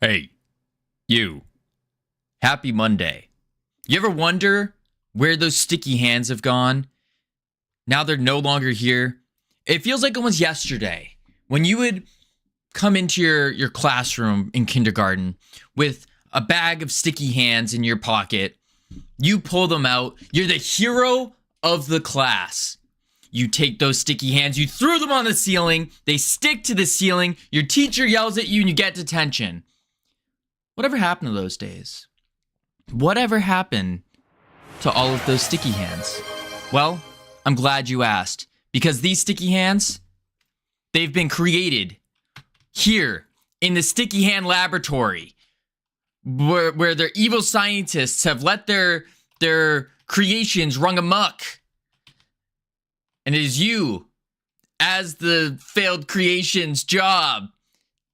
Hey, you. Happy Monday. You ever wonder where those sticky hands have gone? Now they're no longer here. It feels like it was yesterday when you would come into your classroom in kindergarten with a bag of sticky hands in your pocket. You pull them out. You're the hero of the class. You take those sticky hands, you threw them on the ceiling. They stick to the ceiling. Your teacher yells at you and you get detention. Whatever happened to those days? Whatever happened to all of those sticky hands? Well, I'm glad you asked, because these sticky hands, they've been created here in the Sticky Hand Laboratory, where their evil scientists have let their creations run amok. And it is you, as the failed creation's job,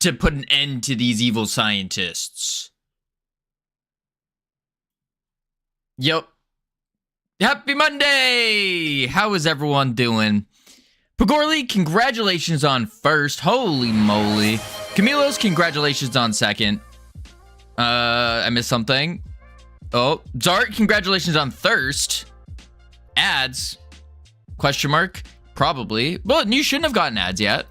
to put an end to these evil scientists. Yep. Happy Monday! How is everyone doing? Pagorli, congratulations on first. Holy moly. Camilos, congratulations on second. I missed something. Oh, Zart, congratulations on thirst. Ads? Question mark? Probably. But you shouldn't have gotten ads yet.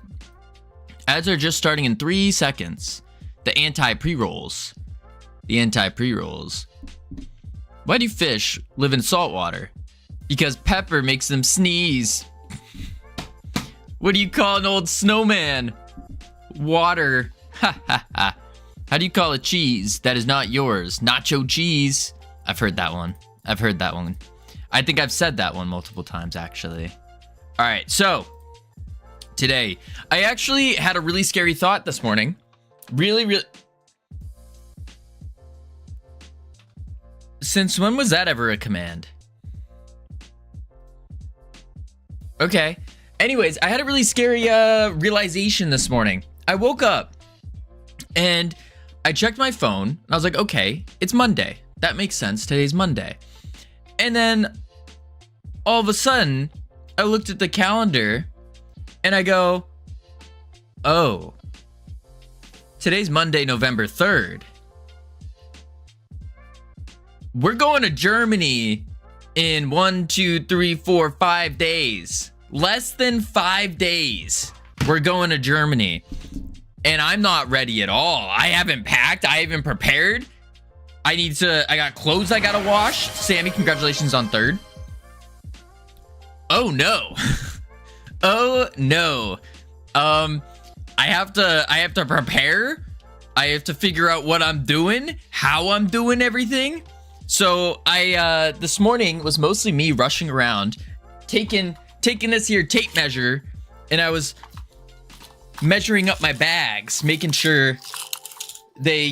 Ads are just starting in 3 seconds. The anti-pre-rolls. The anti-pre-rolls. Why do fish live in salt water? Because pepper makes them sneeze. What do you call an old snowman? Water. Ha ha ha. How do you call a cheese that is not yours? Nacho cheese. I've heard that one. I've heard that one. I think I've said that one multiple times, actually. All right, so today, I actually had a really scary thought this morning. Really. Since when was that ever a command? Okay. Anyways, I had a really scary realization this morning. I woke up and I checked my phone and I was like, okay, it's Monday. That makes sense. Today's Monday. And then all of a sudden, I looked at the calendar and I go, oh, today's Monday, November 3rd. We're going to Germany in 1, 2, 3, 4, 5 days. Less than 5 days. We're going to Germany. And I'm not ready at all. I haven't packed. I haven't prepared. I got clothes I gotta wash. Sammy, congratulations on third. Oh no. Oh no. I have to prepare. I have to figure out what I'm doing, how I'm doing everything. So this morning was mostly me rushing around, taking this here tape measure, and I was measuring up my bags, making sure they,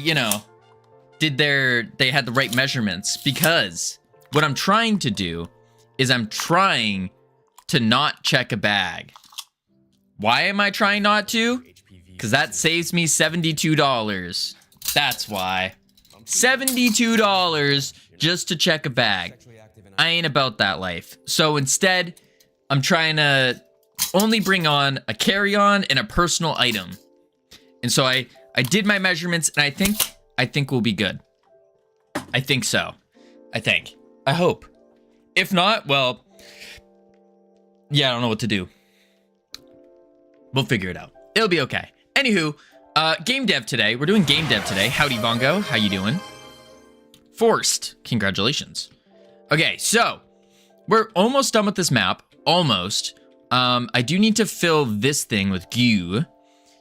they had the right measurements, because what I'm trying to do is I'm trying to not check a bag. Why am I trying not to? Because that saves me $72. That's why. $72 just to check a bag. I ain't about that life. So instead, I'm trying to only bring on a carry-on and a personal item. And so I did my measurements, and I think we'll be good. I think so. I hope. If not, well, yeah, I don't know what to do. We'll figure it out. It'll be okay. Anywho, game dev today. We're doing game dev today. Howdy, Bongo. How you doing? Forced. Congratulations. Okay, so we're almost done with this map. Almost. I do need to fill this thing with goo.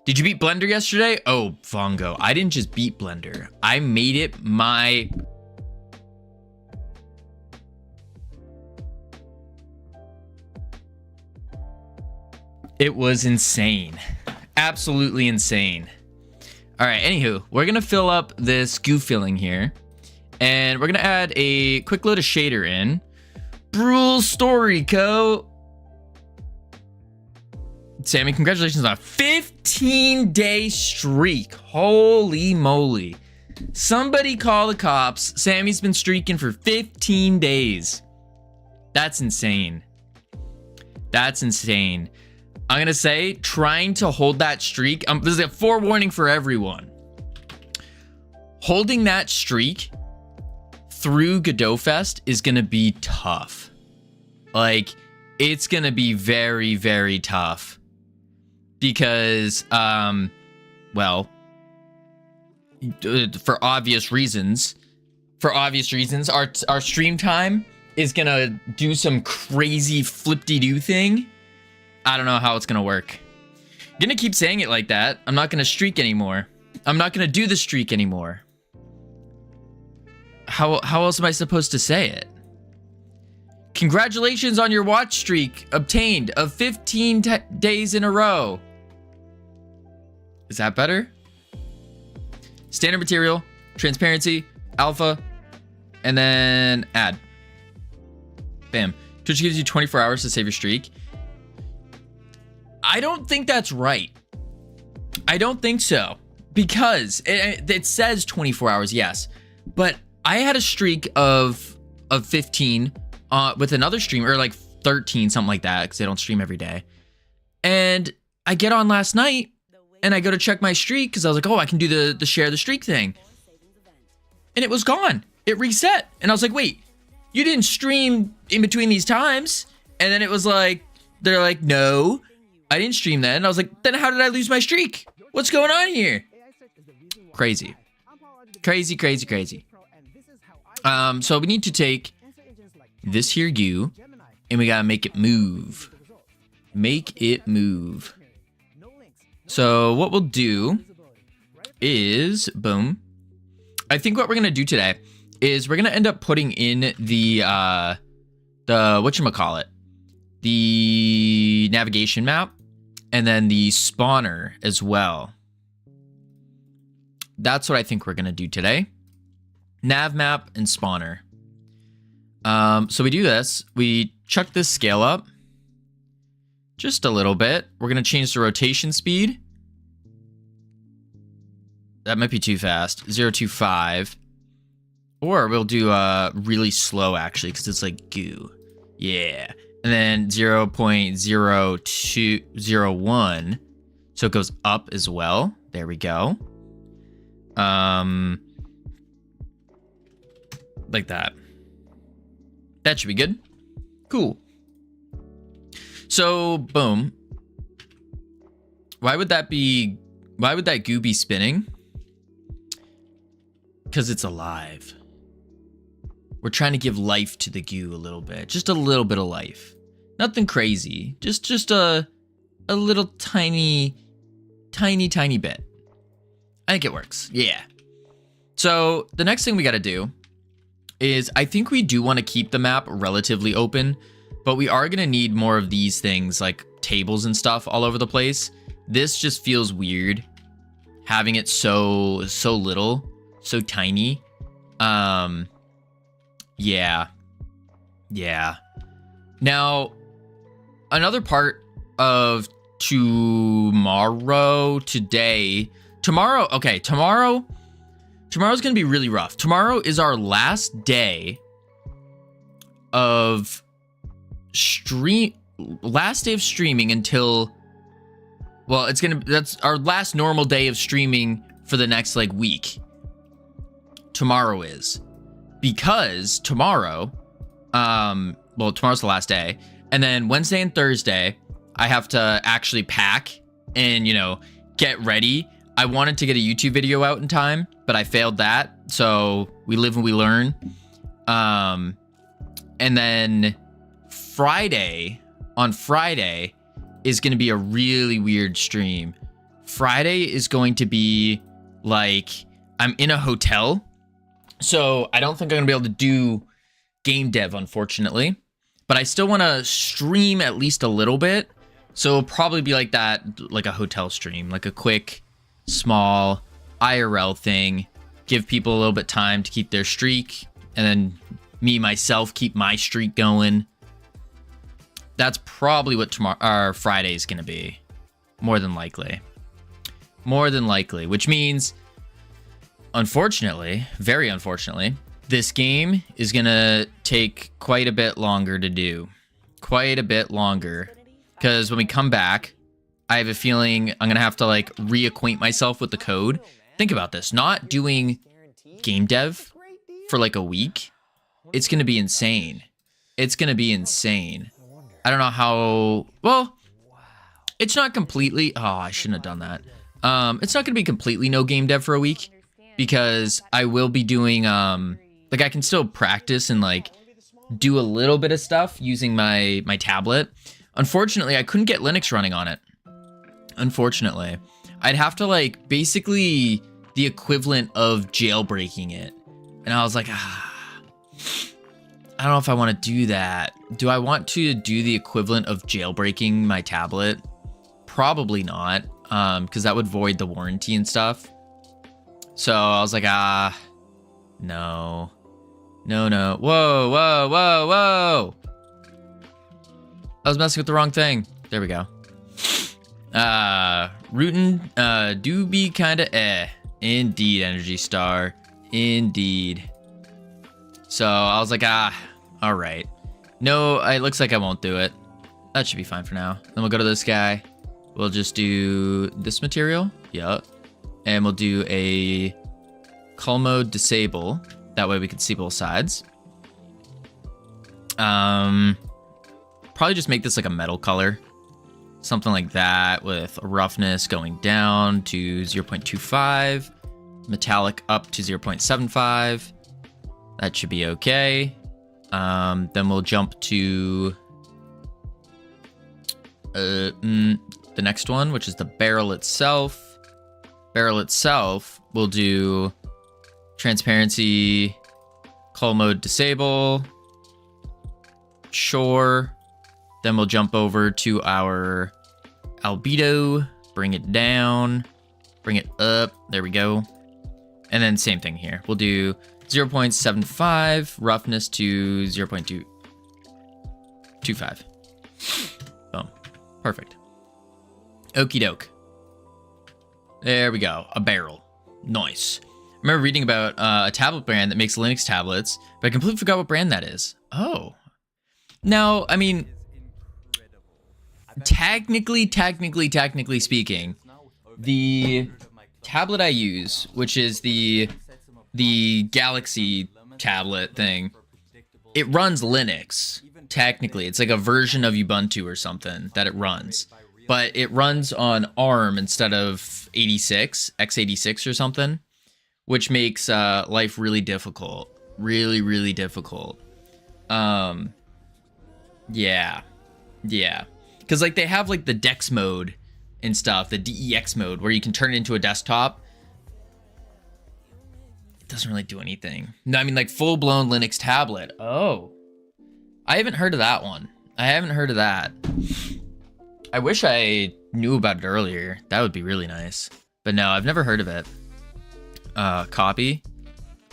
Did you beat Blender yesterday? Oh, Vongo. I didn't just beat Blender. I made it my... It was insane. Absolutely insane. All right, anywho, we're going to fill up this goo filling here. And we're going to add a quick load of shader in. Brule Story Co. Sammy, congratulations on a 15-day streak. Holy moly. Somebody call the cops. Sammy's been streaking for 15 days. That's insane. That's insane. I'm going to say, trying to hold that streak. This is a forewarning for everyone. Holding that streak through Godot Fest is going to be tough. Like, it's going to be very, very tough. Because, well, for obvious reasons, our stream time is going to do some crazy flip-de-doo thing. I don't know how it's going to work. I'm going to keep saying it like that. I'm not going to streak anymore. I'm not going to do the streak anymore. How else am I supposed to say it? Congratulations on your watch streak obtained of 15 days in a row. Is that better? Standard material, transparency, alpha, and then add. Bam. Twitch gives you 24 hours to save your streak. I don't think that's right. I don't think so. Because it says 24 hours, yes. But I had a streak of 15 with another streamer, or like 13, something like that, because they don't stream every day. And I get on last night, and I go to check my streak, because I was like, oh, I can do the share the streak thing. And it was gone. It reset. And I was like, wait, you didn't stream in between these times? And then it was like, they're like, no, I didn't stream then. And I was like, then how did I lose my streak? What's going on here? Crazy. Crazy, crazy, crazy. So we need to take this here goo, and we gotta make it move. Make it move. So what we'll do is, boom. I think what we're gonna do today is we're gonna end up putting in the whatchamacallit, the navigation map, and then the spawner as well. That's what I think we're gonna do today. Nav map and spawner. So we do this. We chuck this scale up just a little bit. We're gonna change the rotation speed. That might be too fast. 0.25. Or we'll do really slow actually, because it's like goo. Yeah. And then 0.0201. So it goes up as well. There we go. Like that. That should be good. Cool. So, boom. Why would that goo be spinning? Because it's alive. We're trying to give life to the goo a little bit. Just a little bit of life. Nothing crazy. Just a little tiny bit. I think it works. Yeah. So the next thing we got to do is, I think we do want to keep the map relatively open, but we are going to need more of these things like tables and stuff all over the place. This just feels weird having it so little, so tiny. Yeah. Now, another part of tomorrow's gonna be really rough. Tomorrow is our last day of streaming until, well, that's our last normal day of streaming for the next like week. Tomorrow is, because tomorrow, well, tomorrow's the last day, and then Wednesday and Thursday I have to actually pack and, you know, get ready. I wanted to get a YouTube video out in time, but I failed that. So we live and we learn. And then on Friday is going to be a really weird stream. Friday is going to be like, I'm in a hotel. So I don't think I'm going to be able to do game dev, unfortunately. But I still want to stream at least a little bit. So it'll probably be like that, like a hotel stream, like a quick, small IRL thing. Give people a little bit time to keep their streak. And then myself, keep my streak going. That's probably what Friday is going to be. More than likely. Which means, unfortunately, very unfortunately, this game is going to take quite a bit longer to do. Quite a bit longer. Because when we come back, I have a feeling I'm going to have to like reacquaint myself with the code. Think about this. Not doing game dev for like a week, it's going to be insane. It's going to be insane. I don't know how, well, it's not completely, oh, I shouldn't have done that. It's not going to be completely no game dev for a week because I will be doing, like I can still practice and like do a little bit of stuff using my tablet. Unfortunately, I couldn't get Linux running on it. Unfortunately, I'd have to like basically the equivalent of jailbreaking it. And I was like, I don't know if I want to do that. Do I want to do the equivalent of jailbreaking my tablet? Probably not, because that would void the warranty and stuff. So I was like, no. No. Whoa. I was messing with the wrong thing. There we go. Rootin' do be kinda Indeed, Energy Star. Indeed. So I was like, all right. No, it looks like I won't do it. That should be fine for now. Then we'll go to this guy. We'll just do this material. Yup. And we'll do a cull mode disable. That way we can see both sides. Probably just make this like a metal color. Something like that with roughness going down to 0.25. Metallic up to 0.75. That should be okay. Then we'll jump to the next one, which is the barrel itself. Barrel itself, we'll do transparency, cull mode disable. Sure. Then we'll jump over to our albedo, bring it down, bring it up. There we go. And then same thing here. We'll do 0.75, roughness to 0.25. Boom. Perfect. Okie doke. There we go. A barrel. Nice. I remember reading about a tablet brand that makes Linux tablets, but I completely forgot what brand that is. Oh. Now, I mean, technically speaking, the tablet I use, which is the Galaxy tablet thing, it runs Linux. Technically, it's like a version of Ubuntu or something that it runs, but it runs on ARM instead of 86, x86 or something, which makes life really difficult. Really difficult. Yeah. Because like they have like the DeX mode and stuff, the DEX mode, where you can turn it into a desktop. It doesn't really do anything. No, I mean like full-blown Linux tablet. Oh. I haven't heard of that one. I haven't heard of that. I wish I knew about it earlier. That would be really nice. But no, I've never heard of it. Copy.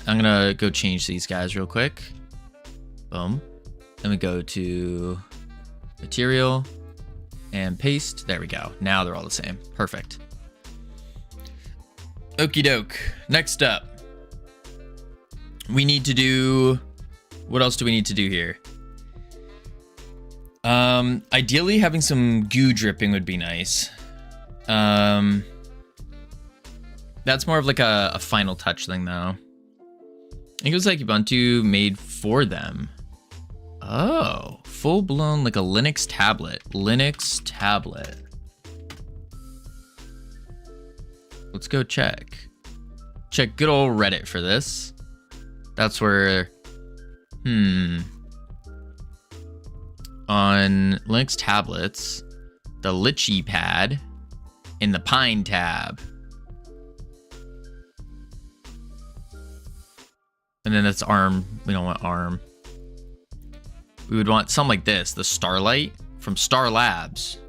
I'm gonna go change these guys real quick. Boom. Then we go to material and paste. There we go. Now they're all the same. Perfect. Okie doke. Next up, we need to do, what else do we need to do here? Ideally having some goo dripping would be nice. That's more of like a final touch thing though. I think it was like Ubuntu made for them. Oh, full blown like a Linux tablet. Linux tablet. Let's go check. Check good old Reddit for this. That's where, on Linux tablets, the Litchi pad and the Pine tab. And then that's ARM. We don't want ARM. We would want something like this, the Starlight from Star Labs.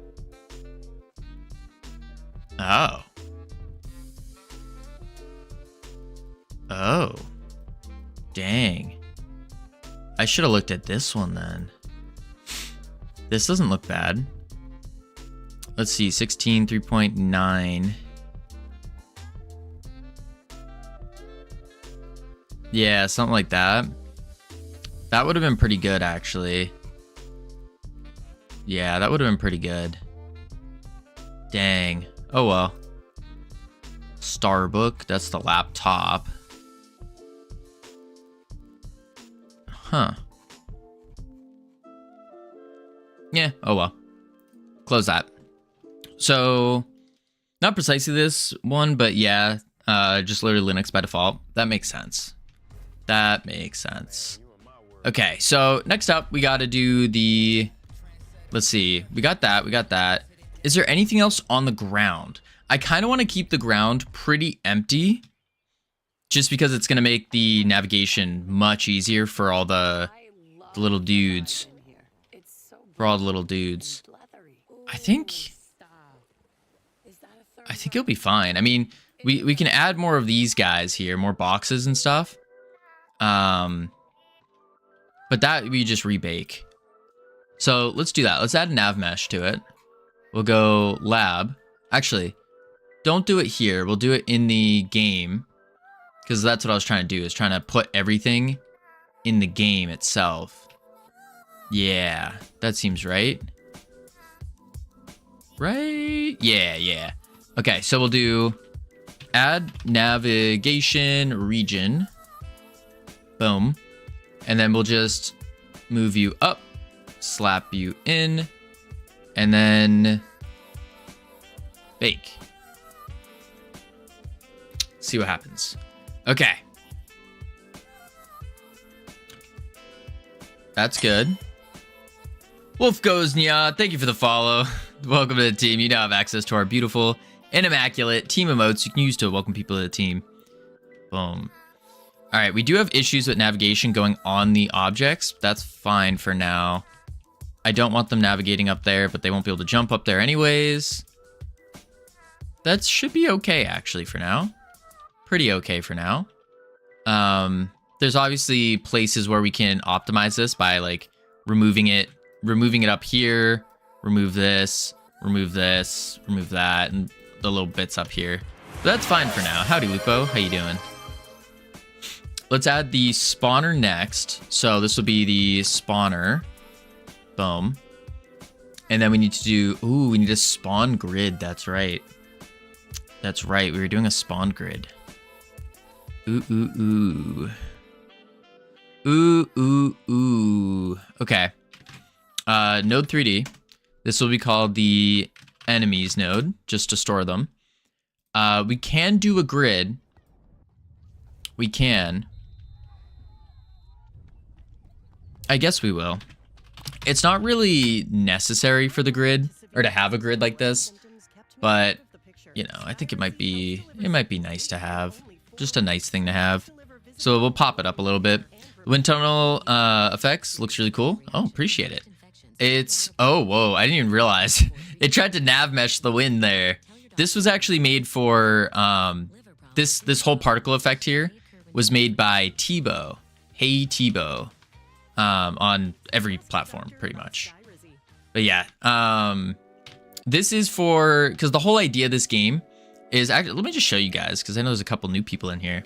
Oh. Oh. Dang. I should have looked at this one then. This doesn't look bad. Let's see, 16, 3.9. Yeah, something like that. That would have been pretty good, actually. Yeah, that would have been pretty good. Dang. Oh well. Starbook, that's the laptop. Huh. Yeah, oh well. Close that. So, not precisely this one, but yeah, just literally Linux by default. That makes sense. That makes sense. Okay, so next up, we got to do the... Let's see. We got that. Is there anything else on the ground? I kind of want to keep the ground pretty empty, just because it's going to make the navigation much easier for all the little dudes. For all the little dudes. I think it'll be fine. I mean, we can add more of these guys here, more boxes and stuff. But that we just rebake. So let's do that. Let's add nav mesh to it. We'll go lab. Actually, don't do it here. We'll do it in the game, because that's what I was trying to do, is trying to put everything in the game itself. Yeah, that seems right. Right? Yeah. Okay, so we'll do add navigation region. Boom. And then we'll just move you up, slap you in, and then bake. See what happens. Okay. That's good. Wolf Goes Nya, thank you for the follow. Welcome to the team. You now have access to our beautiful and immaculate team emotes you can use to welcome people to the team. Boom. All right, we do have issues with navigation going on the objects. That's fine for now. I don't want them navigating up there, but they won't be able to jump up there anyways. That should be okay, actually, for now. Pretty okay for now. There's obviously places where we can optimize this by like removing it up here, remove this, remove that, and the little bits up here. But that's fine for now. Howdy, Lupo. How you doing? Let's add the spawner next. So this will be the spawner. Boom. And then we need to do... Ooh, we need a spawn grid. That's right. That's right. We were doing a spawn grid. Ooh. Okay. Node 3D. This will be called the enemies node, just to store them. We can do a grid. We can. I guess we will. It's not really necessary for the grid, or to have a grid like this, but you know, I think it might be nice to have. Just a nice thing to have. So we'll pop it up a little bit. The wind tunnel effects looks really cool. Oh, appreciate it. It's, oh, whoa, I didn't even realize. It tried to nav mesh the wind there. This was actually made for, this whole particle effect here was made by Tebow. Hey Tebow. On every platform, pretty much. But yeah, this is for, because the whole idea of this game is, actually, let me just show you guys, because I know there's a couple new people in here.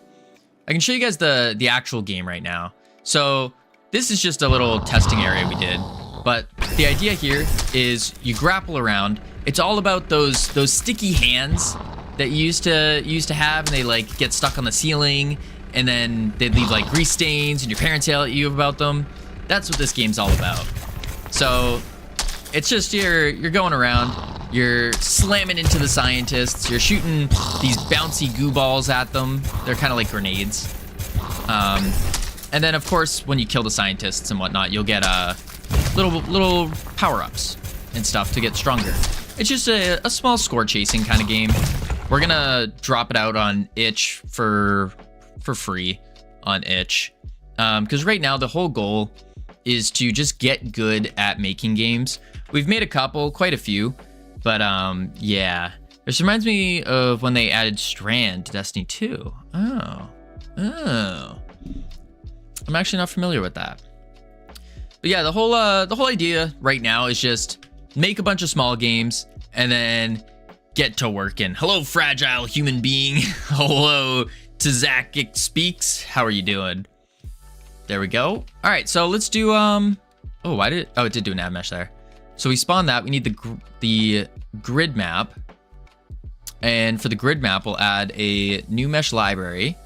I can show you guys the actual game right now. So this is just a little testing area we did. But the idea here is you grapple around. It's all about those sticky hands that you used to have, and they like get stuck on the ceiling, and then they leave like grease stains, and your parents yell at you about them. That's what this game's all about. So it's just you're going around, you're slamming into the scientists, you're shooting these bouncy goo balls at them. They're kind of like grenades. And then of course, when you kill the scientists and whatnot, you'll get little power-ups and stuff to get stronger. It's just a small score chasing kind of game. We're gonna drop it out on itch for free on itch. Because right now the whole goal is to just get good at making games. We've made a couple, quite a few, but yeah. This reminds me of when they added Strand to Destiny 2. Oh. I'm actually not familiar with that. But yeah, the whole idea right now is just make a bunch of small games and then get to working. Hello, fragile human being. Hello to Zach Speaks. How are you doing? There we go. All right, so let's do oh, it did do a nav mesh there. So we spawn that. We need the grid map. And for the grid map, we'll add a new mesh library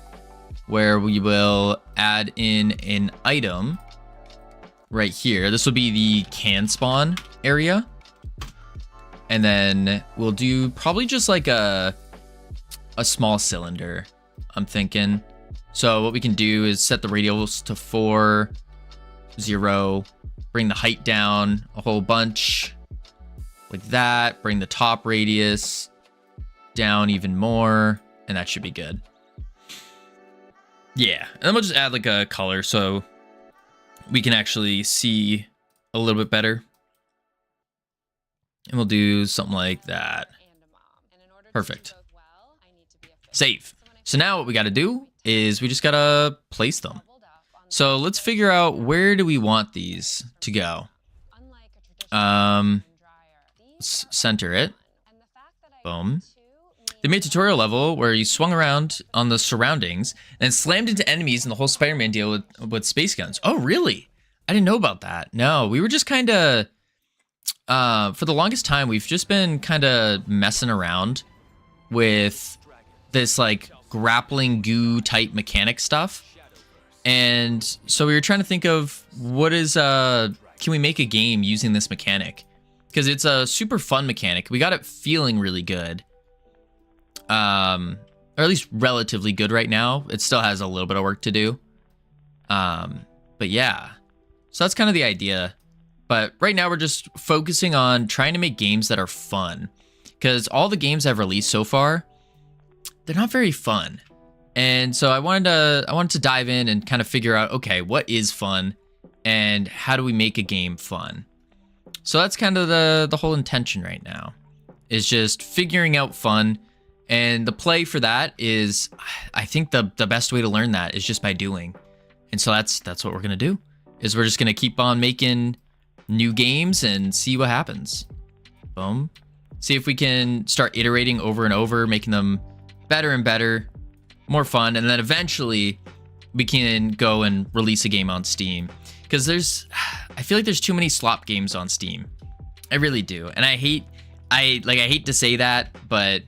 where we will add in an item right here. This will be the can spawn area. And then we'll do probably just like a small cylinder, I'm thinking. So what we can do is set the radials to 4, 0, bring the height down a whole bunch like that, bring the top radius down even more, and that should be good. Yeah, and then we'll just add like a color so we can actually see a little bit better. And we'll do something like that. Perfect. Save. So now what we got to do is we just got to place them. So let's figure out, where do we want these to go? Let's center it. Boom. They made a tutorial level where you swung around on the surroundings and slammed into enemies in the whole Spider-Man deal with space guns. Oh, really? I didn't know about that. No, we were just kind of, for the longest time, we've just been kind of messing around with this like grappling goo type mechanic stuff. And so we were trying to think of what is, can we make a game using this mechanic? Because it's a super fun mechanic. We got it feeling really good. Or at least relatively good right now. It still has a little bit of work to do. But yeah, so that's kind of the idea. But right now we're just focusing on trying to make games that are fun, because all the games I've released so far, they're not very fun. And so I wanted to dive in and kind of figure out, okay, what is fun and how do we make a game fun? So that's kind of the whole intention right now, is just figuring out fun. And the play for that is, I think the best way to learn that is just by doing. And so that's what we're going to do, is we're just going to keep on making new games and see what happens. Boom. See if we can start iterating over and over, making them better and better, more fun. And then eventually we can go and release a game on Steam. Because I feel like there's too many slop games on Steam. I really do. And I hate to say that, but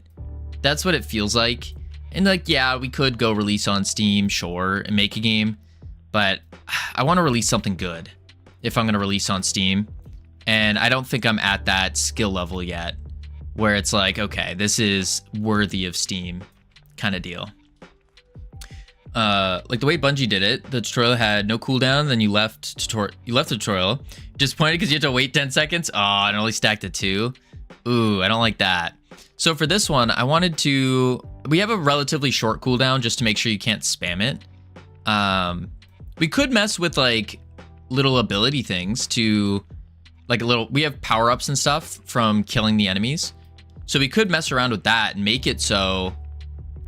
that's what it feels like. And like, yeah, we could go release on Steam, sure, and make a game, but I want to release something good if I'm going to release on Steam. And I don't think I'm at that skill level yet where it's like, okay, this is worthy of Steam kind of deal. Like the way Bungie did it, the tutorial had no cooldown, then you left the tutorial. Disappointed because you had to wait 10 seconds? Oh, and only stacked to 2. Ooh, I don't like that. So for this one, we have a relatively short cooldown just to make sure you can't spam it. We could mess with like little ability things to like we have power-ups and stuff from killing the enemies. So we could mess around with that and make it so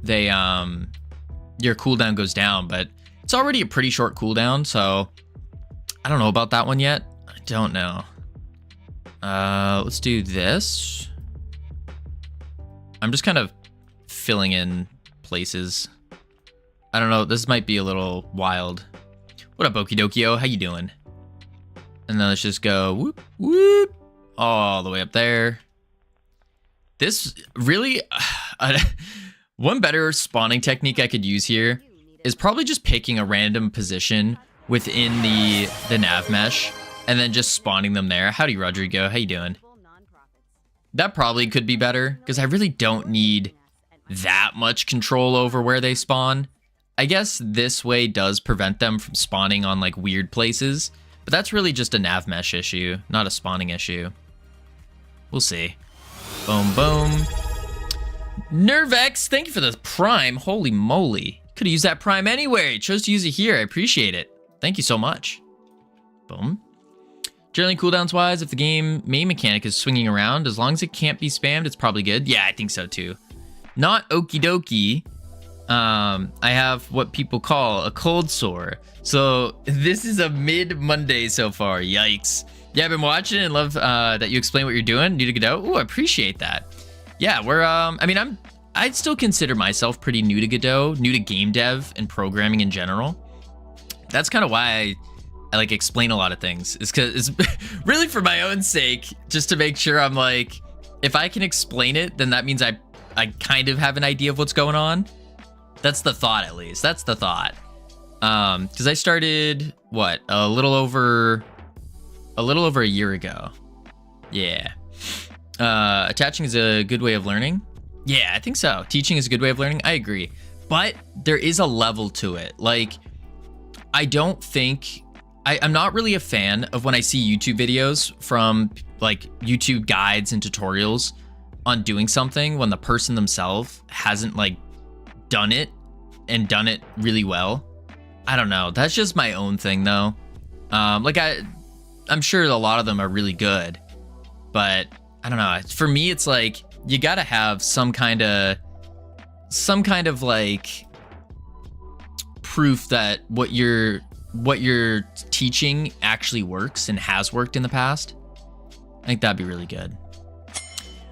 they, your cooldown goes down, but it's already a pretty short cooldown. So I don't know about that one yet. I don't know. Let's do this. I'm just kind of filling in places. I don't know. This might be a little wild. What up, Okidokio? How you doing? And then let's just go whoop, whoop, all the way up there. This really, one better spawning technique I could use here is probably just picking a random position within the nav mesh and then just spawning them there. Howdy, Rodrigo. How you doing? That probably could be better, because I really don't need that much control over where they spawn. I guess this way does prevent them from spawning on like weird places, but that's really just a nav mesh issue, not a spawning issue. We'll see. Boom, boom. Nervex, thank you for the prime. Holy moly. Could have used that prime anywhere. Chose to use it here. I appreciate it. Thank you so much. Boom. Generally, cooldowns wise, if the game main mechanic is swinging around, as long as it can't be spammed, it's probably good. Yeah, I think so too. Not okie dokie. I have what people call a cold sore. So this is a mid-Monday so far. Yikes. Yeah, I've been watching and love that you explain what you're doing. New to Godot. Ooh, I appreciate that. Yeah, we're, I'd still consider myself pretty new to Godot, new to game dev and programming in general. That's kind of why I like explain a lot of things. It's because it's really for my own sake, just to make sure I'm like, if I can explain it, then that means I kind of have an idea of what's going on. That's the thought, at least. That's the thought. Because I started, what, a little over A little over a year ago. Yeah. Attaching is a good way of learning. Yeah, I think so. Teaching is a good way of learning. I agree. But there is a level to it. Like, I don't think... I'm not really a fan of when I see YouTube videos from, like, YouTube guides and tutorials on doing something when the person themselves hasn't, like, done it and done it really well. I don't know. That's just my own thing, though. Like, I'm sure a lot of them are really good, but I don't know. For me, it's like you gotta have some kind of like proof that what you're teaching actually works and has worked in the past. I think that'd be really good.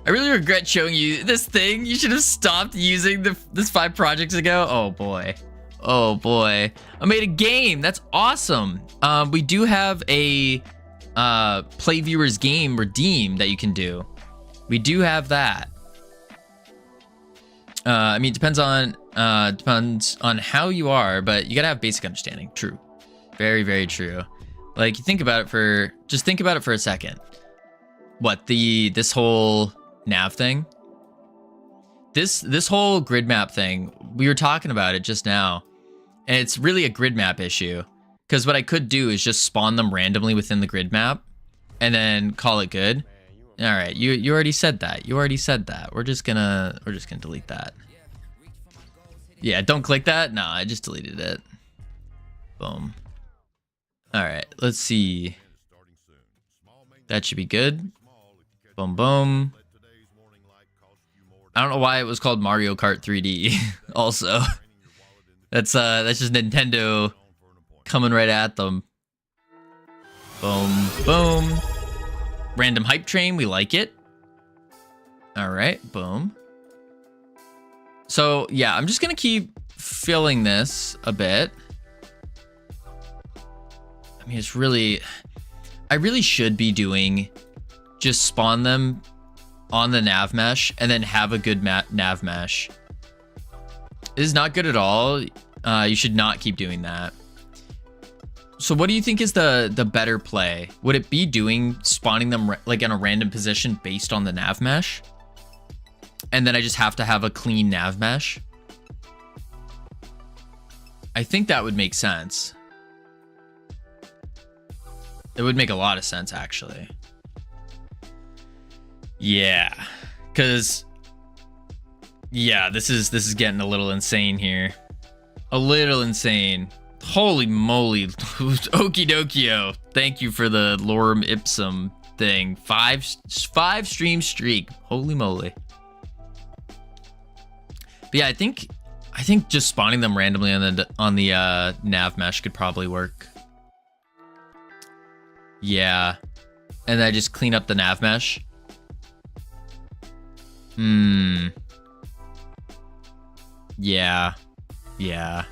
I really regret showing you this thing. You should have stopped using this 5 projects ago. Oh boy. Oh boy. I made a game. That's awesome. We do have a play viewers game redeem that you can do. We do have that. I mean, it depends on how you are, but you gotta have basic understanding. True. Very, very true. Like, you think about it for a second. What, this whole nav thing? This whole grid map thing, we were talking about it just now. And it's really a grid map issue. Because what I could do is just spawn them randomly within the grid map and then call it good. All right, you already said that. You already said that. We're just gonna delete that. Yeah, don't click that. No, I just deleted it. Boom. All right, let's see. That should be good. Boom, boom. I don't know why it was called Mario Kart 3D. Also, that's just Nintendo coming right at them. Boom, boom. Random hype train, we like it. All right, boom. So yeah, I'm just gonna keep filling this a bit. I mean, I really should be doing just spawn them on the nav mesh and then have a good nav mesh. It is not good at all. You should not keep doing that. So what do you think is the better play? Would it be spawning them like in a random position based on the nav mesh? And then I just have to have a clean nav mesh? I think that would make sense. It would make a lot of sense, actually. Yeah, because yeah, this is getting a little insane here. A little insane. Holy moly. Okie dokio. Thank you for the lorem ipsum thing. 5 stream streak. Holy moly. But yeah, I think just spawning them randomly on the nav mesh could probably work. Yeah. And then I just clean up the nav mesh. Yeah. Yeah.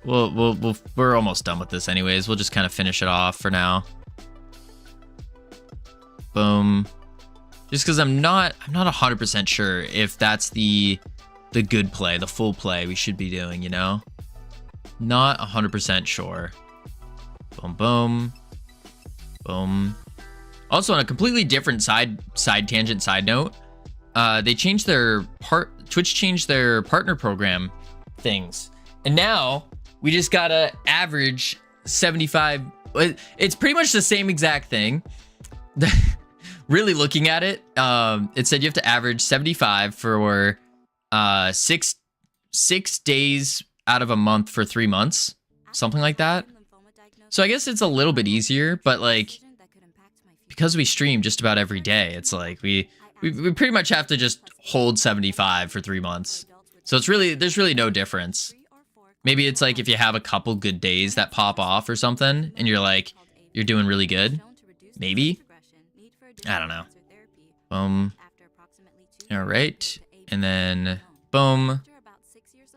We're almost done with this anyways. We'll just kind of finish it off for now. Boom. Just because I'm not 100% sure if that's the good play, the full play we should be doing, you know? Not 100% sure. Boom, boom. Boom. Also, on a completely different side note, they changed Twitch changed their partner program things. And now we just gotta average 75. It's pretty much the same exact thing. Really looking at it, it said you have to average 75 for 6 days out of a month for 3 months, something like that. So I guess it's a little bit easier, but like because we stream just about every day, it's like we pretty much have to just hold 75 for 3 months. So there's really no difference. Maybe it's like if you have a couple good days that pop off or something and you're doing really good. Maybe. I don't know. Boom. All right. And then boom.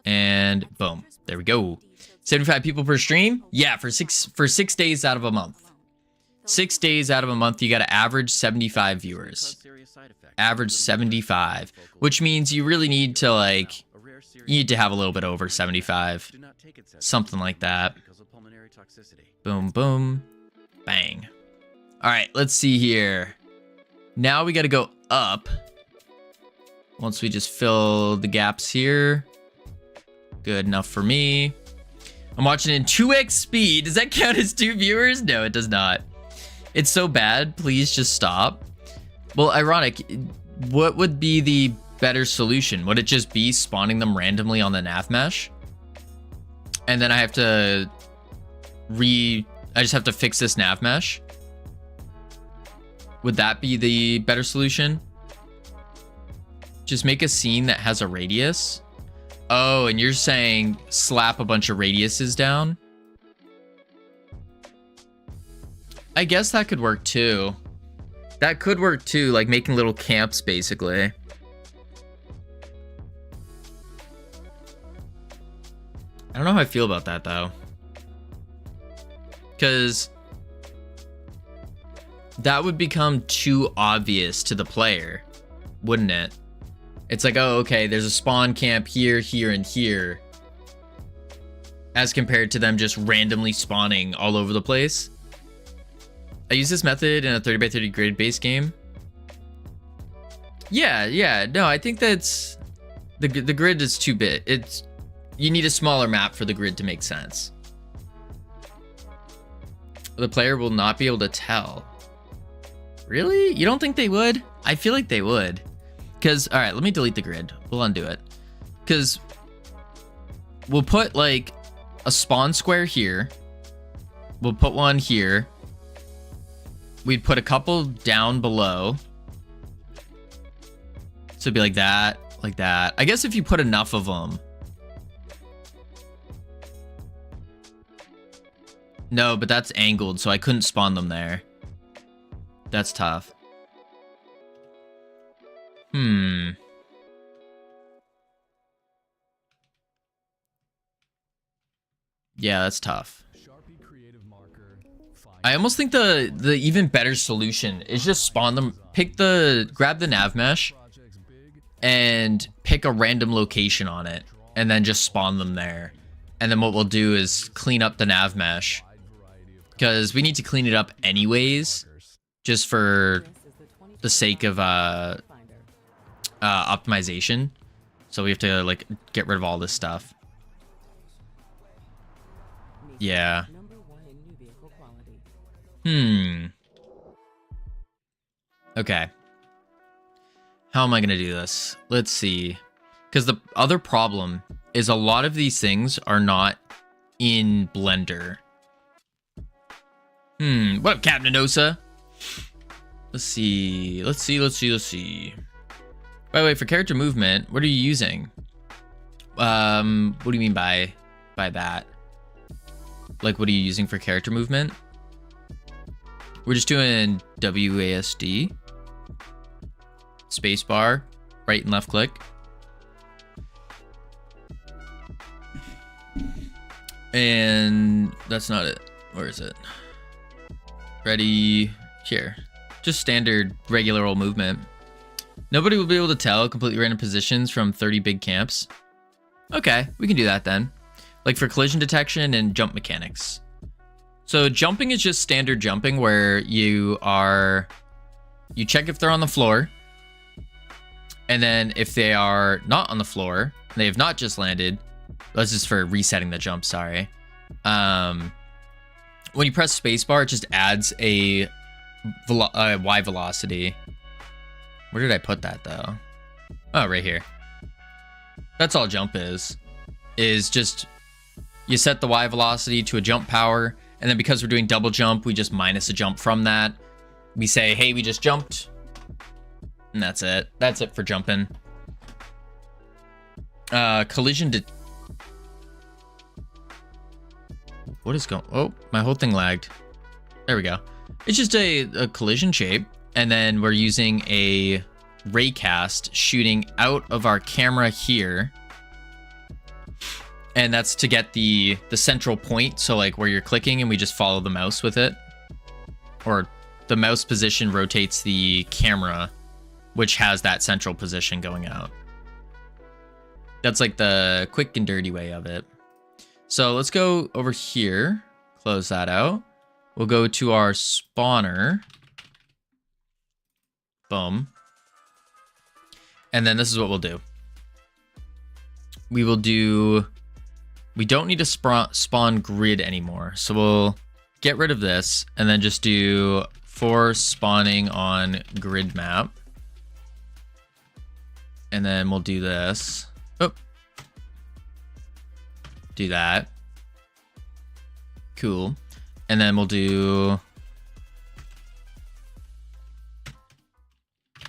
And boom. There we go. 75 people per stream? Yeah, for 6 days out of a month. 6 days out of a month, you got to average 75 viewers. Average 75, which means you really need to you need to have a little bit over 75. Something like that. Boom, boom, bang. All right, let's see here. Now we got to go up. Once we just fill the gaps here. Good enough for me. I'm watching in 2x speed. Does that count as 2 viewers? No, it does not. It's so bad. Please just stop. Well, ironic. What would be the better solution? Would it just be spawning them randomly on the nav mesh? And then I have to I just have to fix this nav mesh? Would that be the better solution? Just make a scene that has a radius? Oh, and you're saying slap a bunch of radiuses down? I guess that could work too. That could work too, like making little camps basically. I don't know how I feel about that though. Because that would become too obvious to the player, wouldn't it? It's like, oh, okay, there's a spawn camp here, here, and here. As compared to them just randomly spawning all over the place. I use this method in a 30 by 30 grid based game. Yeah, no, I think that's... The grid is too big. You need a smaller map for the grid to make sense. The player will not be able to tell. Really? You don't think they would? I feel like they would. Because, all right, let me delete the grid. We'll undo it. Because we'll put like a spawn square here. We'll put one here. We'd put a couple down below. So it'd be like that, like that. I guess if you put enough of them. No, but that's angled, so I couldn't spawn them there. That's tough. Yeah, that's tough. I almost think the even better solution is just spawn them, grab the nav mesh and pick a random location on it and then just spawn them there. And then what we'll do is clean up the nav mesh because we need to clean it up anyways, just for the sake of optimization. So we have to like get rid of all this stuff. Yeah. Okay. How am I gonna do this? Let's see. Because the other problem is a lot of these things are not in Blender. What up, Captain Osa? Let's see. Let's see. By the way, for character movement, what are you using? What do you mean by that? Like, what are you using for character movement? We're just doing WASD. Spacebar, right and left click. And that's not it. Where is it? Ready, here. Just standard regular old movement. Nobody will be able to tell completely random positions from 30 big camps. Okay, we can do that then. Like for collision detection and jump mechanics. So jumping is just standard jumping where you check if they're on the floor. And then if they are not on the floor, they have not just landed. That's just for resetting the jump, sorry. When you press spacebar, it just adds a Y velocity. Where did I put that though? Oh, right here. That's all jump is just you set the Y velocity to a jump power, and then because we're doing double jump, we just minus a jump from that. We say, hey, we just jumped, and that's it. That's it for jumping. Collision what is going? Oh, my whole thing lagged. There we go. It's just a collision shape, and then we're using a raycast shooting out of our camera here. And that's to get the central point, so like where you're clicking and we just follow the mouse with it. Or the mouse position rotates the camera, which has that central position going out. That's like the quick and dirty way of it. So let's go over here, close that out. we'll go to our spawner. Boom. And then this is what we'll do. We don't need to spawn grid anymore. So we'll get rid of this and then just do for spawning on grid map. And then we'll do this. Oh. Do that. Cool. And then we'll do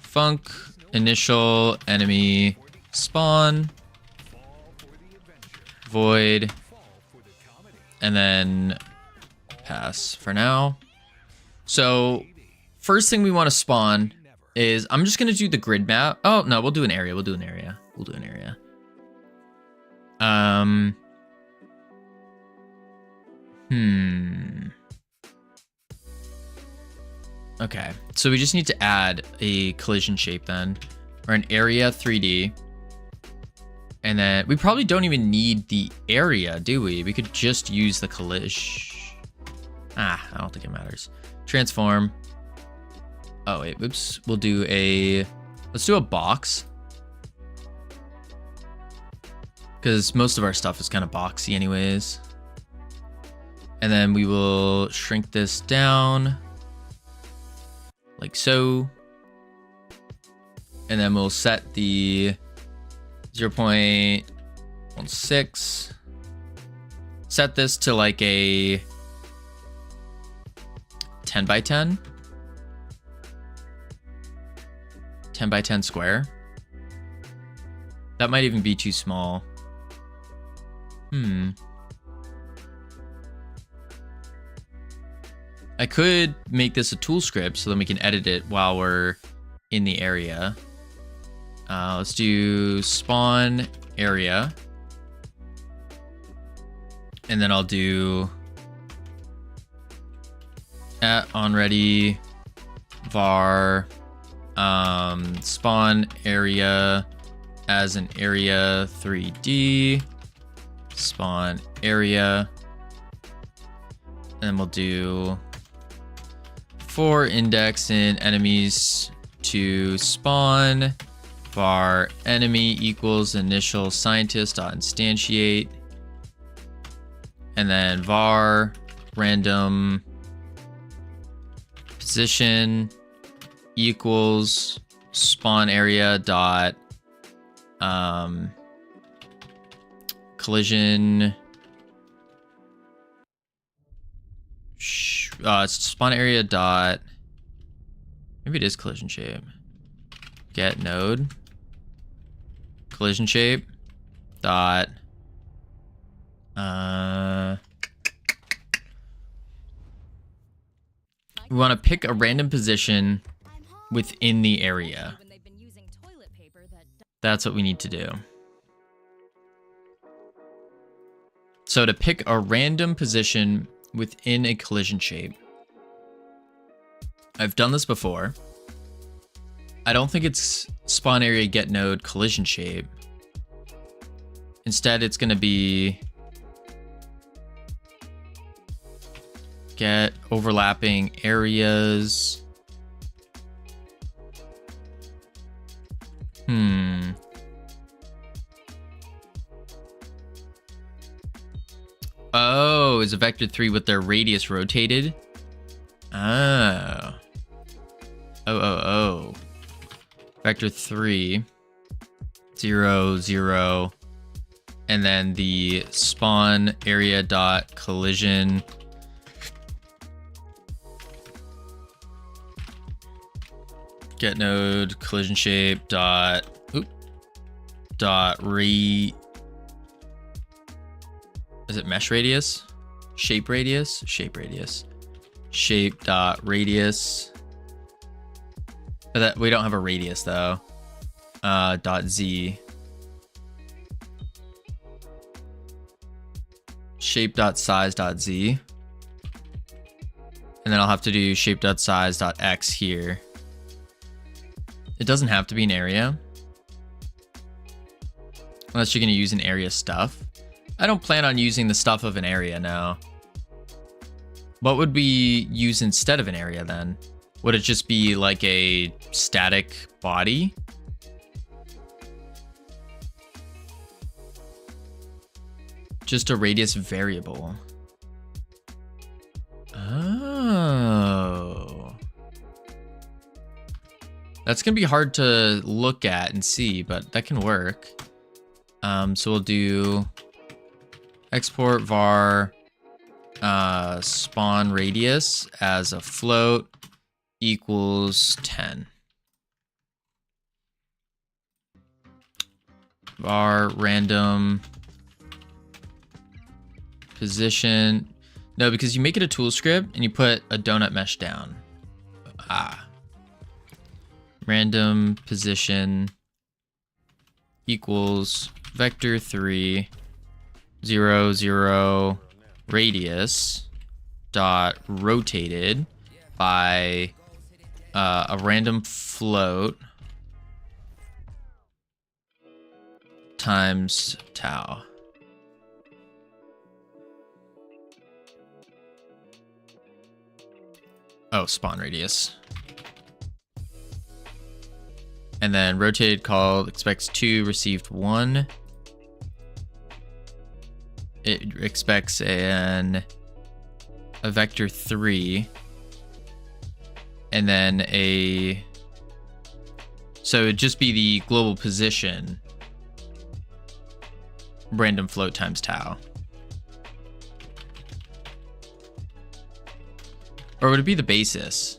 func initial enemy spawn void and then pass for now. So first thing we want to spawn is, I'm just going to do the grid map. Oh, no, we'll do an area. We'll do an area. Okay, so we just need to add a collision shape then, or an area 3D. And then we probably don't even need the area, do we? We could just use the collision. I don't think it matters. Transform. Oh wait, oops. Let's do a box. Because most of our stuff is kind of boxy anyways. And then we will shrink this down. Like so. And then we'll set the 0.16. Set this to like a 10 by 10. 10 by 10 square. That might even be too small. I could make this a tool script so then we can edit it while we're in the area. Let's do spawn area. And then I'll do at onReady var spawn area as an area 3D spawn area, and then we'll do for index in enemies to spawn var enemy equals initial scientist dot instantiate, and then var random position equals spawn area dot collision spawn area dot, maybe it is collision shape, get node collision shape dot we want to pick a random position within the area. That's what we need to do. So to pick a random position within a collision shape. I've done this before. I don't think it's spawn area get node collision shape. Instead, it's going to be get overlapping areas. Oh, is a vector 3 with their radius rotated? Oh. Oh. Vector 3, 0, 0, and then the spawn area dot collision get node collision shape dot is it mesh radius? Shape radius? Shape radius. Shape dot radius. But that we don't have a radius though. Dot z. Shape dot size dot z. And then I'll have to do shape dot size dot x here. It doesn't have to be an area. Unless you're going to use an area stuff. I don't plan on using the stuff of an area now. What would we use instead of an area then? Would it just be like a static body? Just a radius variable. Oh. That's gonna be hard to look at and see, but that can work. So we'll do export var spawn radius as a float equals 10. Var random position. No, because you make it a tool script and you put a donut mesh down. Random position equals vector 3 0 0 radius dot rotated by a random float times tau. Oh, spawn radius. And then rotated called expects 2, received 1. It expects a vector 3. And then so it'd just be the global position random float times tau. Or would it be the basis?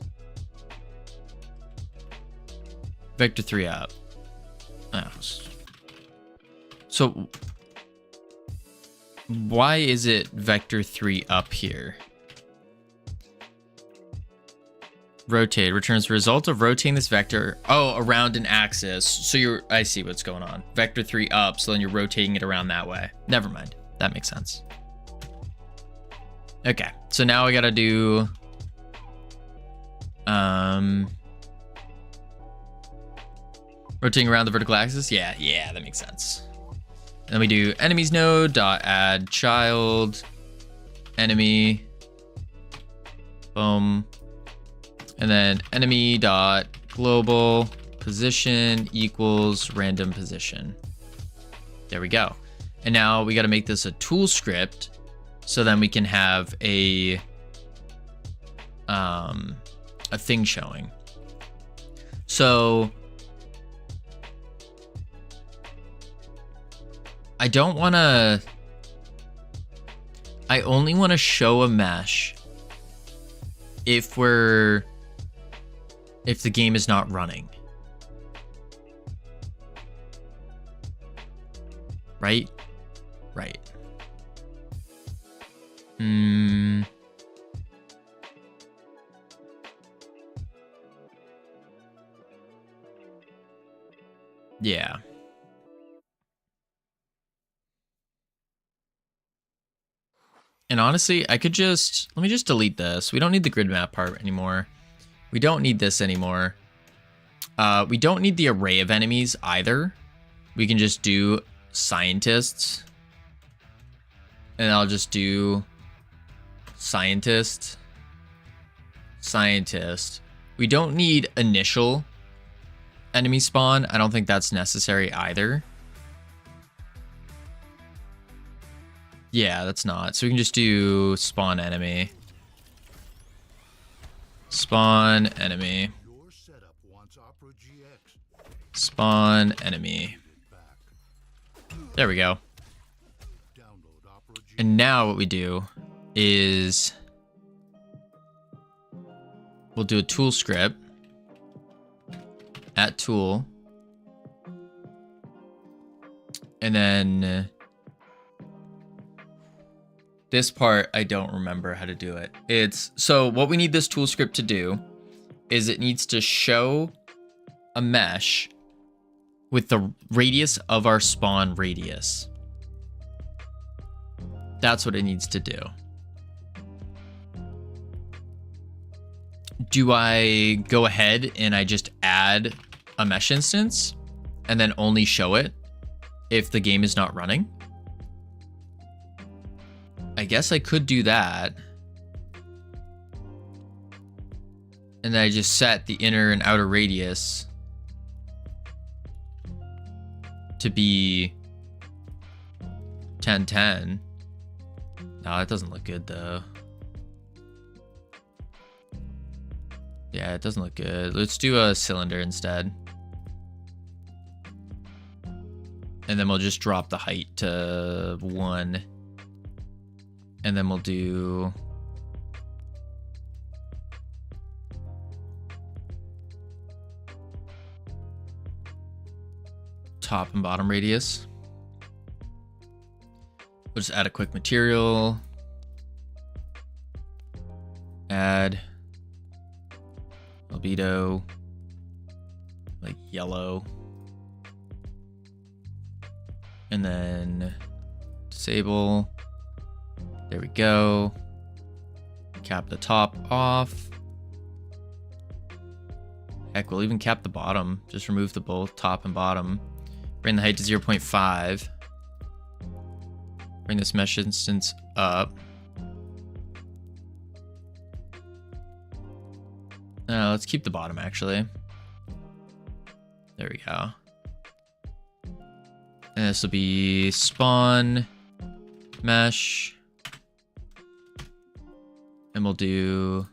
Vector 3 up. Oh. So why is it vector 3 up here? Rotate returns the result of rotating this vector around an axis. So I see what's going on. Vector 3 up, so then you're rotating it around that way. Never mind. That makes sense. Okay, so now we gotta do rotating around the vertical axis. Yeah, that makes sense. Then we do enemies node dot add child enemy. Boom. And then enemy dot global position equals random position. There we go. And now we got to make this a tool script so then we can have a thing showing. So I only want to show a mesh if the game is not running. Right? Right. Yeah. And honestly, I could let me just delete this. We don't need the grid map part anymore. We don't need this anymore. We don't need the array of enemies either. We can just do scientists. And I'll just do scientist. We don't need initial enemy spawn. I don't think that's necessary either. Yeah, that's not. So we can just do spawn enemy. Spawn enemy. Spawn enemy. There we go. And now what we do is we'll do a tool script at tool. And then this part, I don't remember how to do it. So what we need this tool script to do is it needs to show a mesh with the radius of our spawn radius. That's what it needs to do. Do I go ahead and I just add a mesh instance and then only show it if the game is not running? I guess I could do that. And then I just set the inner and outer radius to be 1010. No, that doesn't look good though. Yeah, it doesn't look good. Let's do a cylinder instead. And then we'll just drop the height to 1. And then we'll do top and bottom radius. We'll just add a quick material. Add albedo, like yellow. And then disable. There we go. Cap the top off. Heck, we'll even cap the bottom. Just remove the both top and bottom. Bring the height to 0.5. Bring this mesh instance up. Let's keep the bottom actually. There we go. And this will be spawn mesh. And we'll do,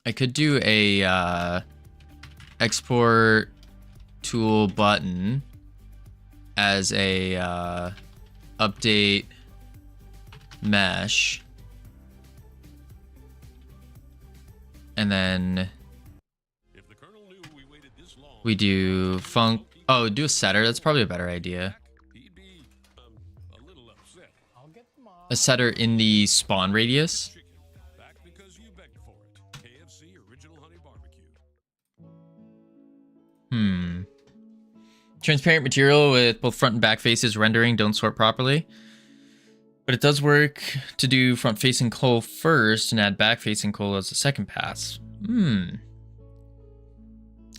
I could do a export tool button as a update mesh. And then we do func. Oh, do a setter. That's probably a better idea. A setter in the spawn radius. Transparent material with both front and back faces rendering don't sort properly. But it does work to do front facing coal first and add back facing coal as a second pass.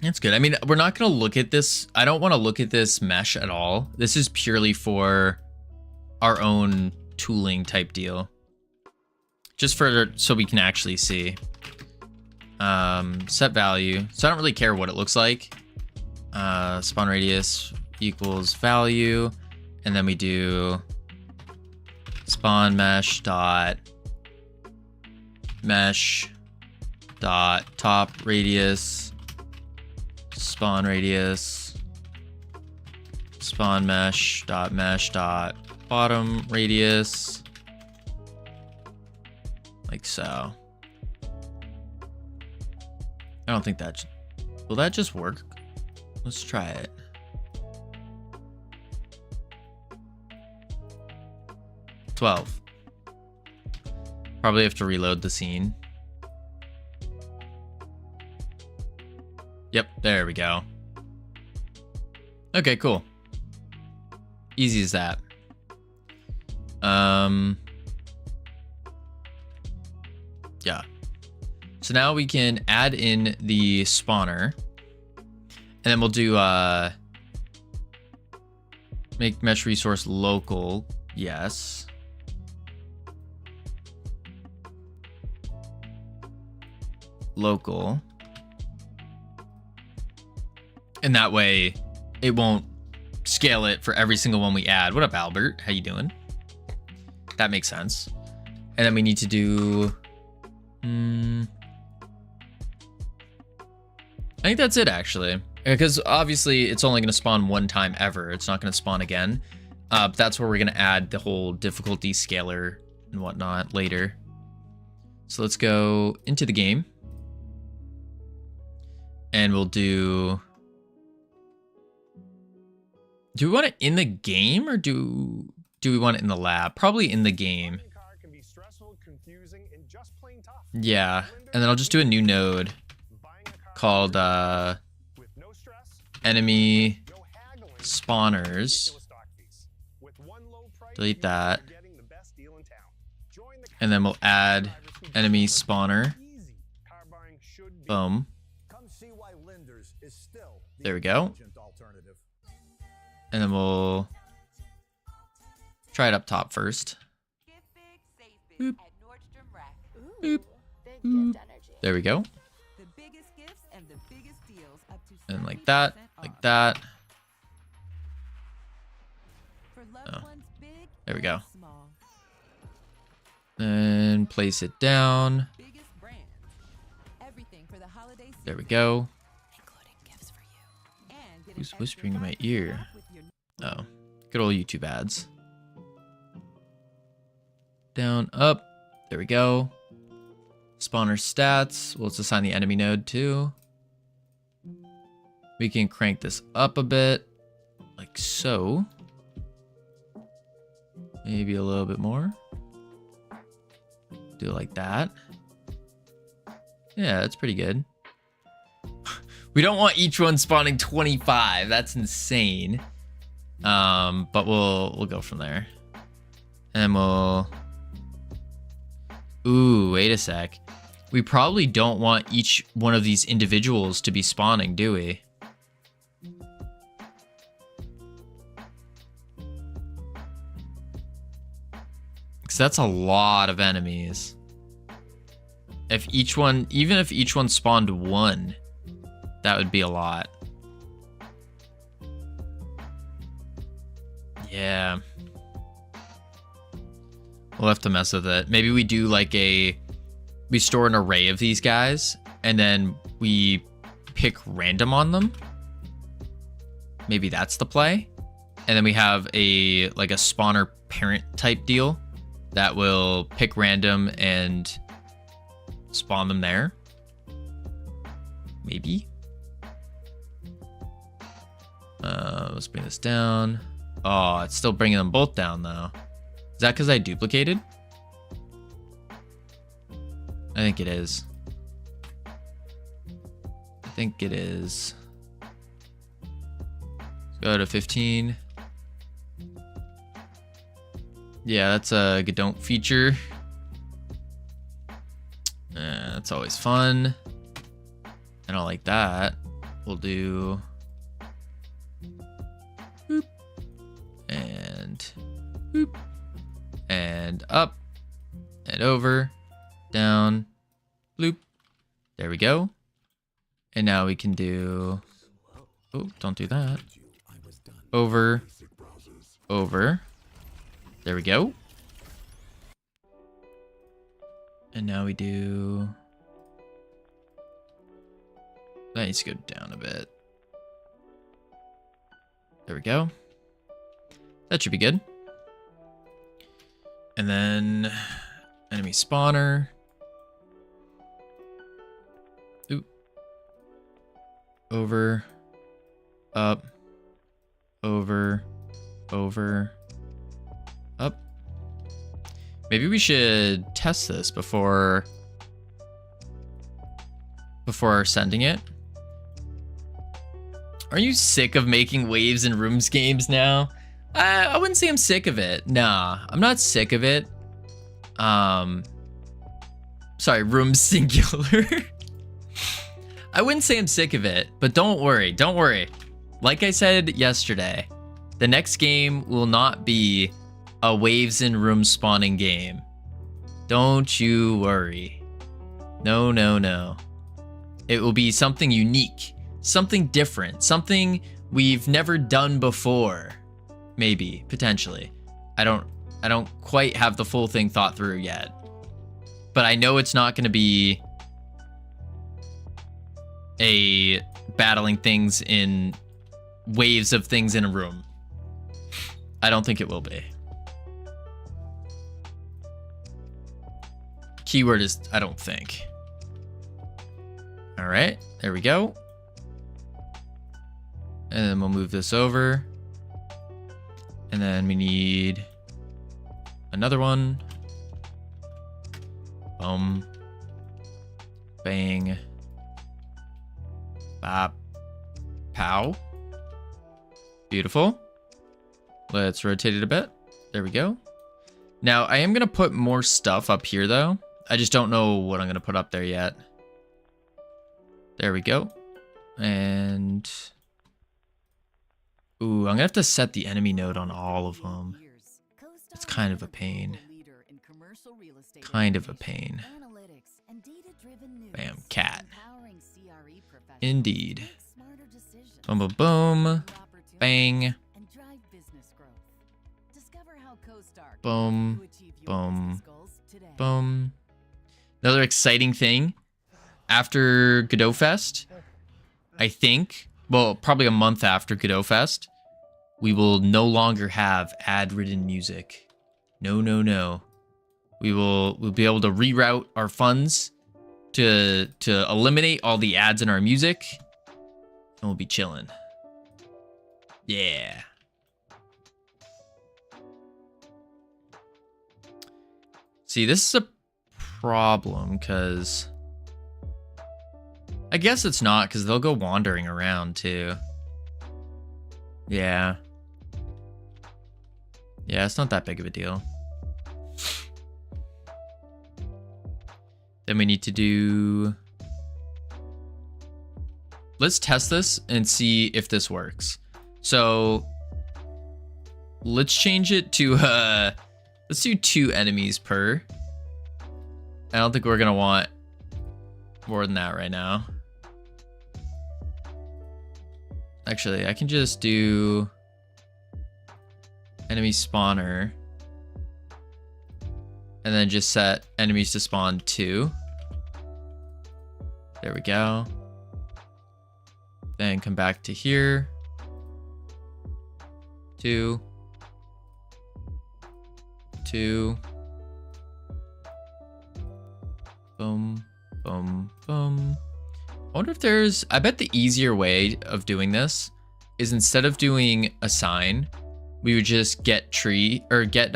That's good. I mean, we're not going to look at this. I don't want to look at this mesh at all. This is purely for our own tooling type deal. Just so we can actually see. Set value. So I don't really care what it looks like. Spawn radius equals value. And then we do spawn mesh dot top radius spawn radius spawn mesh dot bottom radius, like so. I don't think that will that just work. Let's try it. Probably have to reload the scene. Yep, there we go. Okay, cool. Easy as that. Yeah. So now we can add in the spawner. And then we'll do make mesh resource local. Yes. Local. And that way it won't scale it for every single one we add. What up, Albert? How you doing? That makes sense. And then we need to do I think that's it actually. Because obviously it's only going to spawn one time ever. It's not going to spawn again. But that's where we're going to add the whole difficulty scaler and whatnot later. So let's go into the game. And we'll do we want it in the game or do we want it in the lab? Probably in the game. Yeah. And then I'll just do a new node called enemy spawners. Delete that. And then we'll add enemy spawner. Boom. There we go. And then we'll try it up top first. Boop. Boop. Boop. There we go. And like that, like that. Oh, there we go. And place it down. There we go. Who's whispering in my ear? Oh, good old YouTube ads. Down, up. There we go. Spawner stats. Well, let's assign the enemy node too. We can crank this up a bit, like so. Maybe a little bit more. Do it like that. Yeah, that's pretty good. We don't want each one spawning 25. That's insane. But we'll go from there. And we'll... Ooh, wait a sec. We probably don't want each one of these individuals to be spawning, do we? Because that's a lot of enemies. If each one, even if each one spawned one, that would be a lot. Yeah. We'll have to mess with it. Maybe we do like we store an array of these guys and then we pick random on them. Maybe that's the play. And then we have like a spawner parent type deal that will pick random and spawn them there. Maybe. Let's bring this down. Oh, it's still bringing them both down though. Is that because I duplicated? I think it is. I think it is. Let's go to 15. Yeah, that's a don't feature. That's always fun. I don't like that. We'll do boop and boop and up and over, down, bloop. There we go. And now we can do, oh, don't do that. Over, over. There we go. And now we do, that needs to go down a bit. There we go. That should be good. And then enemy spawner. Oop. Over, up, over, over, up. Maybe we should test this before sending it. Are you sick of making waves in rooms games now? I wouldn't say I'm sick of it. Nah, I'm not sick of it. Sorry, room singular. I wouldn't say I'm sick of it, but don't worry, don't worry. Like I said yesterday, the next game will not be a waves in room spawning game. Don't you worry. No, no, no. It will be something unique, something different, something we've never done before. Maybe, potentially. I don't quite have the full thing thought through yet. But I know it's not going to be a battling things in waves of things in a room. I don't think it will be. Keyword is I don't think. All right, there we go. And then we'll move this over. And then we need another one. Boom. Bang. Bop. Pow. Beautiful. Let's rotate it a bit. There we go. Now, I am going to put more stuff up here, though. I just don't know what I'm going to put up there yet. There we go. And... ooh, I'm going to have to set the enemy node on all of them. It's kind of a pain. kind of a pain. Bam, cat. Indeed. Boom, boom, boom. Bang. Boom, boom, boom. Another exciting thing. After Godot Fest, I think, well, probably a month after Godot Fest, we will no longer have ad-ridden music. No, no, no. We'll be able to reroute our funds to eliminate all the ads in our music, and we'll be chilling. Yeah. See, this is a problem because I guess it's not, because they'll go wandering around too. Yeah. Yeah, it's not that big of a deal. Then we need to do... Let's test this and see if this works. So let's change it to let's do 2 enemies per. I don't think we're gonna want more than that right now. Actually, I can just do enemy spawner and then just set enemies to spawn 2. There we go. Then come back to here. 2. 2. Boom, boom, boom. I wonder if there's... I bet the easier way of doing this is instead of doing assign, we would just get tree or get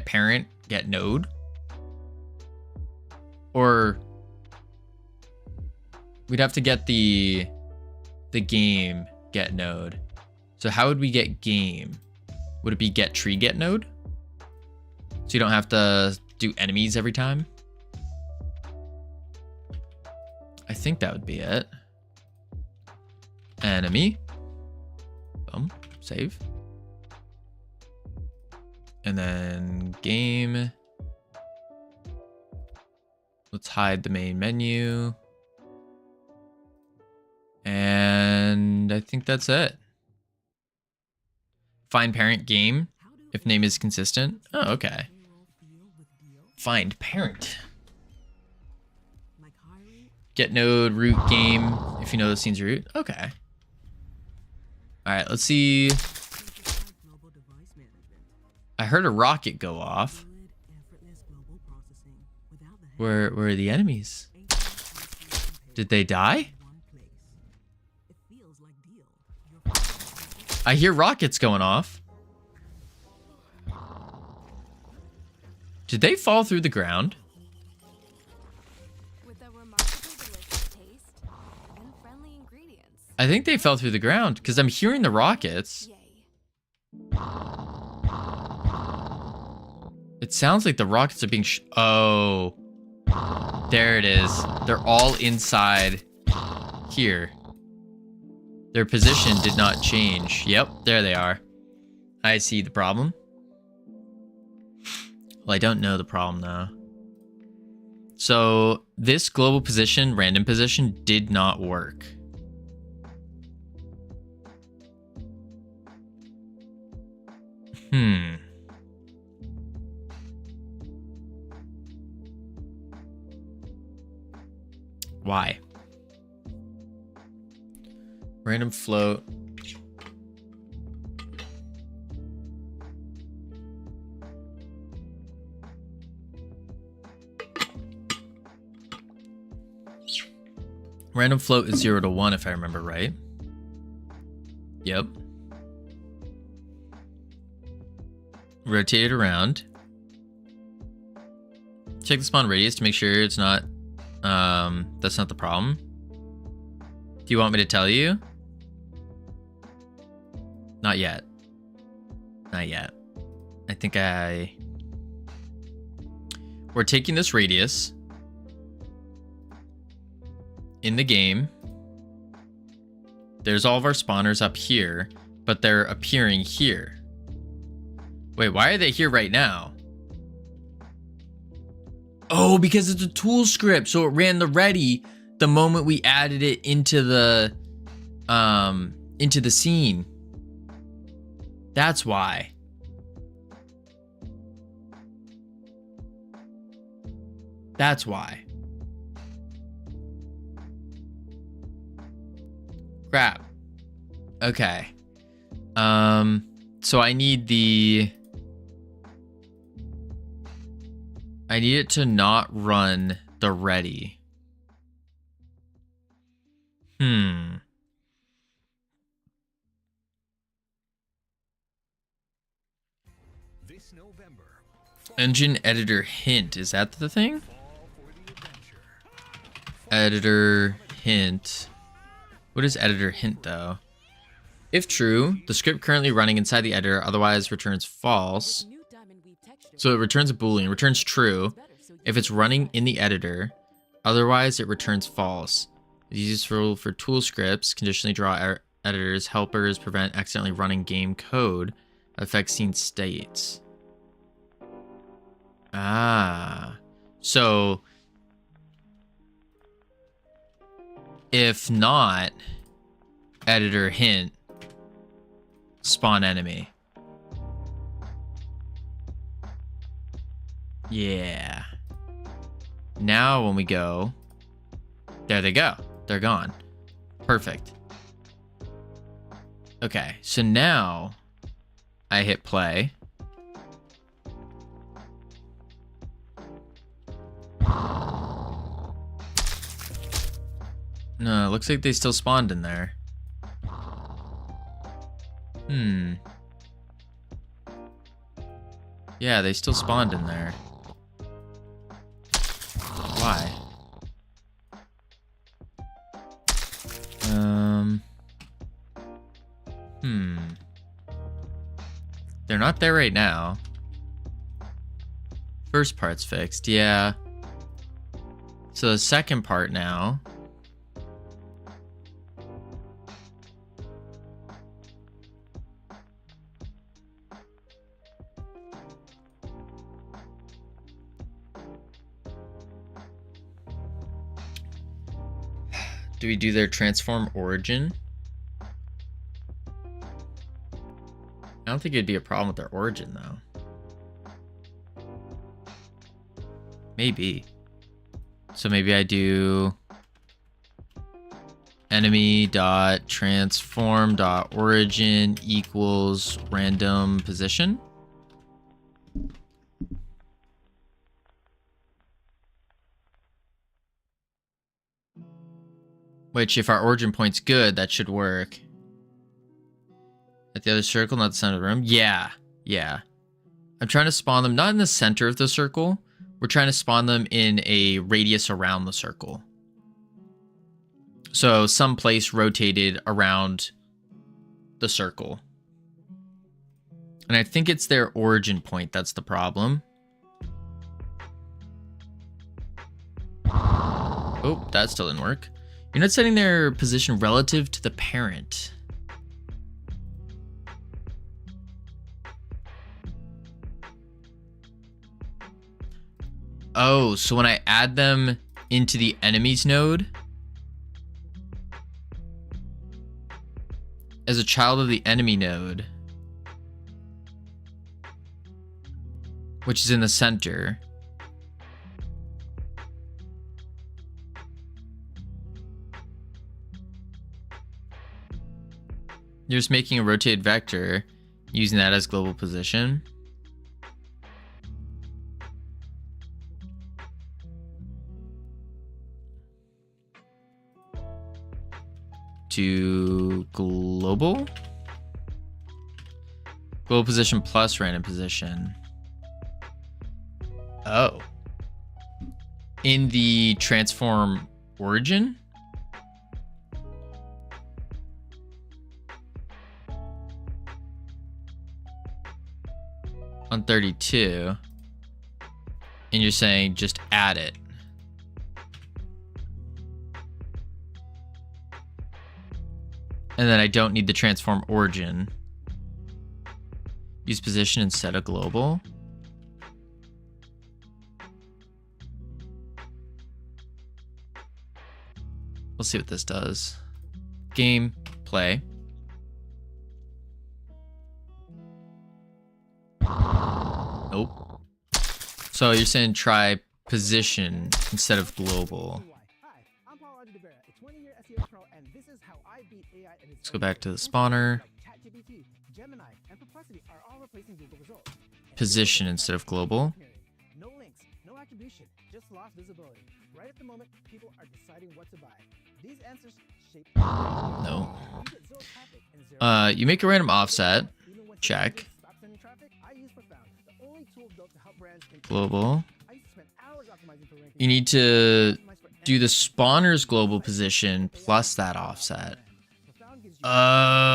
parent, get node. Or we'd have to get the game get node. So how would we get game? Would it be get tree, get node? So you don't have to do enemies every time? I think that would be it. Enemy. Boom. Save. And then game. Let's hide the main menu. And I think that's it. Find parent game if name is consistent. Oh, okay. Find parent. Get node, root game, if you know the scene's root. Okay. Alright, let's see. I heard a rocket go off. Where are the enemies? Did they die? I hear rockets going off. Did they fall through the ground? I think they fell through the ground because I'm hearing the rockets. It sounds like the rockets are being oh, there it is. They're all inside here. Their position did not change. Yep, there they are. I see the problem. Well, I don't know the problem though. So this global position, random position, did not work. Why? Random float. Random float is 0 to 1 if I remember right. Yep. Rotate it around. Check the spawn radius to make sure it's not that's not the problem. Do you want me to tell you? Not yet. Not yet. I think we're taking this radius in the game. There's all of our spawners up here, but they're appearing here. Wait, why are they here right now? Oh, because it's a tool script, so it ran the ready the moment we added it into the scene. That's why. That's why. Crap. Okay. So I need it to not run the ready. This November, Engine editor hint. Is that the thing? Editor hint. What is editor hint though? If true, the script currently running inside the editor otherwise returns false. So it returns a boolean, returns true if it's running in the editor, otherwise it returns false. It's used for tool scripts, conditionally draw editors, helpers, prevent accidentally running game code, affect scene states. Ah, so if not, editor hint, spawn enemy. Yeah. Now when we go, there they go. They're gone. Perfect. Okay, so now I hit play. No, it looks like they still spawned in there. Yeah, they still spawned in there. Why? They're not there right now. First part's fixed, yeah. So the second part now. Do we do their transform origin? I don't think it'd be a problem with their origin though. Maybe. So maybe I do enemy dot transform dot origin equals random position. Which, if our origin point's good, that should work. At the other circle, not the center of the room. Yeah, yeah. I'm trying to spawn them, not in the center of the circle. We're trying to spawn them in a radius around the circle. So someplace rotated around the circle. And I think it's their origin point that's the problem. Oh, that still didn't work. You're not setting their position relative to the parent. Oh, so when I add them into the enemies node as a child of the enemy node, which is in the center, you're just making a rotated vector, using that as global position. To global? Global position plus random position. Oh. In the transform origin? On 32. And you're saying just add it. And then I don't need the transform origin. Use position instead of global. Let's see what this does. Game, play. Nope. So you're saying try position instead of global. Let's go back to the spawner. Position instead of global. No links, no attribution, just lost visibility. Right at the moment, people are deciding what to buy. These answers shape. No. You make a random offset. Check. Global. You need to do the spawner's global position plus that offset. Oh.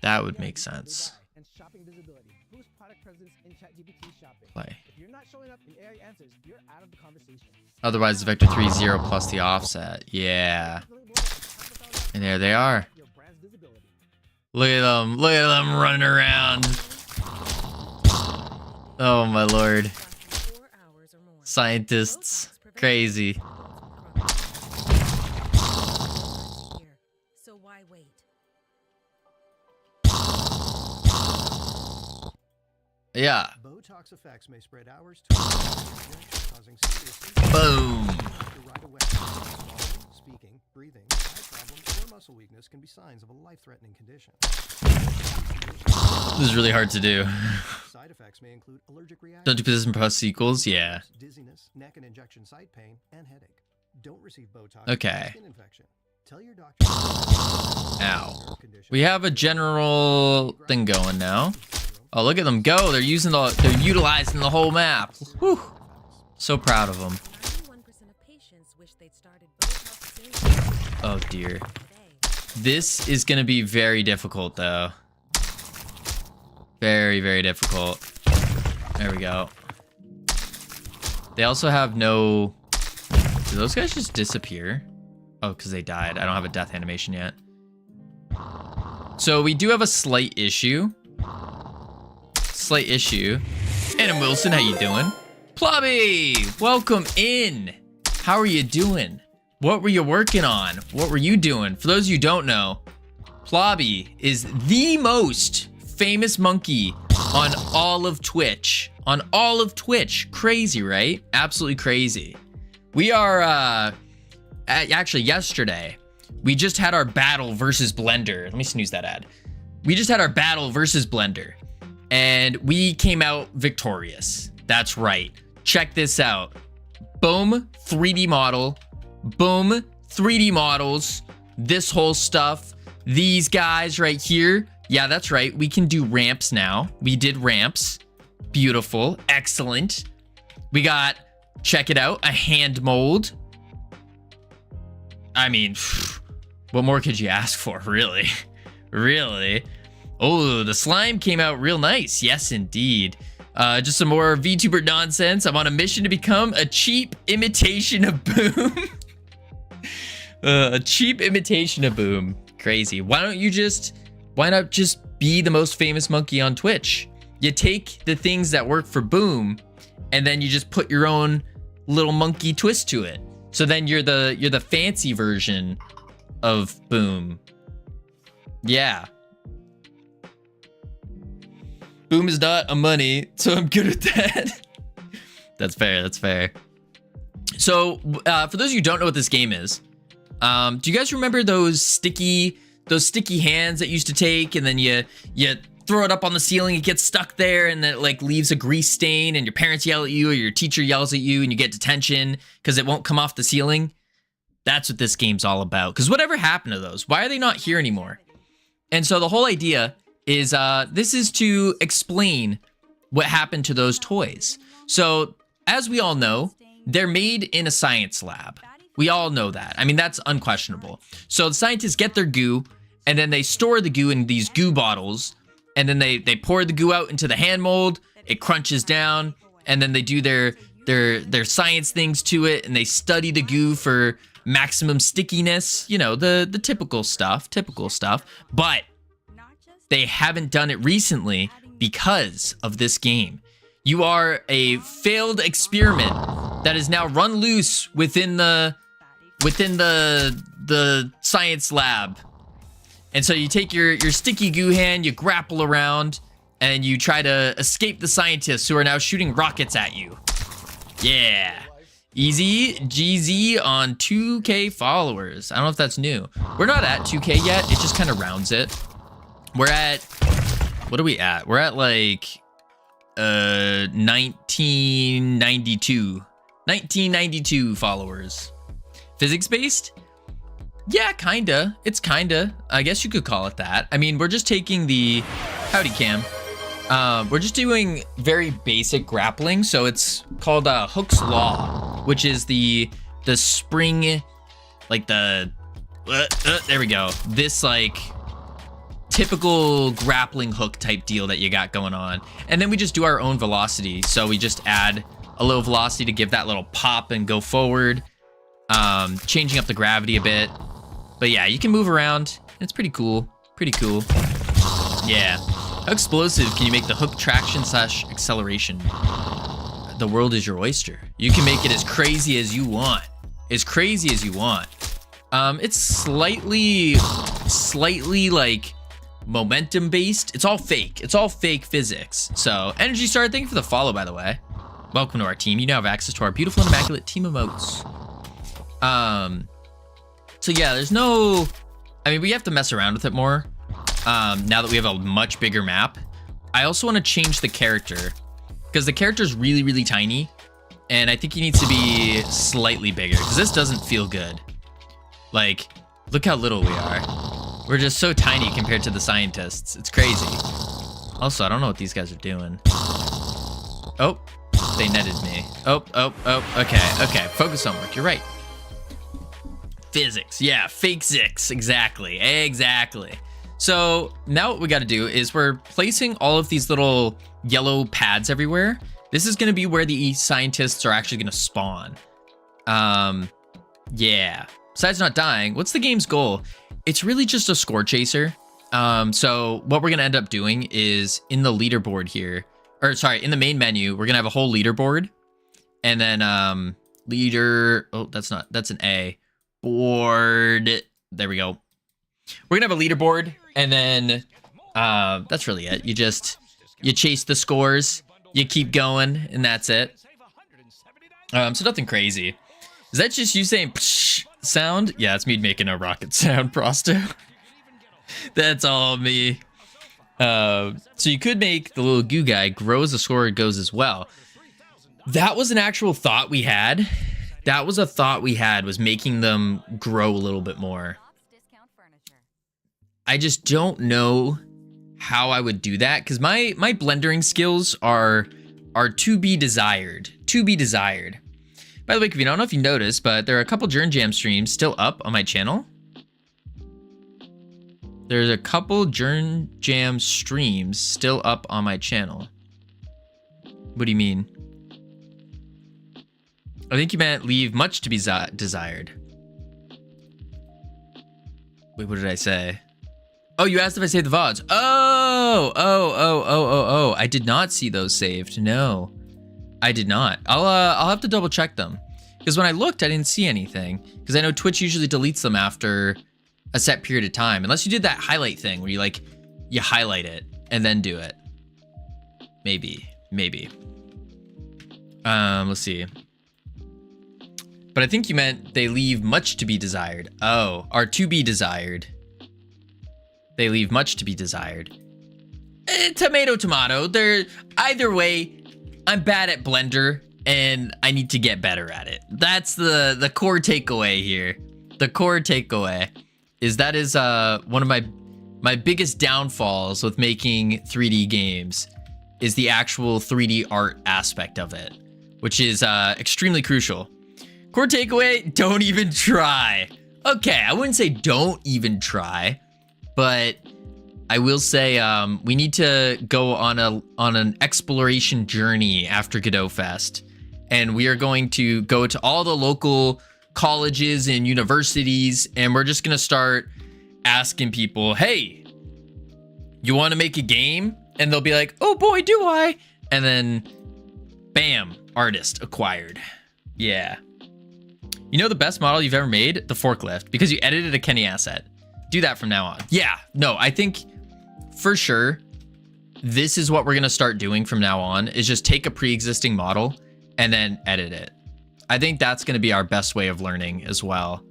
That would make sense. Play. Otherwise, vector 3 is 0 plus the offset. Yeah. And there they are. Look at them. Look at them running around. Oh my lord. Scientists. Crazy. So why wait? Yeah. Botox effects may spread hours to causing serious Boom. right away. Speaking, breathing, eye problems, or muscle weakness can be signs of a life-threatening condition. This is really hard to do. Side effects may include allergic reactions. Don't do position plus equals? Yeah. Dizziness, neck and injection site pain, and headache. Don't receive Botox. Okay. Skin infection. Tell your doctor. Ow. We have a general thing going now. Oh, look at them go. They're utilizing the whole map. Whew. So proud of them. 91% of patients wish they'd started Botox Oh dear. This is going to be very difficult though. Very, very difficult. There we go. They also have no... Do those guys just disappear? Oh, because they died. I don't have a death animation yet. So we do have a slight issue. Adam Wilson, how you doing? Plobby, welcome in. How are you doing? What were you working on? What were you doing? For those of you who don't know, Plobby is the most famous monkey on all of Twitch. On all of Twitch. Crazy, right? Absolutely crazy. We are, actually yesterday, we just had our battle versus Blender. Let me snooze that ad. We just had our battle versus Blender. And we came out victorious. That's right. Check this out. Boom, 3D model. Boom, 3D models. This whole stuff. These guys right here. Yeah, that's right. We can do ramps now. We did ramps. Beautiful. Excellent. We got, check it out, a hand mold. I mean, what more could you ask for, really? Really? Oh, the slime came out real nice. Yes, indeed. Just some more VTuber nonsense. I'm on a mission to become a cheap imitation of Boom. A cheap imitation of Boom. Crazy. Why not just be the most famous monkey on Twitch? You take the things that work for Boom, and then you just put your own little monkey twist to it. So then you're the fancy version of Boom. Yeah. Boom is not a money, so I'm good at that. That's fair, that's fair. So, for those of you who don't know what this game is, do you guys remember those sticky hands that you used to take, and then you throw it up on the ceiling, it gets stuck there, and then it like leaves a grease stain, and your parents yell at you, or your teacher yells at you, and you get detention because it won't come off the ceiling? That's what this game's all about. Because whatever happened to those? Why are they not here anymore? And so the whole idea is this is to explain what happened to those toys. So, as we all know, they're made in a science lab. We all know that. I mean, that's unquestionable. So the scientists get their goo, and then they store the goo in these goo bottles, and then they pour the goo out into the hand mold, it crunches down, and then they do their science things to it, and they study the goo for maximum stickiness, you know, the typical stuff, but they haven't done it recently because of this game. You are a failed experiment that is now run loose within the science lab. And so you take your sticky goo hand, you grapple around, and you try to escape the scientists who are now shooting rockets at you. Yeah. Easy GZ on 2K followers. I don't know if that's new. We're not at 2K yet. It just kind of rounds it. We're at, what are we at? We're at like 1992 followers. Physics based? Yeah, kinda. It's kinda. I guess you could call it that. I mean, we're just taking the howdy cam. We're just doing very basic grappling. So it's called Hook's Law, which is the spring, like the there we go. This like typical grappling hook type deal that you got going on. And then we just do our own velocity. So we just add a little velocity to give that little pop and go forward. Changing up the gravity a bit. But yeah, you can move around. It's pretty cool. Pretty cool. Yeah. How explosive can you make the hook traction / acceleration? The world is your oyster. You can make it as crazy as you want. As crazy as you want. It's slightly like momentum based. It's all fake. It's all fake physics. So Energy Star, thank you for the follow, by the way. Welcome to our team. You now have access to our beautiful and immaculate team emotes. So yeah, there's no, I mean, we have to mess around with it more. Now that we have a much bigger map. I also want to change the character because the character is really, really tiny. And I think he needs to be slightly bigger because this doesn't feel good. Like, look how little we are. We're just so tiny compared to the scientists. It's crazy. Also, I don't know what these guys are doing. Oh, they netted me. Oh, okay. Focus on work. You're right. Physics. Yeah, fake zix. Exactly. So now what we got to do is we're placing all of these little yellow pads everywhere. This is going to be where the scientists are actually going to spawn. Yeah. Besides not dying, what's the game's goal? It's really just a score chaser. So what we're going to end up doing is in the leaderboard here, or sorry, in the main menu, we're going to have a whole leaderboard. And then that's an A. Board. There we go. We're gonna have a leaderboard, and then that's really it. You chase the scores, you keep going, and that's it. So nothing crazy. Is that just you saying psh sound? Yeah, it's me making a rocket sound, Prosto. That's all me. So you could make the little goo guy grow as the score goes as well. That was an actual thought we had. That was a thought we had, was making them grow a little bit more. I just don't know how I would do that because my blendering skills are to be desired. To be desired. By the way, Kavina, I don't know if you noticed, but there are a couple Jern Jam streams still up on my channel. There's a couple Jern Jam streams still up on my channel. What do you mean? I think you meant leave much to be desired. Wait, what did I say? Oh, you asked if I saved the VODs. Oh. I did not see those saved. No, I did not. I'll have to double check them. Because when I looked, I didn't see anything. Because I know Twitch usually deletes them after a set period of time. Unless you did that highlight thing where you highlight it and then do it. Maybe. Let's see. But I think you meant they leave much to be desired. Oh, are to be desired. They leave much to be desired. Tomato. They're either way. I'm bad at Blender and I need to get better at it. That's the core takeaway here. The core takeaway is that is one of my biggest downfalls with making 3D games is the actual 3D art aspect of it, which is extremely crucial. Core takeaway, don't even try. Okay, I wouldn't say don't even try, but I will say we need to go on an exploration journey after Godot Fest. And we are going to go to all the local colleges and universities, and we're just going to start asking people, hey, you want to make a game? And they'll be like, oh boy, do I. And then Bam, artist acquired. Yeah. You know the best model you've ever made? The forklift, because you edited a Kenny asset. Do that from now on. Yeah, no, I think for sure, this is what we're gonna start doing from now on, is just take a pre-existing model and then edit it. I think that's gonna be our best way of learning as well.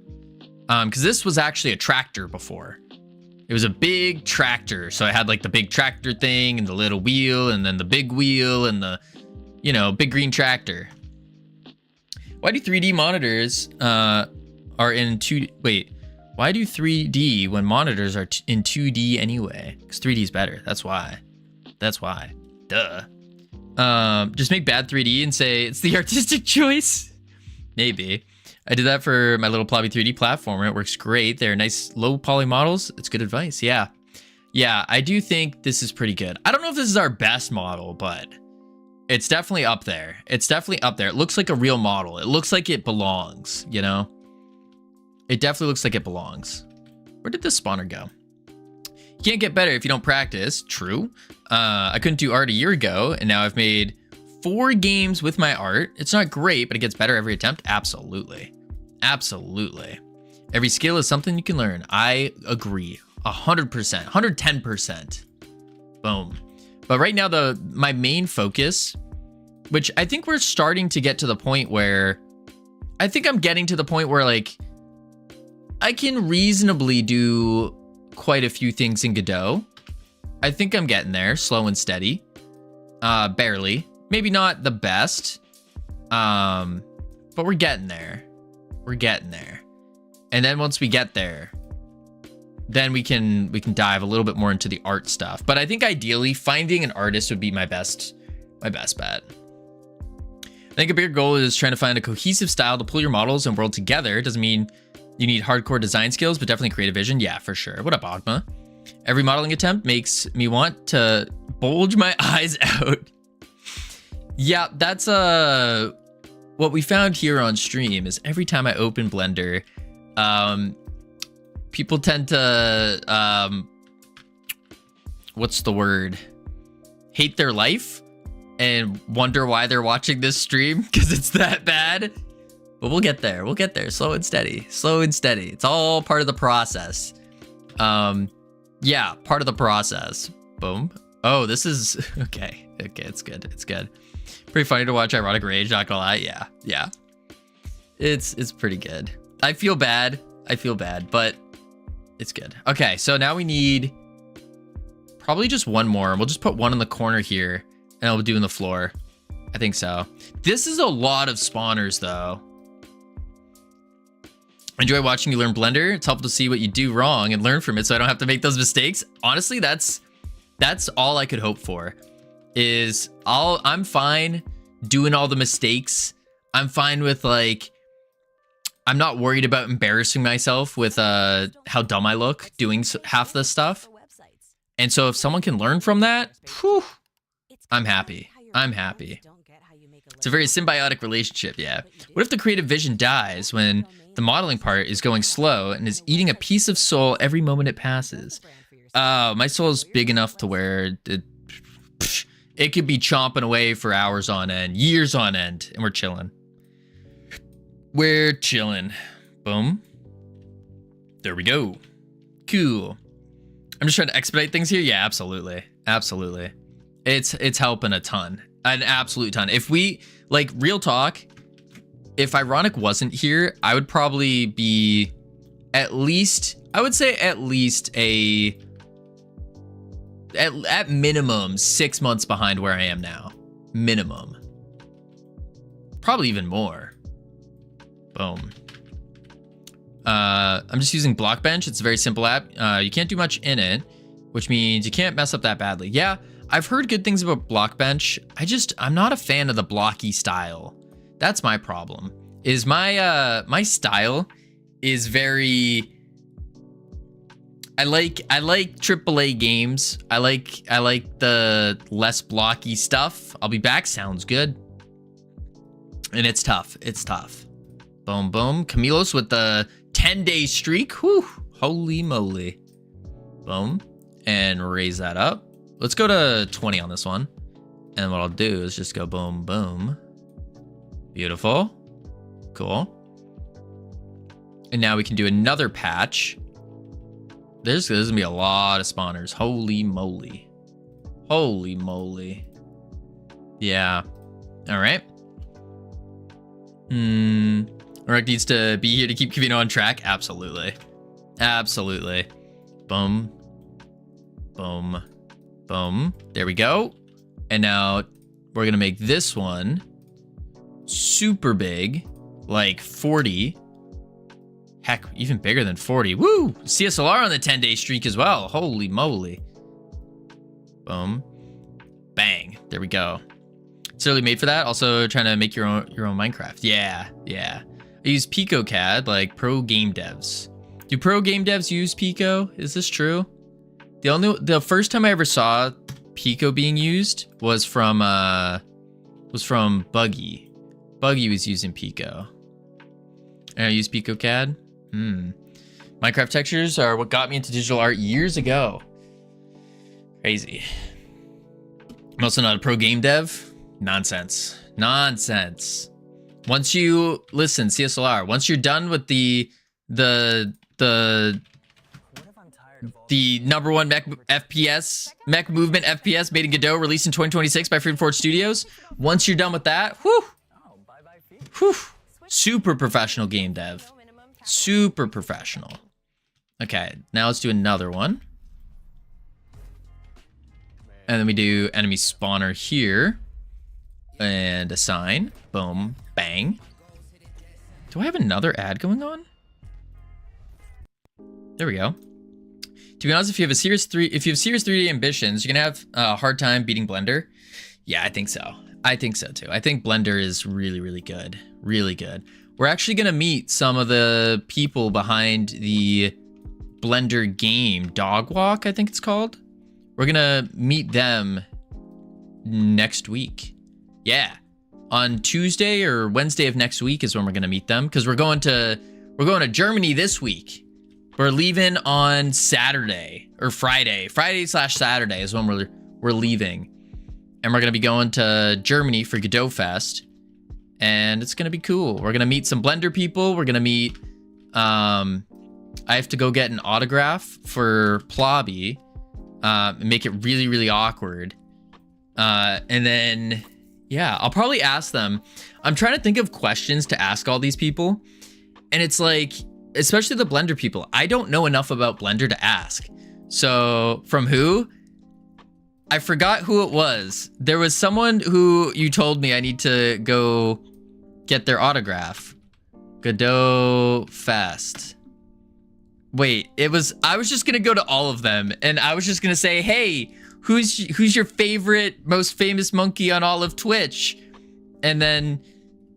Because this was actually a tractor before. It was a big tractor. So I had like the big tractor thing and the little wheel and then the big wheel and the, you know, big green tractor. Why do 3D monitors are in 2D? Wait, why do 3D when monitors are in 2D anyway? Because 3D is better. That's why. That's why. Duh. Just make bad 3D and say it's the artistic choice. Maybe. I did that for my little Plobby 3D platformer. It works great. They're nice low poly models. It's good advice. Yeah. Yeah, I do think this is pretty good. I don't know if this is our best model, but it's definitely up there. It's definitely up there. It looks like a real model. It looks like it belongs, you know? It definitely looks like it belongs. Where did this spawner go? You can't get better if you don't practice. True. I couldn't do art a year ago, and now I've made 4 games with my art. It's not great, but it gets better every attempt. Absolutely. Absolutely. Every skill is something you can learn. I agree. 100%. 110%. Boom. But right now, my main focus, which I think we're starting to get to the point where, I think I'm getting to the point where, like, I can reasonably do quite a few things in Godot. I think I'm getting there, slow and steady. Barely. Maybe not the best. But we're getting there. We're getting there. And then once we get there, then we can dive a little bit more into the art stuff. But I think ideally finding an artist would be my best bet. I think a bigger goal is trying to find a cohesive style to pull your models and world together. Doesn't mean you need hardcore design skills, but definitely creative vision. Yeah, for sure. What up, Ogma? Every modeling attempt makes me want to bulge my eyes out. Yeah, that's what we found here on stream is every time I open Blender, people tend to, what's the word? Hate their life and wonder why they're watching this stream because it's that bad. But we'll get there. We'll get there. Slow and steady. Slow and steady. It's all part of the process. Yeah, part of the process. Boom. Oh, this is okay. Okay, it's good. It's good. Pretty funny to watch Ironic Rage, not gonna lie. Yeah, yeah. It's pretty good. I feel bad, but it's good. Okay, so now we need probably just one more. We'll just put one in the corner here, and I'll do in the floor. I think so. This is a lot of spawners, though. Enjoy watching you learn Blender. It's helpful to see what you do wrong and learn from it so I don't have to make those mistakes. Honestly, that's all I could hope for. I'm fine doing all the mistakes. I'm fine with, like, I'm not worried about embarrassing myself with how dumb I look doing half the stuff. And so if someone can learn from that, whew, I'm happy. I'm happy. It's a very symbiotic relationship, yeah. What if the creative vision dies when the modeling part is going slow and is eating a piece of soul every moment it passes? My soul is big enough to where it could be chomping away for hours on end, years on end, and we're chilling. We're chilling. Boom. There we go. Cool. I'm just trying to expedite things here. Yeah, absolutely. Absolutely. It's helping a ton. An absolute ton. If we, like, real talk, if Ironic wasn't here, I would probably be at least, I would say at least at minimum 6 months behind where I am now. Minimum. Probably even more. Boom. I'm just using Blockbench. It's a very simple app. You can't do much in it, which means you can't mess up that badly. Yeah, I've heard good things about Blockbench. I'm not a fan of the blocky style. That's my problem. Is my style is very, I like AAA games. I like the less blocky stuff. I'll be back. Sounds good. And it's tough. It's tough. Boom, boom. Camilos with the 10-day streak. Whew. Holy moly. Boom. And raise that up. Let's go to 20 on this one. And what I'll do is just go boom, boom. Beautiful. Cool. And now we can do another patch. There's gonna be a lot of spawners. Holy moly. Holy moly. Yeah. All right. Rook needs to be here to keep Kavino on track. Absolutely. Absolutely. Boom. Boom. Boom. There we go. And now we're going to make this one super big, like 40. Heck, even bigger than 40. Woo! CSLR on the 10-day streak as well. Holy moly. Boom. Bang. There we go. It's really made for that. Also trying to make your own Minecraft. Yeah, yeah. I use PicoCAD like pro game devs. Do pro game devs use Pico? Is this true? The first time I ever saw Pico being used was from Buggy. Buggy was using Pico. And I use PicoCAD. Minecraft textures are what got me into digital art years ago. Crazy. I'm also not a pro game dev. Nonsense. Nonsense. Once you listen, CSLR, once you're done with the number one mech movement FPS made in Godot, released in 2026 by Freedom Forge Studios. Once you're done with that, whew, super professional game dev. Super professional. Okay, now let's do another one. And then we do enemy spawner here. And assign. Boom. Bang. Do I have another ad going on? There we go. To be honest, if you have serious 3D ambitions, you're gonna have a hard time beating Blender. Yeah, I think so. I think so too. I think Blender is really, really good. Really good. We're actually gonna meet some of the people behind the Blender game, Dog Walk, I think it's called. We're gonna meet them next week. Yeah, on Tuesday or Wednesday of next week is when we're gonna meet them, because we're going to Germany this week. We're leaving on Saturday or Friday. Friday/Saturday is when we're leaving, and we're gonna be going to Germany for Godot Fest, and it's gonna be cool. We're gonna meet some Blender people. We're gonna meet. I have to go get an autograph for Plobby, and make it really, really awkward, and then. Yeah, I'll probably ask them. I'm trying to think of questions to ask all these people. And it's like, especially the Blender people, I don't know enough about Blender to ask. So from who? I forgot who it was. There was someone who you told me I need to go get their autograph. Godot Fest. Wait, I was just gonna go to all of them and I was just gonna say, hey, who's your favorite, most famous monkey on all of Twitch? And then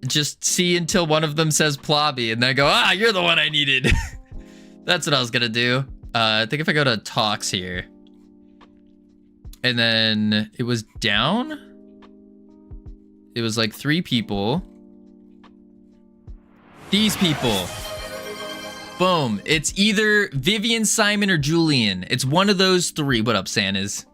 just see until one of them says Plobby, and then I go, you're the one I needed. That's what I was gonna do. I think if I go to talks here, and then it was down. It was like 3 people. These people. Boom. It's either Vivian, Simon, or Julian. It's one of those 3. What up, Santas?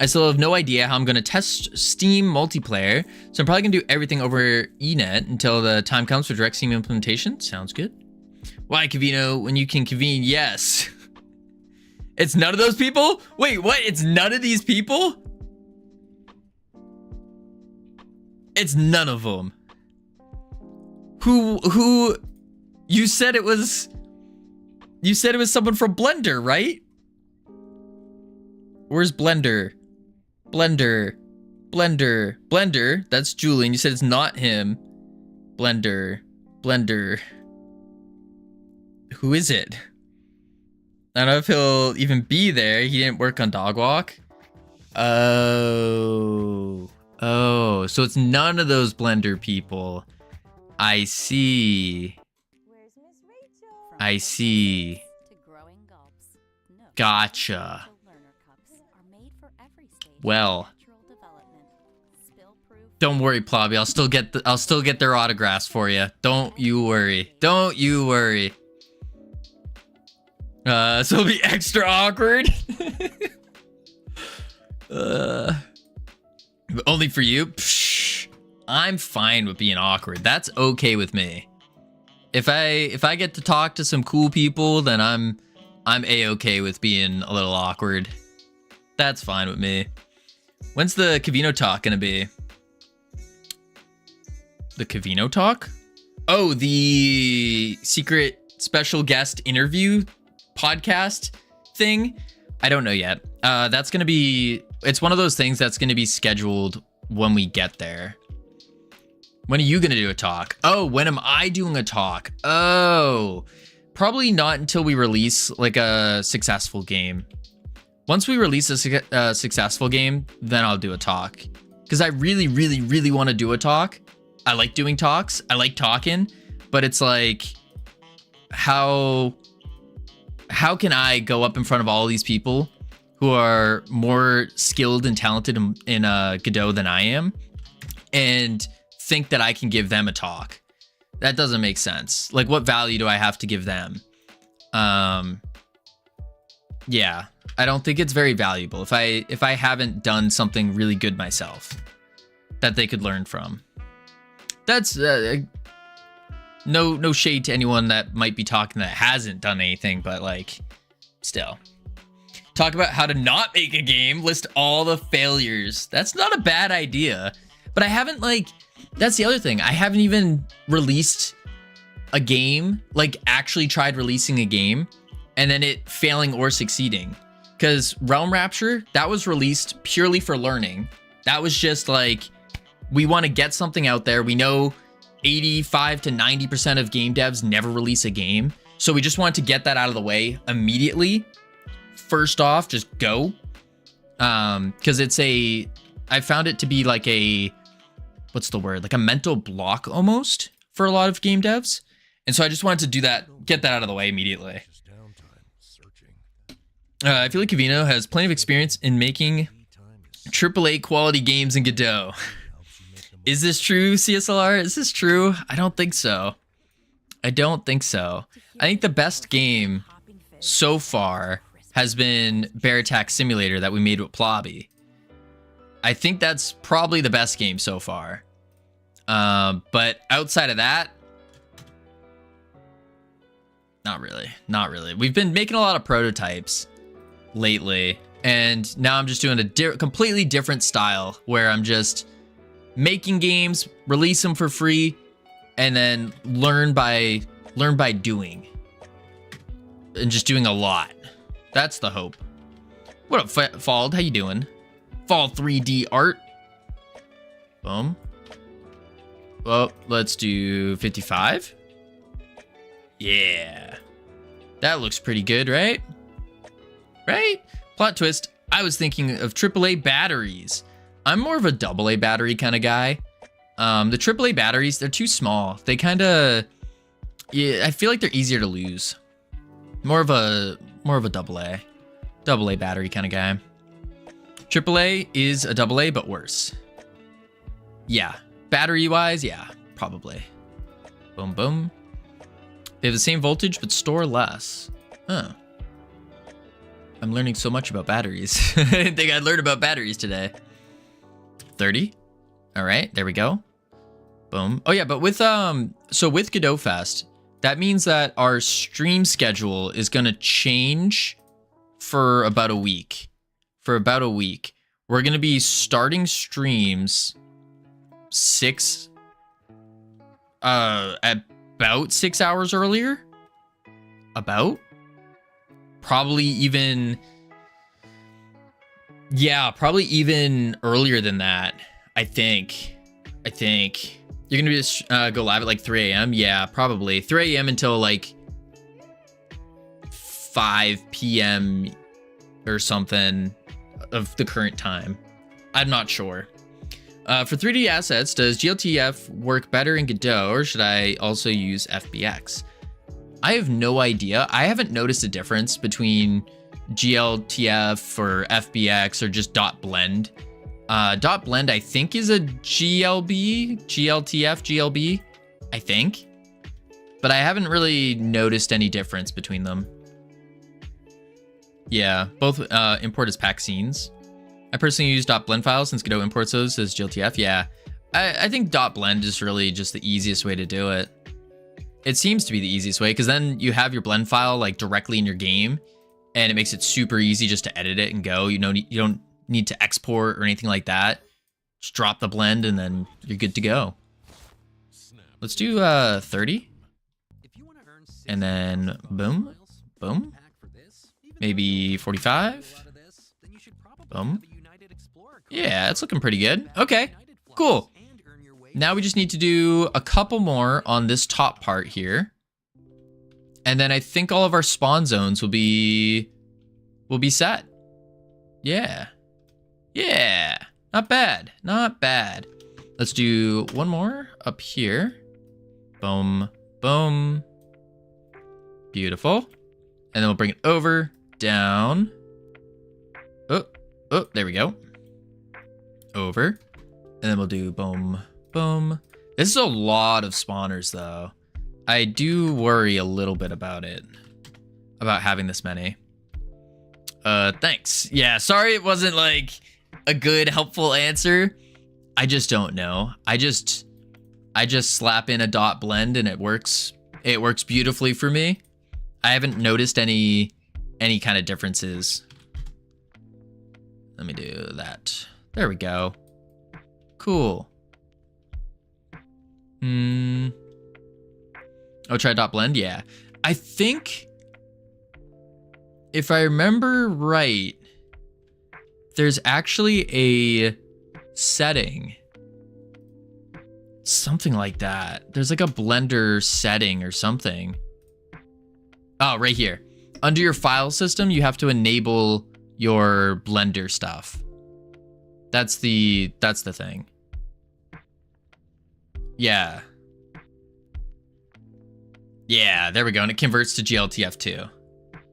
I still have no idea how I'm going to test Steam multiplayer, so I'm probably going to do everything over eNet until the time comes for direct Steam implementation. Sounds good. Why, Kavino, when you can convene? Yes. It's none of those people? Wait, what? It's none of these people? It's none of them. Who, you said it was someone from Blender, right? Where's Blender? Blender. That's Julian. You said it's not him. Blender. Who is it? I don't know if he'll even be there. He didn't work on Dog Walk. Oh, so it's none of those Blender people. I see. I see. Gotcha. Well, don't worry, Plobby. I'll still get their autographs for you. Don't you worry. Don't you worry. So it'll be extra awkward. Only for you? Psh, I'm fine with being awkward. That's okay with me. If I get to talk to some cool people, then I'm a-okay with being a little awkward. That's fine with me. When's the Cavino talk gonna be? The Cavino talk? Oh, the secret special guest interview podcast thing? I don't know yet. That's gonna be, it's one of those things that's gonna be scheduled when we get there. When are you gonna do a talk? Oh, when am I doing a talk? Oh, probably not until we release like a successful game. Once we release a successful game, then I'll do a talk. Because I really, really, really want to do a talk. I like doing talks. I like talking. But it's like, how can I go up in front of all these people who are more skilled and talented in Godot than I am and think that I can give them a talk? That doesn't make sense. Like, what value do I have to give them? Yeah, I don't think it's very valuable if I haven't done something really good myself that they could learn from. That's no shade to anyone that might be talking that hasn't done anything, but like, still. Talk about how to not make a game, list all the failures. That's not a bad idea, but I haven't that's the other thing. I haven't even released a game, like actually tried releasing a game and then it failing or succeeding. Because Realm Rapture, that was released purely for learning. That was just like, we want to get something out there. We know 85 to 90% of game devs never release a game. So we just wanted to get that out of the way immediately. First off, just go. Because I found it to be like what's the word? Like a mental block almost for a lot of game devs. And so I just wanted to do that, get that out of the way immediately. I feel like Cavino has plenty of experience in making AAA quality games in Godot. Is this true, CSLR? Is this true? I don't think so. I don't think so. I think the best game so far has been Bear Attack Simulator that we made with Plobby. I think that's probably the best game so far. But outside of that, not really. Not really. We've been making a lot of prototypes lately, and now I'm just doing a completely different style where I'm just making games, release them for free, and then learn by doing, and just doing a lot. That's the hope. What up, Fald? How you doing? Fall 3D art. Boom. Well, let's do 55. Yeah. That looks pretty good, right? Right? Plot twist. I was thinking of AAA batteries. I'm more of a AA battery kind of guy. The AAA batteries, they're too small. They kind of, yeah, I feel like they're easier to lose. More of a AA battery kind of guy. AAA is a AA, but worse. Yeah, battery wise, yeah, probably. Boom, boom. They have the same voltage, but store less. Huh. I'm learning so much about batteries. I didn't think I'd learn about batteries today. 30. All right, there we go. Boom. Oh yeah, but with so with Godot Fest, that means that our stream schedule is gonna change for about a week. We're gonna be starting streams about 6 hours earlier. Probably even earlier than that. I think you're gonna be go live at like 3 a.m. Yeah, probably 3 a.m. until like 5 p.m. or something of the current time. I'm not sure. For 3D assets, does GLTF work better in Godot, or should I also use FBX? I have no idea. I haven't noticed a difference between GLTF or FBX or just .blend. .blend, I think, is a GLB, GLTF, GLB, I think. But I haven't really noticed any difference between them. Yeah, both import as pack scenes. I personally use .blend files since Godot imports those as GLTF. Yeah, I think .blend is really just the easiest way to do it. It seems to be the easiest way because then you have your blend file like directly in your game, and it makes it super easy just to edit it and go. You don't need to export or anything like that. Just drop the blend and then you're good to go. Let's do 30. And then boom, boom. Maybe 45. Boom. Yeah, it's looking pretty good. Okay, cool. Now we just need to do a couple more on this top part here. And then I think all of our spawn zones will be set. Yeah. Yeah. Not bad. Not bad. Let's do one more up here. Boom. Boom. Beautiful. And then we'll bring it over, down. Oh, there we go. Over. And then we'll do boom, boom. This is a lot of spawners though. I do worry a little bit about it. About having this many. Thanks. Yeah, sorry it wasn't like a good, helpful answer. I just don't know. I just slap in a .blend and it works. It works beautifully for me. I haven't noticed any kind of differences. Let me do that. There we go. Cool. Oh, try .blend? Yeah. I think, if I remember right, there's actually a setting. Something like that. There's like a Blender setting or something. Oh, right here. Under your file system, you have to enable your Blender stuff. That's the thing. Yeah. Yeah, there we go. And it converts to GLTF too.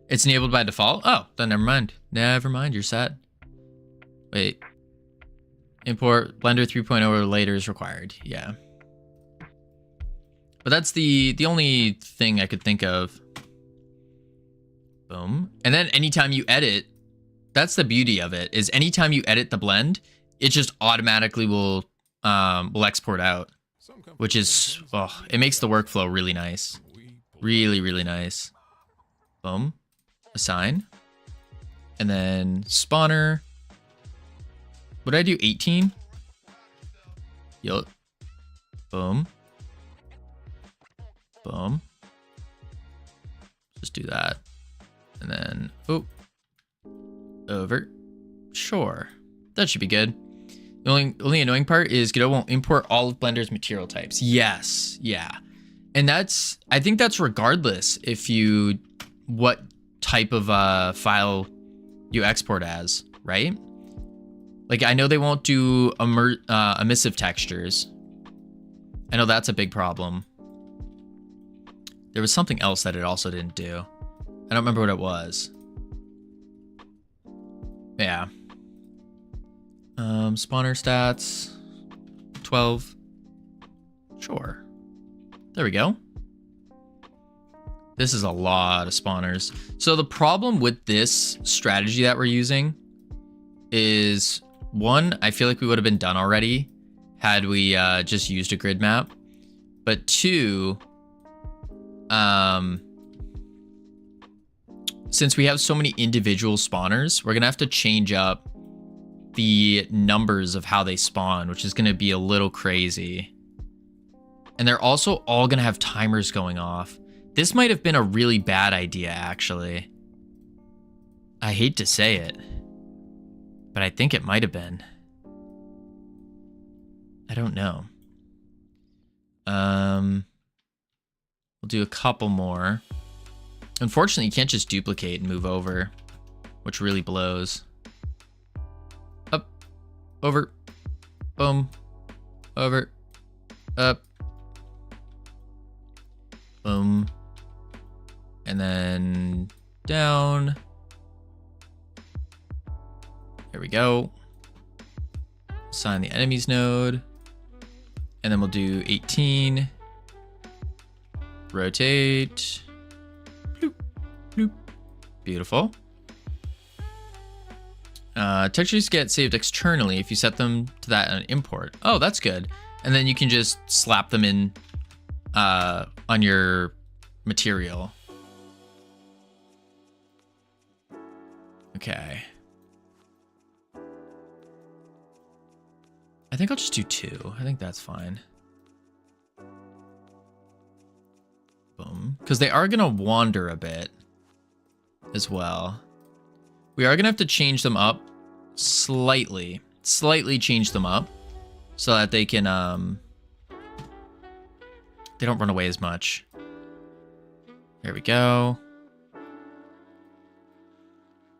It's enabled by default. Oh, then never mind. Never mind, you're set. Wait. Import Blender 3.0 or later is required. Yeah. But that's the only thing I could think of. Boom. And then anytime you edit, that's the beauty of it, is anytime you edit the blend, it just automatically will export out, which is, oh, it makes the workflow really nice. Really, really nice. Boom. Assign. And then spawner. What did I do? 18? Yup. Boom. Boom. Just do that. And then, oh, over. Sure. That should be good. The only annoying part is Godot won't import all of Blender's material types. Yes. Yeah. And I think that's regardless what type of file you export as, right? Like, I know they won't do emissive textures. I know that's a big problem. There was something else that it also didn't do. I don't remember what it was. Yeah. Spawner stats. 12. Sure. There we go. This is a lot of spawners. So the problem with this strategy that we're using is, one, I feel like we would have been done already had we just used a grid map. But two, since we have so many individual spawners, we're gonna have to change up the numbers of how they spawn, which is gonna be a little crazy. And they're also all gonna have timers going off. This might have been a really bad idea, actually. I hate to say it, but I think it might have been. I don't know. We'll do a couple more. Unfortunately, you can't just duplicate and move over, which really blows. Up, over, boom, over, up, boom, and then down. There we go. Assign the enemies node. And then we'll do 18. Rotate. Bloop, bloop. Beautiful. Textures get saved externally if you set them to that on import. Oh, that's good. And then you can just slap them in on your material. Okay. I think I'll just do 2. I think that's fine. Boom. Because they are going to wander a bit as well. We are going to have to change them up slightly. Slightly change them up so that they can, they don't run away as much. There we go.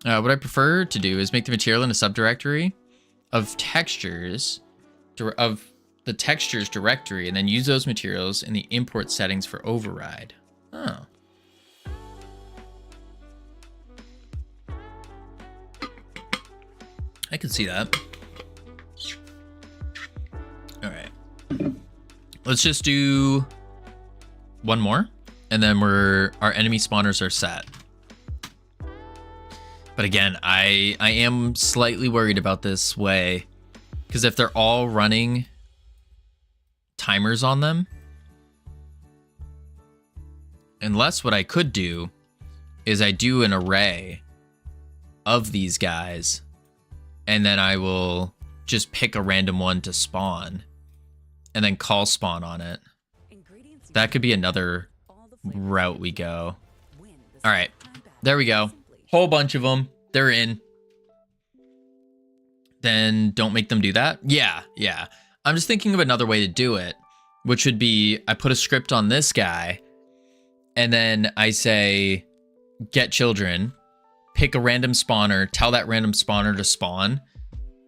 What I prefer to do is make the material in a subdirectory of textures, of the textures directory, and then use those materials in the import settings for override. Oh. I can see that. All right. Let's just do one more, and then our enemy spawners are set. But again, I am slightly worried about this way, because if they're all running timers on them, unless what I could do is I do an array of these guys, and then I will just pick a random one to spawn, and then call spawn on it. That could be another route we go. All right, there we go. Whole bunch of them. They're in. Then don't make them do that. Yeah. I'm just thinking of another way to do it, which would be I put a script on this guy, and then I say, get children, pick a random spawner, tell that random spawner to spawn,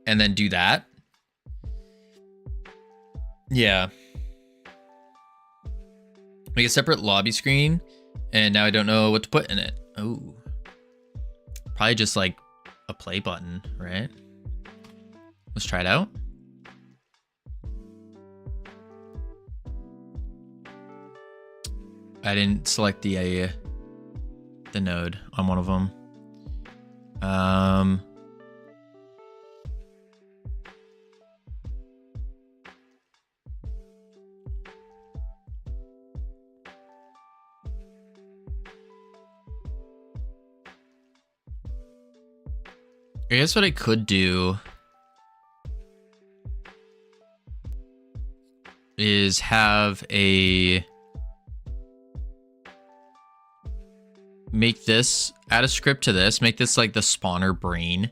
and then do that. Yeah. Make a separate lobby screen, and now I don't know what to put in it. Oh. Probably just like a play button, right? Let's try it out. I didn't select the node on one of them. I guess what I could do is have make this, add a script to this, make this like the spawner brain.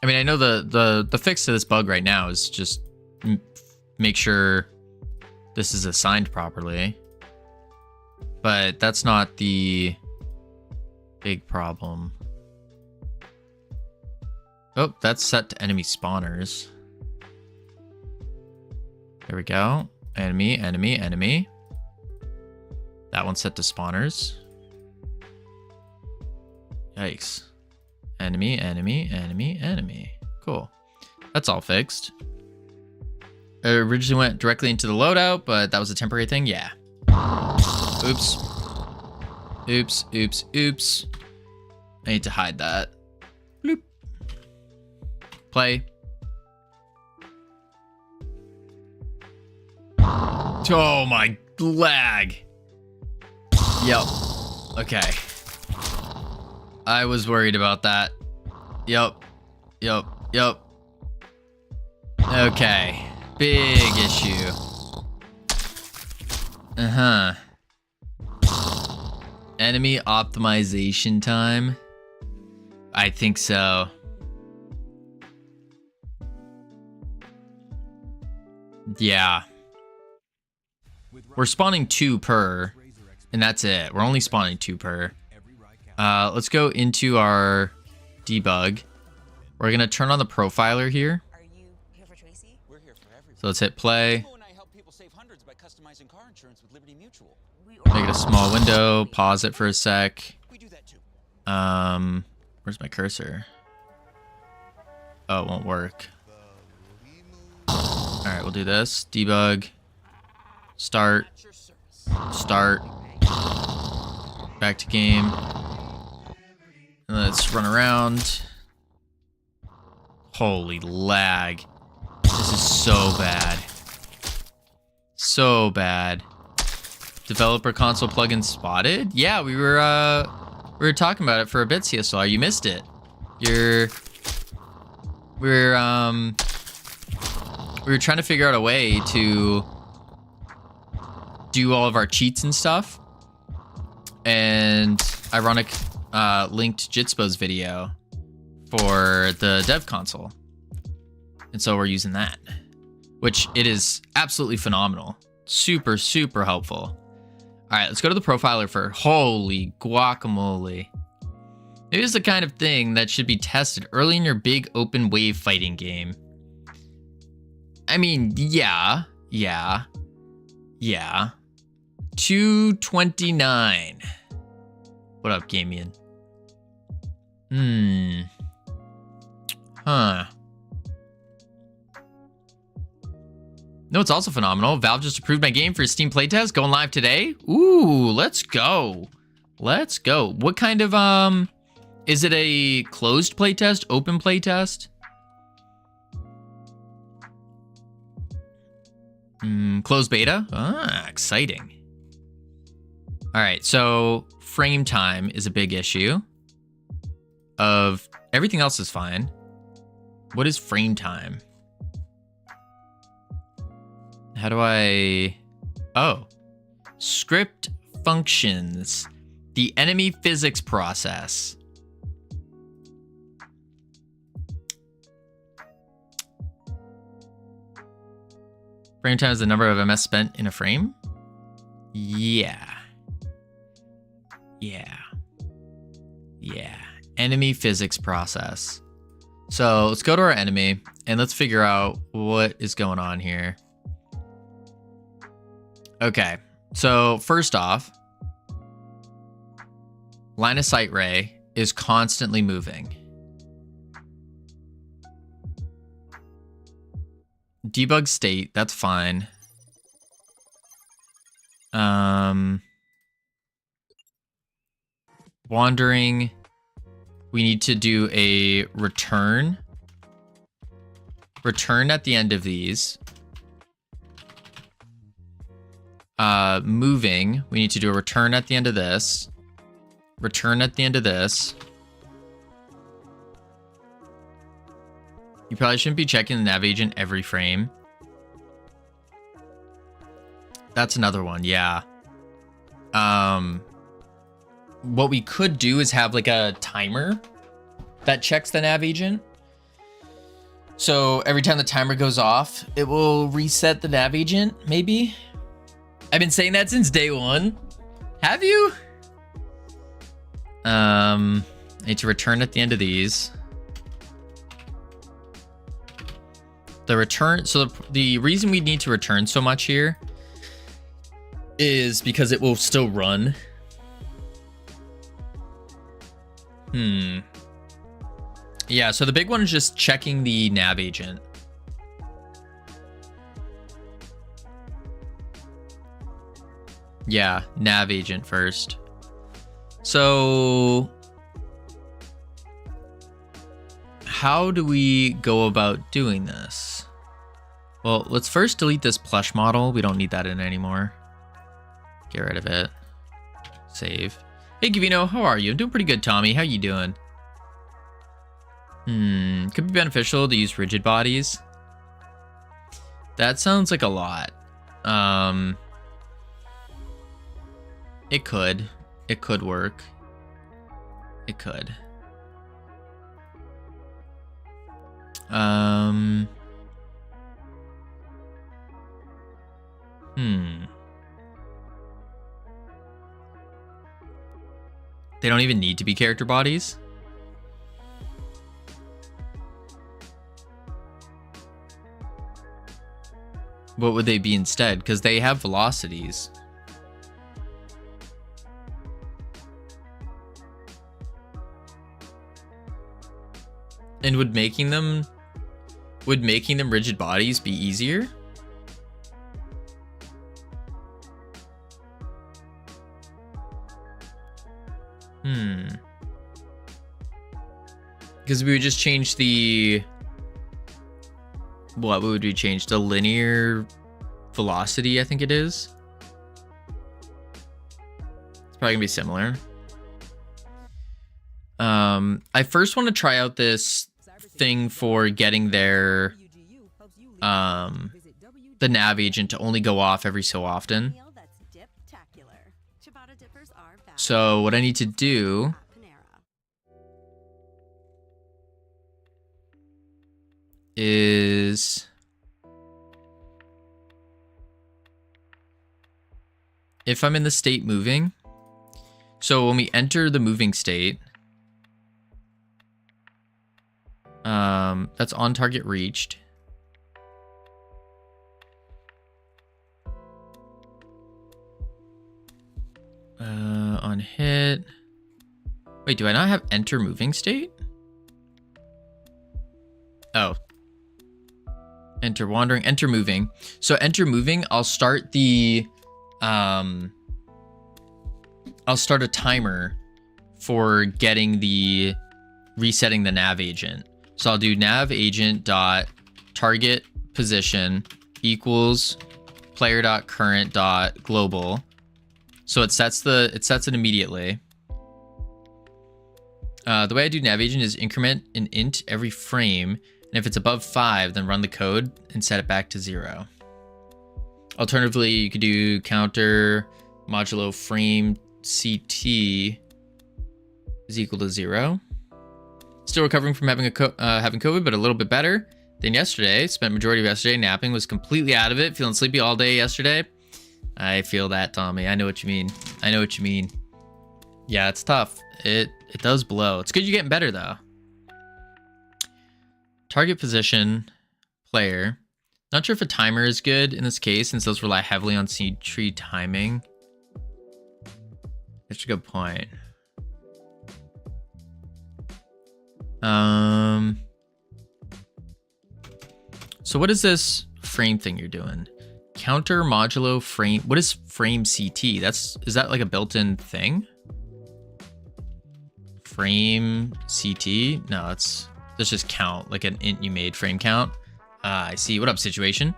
I mean, I know the fix to this bug right now is just make sure this is assigned properly, but that's not the big problem. Oh, that's set to enemy spawners. There we go. Enemy, enemy, enemy. That one's set to spawners. Yikes. Enemy, enemy, enemy, enemy. Cool. That's all fixed. It originally went directly into the loadout, but that was a temporary thing. Yeah. Oops. Oops, oops, oops. I need to hide that. Bloop. Play. Oh my lag. Yep. Okay. I was worried about that. Yep. Yep. Yep. Okay. Big issue. Uh-huh. Enemy optimization time? I think so. Yeah. We're spawning 2 per, and that's it. We're only spawning 2 per. Let's go into our debug. We're gonna turn on the profiler here. Are you here for Tracy? We're here for everyone. So let's hit play. and I help people save hundreds by customizing car insurance with Liberty Mutual. Make it a small window. Pause it for a sec. We do that too. Where's my cursor? Oh, it won't work. All right, we'll do this. Debug. Start. Start. Back to game. And Let's run around. Holy lag. This is so bad. So bad. Developer console plugin spotted? Yeah, we were talking about it for a bit, CSLR. You missed it. We were trying to figure out a way to do all of our cheats and stuff. And ironic linked Jitspo's video for the dev console. And so we're using that, which it is absolutely phenomenal. Super, super helpful. All right, let's go to the profiler for holy guacamole. Maybe it's the kind of thing that should be tested early in your big open wave fighting game. I mean, yeah. 229. What up, Gamian? Huh. No, it's also phenomenal. Valve just approved my game for a Steam playtest, going live today. Ooh, let's go. Let's go. What kind of, is it a closed playtest, open playtest? Closed beta? Ah, exciting. All right, so frame time is a big issue. Everything else is fine. What is frame time? How do I... Oh. Script functions. The enemy physics process. Frame time is the number of MS spent in a frame? Yeah. Enemy physics process. So let's go to our enemy and let's figure out what is going on here. Okay, so first off, line of sight ray is constantly moving. Debug state, that's fine. Wandering, we need to do a return. Return at the end of these. Moving, we need to do a return at the end of this. Return at the end of this. You probably shouldn't be checking the nav agent every frame. That's another one, yeah. What we could do is have like a timer that checks the nav agent. So every time the timer goes off, it will reset the nav agent, maybe? I've been saying that since day one. Have you? I need to return at the end of these. The return, so the reason we need to return so much here is because it will still run. Yeah, so the big one is just checking the nav agent. Yeah, nav agent first. So how do we go about doing this? Well, let's first delete this plush model. We don't need that in anymore. Get rid of it. Save. Hey, Gavino, how are you? I'm doing pretty good, Tommy. How you doing? Could be beneficial to use rigid bodies. That sounds like a lot. It could. It could work. It could. They don't even need to be character bodies. What would they be instead? Because they have velocities. And would making them rigid bodies be easier? Because we would just change the... What would we change? The linear velocity, I think it is. It's probably gonna be similar. I first want to try out this thing for getting their the nav agent to only go off every so often. So what I need to do is if I'm in the state moving, so when we enter the moving state, that's on target reached. On hit. Wait, do I not have enter moving state? Oh. Enter wandering, enter moving. So enter moving, I'll start the I'll start a timer for getting the resetting the nav agent. So I'll do nav agent dot target position equals player dot current dot global. So it sets it immediately. The way I do nav agent is increment an int every frame, and if it's above 5, then run the code and set it back to 0. Alternatively, you could do counter modulo frame CT is equal to 0. Still recovering from having having COVID, but a little bit better than yesterday. Spent majority of yesterday napping, was completely out of it, feeling sleepy all day yesterday. I feel that, Tommy. I know what you mean. I know what you mean. Yeah, it's tough. It does blow. It's good you're getting better though. Target position, player. Not sure if a timer is good in this case, since those rely heavily on seed tree timing. That's a good point. So what is this frame thing you're doing? Counter modulo frame. What is frame CT? Is that like a built-in thing? Frame CT? No, that's just count, like an int you made frame count. I see. What up, situation?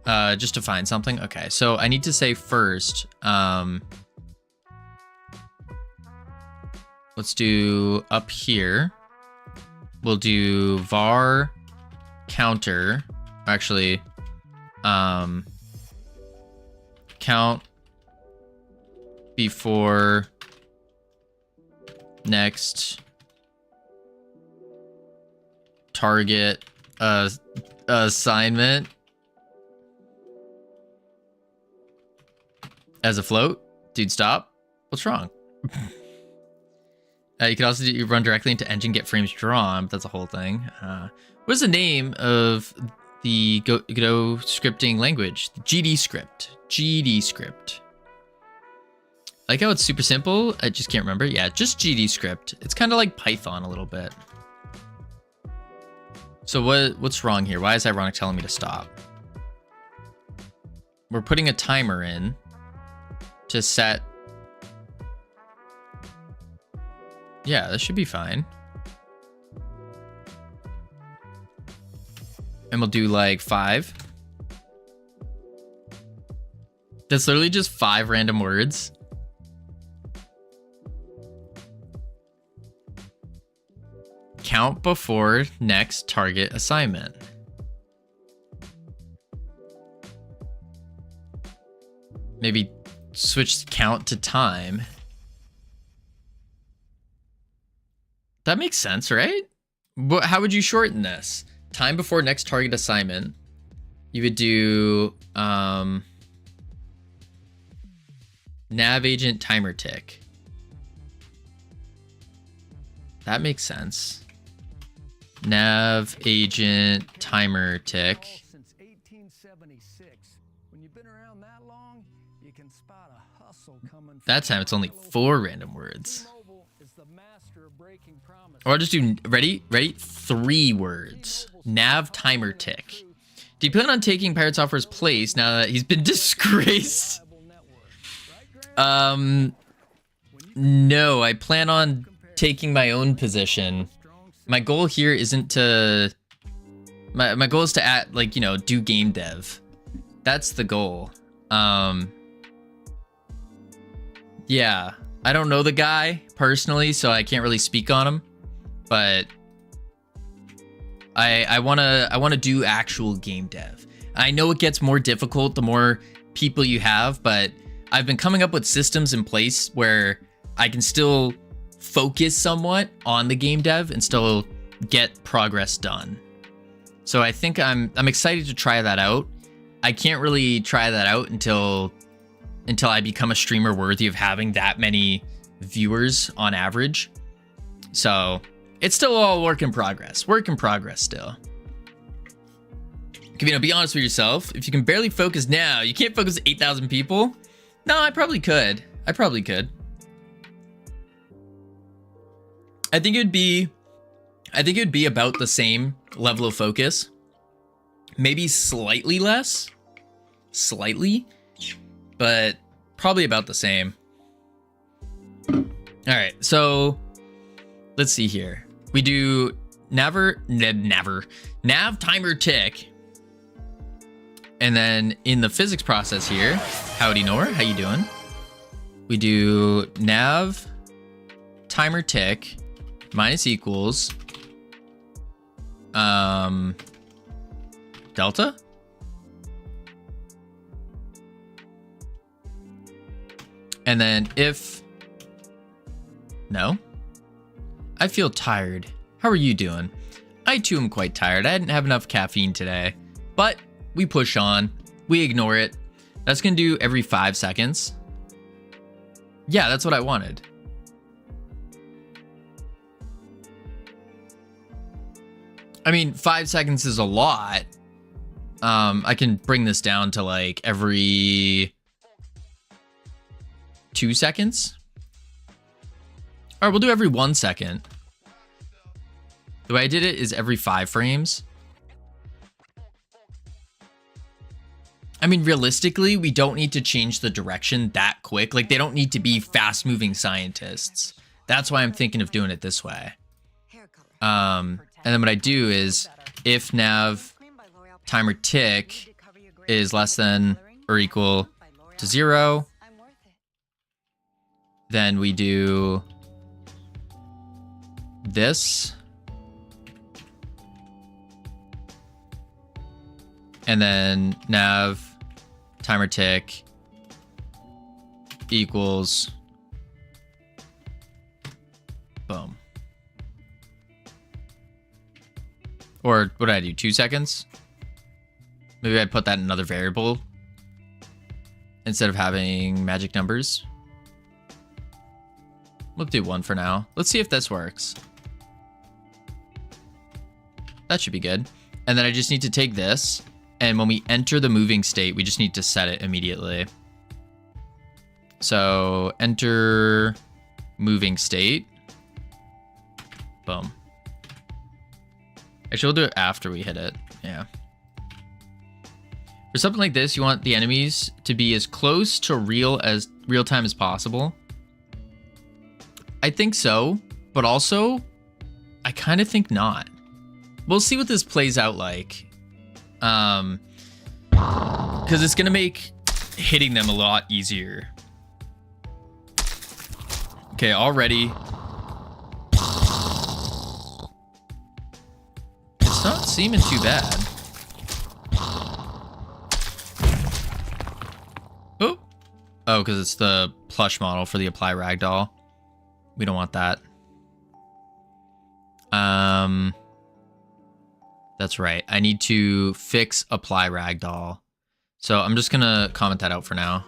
Just to find something. Okay, so I need to say first, let's do up here. We'll do var counter. Actually, count before next target assignment as a float. Dude, stop. What's wrong? You can also run directly into engine, get frames drawn, but that's a whole thing. What is the name of the Go scripting language? The GD script. GD script. I like how it's super simple. I just can't remember. Yeah, just GD script. It's kind of like Python a little bit. So what's wrong here? Why is Ironic telling me to stop? We're putting a timer in to set. Yeah, that should be fine. And we'll do like 5. That's literally just 5 random words. Count before next target assignment. Maybe switch count to time. That makes sense, right? How would you shorten this? Time before next target assignment. You would do nav agent timer tick. That makes sense. Nav agent timer tick. Since 1876. When you've been around that long, you can spot a hustle coming. That time it's only 4 random words. Or I'll just do, ready? 3 words. Nav timer tick. Do you plan on taking Pirate Software's place now that he's been disgraced? No, I plan on taking my own position my goal here isn't to... My goal is to like, you know, do game dev. That's the goal. Yeah, I don't know the guy personally, so I can't really speak on him, but I wanna do actual game dev. I know it gets more difficult the more people you have, but I've been coming up with systems in place where I can still focus somewhat on the game dev and still get progress done. So I think I'm excited to try that out. I can't really try that out until I become a streamer worthy of having that many viewers on average. So it's still all work in progress. Work in progress still. You know, be honest with yourself. If you can barely focus now, you can't focus 8,000 people. No, I probably could. I think it'd be about the same level of focus. Maybe slightly less. Slightly. But probably about the same. All right, so let's see here. We do nav timer tick. And then in the physics process here, howdy Nor, how you doing? We do nav timer tick minus equals delta. And then if no, I feel tired. How are you doing? I too am quite tired. I didn't have enough caffeine today, but we push on. We ignore it. That's gonna do every 5 seconds. Yeah, that's what I wanted. I mean, 5 seconds is a lot. I can bring this down to like every 2 seconds. All right, we'll do every 1 second. The way I did it is every 5 frames. I mean, realistically, we don't need to change the direction that quick. Like, they don't need to be fast-moving scientists. That's why I'm thinking of doing it this way. And then what I do is, if nav timer tick is less than or equal to 0, then we do this. And then nav timer tick equals boom. Or what did I do? 2 seconds? Maybe I put that in another variable instead of having magic numbers. We'll do 1 for now. Let's see if this works. That should be good. And then I just need to take this, and when we enter the moving state, we just need to set it immediately. So enter moving state. Boom. Actually, we'll do it after we hit it. Yeah. For something like this, you want the enemies to be as close to real time as possible. I think so, but also, I kind of think not. We'll see what this plays out like. Because it's gonna make hitting them a lot easier. Okay, already. It's not seeming too bad. Oh, because it's the plush model for the apply ragdoll. We don't want that. That's right. I need to fix apply ragdoll. So I'm just gonna comment that out for now.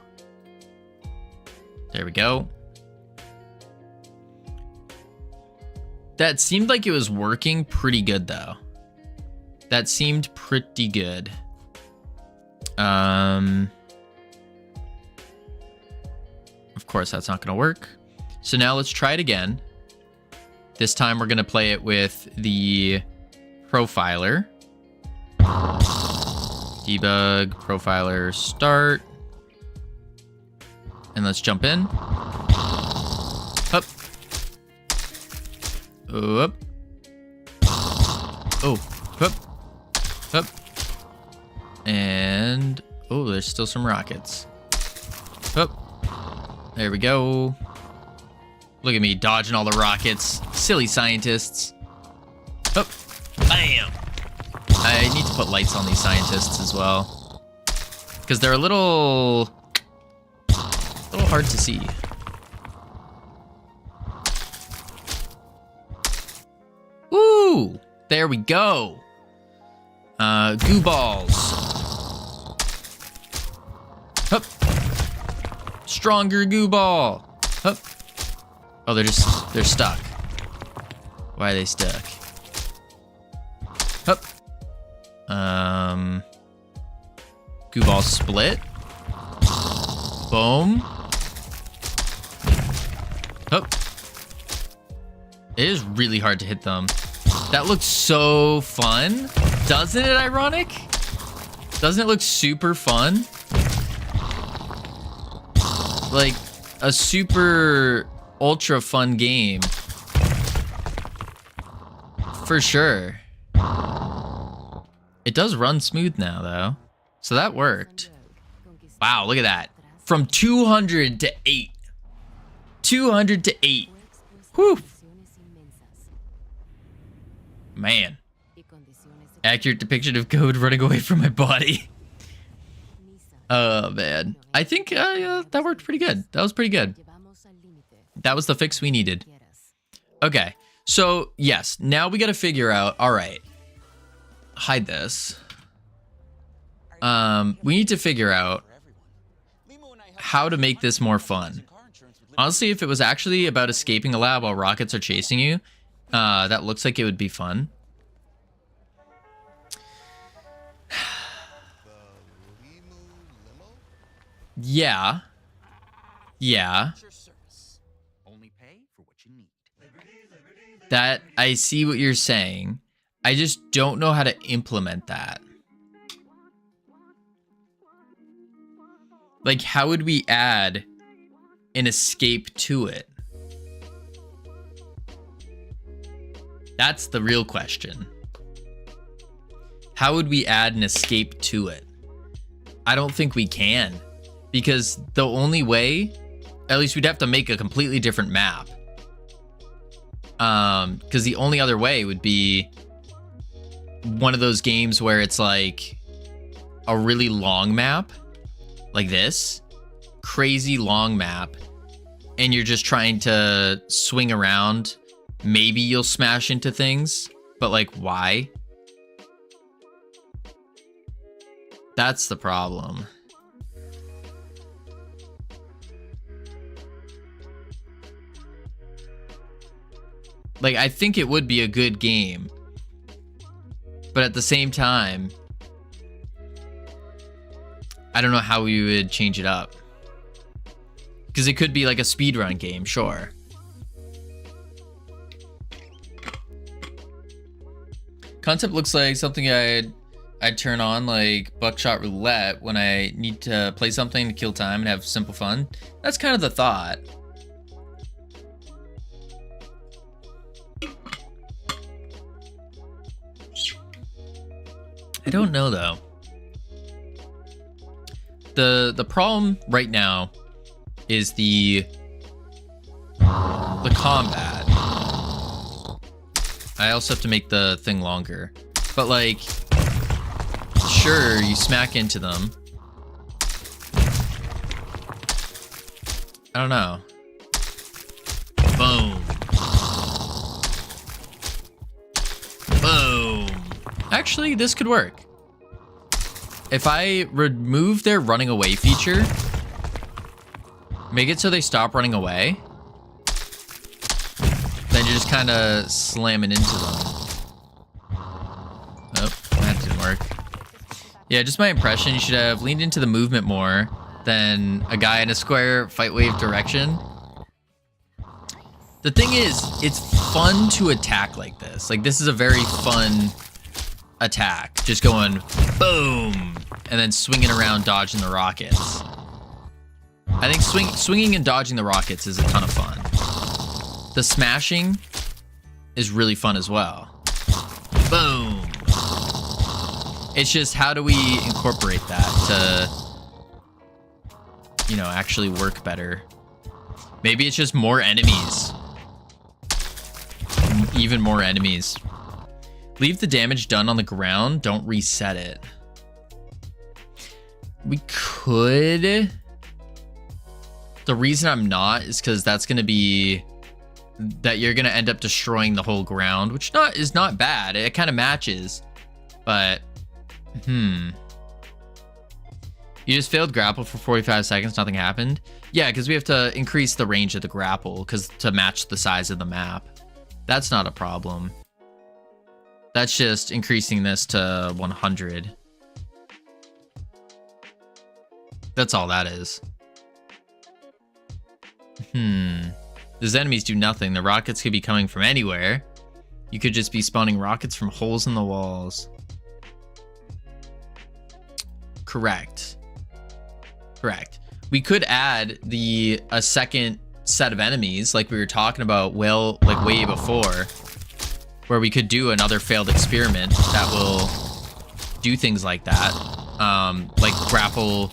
There we go. That seemed like it was working pretty good though. That seemed pretty good. Of course, that's not gonna work. So now let's try it again. This time we're gonna play it with the profiler. Debug, profiler, start. And let's jump in. Up. Up. Oh, hup, hup. And, oh, there's still some rockets. Hup. There we go. Look at me dodging all the rockets. Silly scientists. Hup. Bam. I need to put lights on these scientists as well, because they're a little hard to see. Woo! There we go. Goo balls. Hup. Stronger goo ball. Hup. Oh, they're stuck. Why are they stuck? Hup. Goo ball split. Boom. Hup. It is really hard to hit them. That looks so fun. Doesn't it, ironic? Doesn't it look super fun? Like a super ultra fun game. For sure. It does run smooth now, though. So that worked. Wow, look at that. From 200 to 8. 200 to 8. Whew. Man. Accurate depiction of code running away from my body. Oh, man. I think that worked pretty good. That was pretty good. That was the fix we needed. Okay. So, yes. Now we got to figure out... All right. Hide this. We need to figure out how to make this more fun. Honestly, if it was actually about escaping a lab while rockets are chasing you, that looks like it would be fun. Yeah. Yeah. That, I see what you're saying. I just don't know how to implement that. Like, how would we add an escape to it? That's the real question. How would we add an escape to it? I don't think we can. Because the only way, at least we'd have to make a completely different map. Because the only other way would be one of those games where it's like a really long map, like this, crazy long map, and you're just trying to swing around. Maybe you'll smash into things, but like, why? That's the problem. Like, I think it would be a good game, but at the same time, I don't know how we would change it up. Because it could be like a speedrun game, sure. Concept looks like something I'd turn on, like buckshot roulette, when I need to play something to kill time and have simple fun. That's kind of the thought. I don't know though. The problem right now is the combat. I also have to make the thing longer. But like, sure, you smack into them. I don't know. Boom. Boom. Actually, this could work. If I remove their running away feature, make it so they stop running away, then you're just kind of slamming into them. Oh, that didn't work. Yeah, just my impression, you should have leaned into the movement more than a guy in a square fight wave direction. The thing is, it's fun to attack like this. Like, this is a very fun attack. Just going boom, and then swinging around, dodging the rockets. I think swinging and dodging the rockets is a ton of fun. The smashing is really fun as well. Boom. It's just, how do we incorporate that to, you know, actually work better? Maybe it's just more enemies. Even more enemies. Leave the damage done on the ground. Don't reset it. We could. The reason I'm not is because that's going to be that you're going to end up destroying the whole ground, which is not bad. It kind of matches. But, you just failed grapple for 45 seconds. Nothing happened. Yeah, because we have to increase the range of the grapple to match the size of the map. That's not a problem. That's just increasing this to 100. That's all that is. These enemies do nothing. The rockets could be coming from anywhere. You could just be spawning rockets from holes in the walls. Correct. We could add a second set of enemies like we were talking about way before, where we could do another failed experiment that will do things like that. Like grapple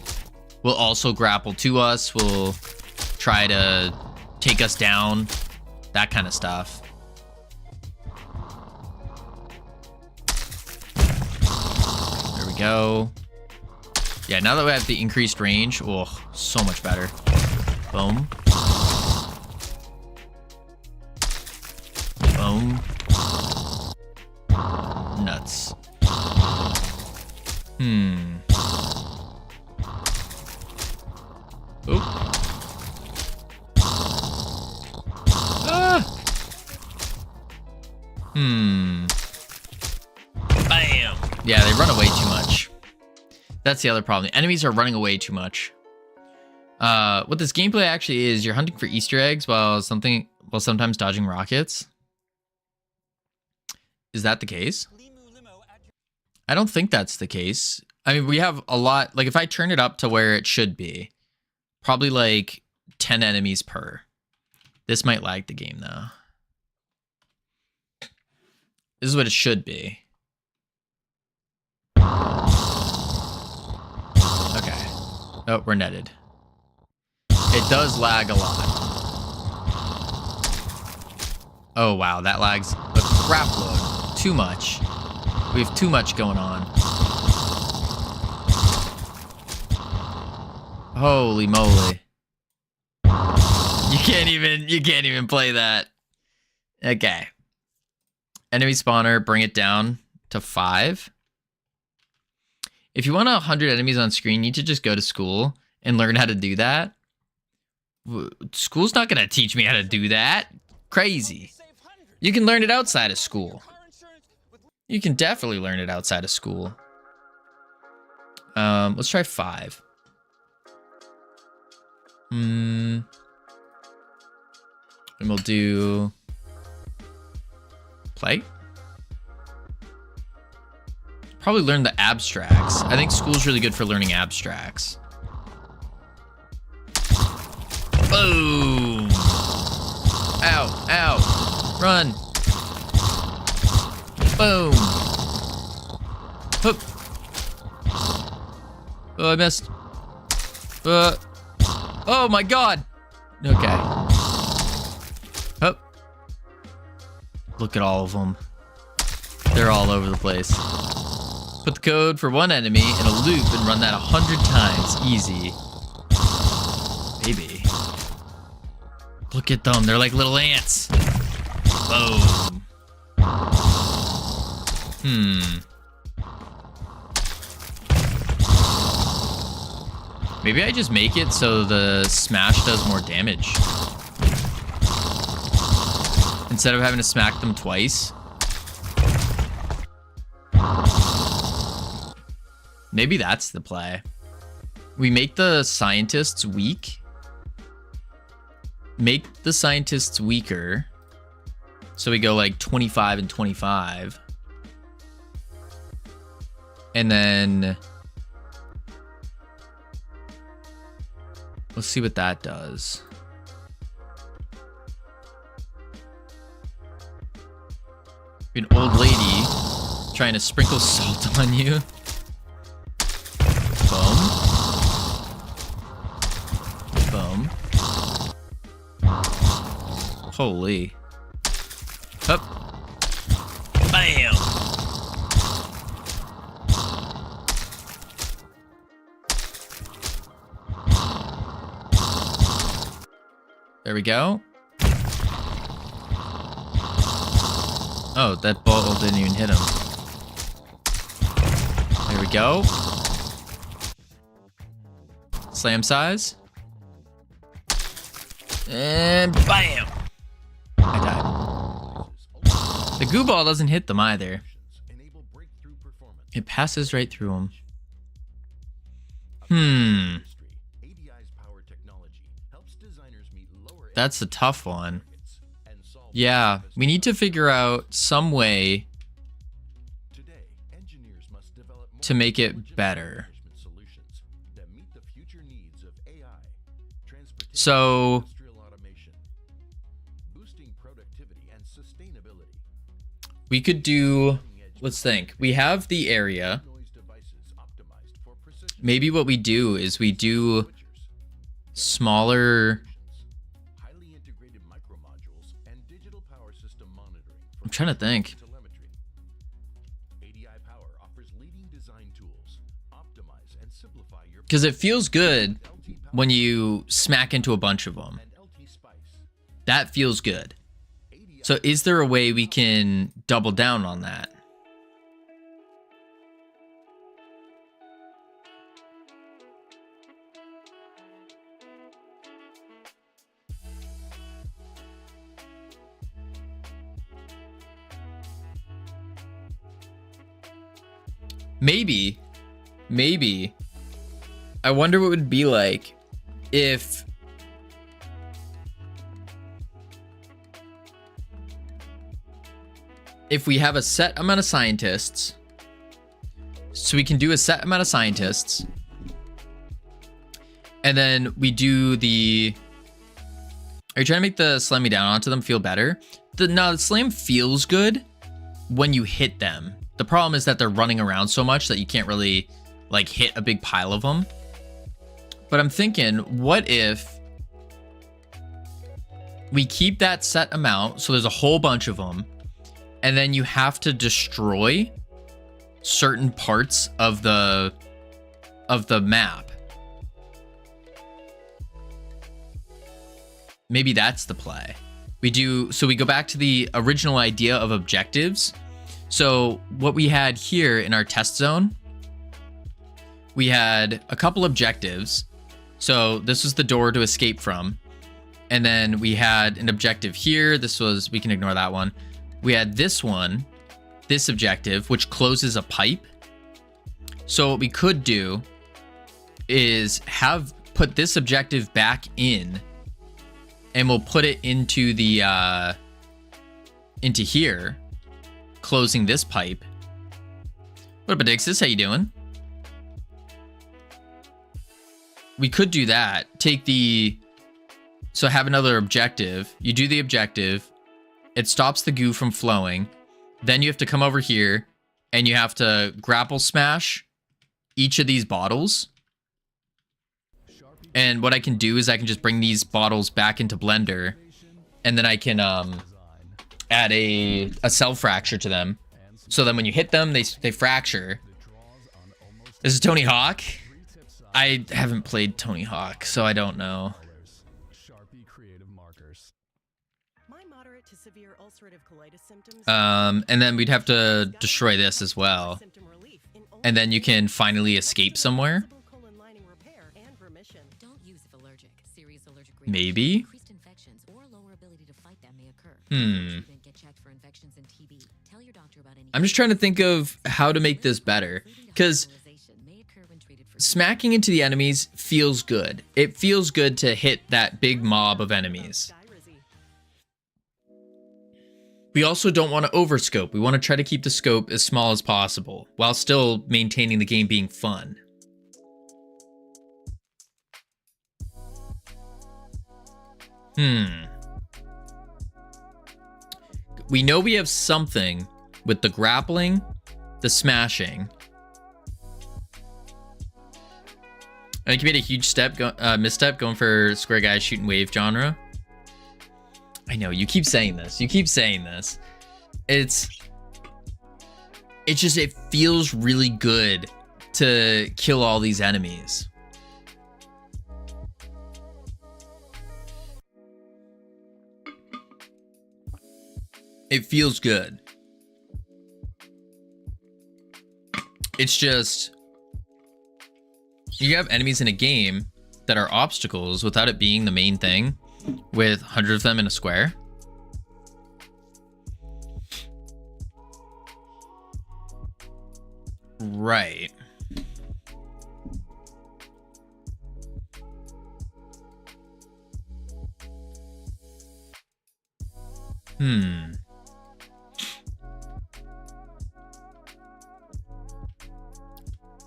will also grapple to us, will try to take us down, that kind of stuff. There we go. Yeah, now that we have the increased range, oh, so much better. Boom. Boom. Nuts. Oop. Bam. Yeah, they run away too much. That's the other problem. The enemies are running away too much. What this gameplay actually is, you're hunting for Easter eggs while sometimes dodging rockets. Is that the case? I don't think that's the case. I mean, we have a lot. Like, if I turn it up to where it should be, probably like 10 enemies per. This might lag the game, though. This is what it should be. Okay. Oh, we're netted. It does lag a lot. Oh, wow. That lags a crap load. Too much. We have too much going on. Holy moly. You can't even play that. Okay. Enemy spawner, bring it down to 5. If you want 100 enemies on screen, you need to just go to school and learn how to do that. School's not going to teach me how to do that. Crazy. You can learn it outside of school. You can definitely learn it outside of school. Let's try 5. And we'll do play. Probably learn the abstracts. I think school's really good for learning abstracts. Boom! Ow, ow. Run. Boom. Hoop. Oh, I missed. Oh my god. Okay. Hup. Look at all of them. They're all over the place. Put the code for one enemy in a loop and run that 100 times. Easy. Maybe. Look at them. They're like little ants. Boom. Maybe I just make it so the smash does more damage. Instead of having to smack them twice. Maybe that's the play. We make the scientists weak. Make the scientists weaker. So we go like 25 and 25. And then let's see what that does. An old lady Trying to sprinkle salt on you. Boom. Boom. Holy. Up. Bam. There we go. Oh, that ball didn't even hit him. There we go. Slam size. And bam! I died. The goo ball doesn't hit them either. It passes right through them. That's a tough one. Yeah, we need to figure out some way to make it better. So we could do, let's think. We have the area. Maybe what we do is we do smaller. I'm trying to think. Because it feels good when you smack into a bunch of them. That feels good. So is there a way we can double down on that? Maybe. I wonder what it would be like if we have a set amount of scientists. So we can do a set amount of scientists. And then we do the... Are you trying to make the slamming down onto them feel better? No, the slam feels good when you hit them. The problem is that they're running around so much that you can't really like hit a big pile of them. But I'm thinking, what if we keep that set amount, so there's a whole bunch of them, and then you have to destroy certain parts of the map. Maybe that's the play. We go back to the original idea of objectives. So what we had here in our test zone, we had a couple objectives. So this was the door to escape from. And then we had an objective here. This was, we can ignore that one. We had this one, this objective, which closes a pipe. So what we could do is put this objective back in, and we'll put it into the, into here, closing this pipe. What up, Adixis? How you doing? We could do that. So have another objective. You do the objective. It stops the goo from flowing. Then you have to come over here and you have to grapple smash each of these bottles. And what I can do is I can just bring these bottles back into Blender, and then I can add a cell fracture to them. So then when you hit them, they fracture. This is Tony Hawk. I haven't played Tony Hawk, so I don't know. And then we'd have to destroy this as well. And then you can finally escape somewhere. Maybe? I'm just trying to think of how to make this better. Because smacking into the enemies feels good. It feels good to hit that big mob of enemies. We also don't want to overscope. We want to try to keep the scope as small as possible, while still maintaining the game being fun. We know we have something with the grappling the smashing. I think you made a huge misstep going for square guys shooting wave genre. I know you keep saying this. It's just, it feels really good to kill all these enemies. It feels good. It's just, you have enemies in a game that are obstacles without it being the main thing, with 100 of them in a square. Right.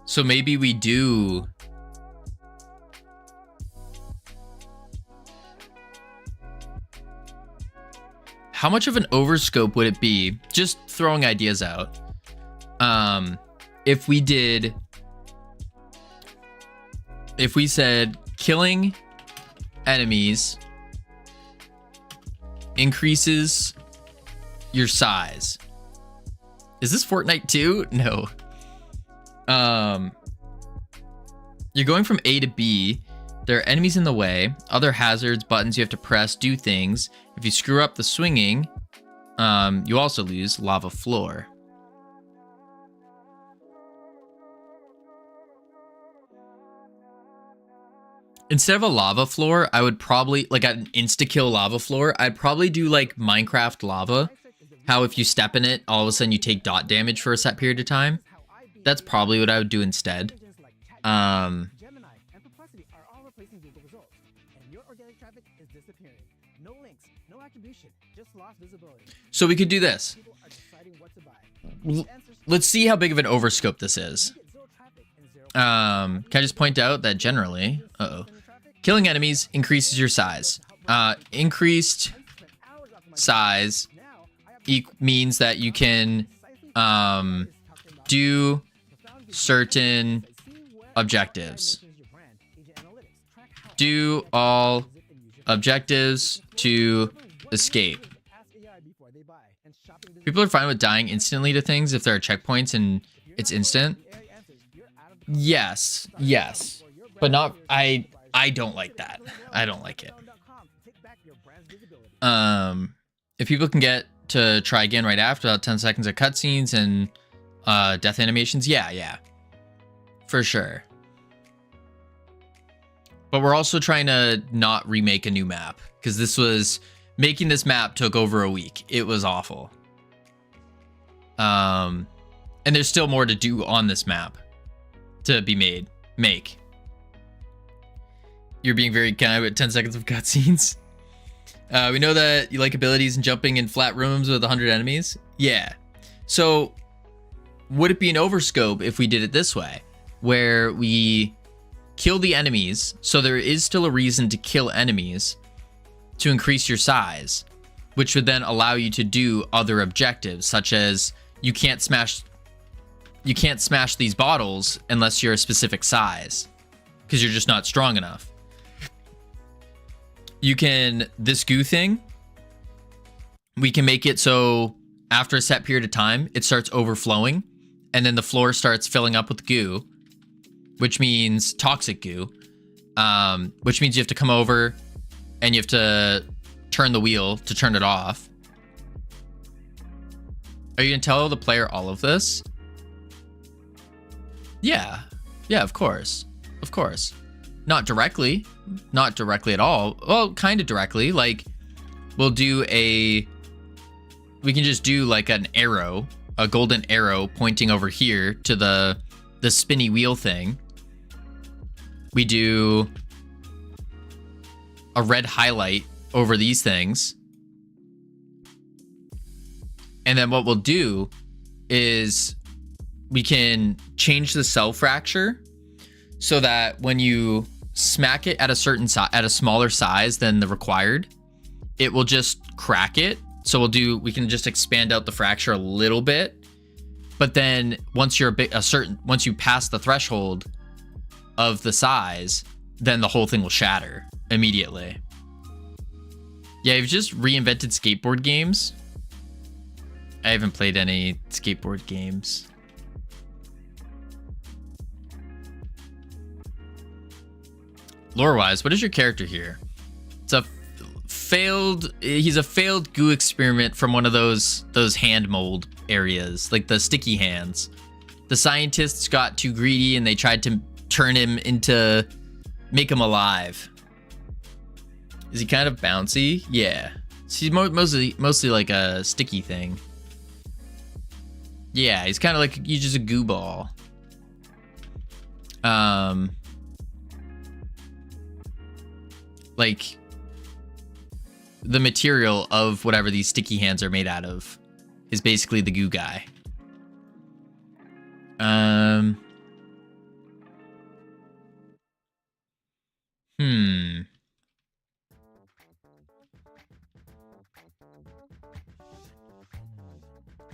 So maybe we do. How much of an overscope would it be? Just throwing ideas out. If we said killing enemies increases your size. Is this Fortnite 2? No. You're going from A to B. There are enemies in the way, other hazards, buttons you have to press, do things. If you screw up the swinging, you also lose lava floor. Instead of a lava floor, I would probably, like an insta-kill lava floor, I'd probably do like Minecraft lava. How if you step in it, all of a sudden you take dot damage for a set period of time. That's probably what I would do instead. Gemini and Perplexity are all replacing Google results, and your organic traffic is disappearing. No links, no attribution, just lost visibility. So we could do this. People are deciding what to buy. Let's see how big of an overscope this is. Can I just point out that generally, killing enemies increases your size. Increased size means that you can do certain objectives. Do all objectives to escape. People are fine with dying instantly to things if there are checkpoints and it's instant. Yes, but not. I don't like that. I don't like it. If people can get to try again right after about 10 seconds of cutscenes and death animations, yeah, for sure. But we're also trying to not remake a new map, because making this map took over a week. It was awful. And there's still more to do on this map to be made. You're being very kind with 10 seconds of cutscenes. We know that you like abilities and jumping in flat rooms with 100 enemies. Yeah. So would it be an overscope if we did it this way, where we kill the enemies, so there is still a reason to kill enemies to increase your size, which would then allow you to do other objectives, such as you can't smash these bottles unless you're a specific size, because you're just not strong enough. This goo thing, we can make it so after a set period of time, it starts overflowing, and then the floor starts filling up with goo, which means toxic goo, which means you have to come over and you have to turn the wheel to turn it off. Are you gonna tell the player all of this? Yeah, of course. Not directly at all. Well, kind of directly. Like, we can just do like an arrow, a golden arrow pointing over here to the spinny wheel thing. We do a red highlight over these things. And then what we'll do is we can change the cell fracture so that when you smack it at a certain at a smaller size than the required, it will just crack it. So we can just expand out the fracture a little bit, But then once you're once you pass the threshold of the size, then the whole thing will shatter immediately. Yeah, you've just reinvented skateboard games. I haven't played any skateboard games. Lore-wise, what is your character here? It's a he's a failed goo experiment from one of those hand mold areas, like the sticky hands. The scientists got too greedy and they tried to turn him into, make him alive. Is he kind of bouncy? Yeah. He's mostly like a sticky thing. Yeah, he's kind of like, he's just a goo ball. Like the material of whatever these sticky hands are made out of is basically the goo guy.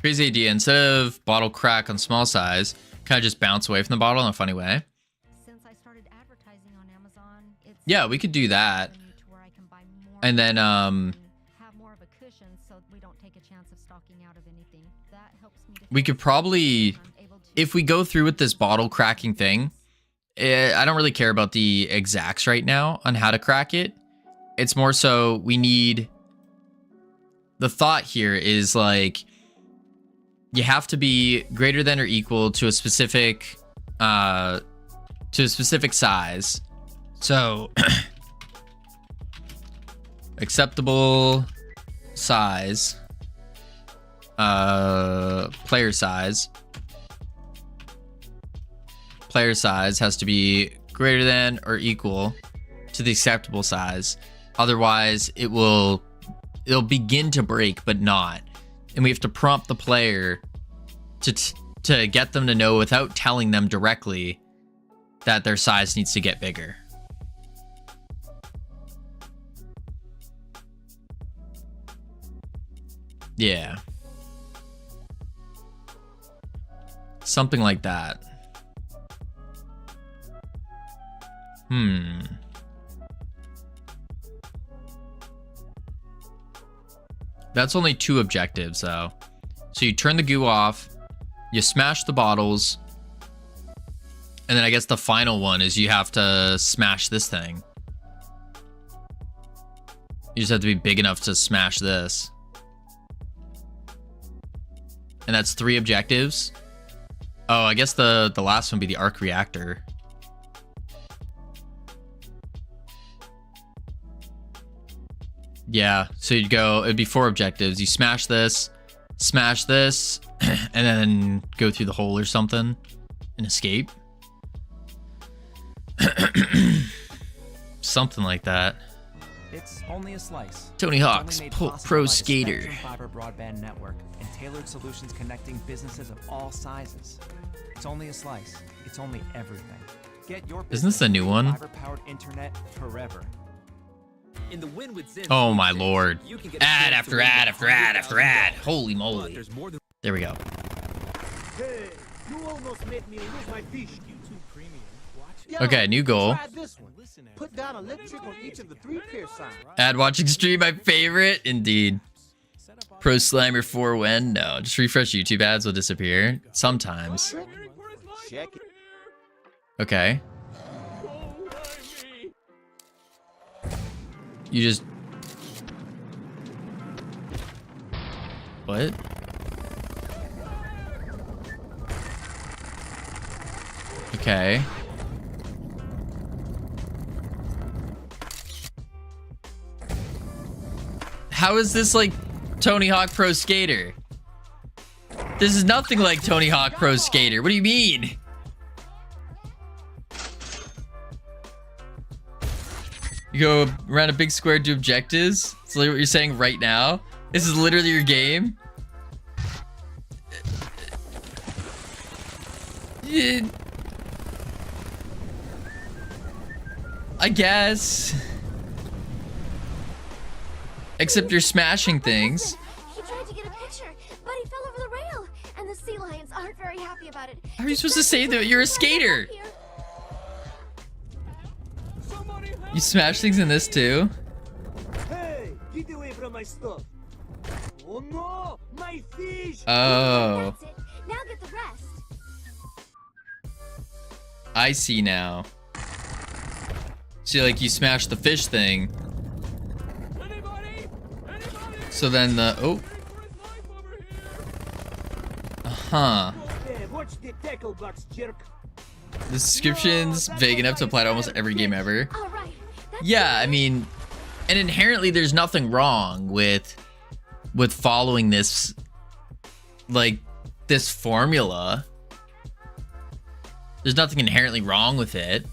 Crazy idea. Instead of bottle crack on small size, kind of just bounce away from the bottle in a funny way. Since I started advertising on Amazon, it's Yeah, we could do that. to where I can buy more And then have more of a cushion so we don't take a chance of stocking out of anything. That helps me to we could probably, I'm able to if we go through with this bottle cracking thing, I don't really care about the exacts right now on how to crack it. It's more so we need, the thought here is like, you have to be greater than or equal to a specific size. So acceptable size, player size has to be greater than or equal to the acceptable size. Otherwise it'll begin to break but not. And we have to prompt the player to get them to know without telling them directly that their size needs to get bigger. Yeah. Something like that. That's only 2 objectives, though. So you turn the goo off, you smash the bottles, and then I guess the final one is you have to smash this thing. You just have to be big enough to smash this. And that's 3 objectives. Oh, I guess the last one would be the arc reactor. Yeah, so you'd go, it'd be 4 objectives. You smash this, and then go through the hole or something and escape. Something like that. It's only a slice. Tony It's Hawk's only made Pro possible by the Skater. Spectrum Fiber broadband network and tailored solutions connecting businesses of all sizes. It's only a slice. It's only everything. Get your Isn't this a new one? fiber-powered internet forever. In the win with Zen Oh my Solutions, lord. you can get Ad a chance after to win ad after ad after ad. $100,000. Holy But moly. there's more than There we go. Hey, you almost made me lose my fish. YouTube Premium. Watch Yo, Okay, new goal. Try this one. Put down electric on each of the 3 pair signs. Ad watching stream, my favorite. Indeed. Pro Slimer 4 when? No, just refresh YouTube ads will disappear. Sometimes. Check it. Okay. You just... What? Okay. How is this like Tony Hawk Pro Skater? This is nothing like Tony Hawk Pro Skater. What do you mean? You go around a big square, do objectives? That's literally what you're saying right now? This is literally your game? I guess. Except you're smashing things. He tried to get a picture, but he fell over the rail. And the sea lions aren't very happy about it. How are you supposed to say that you're a skater? You smash things in this too? Hey, get away from my stuff. Oh no, my fish. Oh, That's it. Now get the rest. I see now. See, like you smash the fish thing. So then the huh. Hey, watch the tackle box, jerk. The description's vague enough to apply to almost every game ever. All right. That's Yeah, I mean, and inherently there's nothing wrong with following this, like, this formula. There's nothing inherently wrong with it.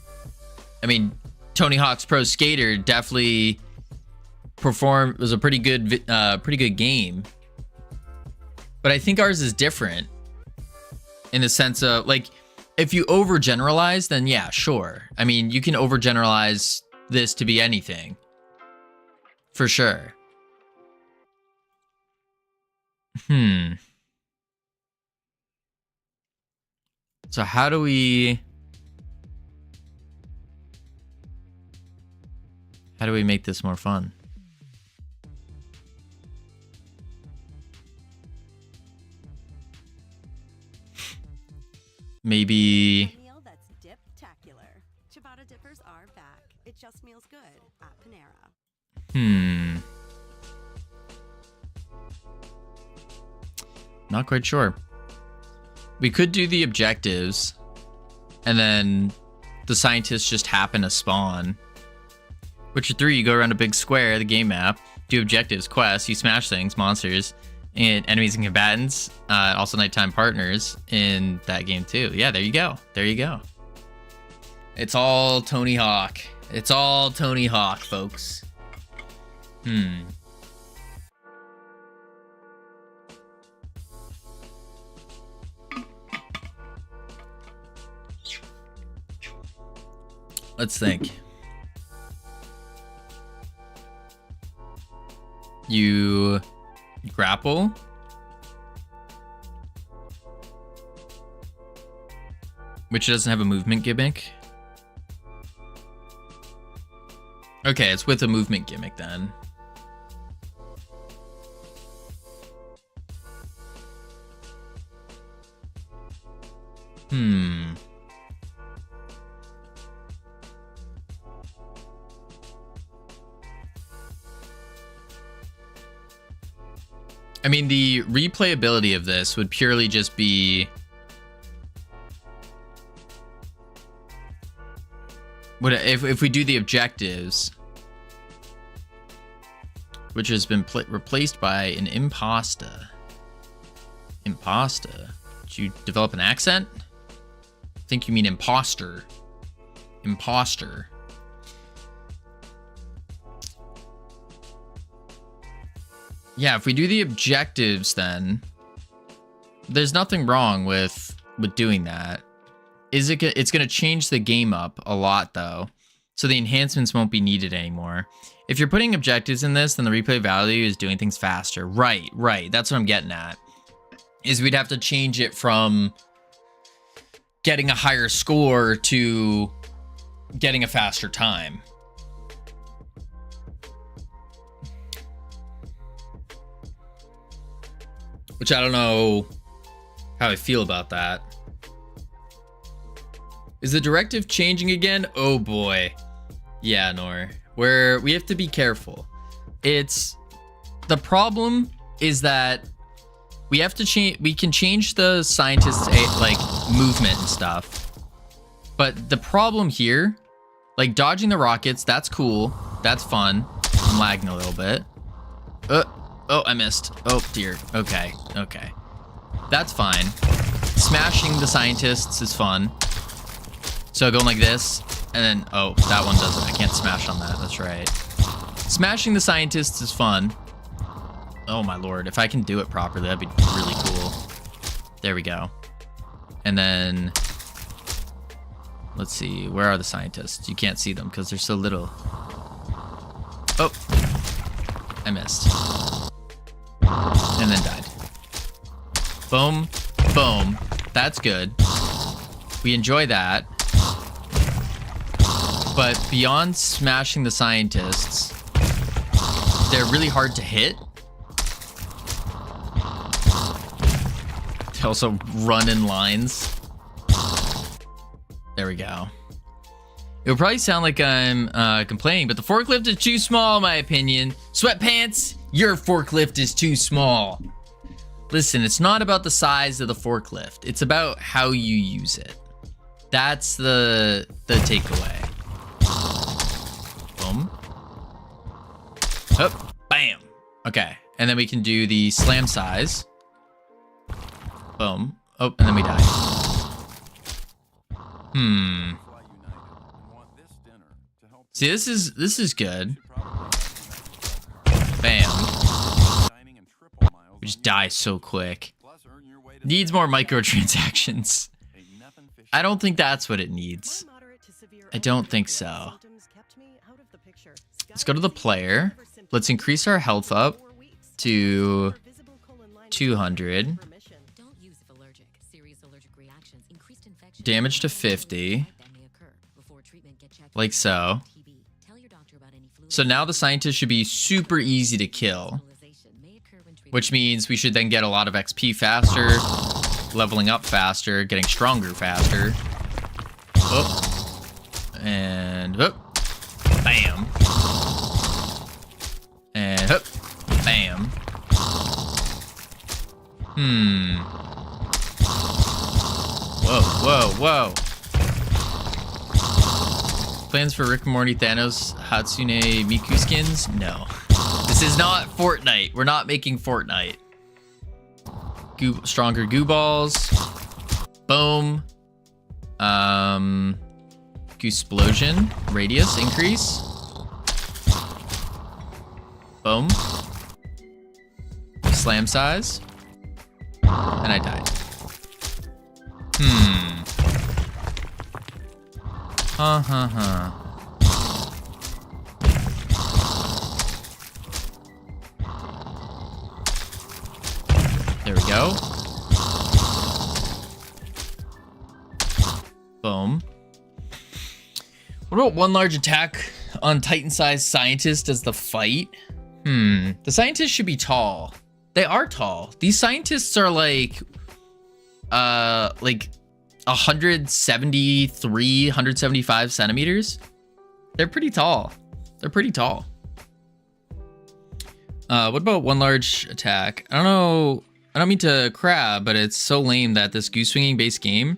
I mean, Tony Hawk's Pro Skater definitely was a pretty good game. But I think ours is different in the sense of, like, if you overgeneralize, then yeah, sure. I mean, you can overgeneralize this to be anything. For sure. So how do we make this more fun? Maybe A meal that's dip-tacular. Ciabatta dippers are back. It just meals good at Panera. Not quite sure. We could do the objectives, and then the scientists just happen to spawn. Witcher 3, you go around a big square, the game map, do objectives, quests, you smash things, monsters, and enemies and combatants, also nighttime partners in that game too. Yeah, there you go. There you go. It's all Tony Hawk. It's all Tony Hawk, folks. Let's think. You grapple. Which doesn't have a movement gimmick. Okay, it's with a movement gimmick then. I mean, the replayability of this would purely just be... If we do the objectives, which has been replaced by an impasta. Impasta? Did you develop an accent? I think you mean imposter. Imposter. Yeah, if we do the objectives, then there's nothing wrong with doing that. It's going to change the game up a lot, though, so the enhancements won't be needed anymore. If you're putting objectives in this, then the replay value is doing things faster. Right. That's what I'm getting at. Is we'd have to change it from getting a higher score to getting a faster time. Which I don't know how I feel about that. Is the directive changing again? Oh boy. Yeah, Nor. We have to be careful. The problem is that we have to change. We can change the scientists' like movement and stuff. But the problem here, like dodging the rockets, that's cool. That's fun. I'm lagging a little bit. Oh, I missed. Oh dear. Okay. That's fine. Smashing the scientists is fun. So going like this, and then, oh, that one doesn't. I can't smash on that. That's right. Smashing the scientists is fun. Oh my lord. If I can do it properly, that'd be really cool. There we go. And then, let's see. Where are the scientists? You can't see them because they're so little. Oh. I missed. And then died. Boom. Boom. That's good. We enjoy that. But beyond smashing the scientists, they're really hard to hit. They also run in lines. There we go. It would probably sound like I'm complaining, but the forklift is too small, in my opinion. Sweatpants, your forklift is too small. Listen, it's not about the size of the forklift. It's about how you use it. That's the takeaway. Boom. Up, bam. Okay, and then we can do the slam size. Boom. Oh, and then we die. See, this is good. Bam. We just die so quick. Needs more microtransactions. I don't think that's what it needs. I don't think so. Let's go to the player. Let's increase our health up to 200. Damage to 50. Like so. So now the scientist should be super easy to kill. Which means we should then get a lot of XP faster, leveling up faster, getting stronger faster. Oh. And oh. Bam. And oh. Bam. Whoa, whoa, whoa. Plans for Rick and Morty Thanos Hatsune Miku skins? No. This is not Fortnite. We're not making Fortnite. Stronger goo balls. Boom. Explosion. Radius increase. Boom. Slam size. And I died. There we go. Boom. What about one large attack on Titan-sized scientist as the fight? The scientists should be tall. They are tall. These scientists are like 173, 175 centimeters. They're pretty tall. They're pretty tall. What about one large attack? I don't know. I don't mean to crab, but it's so lame that this goose swinging based game,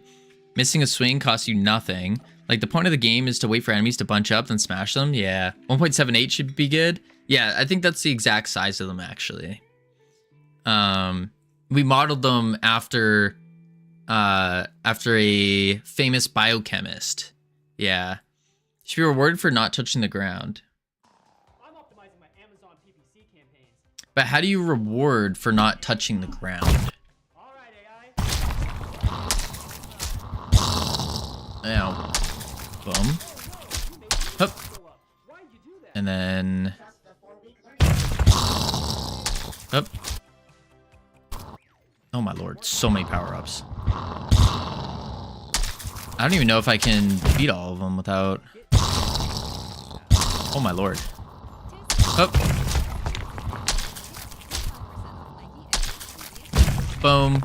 missing a swing costs you nothing. Like, the point of the game is to wait for enemies to bunch up and smash them. Yeah, 1.78 should be good. Yeah, I think that's the exact size of them, actually. We modeled them after a famous biochemist. Yeah. Should be rewarded for not touching the ground. I'm optimizing my Amazon PPC campaigns. But how do you reward for not touching the ground? All right, AI. Ow. Boom. Hup. And then... Up. Oh my lord, so many power-ups. I don't even know if I can beat all of them without... Oh my lord. Up. Boom.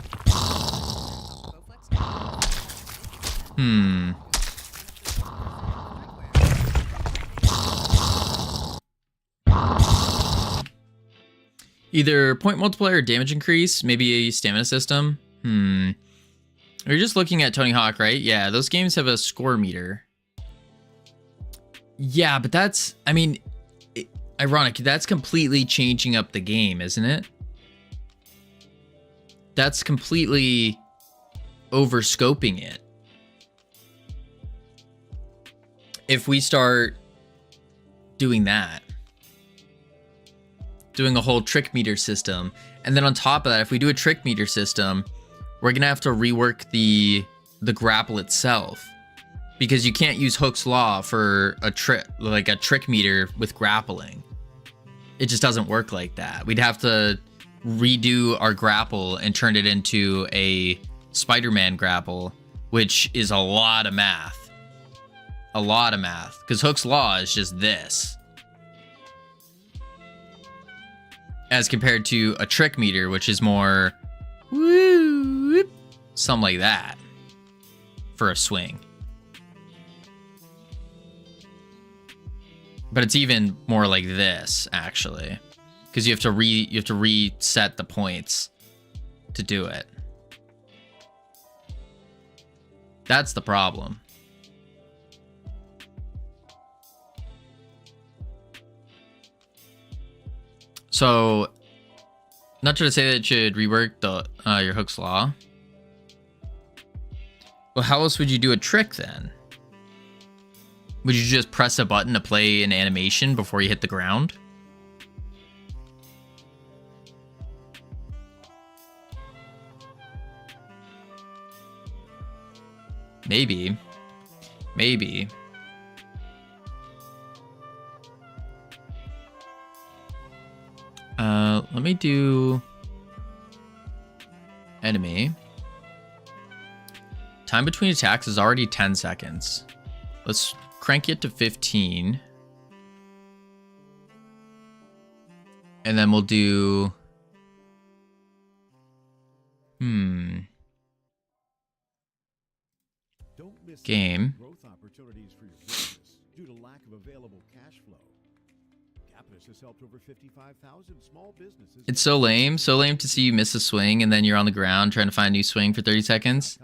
Either point multiplier or damage increase, maybe a stamina system. You're just looking at Tony Hawk, right? Yeah, those games have a score meter. Yeah, but that's, I mean, ironic. That's completely changing up the game, isn't it? That's completely overscoping it. If we start doing that, doing a whole trick meter system, and then on top of that, if we do a trick meter system, we're gonna have to rework the grapple itself, because you can't use Hooke's law for a trick meter with grappling. It just doesn't work like that. We'd have to redo our grapple and turn it into a Spider-Man grapple, which is a lot of math. A lot of math. Because Hook's Law is just this. As compared to a trick meter, which is more whoop, something like that for a swing. But it's even more like this, actually, because you have to reset the points to do it. That's the problem. So, not trying to say that it should rework the your Hook's Law. Well, how else would you do a trick then? Would you just press a button to play an animation before you hit the ground? Maybe. Maybe. Let me do enemy. Time between attacks is already 10 seconds. Let's crank it to 15. And then we'll do... Game. Growth opportunities for your business due to lack of available cash flow. Capitus has helped over 55,000 small businesses. It's so lame to see you miss a swing and then you're on the ground trying to find a new swing for 30 seconds.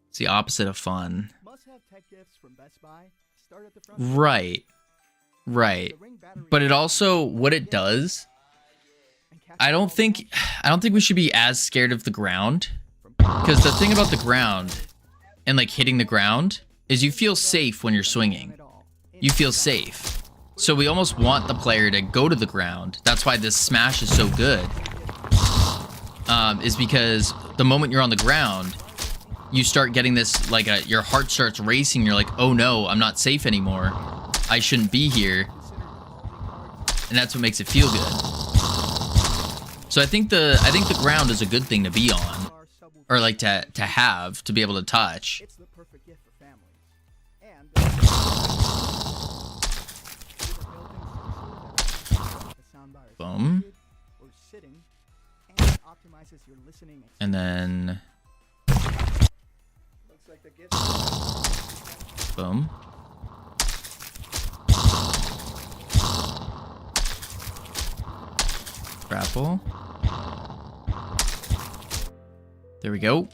It's the opposite of fun. Must-have tech gifts from Best Buy start at the front. Right. Right. But it also, what it does, I don't think we should be as scared of the ground, because the thing about the ground and like hitting the ground is you feel safe when you're swinging. You feel safe. So we almost want the player to go to the ground. That's why this smash is so good. Is because the moment you're on the ground, you start getting this, like, your heart starts racing. You're like, oh no, I'm not safe anymore. I shouldn't be here. And that's what makes it feel good. So I think the ground is a good thing to be on, or like to have, to be able to touch. It's the perfect gift for families. And boom. Or sitting, and optimizes your listening. And then Looks like the gift. boom. Grapple. There we go.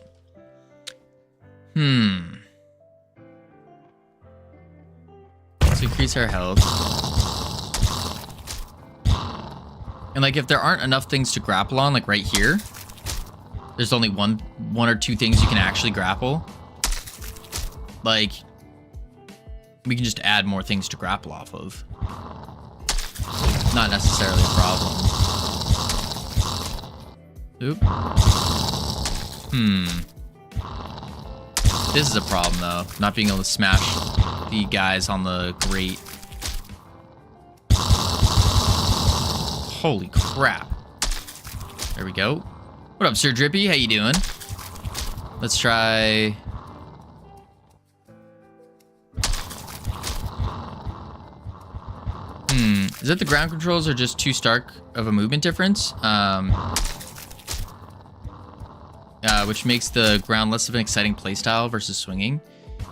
Let's increase our health. And like if there aren't enough things to grapple on, like right here, there's only one or two things you can actually grapple. Like, we can just add more things to grapple off of. Not necessarily a problem. Oop. This is a problem though, not being able to smash the guys on the grate. Holy crap. There we go. What up, Sir Drippy? How you doing? Let's try... Is it the ground controls are just too stark of a movement difference? Which makes the ground less of an exciting playstyle versus swinging.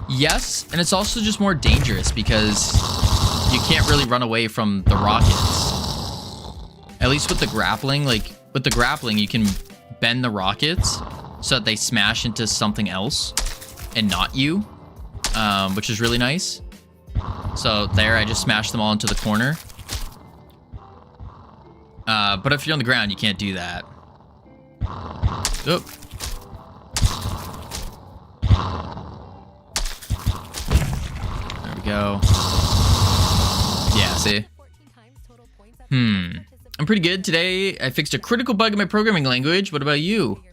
Yes, and it's also just more dangerous because you can't really run away from the rockets. At least with the grappling, like with the grappling, you can bend the rockets so that they smash into something else and not you, which is really nice. So there, I just smashed them all into the corner. But if you're on the ground, you can't do that. Oop. There we go. Yeah, see? I'm pretty good today. I fixed a critical bug in my programming language. What about you?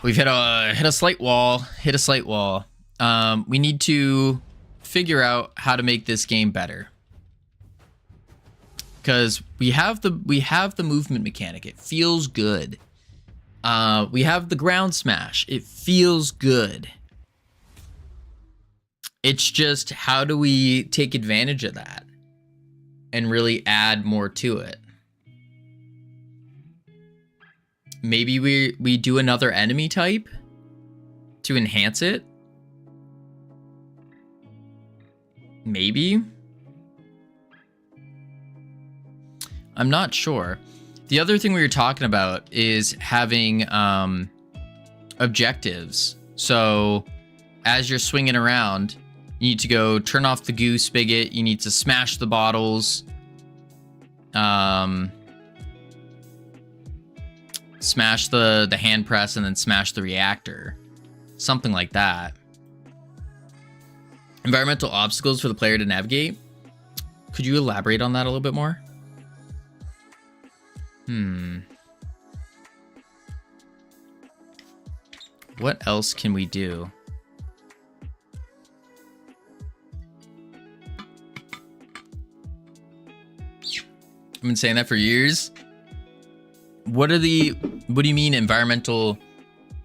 We've hit a slight wall. Hit a slight wall. We need to figure out how to make this game better. Because we have the movement mechanic. It feels good. We have the ground smash. It feels good. It's just, how do we take advantage of that and really add more to it? Maybe we do another enemy type to enhance it. Maybe. I'm not sure. The other thing we were talking about is having objectives. So as you're swinging around, you need to go turn off the goo spigot. You need to smash the bottles. Smash the hand press and then smash the reactor. Something like that. Environmental obstacles for the player to navigate. Could you elaborate on that a little bit more? What else can we do? I've been saying that for years. What do you mean environmental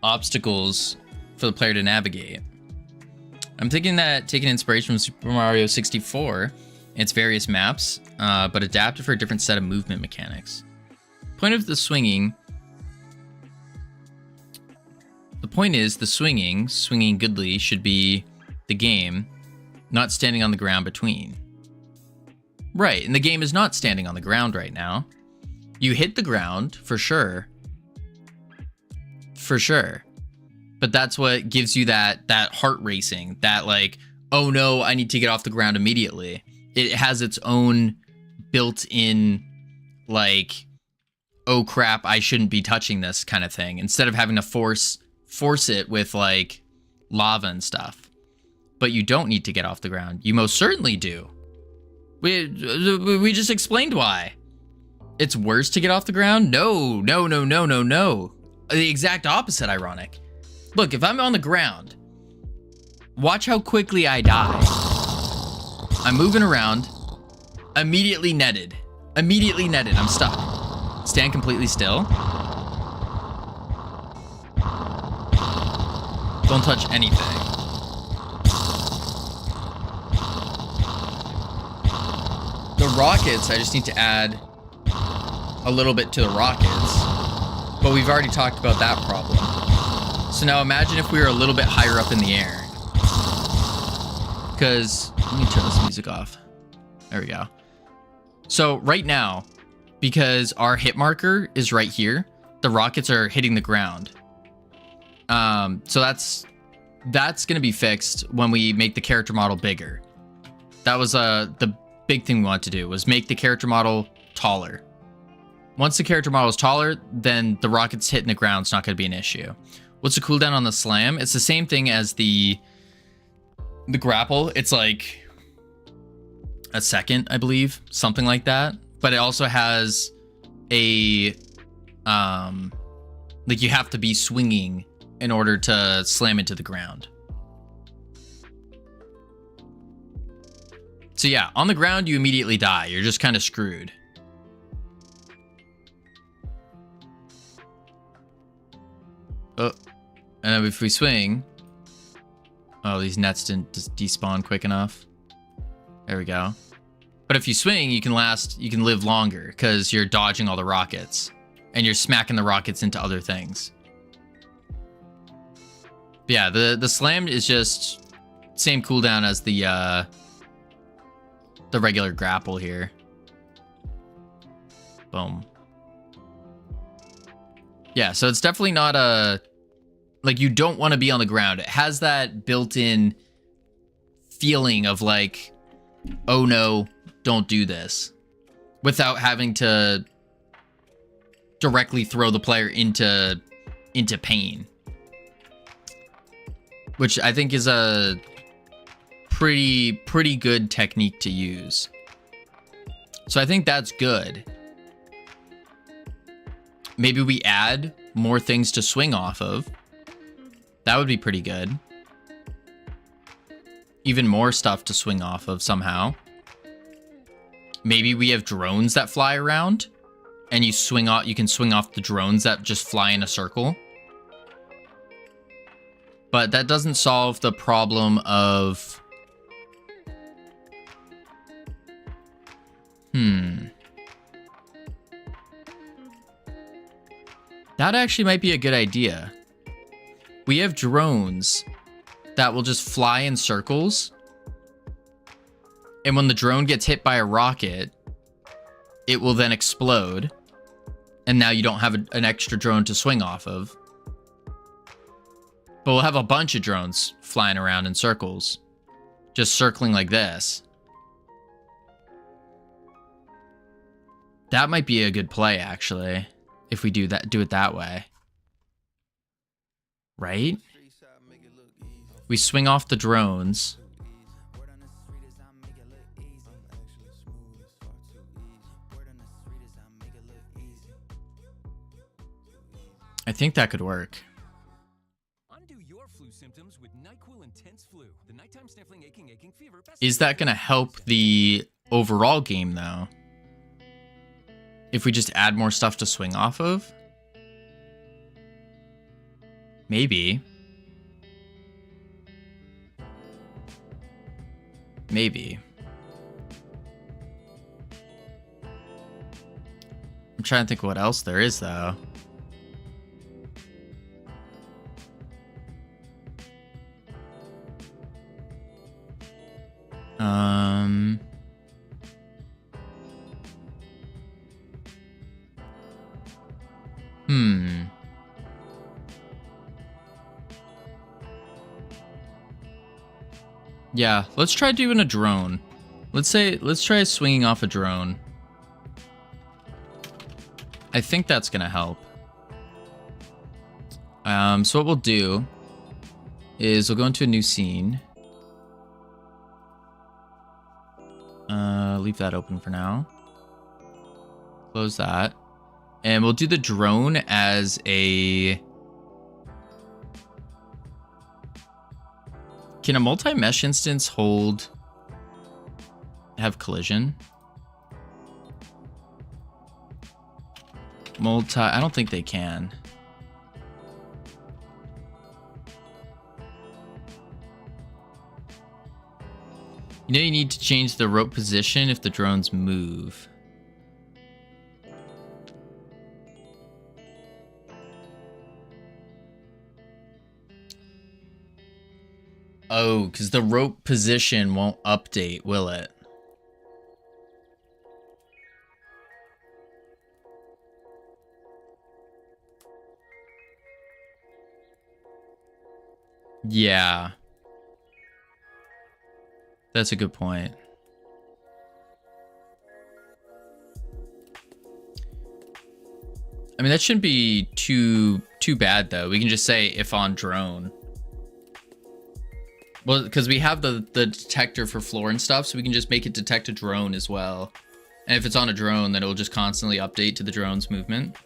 obstacles for the player to navigate? I'm thinking that taking inspiration from Super Mario 64 and its various maps, but adapted for a different set of movement mechanics. Point of the swinging. The point is the swinging goodly should be the game, not standing on the ground between. Right, and the game is not standing on the ground right now. You hit the ground, for sure. For sure. But that's what gives you that heart racing, that like, oh no, I need to get off the ground immediately. It has its own built-in, like, oh crap, I shouldn't be touching this kind of thing, instead of having to force it with like lava and stuff. But you don't need to get off the ground. You most certainly do. We just explained why. It's worse to get off the ground? No. The exact opposite, ironic. Look, if I'm on the ground, watch how quickly I die. I'm moving around, immediately netted. I'm stuck. Stand completely still. Don't touch anything. The rockets, I just need to add a little bit to the rockets. But we've already talked about that problem. So now imagine if we were a little bit higher up in the air. Because, let me turn this music off. There we go. So right now, because our hit marker is right here, the rockets are hitting the ground. So that's going to be fixed when we make the character model bigger. That was the big thing we wanted to do, was make the character model taller. Once the character model is taller, then the rockets hitting the ground is not going to be an issue. What's the cooldown on the slam? It's the same thing as the grapple. It's like a second, I believe, something like that. But it also has a like you have to be swinging in order to slam into the ground. So yeah, on the ground you immediately die. You're just kind of screwed. Oh, and then if we swing, oh, these nets didn't despawn quick enough. There we go. But if you swing, you can live longer because you're dodging all the rockets and you're smacking the rockets into other things. But yeah, the slam is just same cooldown as the regular grapple here. Boom. Yeah, so it's definitely not a, like, you don't want to be on the ground. It has that built-in feeling of like, oh no, don't do this, without having to directly throw the player into pain, which I think is a pretty good technique to use. So I think that's good. Maybe we add more things to swing off of. That would be pretty good. Even more stuff to swing off of somehow. Maybe we have drones that fly around and you swing off, you can swing off the drones that just fly in a circle. But that doesn't solve the problem of... That actually might be a good idea. We have drones that will just fly in circles. And when the drone gets hit by a rocket, it will then explode. And now you don't have an extra drone to swing off of. But we'll have a bunch of drones flying around in circles. Just circling like this. That might be a good play, actually. If we do it that way. Right? We swing off the drones. I think that could work. Undo your flu symptoms with NyQuil Intense Flu. The nighttime sniffling, aching fever. Is that going to help the overall game, though? If we just add more stuff to swing off of? Maybe. Maybe. I'm trying to think what else there is, though. Yeah, let's try doing a drone. Let's try swinging off a drone. I think that's gonna help. So what we'll do is we'll go into a new scene. Leave that open for now. Close that. And we'll do the drone as a... Can a multi-mesh instance have collision? I don't think they can. You know you need to change the rope position if the drones move. Oh, because the rope position won't update, will it? Yeah. That's a good point. I mean, that shouldn't be too bad, though. We can just say if on drone. Well, because we have the detector for floor and stuff, so we can just make it detect a drone as well. And if it's on a drone, then it'll just constantly update to the drone's movement.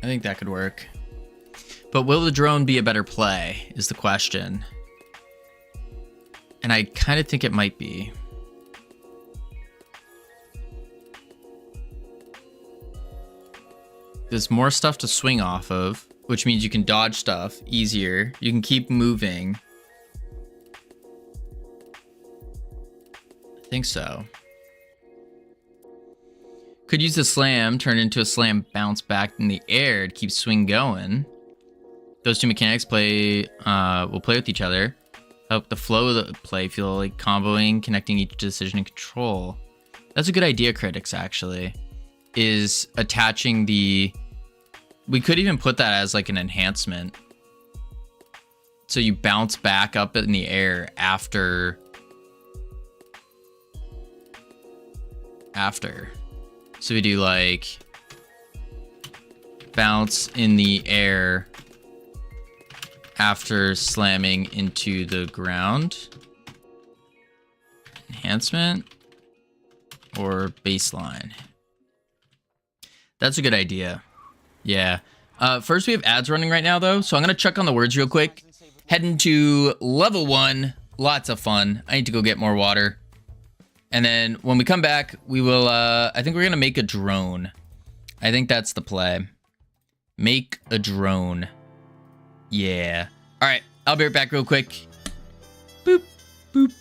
I think that could work. But will the drone be a better play, is the question. And I kind of think it might be. There's more stuff to swing off of, which means you can dodge stuff easier. You can keep moving. I think so. Could use the slam, turn into a slam, bounce back in the air to keep swing going. Those two mechanics will play with each other. Help the flow of the play feel like comboing, connecting each decision and control. That's a good idea, critics, actually. Is attaching the... We could even put that as like an enhancement. So you bounce back up in the air after. So we do like bounce in the air after slamming into the ground. Enhancement or baseline. That's a good idea. Yeah. First, we have ads running right now, though. So I'm going to check on the words real quick. Heading to level 1. Lots of fun. I need to go get more water. And then when we come back, we will, I think we're going to make a drone. I think that's the play. Make a drone. Yeah. All right. I'll be right back real quick. Boop, boop.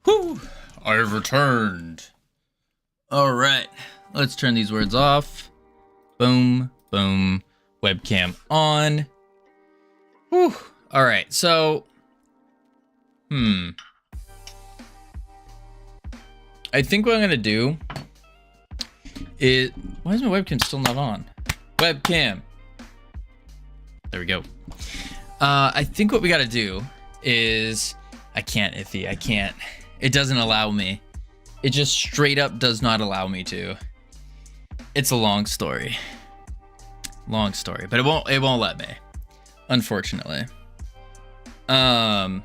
Whew, I've returned. All right, let's turn these words off. Boom, boom, webcam on. Whew. All right, so, I think what I'm gonna do is, why is my webcam still not on? Webcam. There we go. I think what we gotta do is, I can't, Iffy, I can't. It doesn't allow me. It just straight up does not allow me to. It's a long story. Long story, but it won't let me. Unfortunately. Let's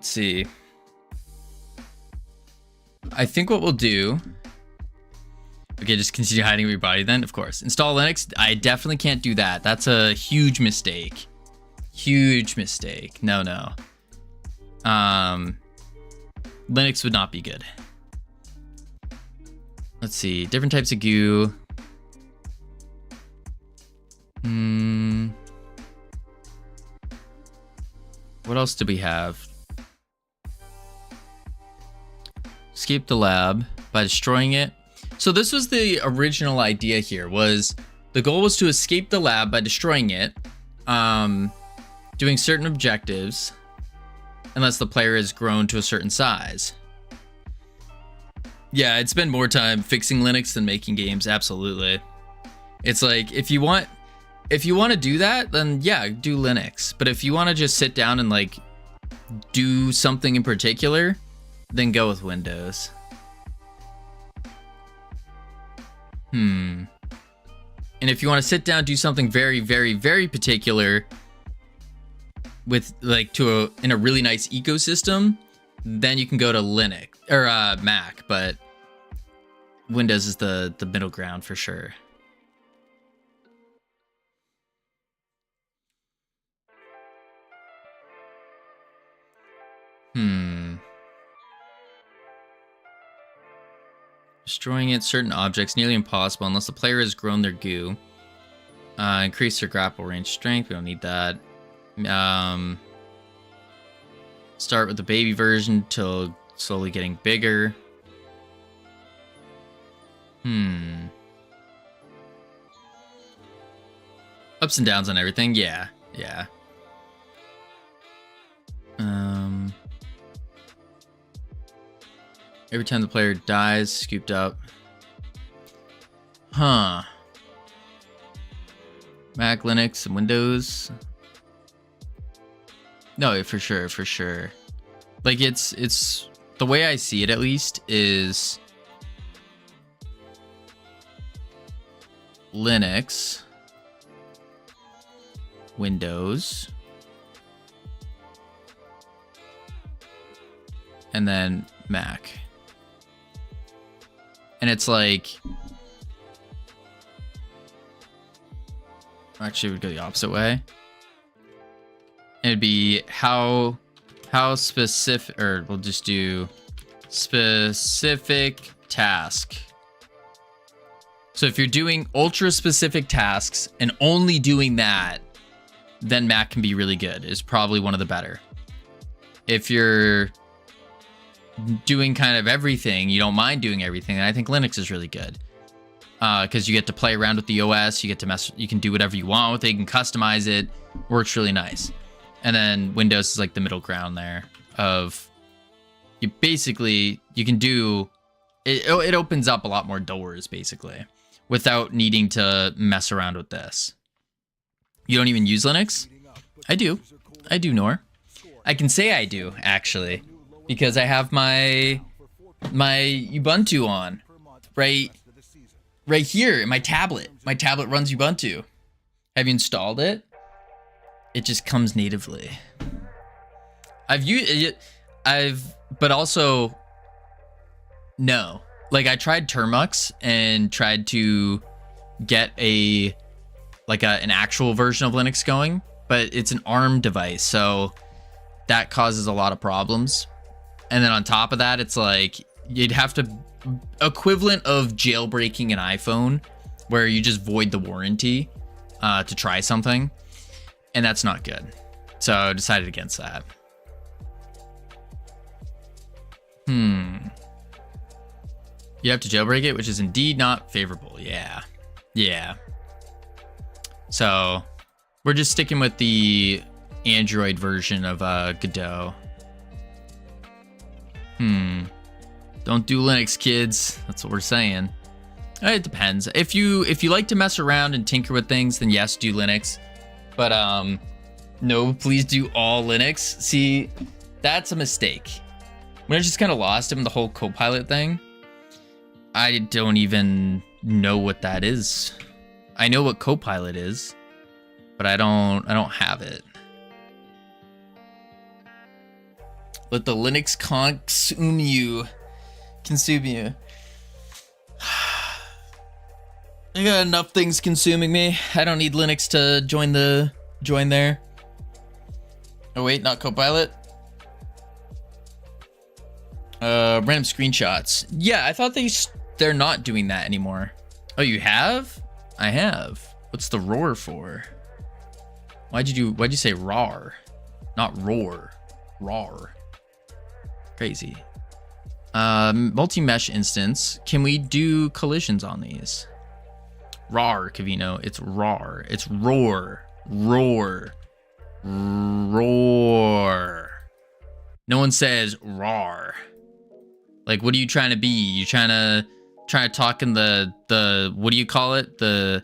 see. I think what we'll do. Okay, just continue hiding your body then, of course. Install Linux. I definitely can't do that. That's a huge mistake. Huge mistake. No. Linux would not be good. Let's see. Different types of goo. What else do we have? Escape the lab by destroying it. So this was the original idea here, was the goal was to escape the lab by destroying it, doing certain objectives, unless the player has grown to a certain size. Yeah, I'd spend more time fixing Linux than making games, absolutely. It's like, if you want to do that, then yeah, do Linux. But if you want to just sit down and like do something in particular, then go with Windows. And if you want to sit down, do something very, very, very particular with like in a really nice ecosystem, then you can go to Linux or Mac, but Windows is the middle ground for sure. Destroying it, certain objects, nearly impossible unless the player has grown their goo. Increase their grapple range strength, we don't need that. Start with the baby version till slowly getting bigger. Ups and downs on everything. Yeah. Yeah. Every time the player dies, scooped up. Huh. Mac, Linux, and Windows. No, for sure, for sure. Like it's the way I see it, at least, is Linux, Windows, and then Mac. And it's like, actually, it would go the opposite way. It'd be how specific, or we'll just do specific task. So if you're doing ultra specific tasks and only doing that, then Mac can be really good. It's probably one of the better. If you're doing kind of everything, you don't mind doing everything, and I think Linux is really good. Because you get to play around with the OS, you get to mess, you can do whatever you want with it, you can customize it, works really nice. And then Windows is like the middle ground there of you basically, you can do, it opens up a lot more doors basically without needing to mess around with this. You don't even use Linux? I do, Nor. I can say I do, actually, because I have my Ubuntu on, right here in my tablet. My tablet runs Ubuntu. Have you installed it? It just comes natively. I've used it, but also, no. Like, I tried Termux and tried to get an actual version of Linux going, but it's an ARM device, so that causes a lot of problems. And then on top of that, it's like, you'd have to, equivalent of jailbreaking an iPhone, where you just void the warranty to try something. And that's not good. So I decided against that. You have to jailbreak it, which is indeed not favorable. Yeah. Yeah. So we're just sticking with the Android version of Godot. Don't do Linux, kids. That's what we're saying. It depends. If you like to mess around and tinker with things, then yes, do Linux. But no, please do all Linux. See, that's a mistake. When I just kind of lost him in the whole Copilot thing, I don't even know what that is. I know what Copilot is, but I don't have it. Let the Linux consume you. I got enough things consuming me. I don't need Linux to join there. Oh wait, not Copilot. Random screenshots. Yeah, I thought they're not doing that anymore. Oh, you have? I have. What's the roar for? Why'd you say rar? Not roar. Rar. Crazy. Multi-mesh instance. Can we do collisions on these? Rar, Kavino. It's rar. It's roar. Roar. Roar. No one says rar. Like, what are you trying to be? You trying to talk in the what do you call it? The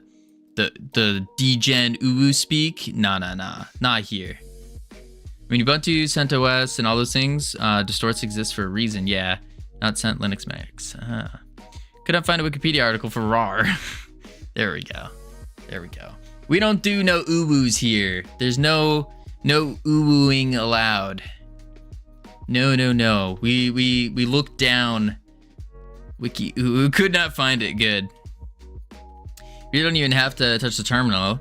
degen uwu speak? Nah. Not here. I mean, Ubuntu, CentOS, and all those things, distorts exist for a reason. Yeah, not Cent Linux Max. Couldn't find a Wikipedia article for RAR. There we go. We don't do no uwus here. There's no uwuing allowed. No. We looked down. Wiki uwu. Could not find it. Good. You don't even have to touch the terminal.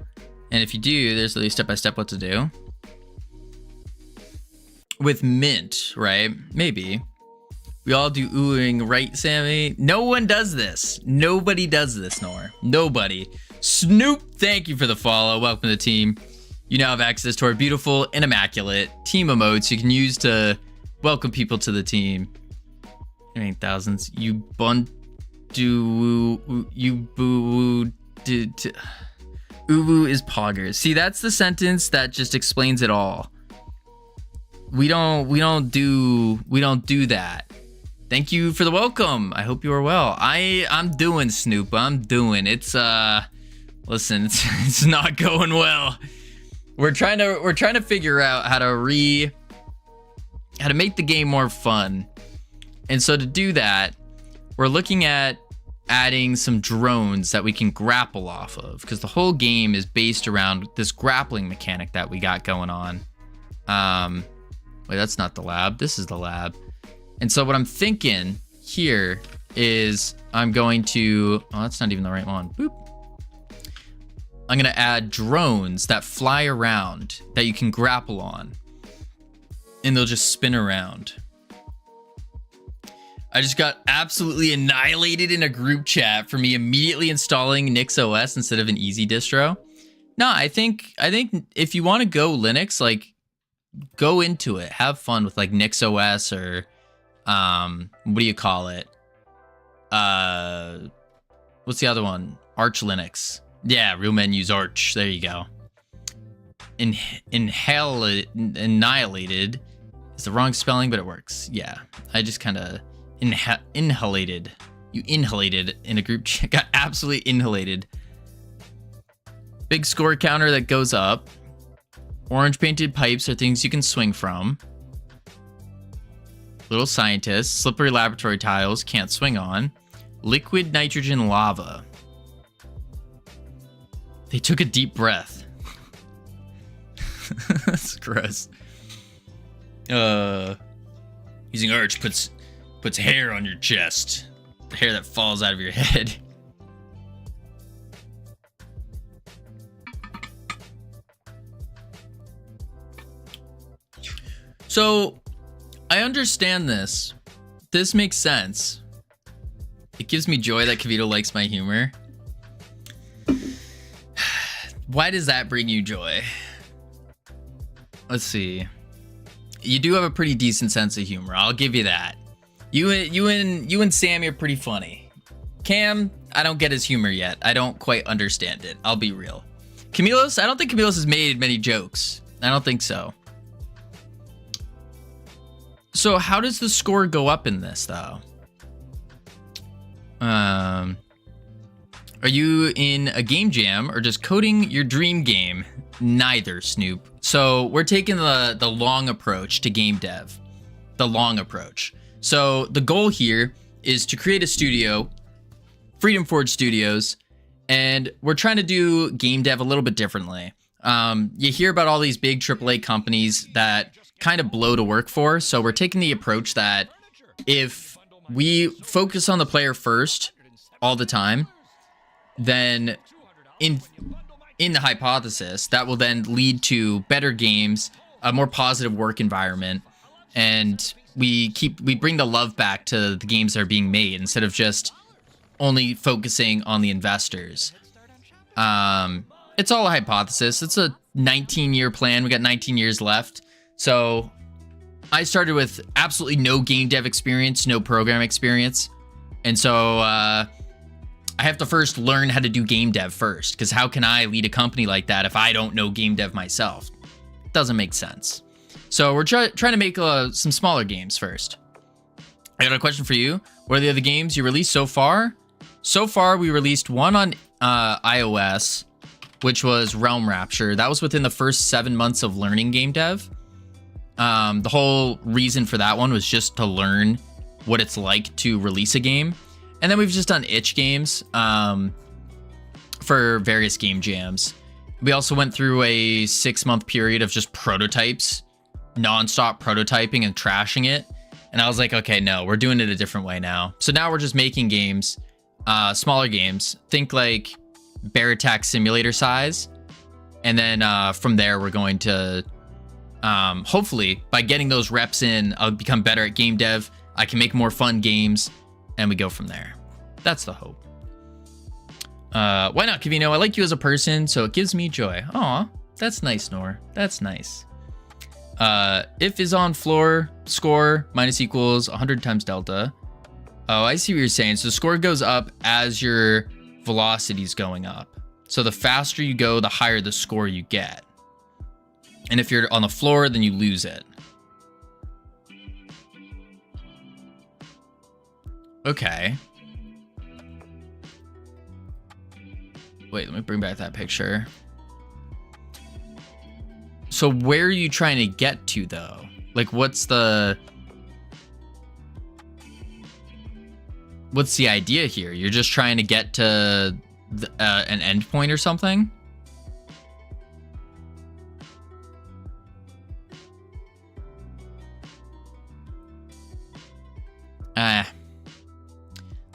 And if you do, there's at least step-by-step what to do. With Mint, right? Maybe. We all do oohing, right, Sammy? No one does this. Nobody does this, Nor. Nobody. Snoop, thank you for the follow. Welcome to the team. You now have access to our beautiful and immaculate team emotes you can use to welcome people to the team. There ain't thousands. Uwu is poggers. See, that's the sentence that just explains it all. We don't do that. Thank you for the welcome. I hope you are well. I'm doing, Snoop. I'm doing. It's listen, it's not going well. We're trying to figure out how to make the game more fun. And so to do that, we're looking at adding some drones that we can grapple off of, because the whole game is based around this grappling mechanic that we got going on. Wait, that's not the lab. This is the lab. And so what I'm thinking here is I'm going to, oh, that's not even the right one. Boop. I'm going to add drones that fly around that you can grapple on, and they'll just spin around. I just got absolutely annihilated in a group chat for me immediately installing NixOS instead of an easy distro. No, I think if you want to go Linux, like, go into it. Have fun with like NixOS or what do you call it? What's the other one? Arch Linux. Yeah, real men use Arch. There you go. Annihilated is the wrong spelling, but it works. Yeah, I just kind of inhalated. You inhalated in a group chat. Got absolutely inhalated. Big score counter that goes up. Orange painted pipes are things you can swing from. Little scientists. Slippery laboratory tiles can't swing on. Liquid nitrogen lava. They took a deep breath. That's gross. Using Arch puts hair on your chest. The hair that falls out of your head. So, I understand this. This makes sense. It gives me joy that Kavito likes my humor. Why does that bring you joy? Let's see. You do have a pretty decent sense of humor. I'll give you that. You and Sammy are pretty funny. Cam, I don't get his humor yet. I don't quite understand it. I'll be real. Camilos, I don't think Camilos has made many jokes. I don't think so. So how does the score go up in this, though? Are you in a game jam or just coding your dream game? Neither, Snoop. So we're taking the long approach to game dev. The long approach. So the goal here is to create a studio, Freedom Forge Studios, and we're trying to do game dev a little bit differently. You hear about all these big AAA companies that kind of blow to work for. So we're taking the approach that if we focus on the player first all the time, then in the hypothesis, that will then lead to better games, a more positive work environment, and we bring the love back to the games that are being made instead of just only focusing on the investors. It's all a hypothesis. It's a 19-year plan. We got 19 years left. So I started with absolutely no game dev experience, no program experience. And so I have to first learn how to do game dev first, because how can I lead a company like that if I don't know game dev myself? It doesn't make sense. So we're trying to make some smaller games first. I got a question for you. What are the other games you released so far? So far, we released one on iOS, which was Realm Rapture. That was within the first 7 months of learning game dev. The whole reason for that one was just to learn what it's like to release a game. And then we've just done itch games for various game jams. We also went through a 6-month period of just prototypes, nonstop prototyping and trashing it. And I was like, okay, no, we're doing it a different way now. So now we're just making games, smaller games. Think like Bear Attack Simulator size. And then from there, we're going to, hopefully, by getting those reps in, I'll become better at game dev. I can make more fun games. And we go from there. That's the hope. Why not, Kavino? I like you as a person, so it gives me joy. Aw, that's nice, Nor. That's nice. If is on floor, score minus equals 100 times delta. Oh, I see what you're saying. So the score goes up as your velocity's going up. So the faster you go, the higher the score you get. And if you're on the floor, then you lose it. Okay. Wait, let me bring back that picture. So where are you trying to get to, though? Like, what's the idea here? You're just trying to get to an endpoint or something?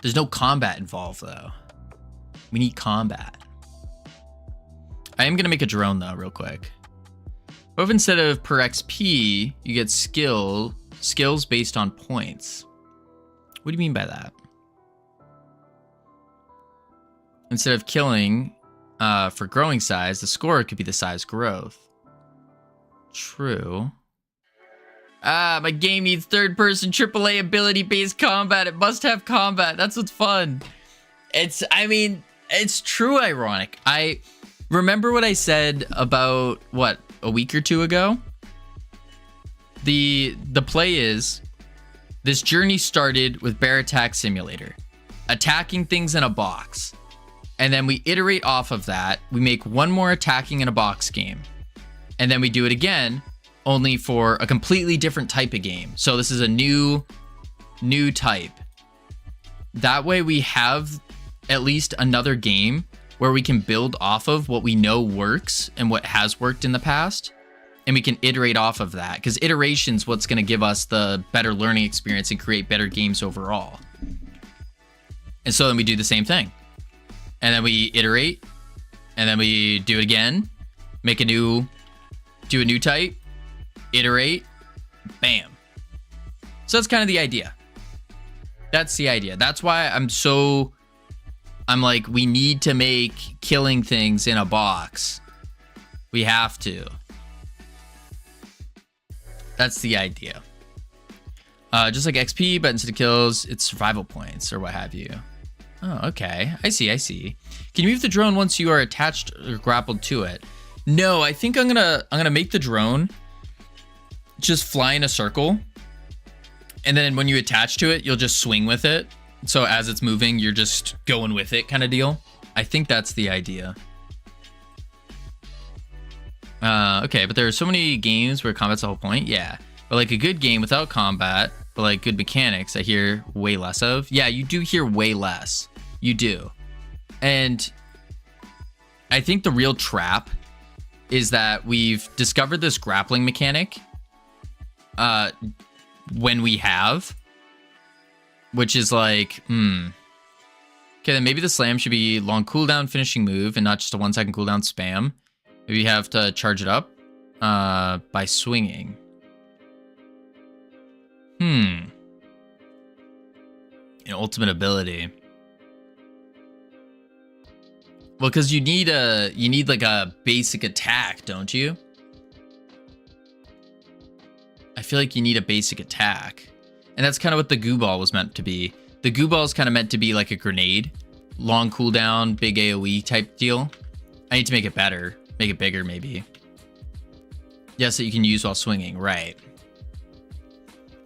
There's no combat involved, though. We need combat. I am going to make a drone, though, real quick. What if instead of per XP, you get skills based on points? What do you mean by that? Instead of killing for growing size, the score could be the size growth. True. My game needs third-person AAA ability-based combat. It must have combat. That's what's fun. It's true ironic. I remember what I said about, what, a week or two ago? The play is, this journey started with Bear Attack Simulator. Attacking things in a box. And then we iterate off of that. We make one more attacking in a box game. And then we do it again, only for a completely different type of game. So this is a new type. That way we have at least another game where we can build off of what we know works and what has worked in the past. And we can iterate off of that, because iteration's what's going to give us the better learning experience and create better games overall. And so then we do the same thing. And then we iterate, and then we do it again, do a new type, iterate, bam. So that's kind of the idea. That's the idea. That's why I'm like, we need to make killing things in a box. We have to. That's the idea. Just like XP, but instead of kills, it's survival points or what have you. Oh, okay. I see. Can you move the drone once you are attached or grappled to it? No, I think I'm gonna make the drone just fly in a circle. And then when you attach to it, you'll just swing with it. So as it's moving, you're just going with it kind of deal. I think that's the idea. Okay, but there are so many games where combat's the whole point. Yeah, but like a good game without combat, but like good mechanics, I hear way less of. Yeah, you do hear way less. You do. And I think the real trap is that we've discovered this grappling mechanic when we have, which is like, okay, then maybe the slam should be long cooldown finishing move and not just a 1 second cooldown spam. Maybe you have to charge it up by swinging. An ultimate ability. Well, because you need like a basic attack, don't you? I feel like you need a basic attack. And that's kind of what the goo ball was meant to be. The goo ball is kind of meant to be like a grenade. Long cooldown, big AoE type deal. I need to make it better. Make it bigger, maybe. Yes, that you can use while swinging, right.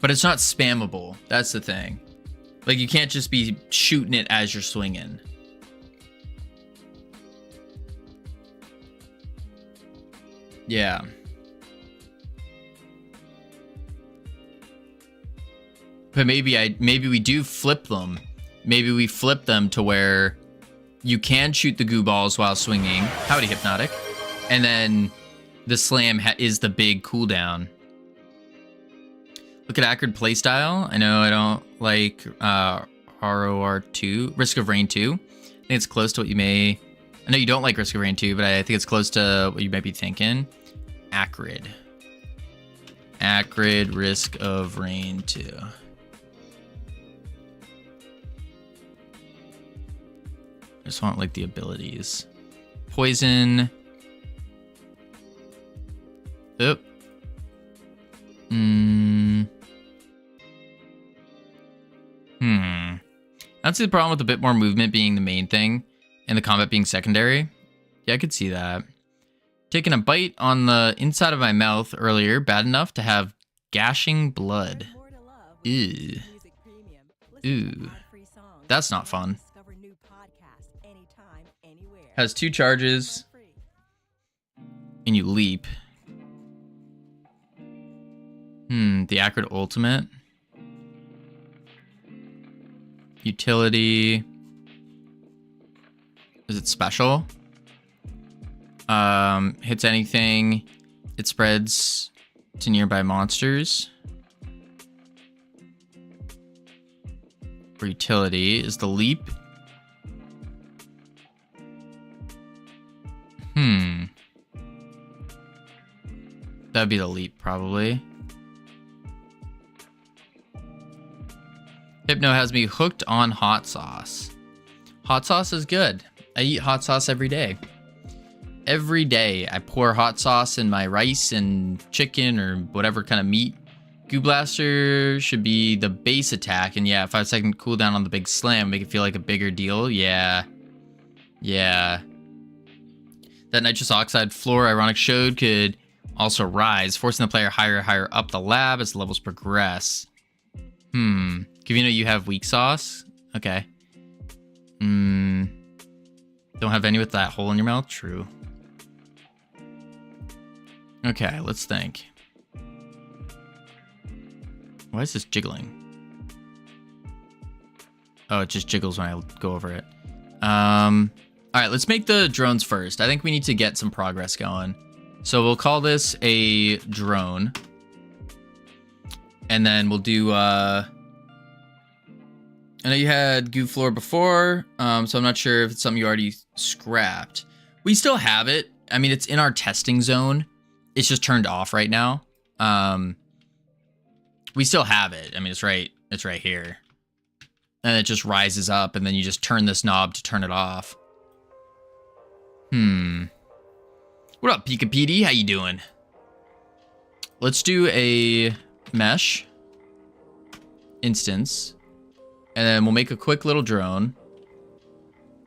But it's not spammable. That's the thing. Like, you can't just be shooting it as you're swinging. Yeah. But maybe we do flip them. Maybe we flip them to where you can shoot the goo balls while swinging. Howdy, Hypnotic. And then the slam is the big cooldown. Look at accurate playstyle. I know I don't like ROR2, Risk of Rain 2. I think it's close to what you may... I know you don't like Risk of Rain 2, but I think it's close to what you might be thinking. Acrid. Acrid Risk of Rain 2. I just want like the abilities. Poison. Oop. That's the problem with a bit more movement being the main thing and the combat being secondary. Yeah, I could see that. Taking a bite on the inside of my mouth earlier, bad enough to have gashing blood. Ew. Ooh. That's not fun. Has 2 charges. And you leap. The accurate ultimate. Utility. Is it special? Hits anything. It spreads to nearby monsters. For utility is the leap. That'd be the leap, probably. Hypno has me hooked on hot sauce. Hot sauce is good. I eat hot sauce every day. Every day I pour hot sauce in my rice and chicken or whatever kind of meat. Goo Blaster should be the base attack. And yeah, 5-second cooldown on the big slam. Make it feel like a bigger deal. Yeah. Yeah. That nitrous oxide floor Ironic showed could also rise, forcing the player higher up the lab as the levels progress. Kavino, you have weak sauce? Okay. Don't have any with that hole in your mouth? True. Okay, let's think. Why is this jiggling? Oh, it just jiggles when I go over it. Alright, let's make the drones first. I think we need to get some progress going. So we'll call this a drone. And then we'll do, I know you had Goo Floor before, so I'm not sure if it's something you already scrapped. We still have it. I mean, it's in our testing zone. It's just turned off right now. We still have it. I mean, it's right here. And it just rises up, and then you just turn this knob to turn it off. What up, Pika PD? How you doing? Let's do a mesh instance. And then we'll make a quick little drone.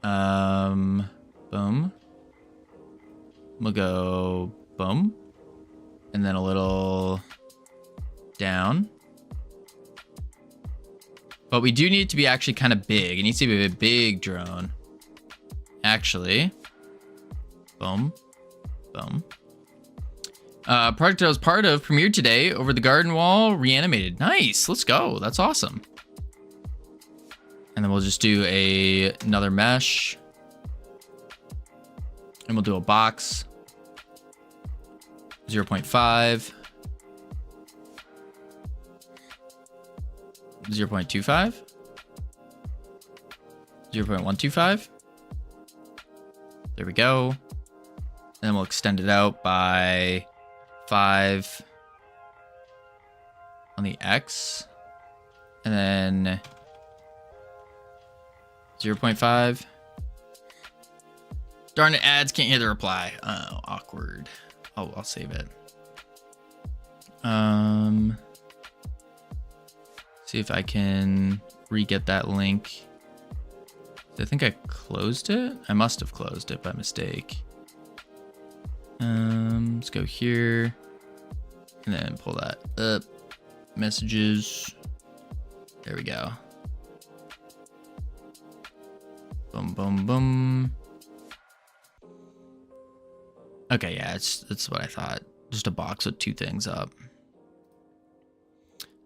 Boom. We'll go boom. And then a little down. But we do need it to be actually kind of big. It needs to be a big drone. Actually. Boom. Boom. Project I was part of premiered today over the garden wall, reanimated. Nice. Let's go. That's awesome. And then we'll just do another mesh. And we'll do a box. 0.5. 0.25. 0.125. There we go. And then we'll extend it out by 5 on the X. And then 0.5. Darn it, ads can't hear the reply. Oh, awkward. Oh, I'll save it. See if I can re-get that link. I think I closed it. I must have closed it by mistake. Let's go here and then pull that up. Messages. There we go. Boom, boom, boom. Okay, yeah, it's what I thought. Just a box with 2 things up.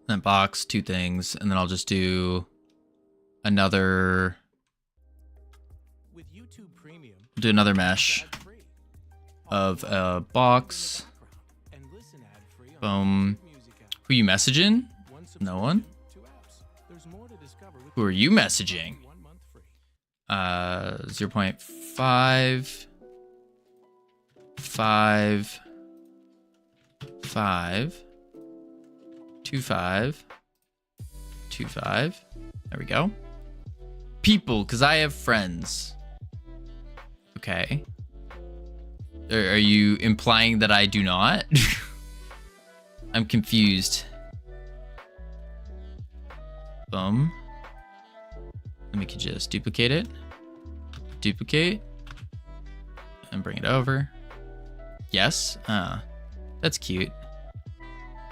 Then box, 2 things, and then I'll just do another. Do another mesh of a box. Boom. Who you messaging? No one. Who are you messaging? 0.5. 5. 5. 2.5. 2.5. There we go. People, because I have friends. Okay. Are you implying that I do not? I'm confused. Boom. Then we could just duplicate it. Duplicate. and bring it over. Yes. That's cute.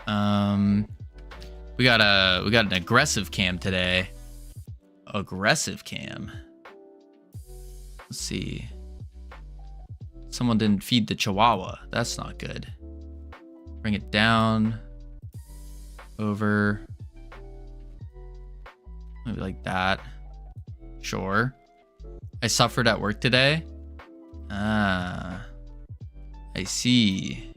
We got an aggressive cam today. Aggressive cam. Let's see. Someone didn't feed the chihuahua. That's not good. Bring it down. Over. Maybe like that. Sure. I suffered at work today. Ah. I see.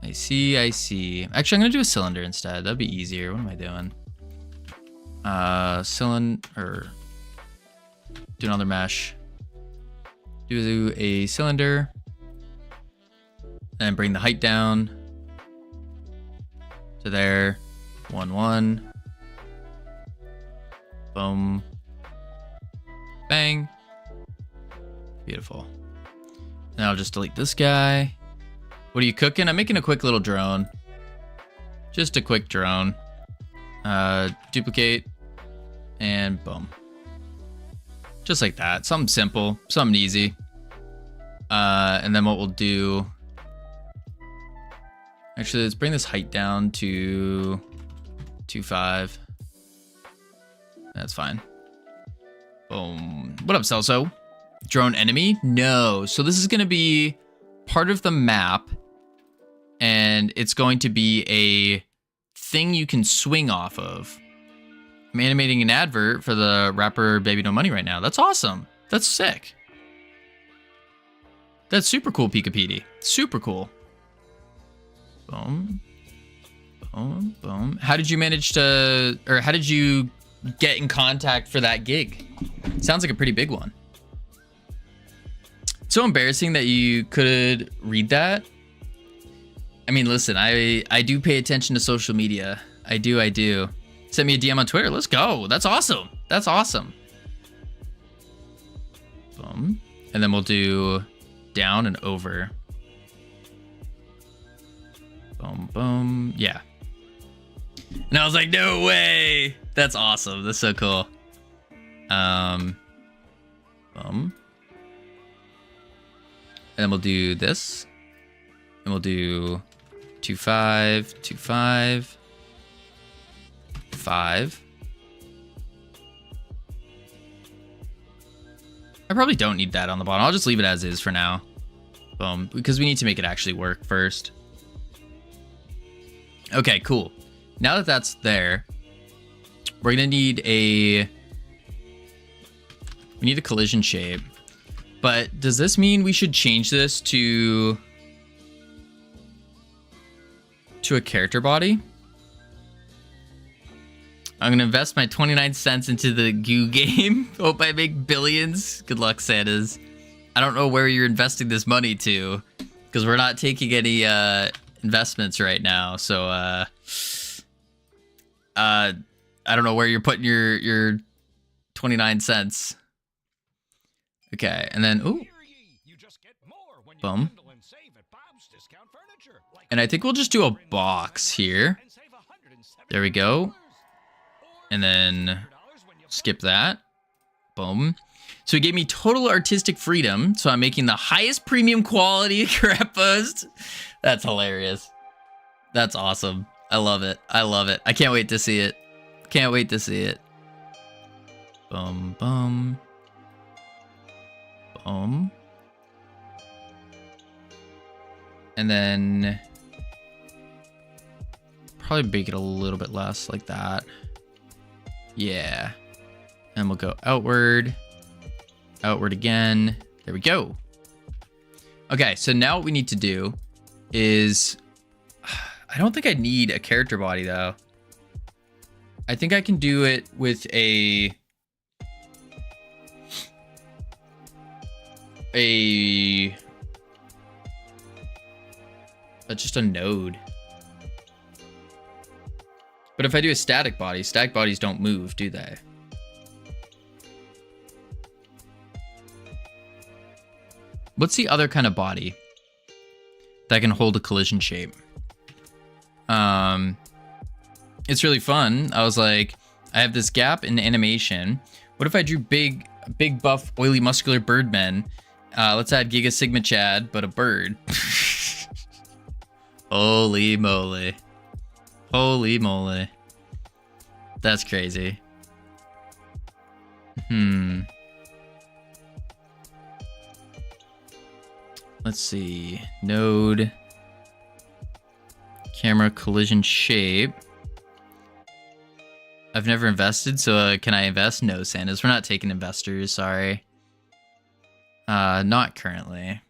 I see. Actually, I'm gonna do a cylinder instead. That'd be easier. What am I doing? Cylinder. Do another mesh. Do a cylinder. And bring the height down to there. 1, 1. Boom. Bang. Beautiful. Now I'll just delete this guy. What are you cooking? I'm making a quick little drone. Just a quick drone. Duplicate. And boom. Just like that. Something simple. Something easy. And then what we'll do... Actually, let's bring this height down to 2.5. That's fine. Boom. What up, Celso? Drone enemy? No. So this is going to be part of the map. And it's going to be a thing you can swing off of. I'm animating an advert for the rapper Baby No Money right now. That's awesome. That's sick. That's super cool, Pika Petey. Super cool. Boom. Boom. Boom. How did you manage to... Or how did you get in contact for that gig? Sounds like a pretty big one. It's so embarrassing that you could read that. I mean, listen, I do pay attention to social media. I do. Send me a DM on Twitter. Let's go. That's awesome. That's awesome. Boom. And then we'll do down and over. Boom, boom. Yeah. And I was like, no way. That's awesome. That's so cool. Boom. And then we'll do this. And we'll do 2.5, 2.5, 5. I probably don't need that on the bottom. I'll just leave it as is for now. Boom. Because we need to make it actually work first. Okay, cool. Now that that's there, we're going to need a collision shape. But does this mean we should change this to a character body? I'm going to invest my 29 cents into the goo game. Hope I make billions. Good luck, Santas. I don't know where you're investing this money to, because we're not taking any investments right now. So I don't know where you're putting your 29 cents. Okay, and then ooh. Boom. And I think we'll just do a box here. There we go. And then skip that. Boom. So he gave me total artistic freedom. So I'm making the highest premium quality crap post. That's hilarious. That's awesome. I love it. I love it. I can't wait to see it. Can't wait to see it. Boom, boom. Boom. And then probably make it a little bit less like that. Yeah. And we'll go outward. Outward again. There we go. Okay, so now what we need to do is... I don't think I need a character body, though. I think I can do it with a... just a node. But if I do a static bodies don't move, do they? What's the other kind of body that can hold a collision shape? It's really fun. I was like, I have this gap in animation. What if I drew big big buff, oily, muscular birdmen. Let's add Giga Sigma Chad, but a bird. Holy moly. Holy moly. That's crazy. Let's see. Node. Camera collision shape. I've never invested, so can I invest? No, Santas. We're not taking investors, sorry. Not currently.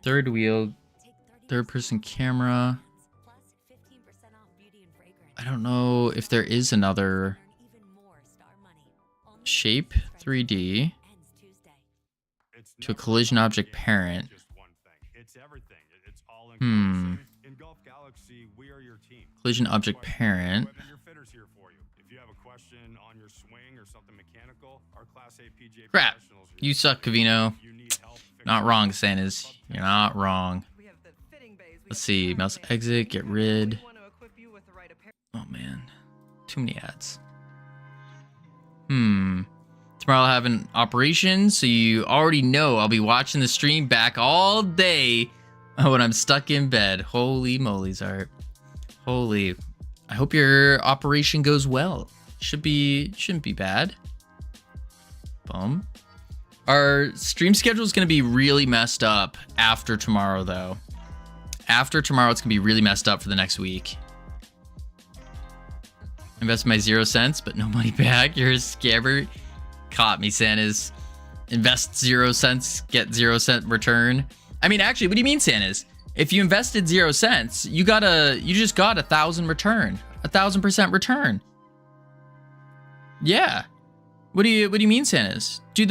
Third wheel, third person camera. I don't know if there is another shape 3D to a collision object parent. Collision object parent. Crap. You suck, Cavino. Not wrong, Santas. You're not wrong. Let's see. Mouse exit. Get rid. Oh, man. Too many ads. Tomorrow I'll have an operation, so you already know I'll be watching the stream back all day when I'm stuck in bed. Holy moly, Zart. Holy. I hope your operation goes well. Shouldn't be bad. Boom. Our stream schedule is going to be really messed up after tomorrow, though. After tomorrow, it's going to be really messed up for the next week. Invest my 0 cents, but no money back. You're a scammer. Caught me, Santas. Invest 0 cents, get 0 cent return. I mean, actually, what do you mean, Santas? If you invested 0 cents, you just got 1,000 return. 1,000% return. Yeah. What do you mean, Santas? Did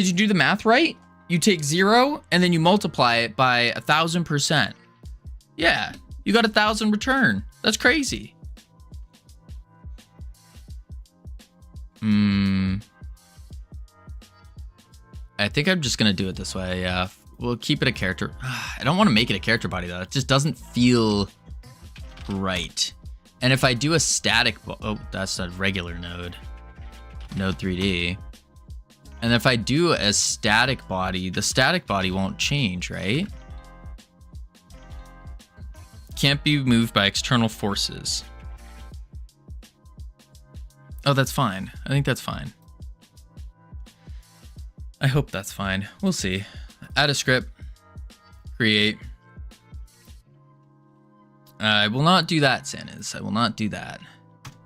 you do the math right? You take 0 and then you multiply it by 1,000%. Yeah, you got 1,000 return. That's crazy. I think I'm just gonna do it this way. Yeah, we'll keep it a character. I don't want to make it a character body though. It just doesn't feel right. And if I do a static, oh, that's a regular node. Node 3D. And if I do a static body, the static body won't change, right? Can't be moved by external forces. Oh, that's fine. I think that's fine. I hope that's fine. We'll see. Add a script. Create. I will not do that, Santas. I will not do that.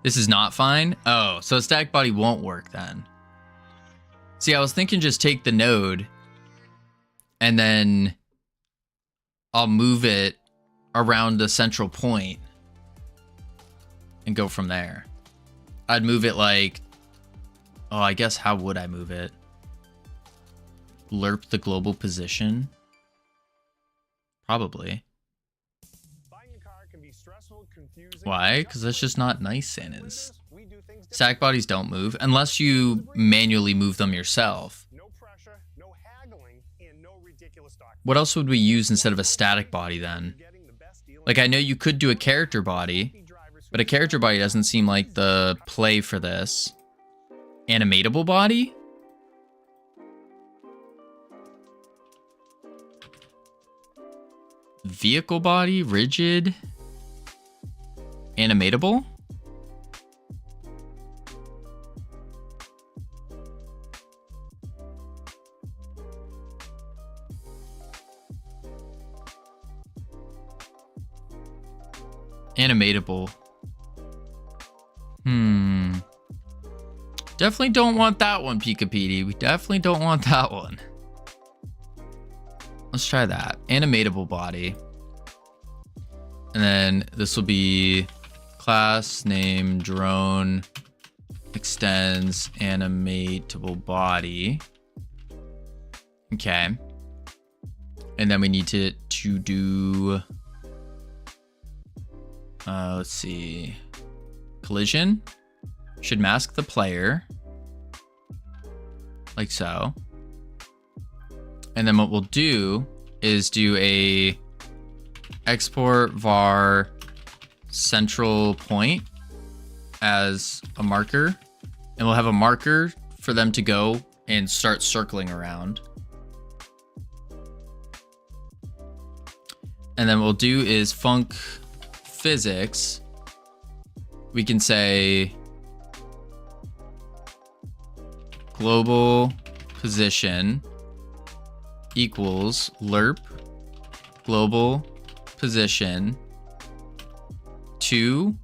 This is not fine? Oh, so a static body won't work then. See, I was thinking just take the node and then I'll move it around the central point and go from there. I'd move it like, oh, I guess how would I move it? Lerp the global position? Probably. Why? Because that's just not nice, Santas. Static bodies don't move unless you manually move them yourself. What else would we use instead of a static body then? Like, I know you could do a character body, but a character body doesn't seem like the play for this. Animatable body? Vehicle body? Rigid? Animatable? Animatable. Definitely don't want that one, Pika Petey. We definitely don't want that one. Let's try that. Animatable body. And then this will be class name drone extends animatable body. Okay. And then we need to do let's see. Collision should mask the player like so. And then what we'll do is do a export var central point as a marker, and we'll have a marker for them to go and start circling around. And then what we'll do is func physics. We can say global position equals lerp global position to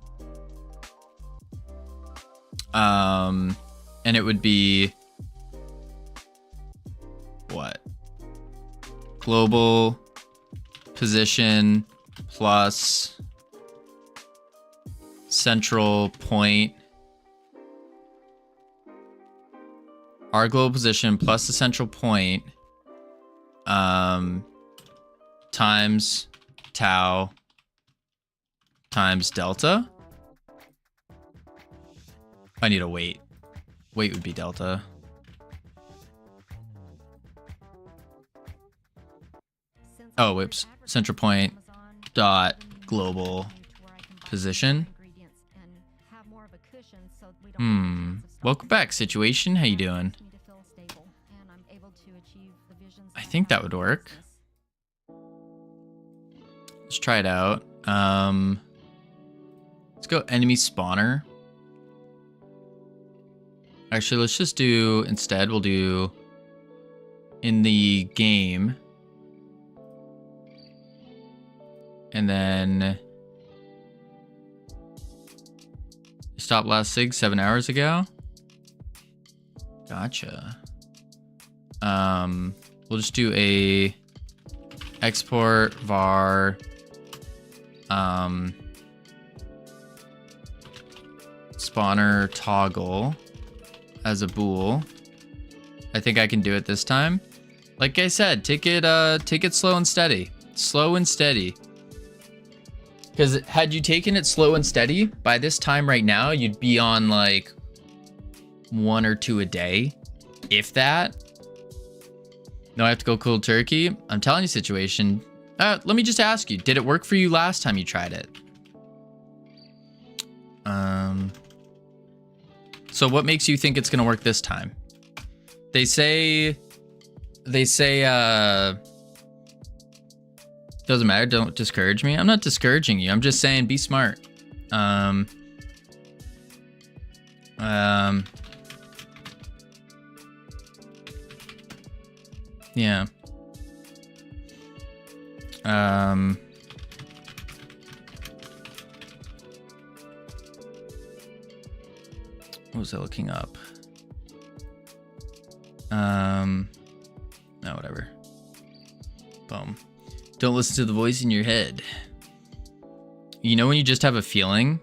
and it would be what? Global position plus central point. Our global position plus the central point times tau times delta. I need a weight. Weight would be delta. Oh, whoops. Central point dot global position. Welcome back, Situation. How you doing? I think that would work. Let's try it out. Let's go enemy spawner. Actually, let's just do, instead, we'll do in the game. And then stop last sig 7 hours ago. Gotcha. We'll just do a export var spawner toggle as a bool. I think I can do it this time. Like I said, take it slow and steady. Slow and steady. Because had you taken it slow and steady, by this time right now, you'd be on like 1 or 2 a day, if that. No, I have to go cold turkey. I'm telling you, Situation. Let me just ask you, did it work for you last time you tried it? So what makes you think it's gonna work this time? They say, doesn't matter, don't discourage me. I'm not discouraging you, I'm just saying be smart. Yeah. What was I looking up? No, whatever. Boom. Don't listen to the voice in your head. You know when you just have a feeling?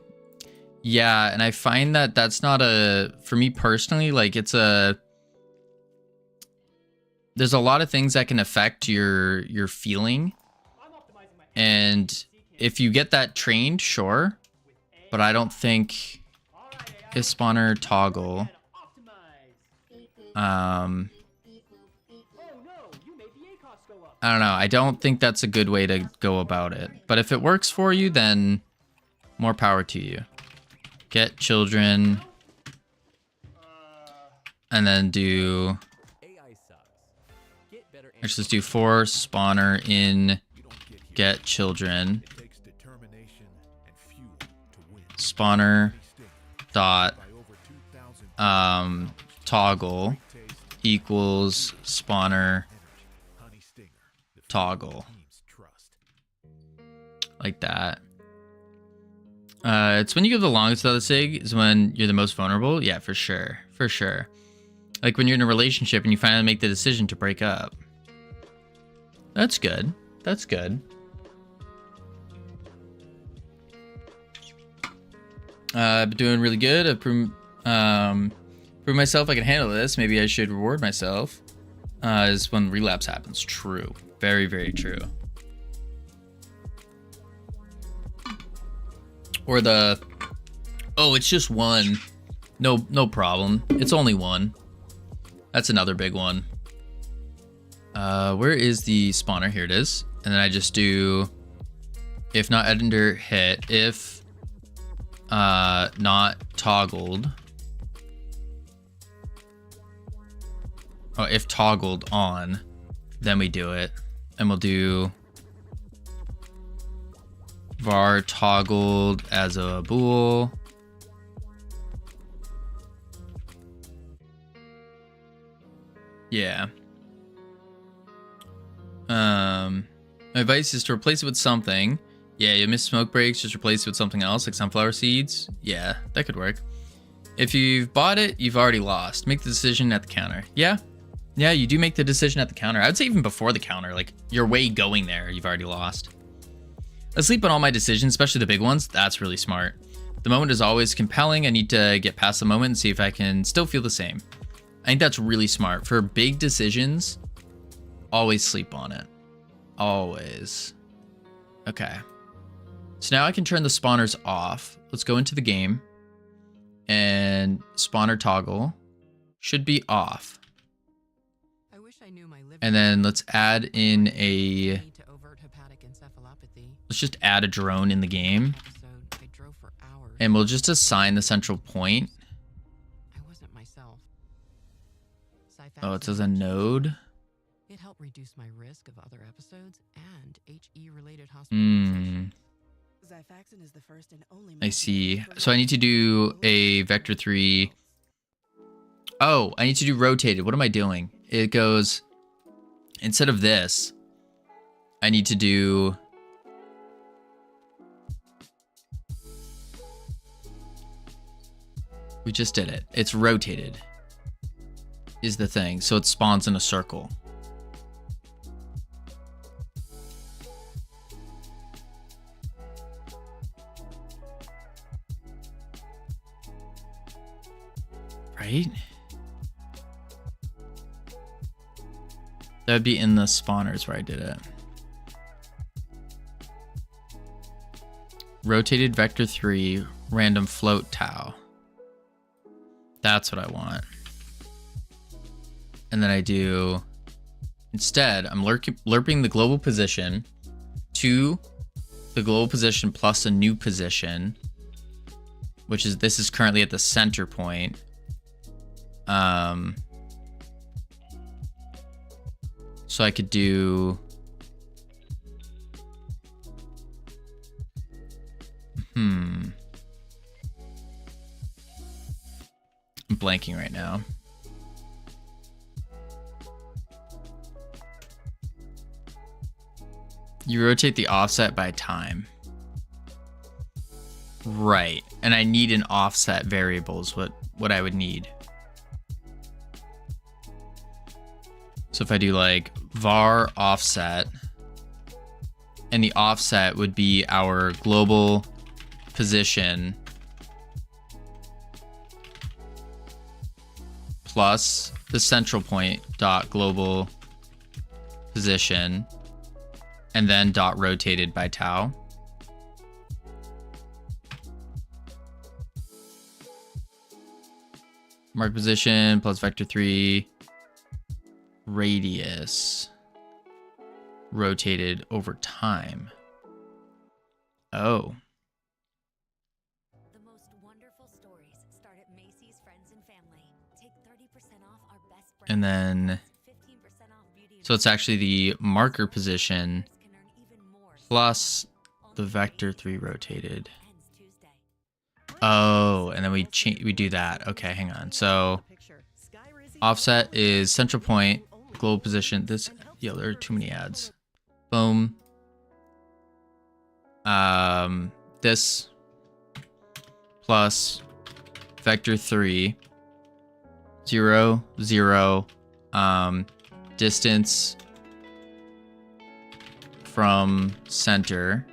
Yeah, and I find that that's not a... For me personally, like it's a... There's a lot of things that can affect your feeling. And if you get that trained, sure. But I don't think... If spawner toggle... I don't know. I don't think that's a good way to go about it. But if it works for you, then more power to you. Get children. And then do... Let's just do for spawner in get children. Spawner dot toggle equals spawner toggle, like that. It's when you give the longest without the sig is when you're the most vulnerable. Yeah, for sure, for sure. Like when you're in a relationship and you finally make the decision to break up. That's good. That's good. I've been doing really good. I've proved myself I can handle this. Maybe I should reward myself. Is when relapse happens. True. Very, very true. Or the... Oh, it's just one. No problem. It's only one. That's another big one. Where is the spawner? Here it is. And then I just do... If not editor hit, if not toggled. Oh, if toggled on, then we do it. And we'll do var toggled as a bool. Yeah. My advice is to replace it with something. Yeah, you miss smoke breaks, just replace it with something else, like sunflower seeds. Yeah, that could work. If you've bought it, you've already lost. Make the decision at the counter. Yeah. Yeah, you do make the decision at the counter. I would say even before the counter, like your way going there, you've already lost. Asleep on all my decisions, especially the big ones. That's really smart. The moment is always compelling. I need to get past the moment and see if I can still feel the same. I think that's really smart. For big decisions, always sleep on it. Always. Okay. So now I can turn the spawners off. Let's go into the game. And spawner toggle should be off. And then let's add in a... Let's just add a drone in the game. And we'll just assign the central point. Oh, it says a node. It helped reduce my risk of other episodes and HE-related hospitalizations. Xifaxan is the first and only I see. So I need to do a vector 3. Oh, I need to do rotated. What am I doing? It goes, instead of this, I need to do... We just did it. It's rotated is the thing. So it spawns in a circle. Right? That would be in the spawners where I did it. Rotated vector 3, random float tau. That's what I want. And then I do, instead, I'm lerping the global position to the global position plus a new position, which is, this is currently at the center point. So I could do, I'm blanking right now. You rotate the offset by time. Right. And I need an offset variable is what I would need. So if I do like var offset, and the offset would be our global position plus the central point dot global position, and then dot rotated by tau. Mark position plus vector 3 radius rotated over time. Oh. The most wonderful stories start at Macy's Friends and Family. Take 30% off our best brands. And then, so it's actually the marker position plus the vector 3 rotated. Oh, and then we do that. Okay, hang on. So offset is central point, global position. This, yo, there are too many ads. Boom. This plus vector 3 0 0 distance from center,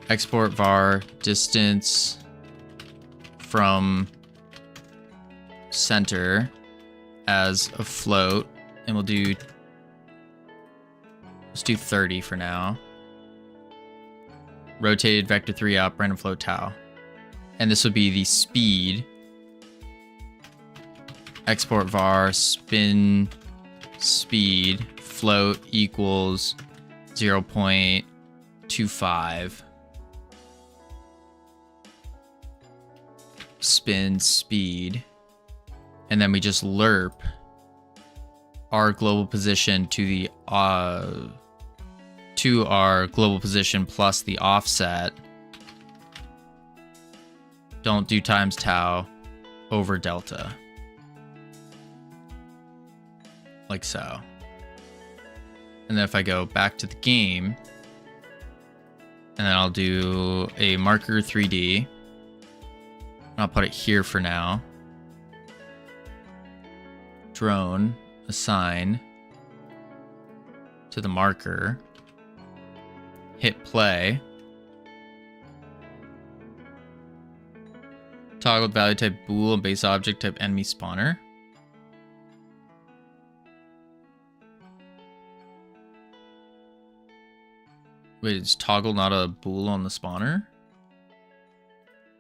export var distance from center as a float, and we'll do, let's do 30 for now. Rotated vector 3 up, random float tau. And this would be the speed. Export var spin speed float equals 0.25. spin, speed, and then we just lerp our global position to our global position plus the offset. Don't do times tau over delta. Like so. And then if I go back to the game, and then I'll do a marker 3D. I'll put it here for now. Drone, assign to the marker. Hit play. Toggle value type bool and base object type enemy spawner. Wait, is toggle not a bool on the spawner?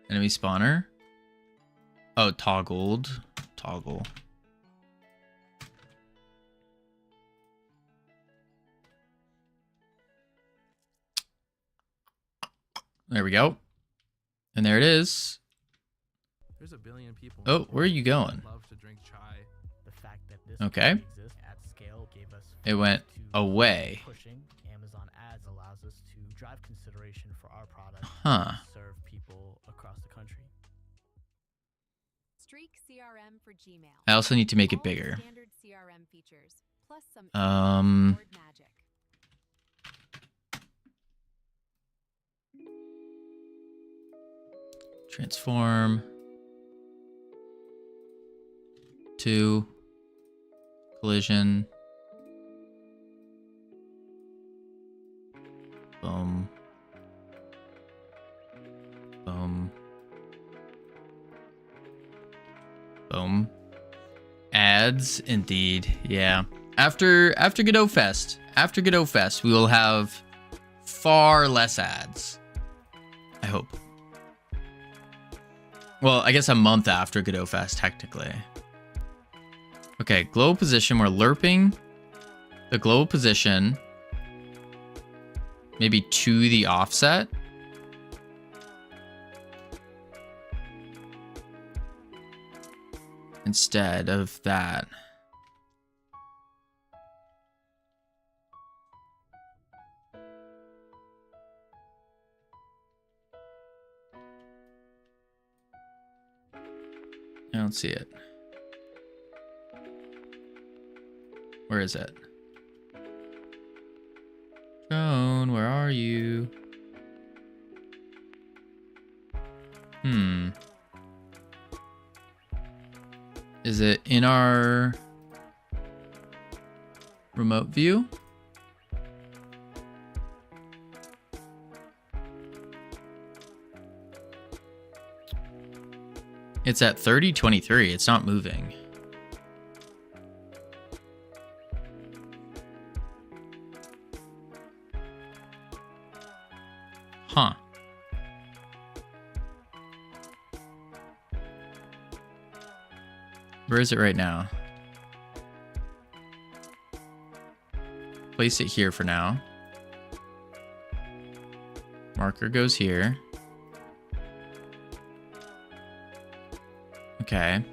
Enemy spawner? Oh, toggled. Toggle. There we go. And there it is. There's a billion people. Oh, where are you going? Love to drink chai. The fact that this Okay. exists at scale gave us It went to away. pushing. Amazon Ads allows us to drive consideration for our product Huh. and serve people across the country. Streak CRM for Gmail. I also need to make it All bigger. standard CRM features, plus some keyboard magic. Transform. 2. Collision. Boom. Boom. Boom. Ads, indeed. Yeah. After Godot Fest, we will have far less ads. I hope. Well, I guess a month after Godot Fest, technically. Okay, global position. We're lerping the global position maybe to the offset. Instead of that. I don't see it. Where is it? Joan, where are you? Is it in our remote view? It's at 30:23. It's not moving. Huh. Where is it right now? Place it here for now. Marker goes here. Okay.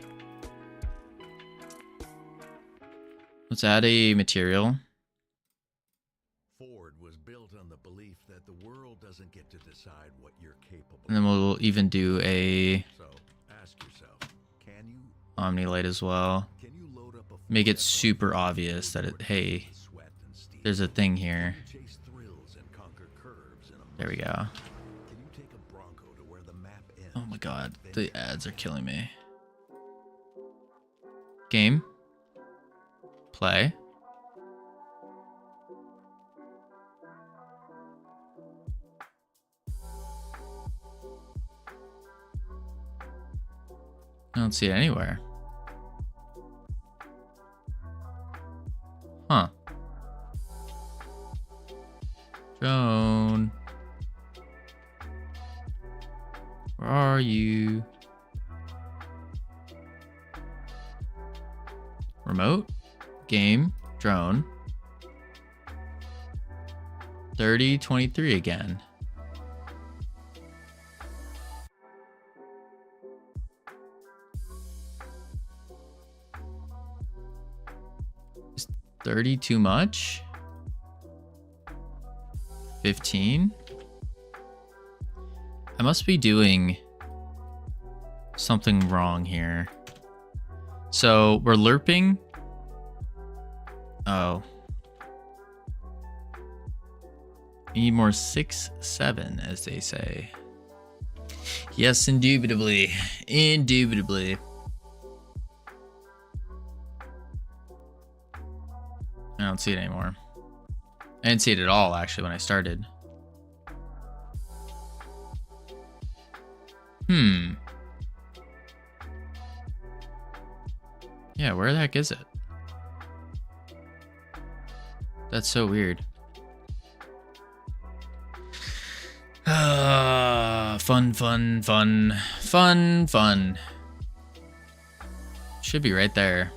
Let's add a material. Ford was built on the belief that the world doesn't get to decide what you're capable And then we'll even do a So, ask yourself, can you Omni light as well. load up a Make it super obvious that it, hey, there's a thing here. chase thrills and conquer curves in a There we go. Can you take a Bronco to where the map ends? Oh my god, the ads are killing me. Game. Play. I don't see it anywhere. Huh. Joan. Where are you? Remote. Game. Drone. 30:23 again. Is 30 too much? 15? I must be doing something wrong here. So we're lerping. Oh. We need more 6, 7, as they say. Yes, indubitably. Indubitably. I don't see it anymore. I didn't see it at all, actually, when I started. Yeah, where the heck is it? That's so weird. Fun, fun, fun, fun, fun. Should be right there.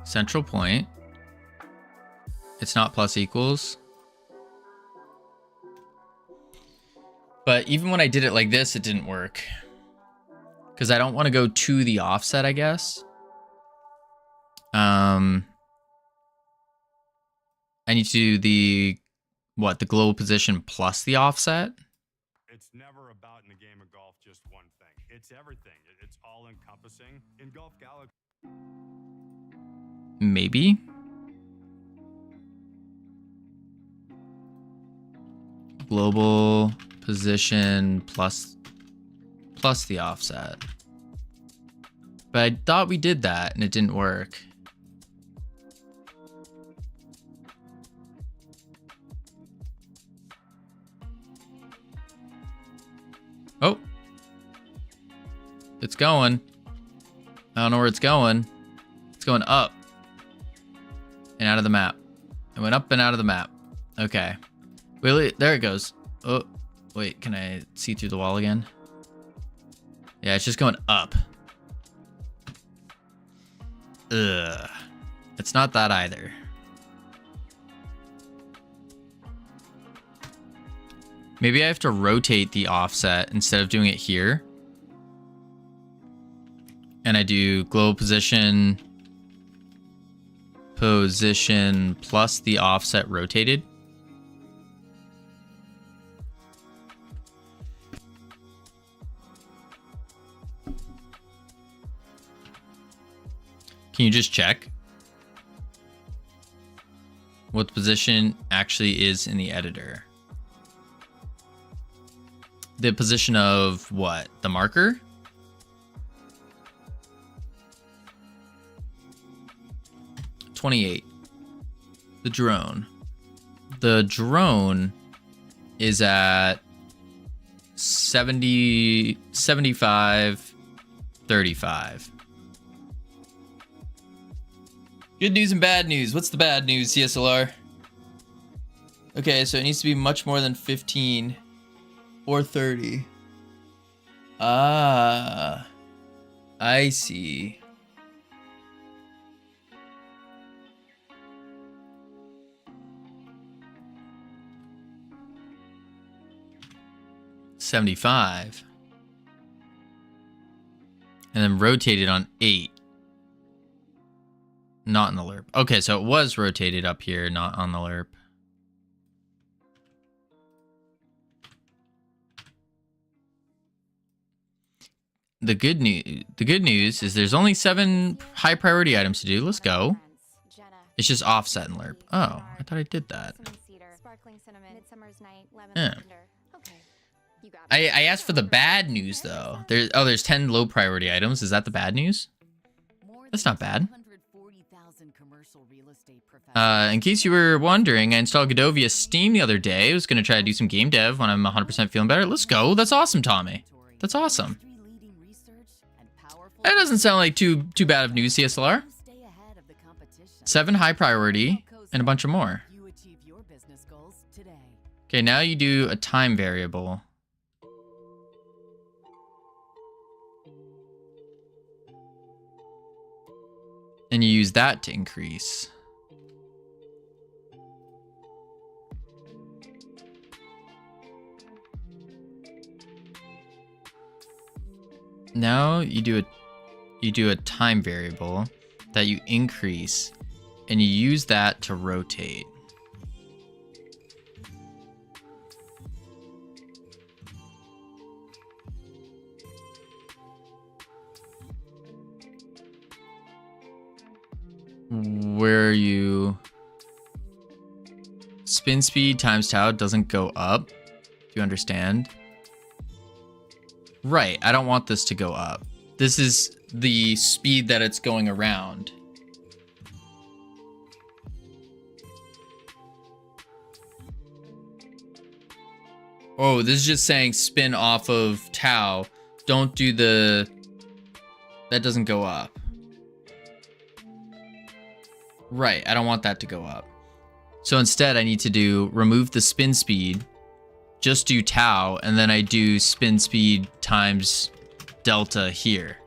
Central point. It's not plus equals. But even when I did it like this, it didn't work. Because I don't want to go to the offset, I guess. I need to do the, what, the global position plus the offset? It's never about in a game of golf just one thing. It's everything. It's all encompassing. In Golf Galaxy. Maybe. Global position plus the offset. But I thought we did that and it didn't work. Oh. It's going. I don't know where it's going. It's going up. And out of the map. It went up and out of the map. Okay. Wait, there it goes. Oh, wait, can I see through the wall again? Yeah, it's just going up. Ugh. It's not that either. Maybe I have to rotate the offset instead of doing it here. And I do global position plus the offset rotated. Can you just check what the position actually is in the editor? The position of what? The marker? $28. The drone. The drone is at 70, 75, 35. Good news and bad news. What's the bad news, CSLR? Okay, so it needs to be much more than 15 or 30. Ah, I see. $75. And then rotated on 8. Not in the lerp. Okay, so it was rotated up here, not on the lerp. The good news is there's only 7 high priority items to do. Let's go. It's just offset and lerp. Oh, I thought I did that. Yeah. I asked for the bad news though. There's 10 low priority items. Is that the bad news? That's not bad. In case you were wondering, I installed Godot via Steam the other day. I was going to try to do some game dev when I'm 100% feeling better. Let's go. That's awesome, Tommy. That's awesome. That doesn't sound like too bad of news, CSLR. 7 high priority and a bunch of more. Okay, now you do a time variable. And you use that to increase. Now you do a time variable that you increase, and you use that to rotate. Where you spin speed times tau doesn't go up. Do you understand? Right, I don't want this to go up. This is the speed that it's going around. Oh, this is just saying spin off of tau. Don't do the... That doesn't go up. Right, I don't want that to go up. So instead I need to do remove the spin speed, just do tau, and then I do spin speed times delta here.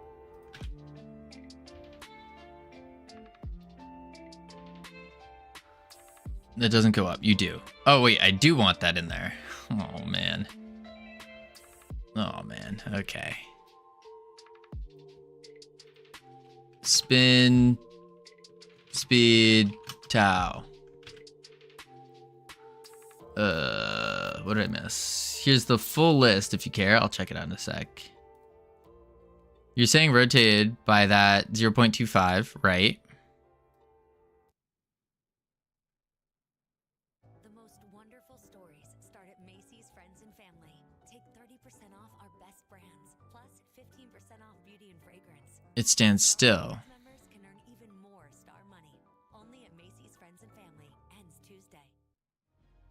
That doesn't go up. You do. Oh wait, I do want that in there. Oh man. Oh man, okay. Spin speed tau. What did I miss? Here's the full list if you care. I'll check it out in a sec. You're saying rotated by that 0.25, right? The most wonderful stories start at Macy's Friends and Family. Take 30% off our best brands, plus 15% off beauty and fragrance. It stands still. Members can earn even more star money. Only at Macy's Friends and Family. Ends Tuesday.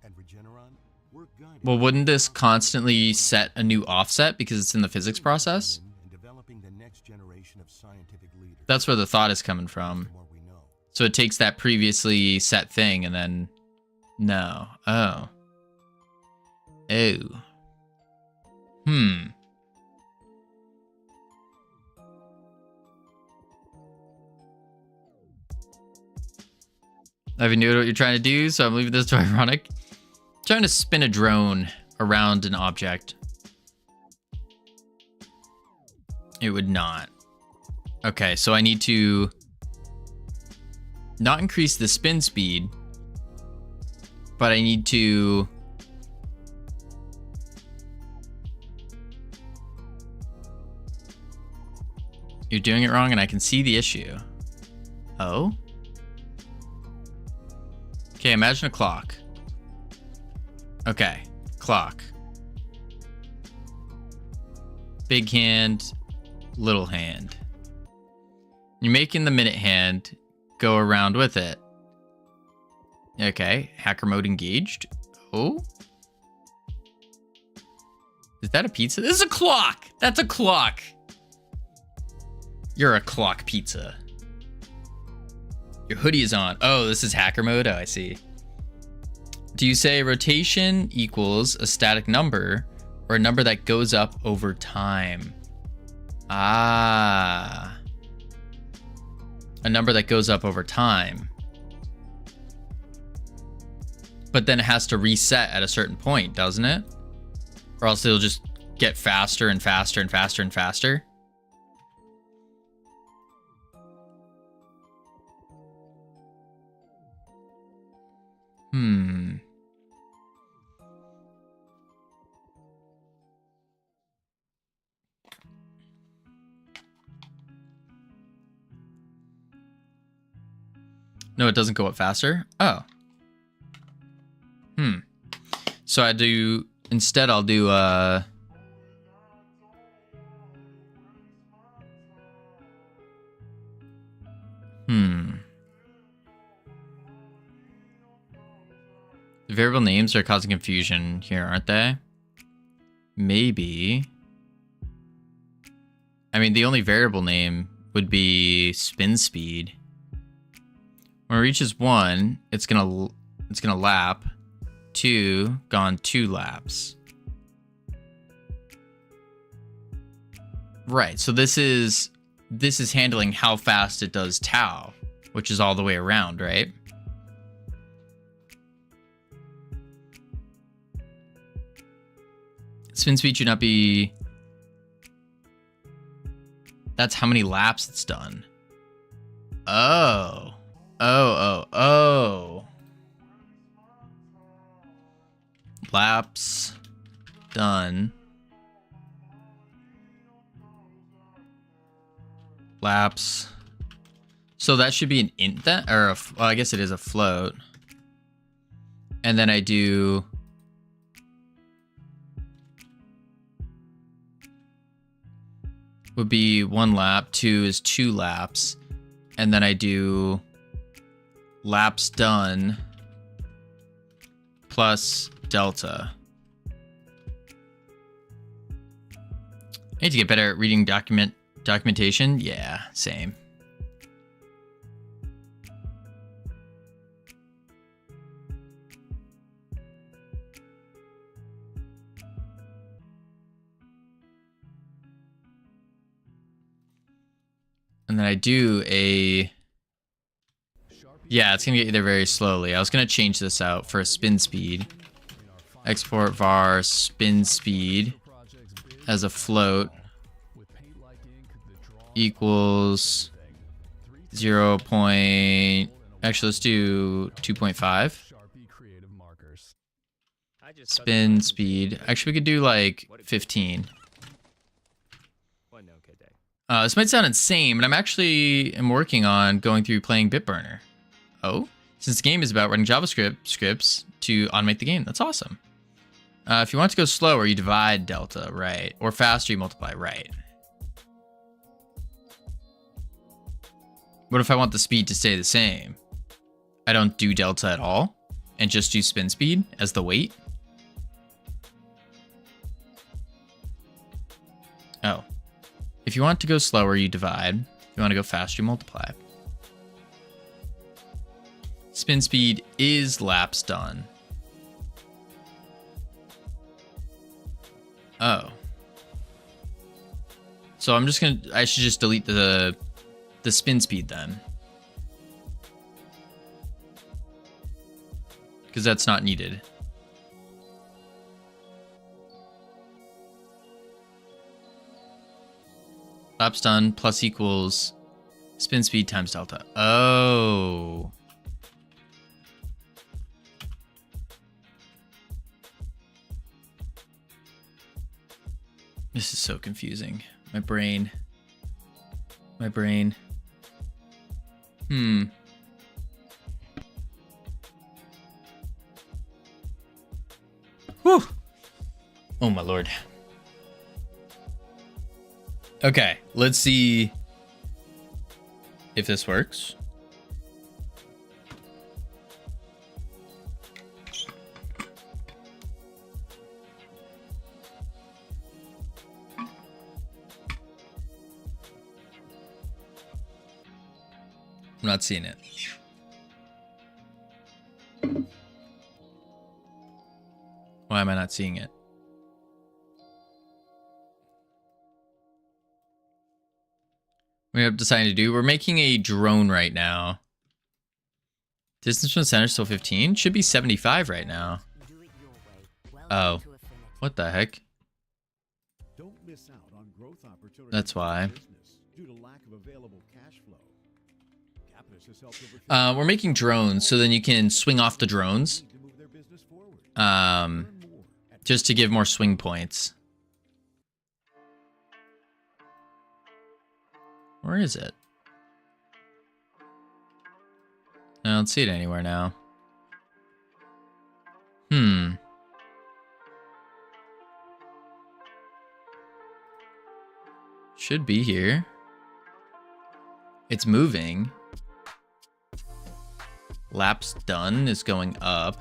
At Regeneron, we're guiding Well, wouldn't this constantly set a new offset because it's in the physics process? in developing the next generation of scientific leaders. That's where the thought is coming from. So it takes that previously set thing and then... No. Oh. Oh. Hmm. I haven't knew what you're trying to do, so I'm leaving this to ironic. Trying to spin a drone around an object. It would not. Okay, so I need to not increase the spin speed, but I need to You're doing it wrong and I can see the issue. Oh? Okay, imagine a clock. Okay, clock. Big hand, little hand. You're making the minute hand go around with it. Okay, hacker mode engaged. Oh? Is that a pizza? This is a clock! That's a clock! You're a clock pizza. Your hoodie is on. Oh, this is hacker mode? Oh, I see. Do you say rotation equals a static number or a number that goes up over time? Ah. A number that goes up over time. But then it has to reset at a certain point, doesn't it? Or else it'll just get faster and faster and faster and faster. Hmm. No, it doesn't go up faster? Oh. Hmm. So I do... Instead, I'll do, The variable names are causing confusion here, aren't they? Maybe. I mean, the only variable name would be spin speed. When it reaches 1, it's gonna lap. 2, gone 2 laps. Right, so this is handling how fast it does tau, which is all the way around, right? Spin speed should not be That's how many laps it's done. Oh. Oh. Laps done. Laps. So that should be an int that, or well, I guess it is a float. And then I do would be 1 lap, 2 is 2 laps, and then I do laps done plus delta. I need to get better at reading documentation. Yeah, same. And then I do a... Yeah, it's going to get you there very slowly. I was going to change this out for a spin speed. Export var spin speed as a float equals 0. Actually, let's do 2.5. Spin speed. Actually, we could do like 15. This might sound insane, but I'm working on going through playing Bitburner. Oh, since the game is about running JavaScript scripts to automate the game. That's awesome. If you want to go slower, you divide delta, right? Or faster, you multiply, right? What if I want the speed to stay the same? I don't do delta at all and just do spin speed as the weight? Oh. If you want to go slower, you divide. If you want to go faster, you multiply. Spin speed is laps done. Oh. So I should just delete the spin speed then. Because that's not needed. Laps done plus equals spin speed times delta. Oh. This is so confusing. My brain. Whew. Oh my lord. Okay, let's see if this works. I'm not seeing it. Why am I not seeing it? We have decided to do. We're making a drone right now. Distance from the center is still 15. Should be 75 right now. Oh, what the heck? Don't miss out on growth opportunities. That's why. Due to lack of available cash flow. Capitus has helped over We're making drones so then you can swing off the drones. Just to give more swing points. Where is it? I don't see it anywhere now. Should be here. It's moving. Laps done is going up.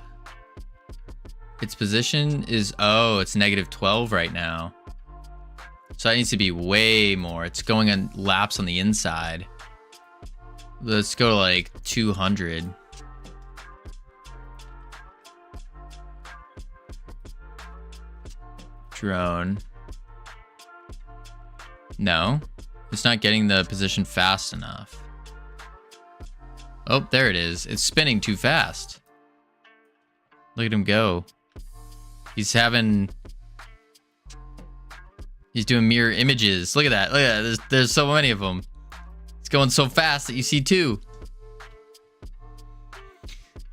Its position is, oh, it's -12 right now. So that needs to be way more. It's going on laps on the inside. Let's go to like 200. Drone. No, it's not getting the position fast enough. Oh, there it is. It's spinning too fast. Look at him go. He's having He's doing mirror images. Look at that. Look at that. There's so many of them. It's going so fast that you see two.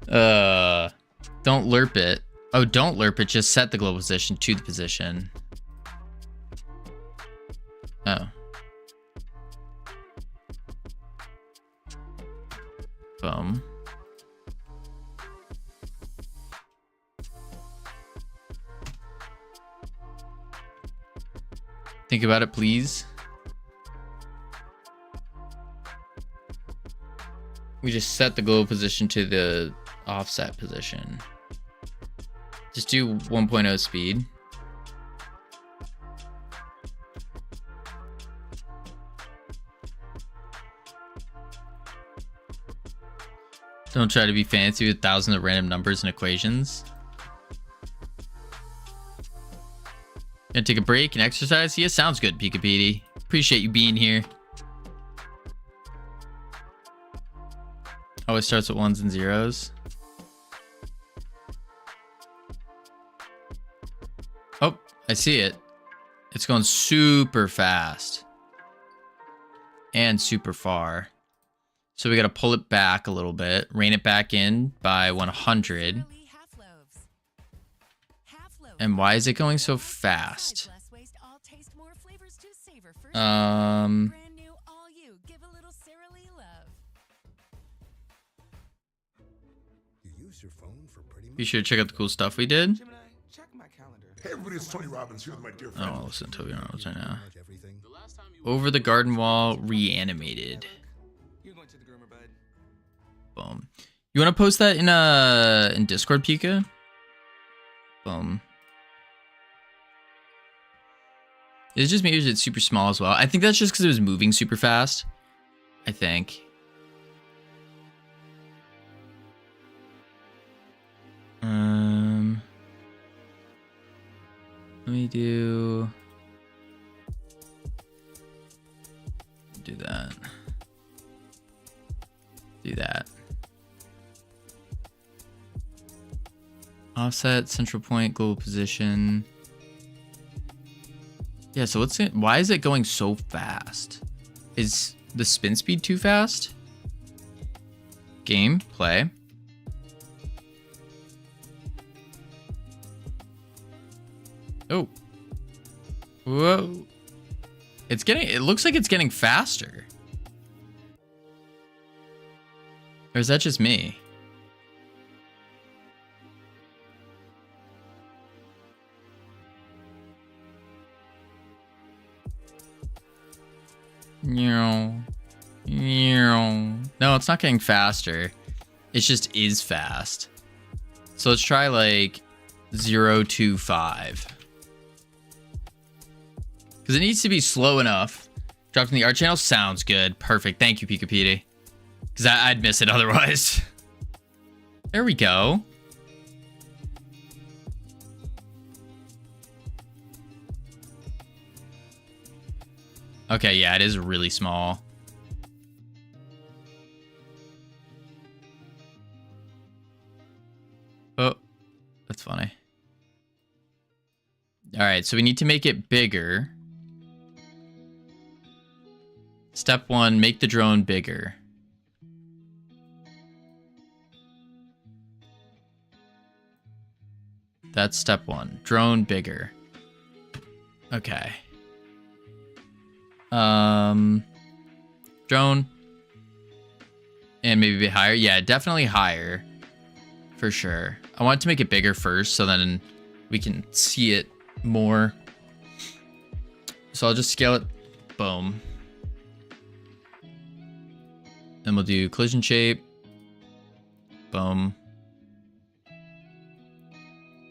Don't lerp it. Oh, don't lerp it. Just set the global position to the position. Oh. Boom. Think about it, please. We just set the global position to the offset position. Just do 1.0 speed. Don't try to be fancy with thousands of random numbers and equations. Gonna take a break and exercise? Yeah, sounds good, Pika Petey. Appreciate you being here. Always starts with ones and zeros. Oh, I see it. It's going super fast. And super far. So we got to pull it back a little bit. Rein it back in by 100. And why is it going so fast? Be sure to check out the cool stuff we did. Hey everybody, it's Tony Robbins here with my dear friend. Oh, listen to Toby Robbins right now. Over the Garden Wall reanimated. Boom. You want to post that in Discord, Pika? Boom. It's just maybe it's super small as well. I think that's just because it was moving super fast. I think. Let me do that. Do that. Offset, central point, global position. Yeah, so what's it? Why is it going so fast? Is the spin speed too fast? Game, play. Oh. Whoa. It looks like it's getting faster. Or is that just me? No, it's not getting faster. It just is fast. So let's try like 0 to 5. Because it needs to be slow enough. Dropped in the art channel. Sounds good. Perfect. Thank you, Pika Petey. Because I'd miss it otherwise. There we go. Okay, yeah, it is really small. Oh, that's funny. All right, so we need to make it bigger. Step 1, make the drone bigger. That's step 1. Drone bigger. Okay. Drone. And maybe a bit higher. Yeah, definitely higher. For sure. I want to make it bigger first so then we can see it more. So I'll just scale it. Boom. Then we'll do collision shape. Boom.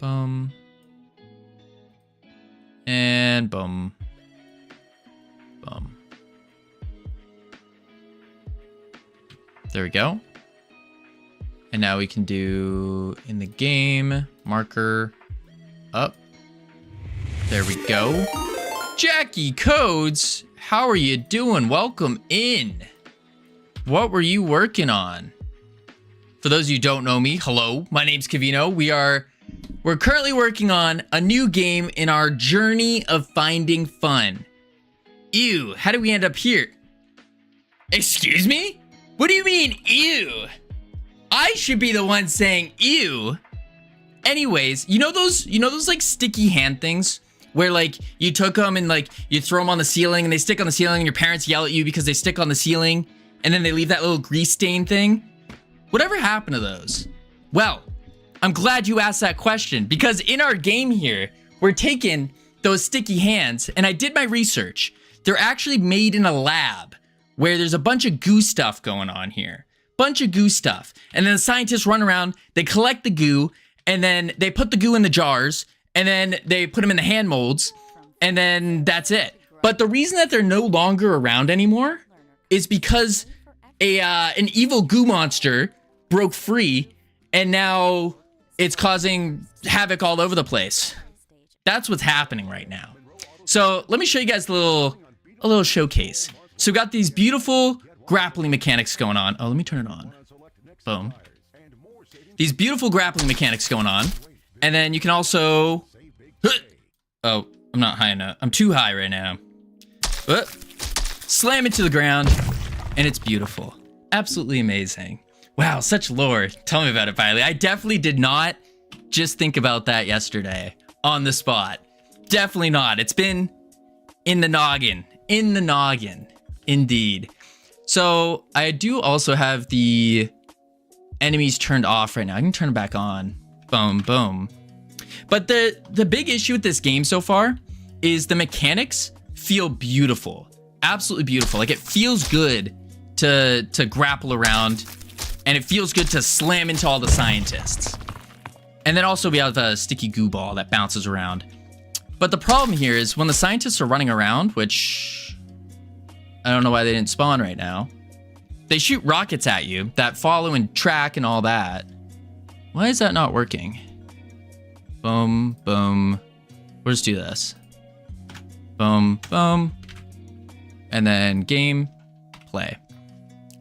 Boom. And boom. Boom. There we go. And now we can do in the game marker up. There we go. Jackie Codes, how are you doing? Welcome in. What were you working on? For those of you who don't know me, hello, my name's Kavino. We are we're currently working on a new game in our journey of finding fun. Ew, how did we end up here? Excuse me? What do you mean, ew? I should be the one saying ew. Anyways, you know those like sticky hand things where like you took them and like you throw them on the ceiling and they stick on the ceiling and your parents yell at you because they stick on the ceiling and then they leave that little grease stain thing? Whatever happened to those? Well, I'm glad you asked that question because in our game here, we're taking those sticky hands and I did my research. They're actually made in a lab where there's a bunch of goo stuff going on here. Bunch of goo stuff. And then the scientists run around, they collect the goo, and then they put the goo in the jars, and then they put them in the hand molds, and then that's it. But the reason that they're no longer around anymore is because an evil goo monster broke free, and now it's causing havoc all over the place. That's what's happening right now. So let me show you guys a little showcase. So we got these beautiful grappling mechanics going on. Oh, let me turn it on. Boom. These beautiful grappling mechanics going on. And then you can also... Oh, I'm not high enough. I'm too high right now. Slam it to the ground. And it's beautiful. Absolutely amazing. Wow, such lore. Tell me about it, Biley. I definitely did not just think about that yesterday on the spot. Definitely not. It's been in the noggin. In the noggin. Indeed. So I do also have the enemies turned off right now. I can turn it back on. Boom, boom. But the big issue with this game so far is the mechanics feel beautiful. Absolutely beautiful. Like it feels good to grapple around and it feels good to slam into all the scientists. And then also we have the sticky goo ball that bounces around. But the problem here is when the scientists are running around, which I don't know why they didn't spawn right now. They shoot rockets at you that follow and track and all that. Why is that not working? Boom, boom. We'll just do this. Boom, boom. And then game, play.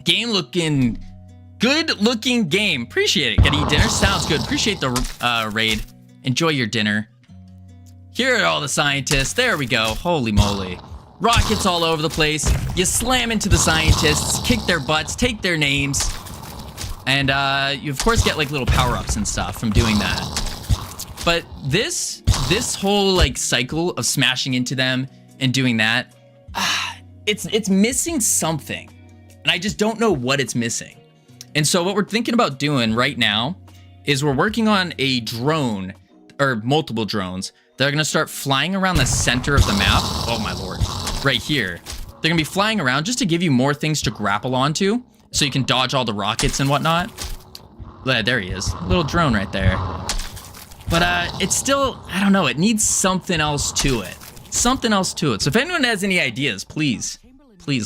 Game looking, good looking game. Appreciate it. Gonna eat dinner? Sounds good. Appreciate the raid. Enjoy your dinner. Here are all the scientists. There we go. Holy moly. Rockets all over the place. You slam into the scientists, kick their butts, take their names. And you of course get like little power-ups and stuff from doing that. But this whole like cycle of smashing into them and doing that, it's missing something. And I just don't know what it's missing. And so what we're thinking about doing right now is we're working on a drone or multiple drones that are gonna start flying around the center of the map. Oh my lord. Right here. They're gonna be flying around just to give you more things to grapple onto so you can dodge all the rockets and whatnot. There he is. Little drone right there. But it's still, I don't know, it needs something else to it. Something else to it. So if anyone has any ideas, please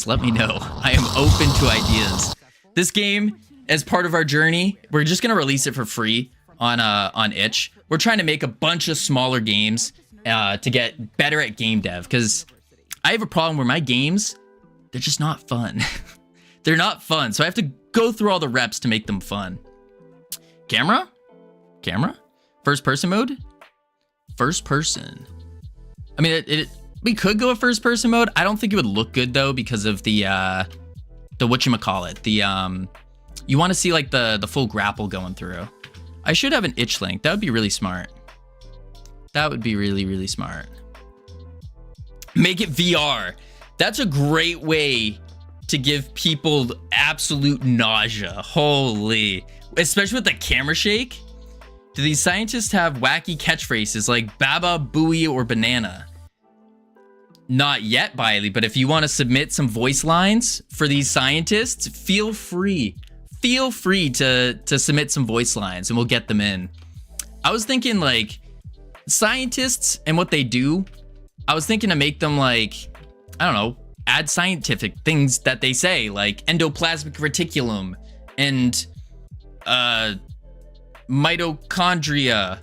let me know. I am open to ideas. This game, as part of our journey, we're just gonna release it for free on itch. We're trying to make a bunch of smaller games to get better at game dev because I have a problem where my games, they're just not fun. They're not fun. So I have to go through all the reps to make them fun. Camera? First person mode? First person. I mean, we could go a first person mode. I don't think it would look good though because of the whatchamacallit. You want to see like the full grapple going through. I should have an itch link. That would be really smart. That would be really, really smart. Make it VR. That's a great way to give people absolute nausea. Holy. Especially with the camera shake. Do these scientists have wacky catchphrases like Baba, Booey, or Banana? Not yet, Biley, but if you want to submit some voice lines for these scientists, feel free. Feel free to submit some voice lines and we'll get them in. I was thinking like scientists and what they do, I was thinking to make them like, I don't know, add scientific things that they say, like endoplasmic reticulum and mitochondria.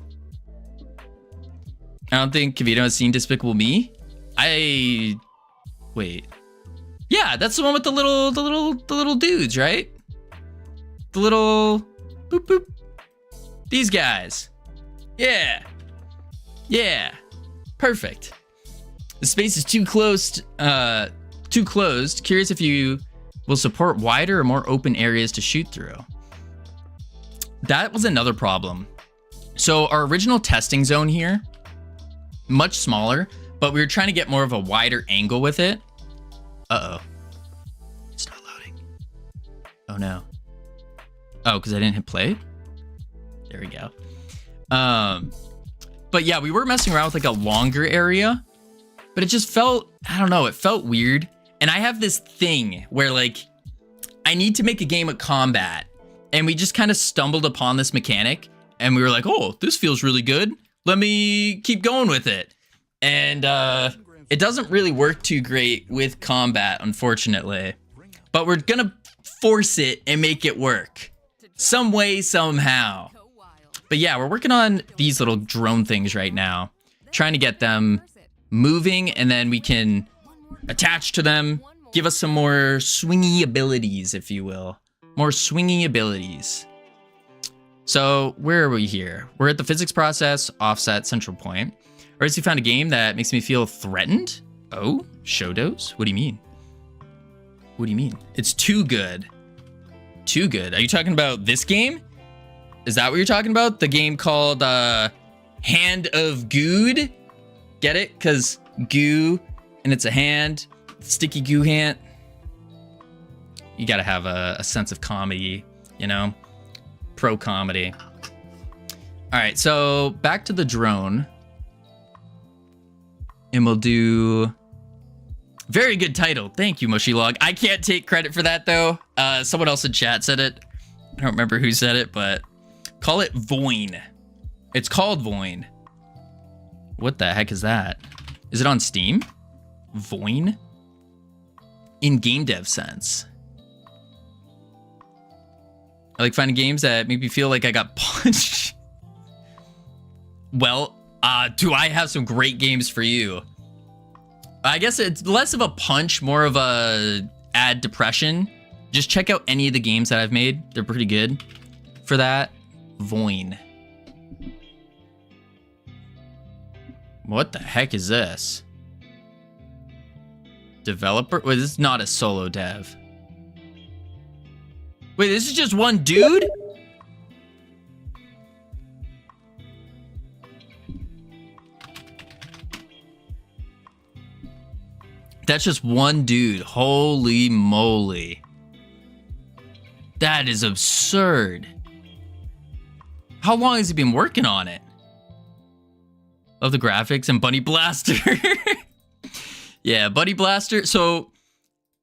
I don't think Kavito has seen Despicable Me. Wait. Yeah, that's the one with the little dudes, right? The little boop boop. These guys. Yeah. Yeah. Perfect. The space is too closed. Curious if you will support wider or more open areas to shoot through. That was another problem. So our original testing zone here, much smaller, but we were trying to get more of a wider angle with it. Uh-oh. It's not loading. Oh no. Oh, because I didn't hit play? There we go. But yeah, we were messing around with like a longer area, but it just felt, I don't know, it felt weird. And I have this thing where like, I need to make a game of combat. And we just kind of stumbled upon this mechanic and we were like, oh, this feels really good. Let me keep going with it. And it doesn't really work too great with combat, unfortunately. But we're gonna force it and make it work. Some way, somehow. But yeah, we're working on these little drone things right now. Trying to get them moving and then we can attach to them. Give us some more swingy abilities, if you will. More swingy abilities. So where are we here? We're at the physics process, offset, central point. Or has he found a game that makes me feel threatened? Oh, Shodos? What do you mean? What do you mean? It's too good. Too good. Are you talking about this game? Is that what you're talking about? The game called Hand of Good? Get it? Because goo, and it's a hand. Sticky goo hand. You gotta have a sense of comedy, you know? Pro comedy. All right, so back to the drone. And we'll do... Very good title. Thank you, Mushylog. I can't take credit for that, though. Someone else in chat said it. I don't remember who said it, but... Call it Voin. It's called Voin. What the heck is that? Is it on Steam? Voin? In game dev sense. I like finding games that make me feel like I got punched. Well, do I have some great games for you? I guess it's less of a punch, more of a add depression. Just check out any of the games that I've made. They're pretty good for that. Voin. What the heck is this? Developer? Wait, this is not a solo dev. Wait, this is just one dude? That's just one dude. Holy moly. That is absurd. How long has he been working on it? Love the graphics and Bunny Blaster. Yeah, Bunny Blaster. So,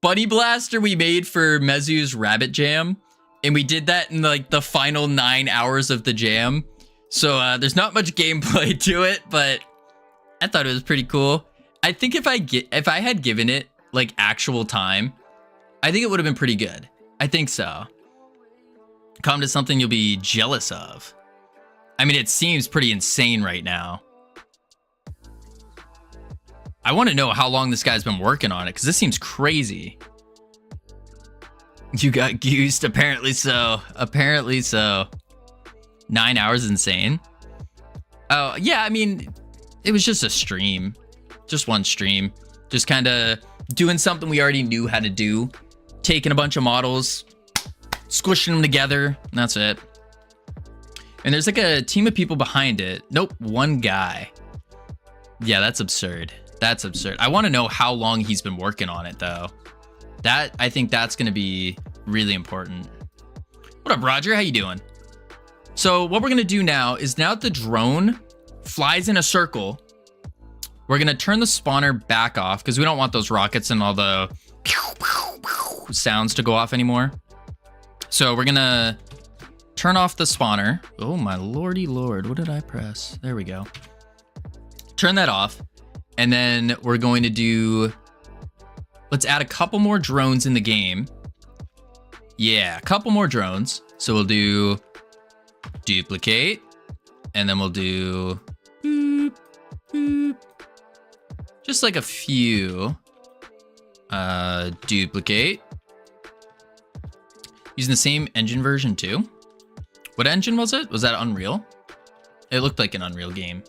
Bunny Blaster we made for Mezu's Rabbit Jam. And we did that in like the final 9 hours of the jam. So, there's not much gameplay to it, but I thought it was pretty cool. I think if I had given it like actual time, I think it would have been pretty good. I think so. Come to something you'll be jealous of. I mean, it seems pretty insane right now. I want to know how long this guy's been working on it, because this seems crazy. You got goosed? Apparently so. Apparently so. 9 hours is insane. Oh, yeah, I mean, it was just a stream. Just one stream. Just kind of doing something we already knew how to do. Taking a bunch of models, squishing them together, and that's it. And there's like a team of people behind it. Nope, one guy. Yeah, that's absurd. That's absurd. I want to know how long he's been working on it, though. I think that's going to be really important. What up, Roger? How you doing? So what we're going to do now is now that the drone flies in a circle, we're going to turn the spawner back off because we don't want those rockets and all the sounds to go off anymore. So we're going to turn off the spawner. Oh, my lordy lord. What did I press? There we go. Turn that off. And then we're going to do... Let's add a couple more drones in the game. Yeah, a couple more drones. So we'll do duplicate. And then we'll do... Boop, boop. Just like a few. Duplicate. Using the same engine version too. What engine was it? Was that Unreal? It looked like an Unreal game.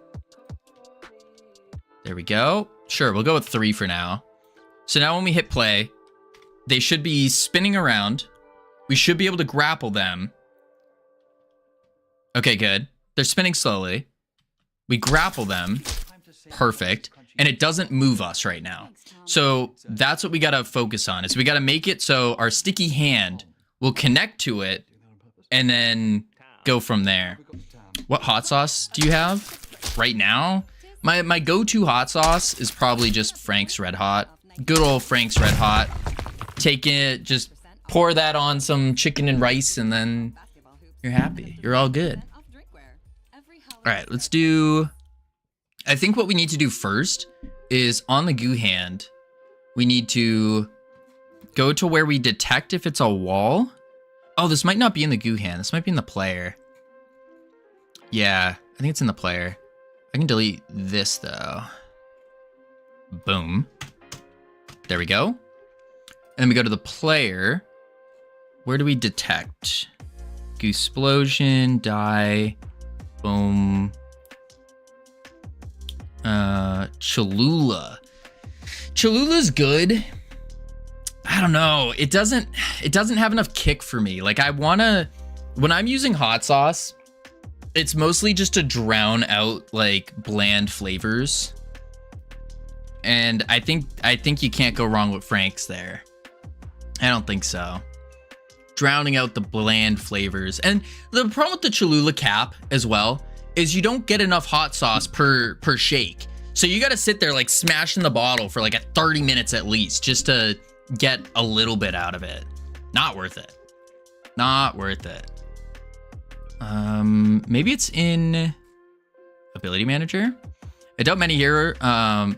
There we go. Sure, we'll go with 3 for now. So now when we hit play, they should be spinning around. We should be able to grapple them. Okay, good. They're spinning slowly. We grapple them. Perfect. And it doesn't move us right now. So that's what we got to focus on, is we got to make it so our sticky hand will connect to it and then go from there. What hot sauce do you have right now? My go-to hot sauce is probably just Frank's Red Hot. Good old Frank's Red Hot. Take it, just pour that on some chicken and rice, and then you're happy. You're all good. All right, let's do... I think what we need to do first is on the goo hand, we need to go to where we detect if it's a wall. Oh, this might not be in the goo hand. This might be in the player. Yeah, I think it's in the player. I can delete this though. Boom. There we go. And then we go to the player. Where do we detect? Goosplosion, die, boom. Cholula. Cholula's good. I don't know. It doesn't have enough kick for me. Like when I'm using hot sauce, it's mostly just to drown out like bland flavors. And I think you can't go wrong with Frank's there. I don't think so. Drowning out the bland flavors. And the problem with the Cholula cap as well is you don't get enough hot sauce per shake. So you got to sit there like smashing the bottle for like 30 minutes at least just to get a little bit out of it. Not worth it. Not worth it. Maybe it's in Ability Manager. I doubt many here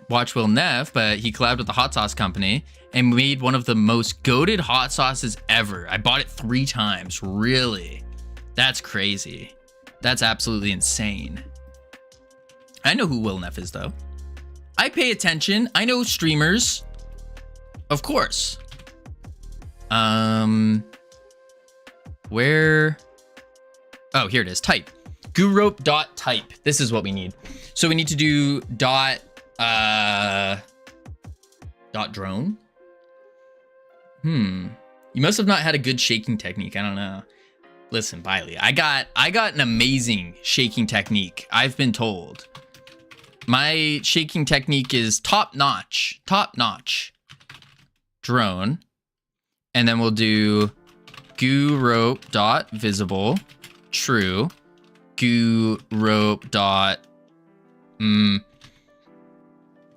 watch Will Neff, but he collabed with the hot sauce company and made one of the most goated hot sauces ever. I bought it 3 times. Really? That's crazy. That's absolutely insane. I know who Will Neff is though. I pay attention. I know streamers. Of course. Where? Oh, here it is. Type. Gurope.type. This is what we need. So we need to do dot drone. You must have not had a good shaking technique. I don't know. Listen, Biley, I got an amazing shaking technique. I've been told. My shaking technique is top notch. Top notch. Drone. And then we'll do gurope.visible. True. Gurope dot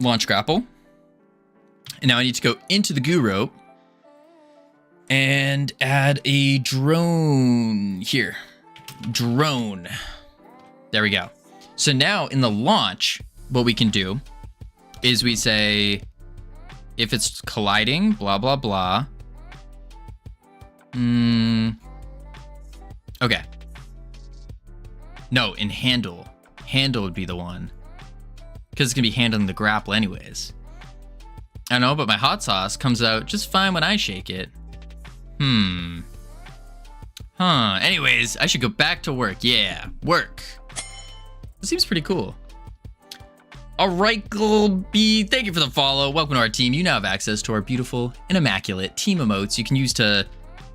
launch grapple. And now I need to go into the gurope and add a drone here. Drone. There we go. So now in the launch, what we can do is we say if it's colliding, blah, blah, blah. Okay. No, in handle. Handle would be the one. Because it's going to be handling the grapple anyways. I know, but my hot sauce comes out just fine when I shake it. Anyways, I should go back to work. Yeah, work. This seems pretty cool. All right, Glb, thank you for the follow. Welcome to our team. You now have access to our beautiful and immaculate team emotes you can use to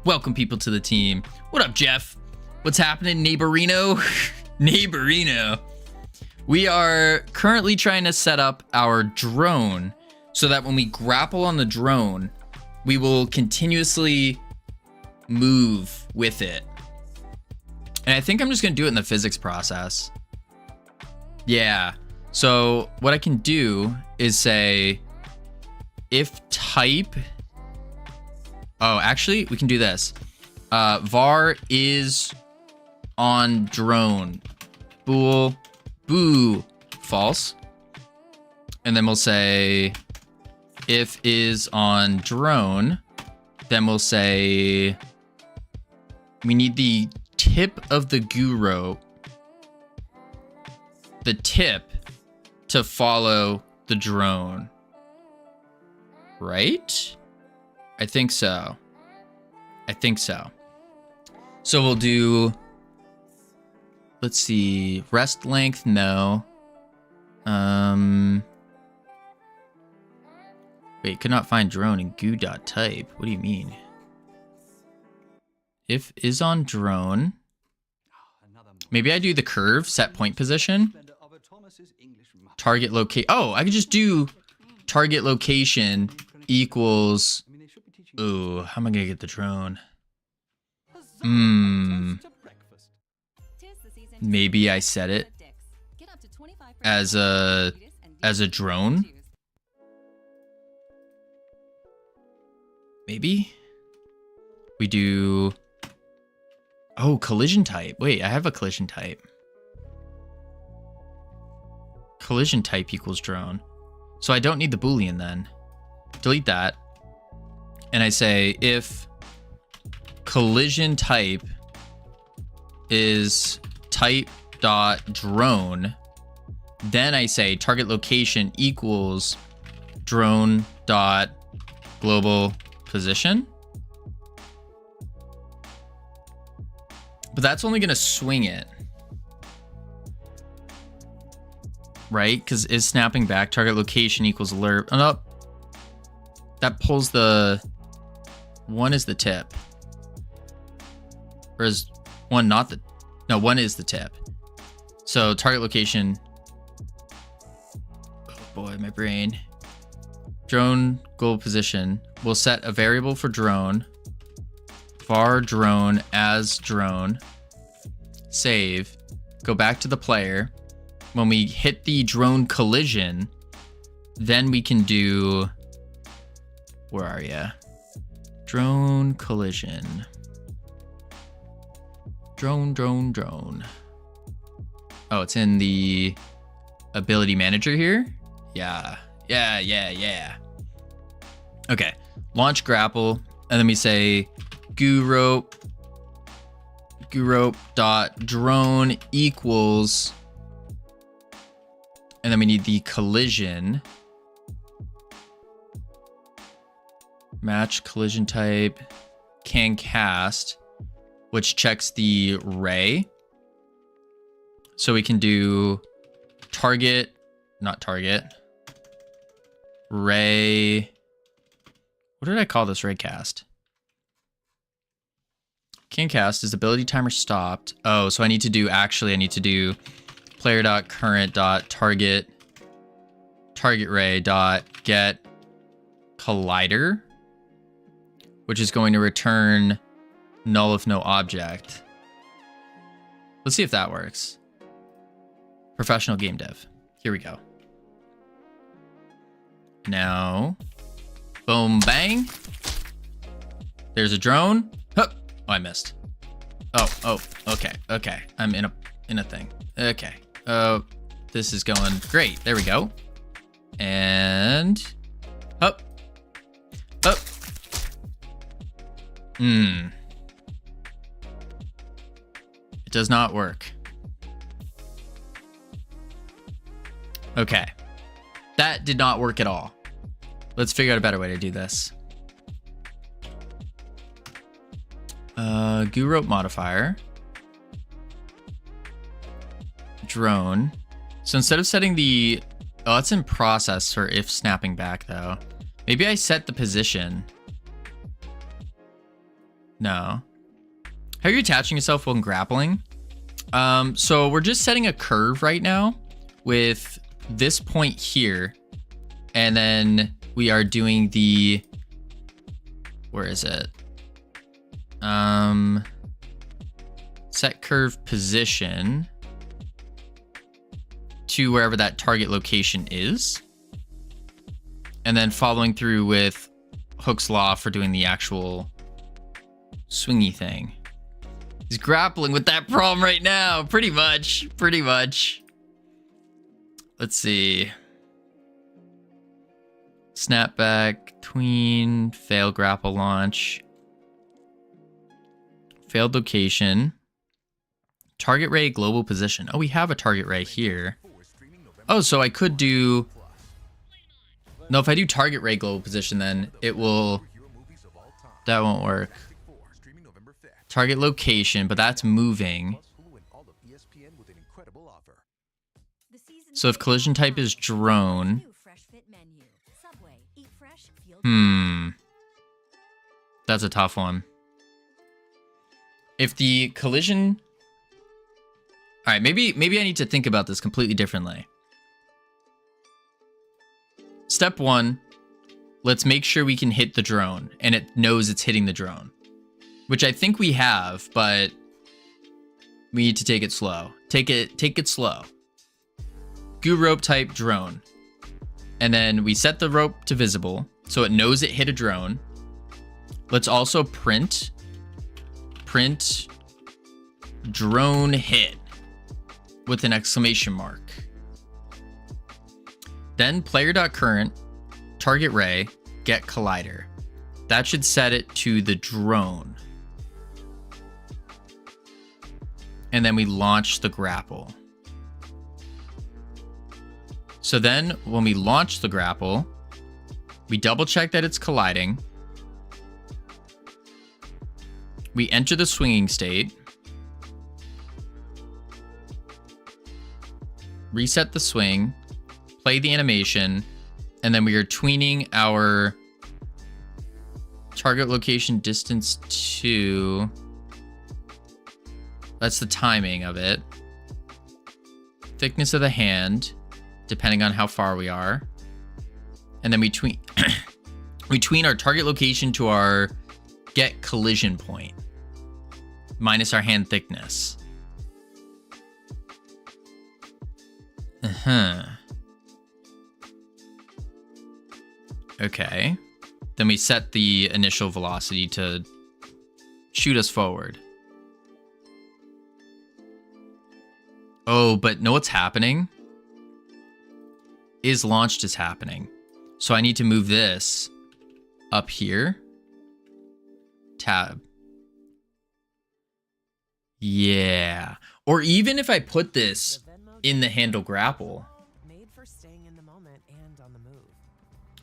welcome people to the team. What up, Jeff? What's happening, Neighborino? Neighborino. We are currently trying to set up our drone so that when we grapple on the drone, we will continuously move with it. And I think I'm just going to do it in the physics process. Yeah. So what I can do is say if type... Oh, actually, we can do this. Var is on drone. Bool. Boo. False. And then we'll say if is on drone. Then we'll say we need the tip of the goo rope. The tip to follow the drone. Right? I think so. I think so. So we'll do let's see. Rest length, no. Wait, could not find drone in goo.type. What do you mean? If is on drone. Maybe I do the curve, set point position. Target locate. Oh, I could just do target location equals. Ooh, how am I gonna get the drone? Maybe I set it as a drone. Maybe we do. Oh, collision type. Wait, I have a collision type. Collision type equals drone. So I don't need the Boolean then. Delete that. And I say if collision type is type dot drone, then I say target location equals drone dot global position. But that's only going to swing it. Right? Because is snapping back target location equals alert. Oh, no. That pulls the... One is the tip. Or is one not the... No, one is the tip. So target location... Oh boy, my brain. Drone goal position. We'll set a variable for drone. Var drone as drone. Save. Go back to the player. When we hit the drone collision, then we can do... Where are you? Drone collision. Drone. Oh, it's in the ability manager here? Yeah. Okay. Launch grapple. And then we say goo rope dot drone equals, and then we need the collision. Match collision type can cast, which checks the ray. So we can do target, not target. Ray. What did I call this ray cast? Can cast is ability timer stopped. Oh, so I need to do player.current.target ray.get collider, which is going to return null if no object. Let's see if that works. Professional game dev. Here we go. Now, boom, bang. There's a drone. Hup. Oh, I missed. Oh, okay. I'm in a thing. Okay. Oh, this is going great. There we go. And up. It does not work. Okay. That did not work at all. Let's figure out a better way to do this. Goo rope modifier. Drone. So instead of setting the... Oh, it's in process for if snapping back, though. Maybe I set the position. No. How are you attaching yourself when grappling? So we're just setting a curve right now with this point here. And then we are doing the... Where is it? Set curve position to wherever that target location is. And then following through with Hooke's Law for doing the actual swingy thing. He's grappling with that problem right now. Pretty much. Let's see. Snapback, tween, fail grapple launch. Failed location. Target ray global position. Oh, we have a target ray here. Oh, so I could do... No, if I do target ray global position, then it will... That won't work. Target location, but that's moving. So if collision type is drone. That's a tough one. If the collision... All right, maybe I need to think about this completely differently. Step 1, let's make sure we can hit the drone and it knows it's hitting the drone, which I think we have, but we need to take it slow. Take it slow. Goo rope type drone. And then we set the rope to visible so it knows it hit a drone. Let's also print drone hit with an exclamation mark. Then player.current, target ray, get collider. That should set it to the drone. And then we launch the grapple. So then when we launch the grapple, we double check that it's colliding. We enter the swinging state. Reset the swing, play the animation, and then we are tweening our target location distance to... That's the timing of it. Thickness of the hand, depending on how far we are. And then we tween we tween our target location to our get collision point minus our hand thickness. Okay. Then we set the initial velocity to shoot us forward. Oh, but know what's happening? Is launched is happening. So I need to move this up here. Tab. Yeah. Or even if I put this in the handle grapple.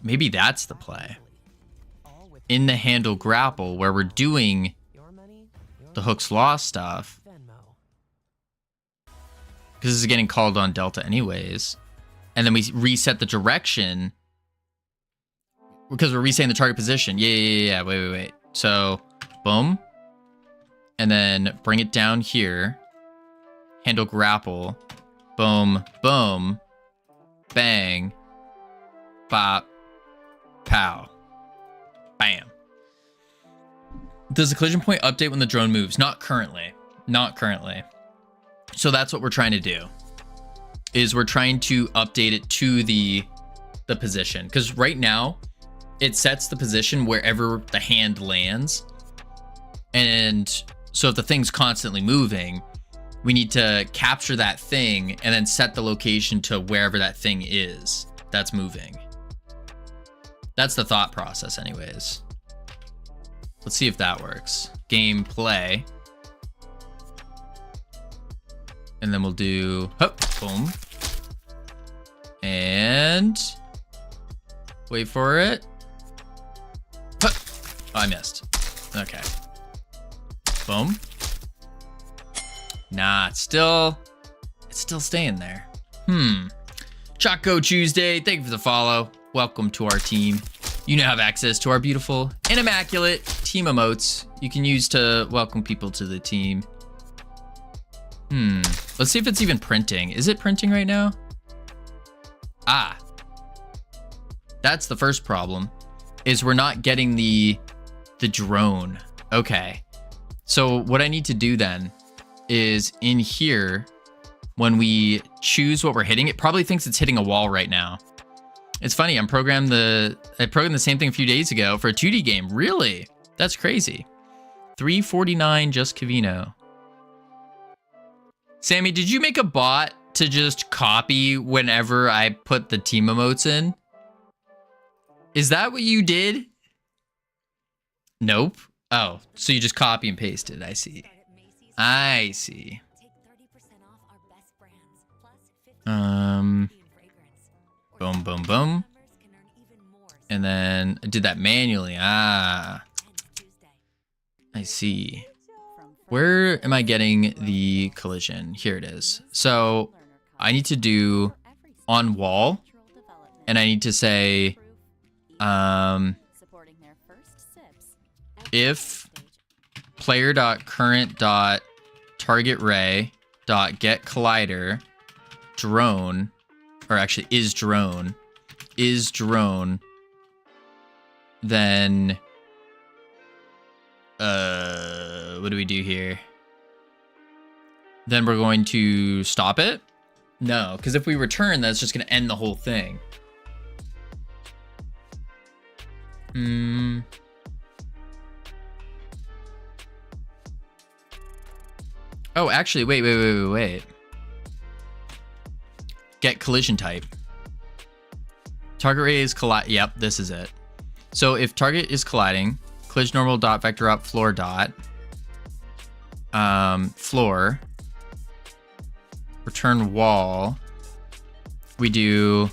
Maybe that's the play. In the handle grapple where we're doing the Hook's Law stuff. Because this is getting called on Delta anyways. And then we reset the direction. Because we're resetting the target position. Yeah. Wait. So, boom. And then bring it down here. Handle grapple. Boom. Boom. Bang. Bop. Pow. Bam. Does the collision point update when the drone moves? Not currently. Not currently. So that's what we're trying to do. Is we're trying to update it to the position. Because right now, it sets the position wherever the hand lands. And so if the thing's constantly moving, we need to capture that thing and then set the location to wherever that thing is that's moving. That's the thought process anyways. Let's see if that works. Gameplay. And then we'll do, boom. And wait for it. Oh, I missed. Okay. Boom. Nah, it's still staying there. Choco Tuesday, thank you for the follow. Welcome to our team. You now have access to our beautiful and immaculate team emotes you can use to welcome people to the team. Let's see if it's even printing. Is it printing right now? Ah. That's the first problem, is we're not getting the drone. Okay. So what I need to do then is in here, when we choose what we're hitting, it probably thinks it's hitting a wall right now. It's funny, I programmed the same thing a few days ago for a 2D game. Really? That's crazy. 349 just Cavino. Sammy, did you make a bot to just copy whenever I put the team emotes in? Is that what you did? Nope. Oh, so you just copy and pasted. I see. I see. Boom, boom, boom. And then I did that manually. Ah. I see. Where am I getting the collision? Here it is. So I need to do on wall, and I need to say if player.current.targetRay.getCollider drone, or actually is drone, then what do we do here? Then we're going to stop it? No, because if we return, that's just going to end the whole thing. Oh, actually, wait. Get collision type. Target ray is collide. Yep, this is it. So if target is colliding, collision normal dot vector up floor dot floor, return wall. We do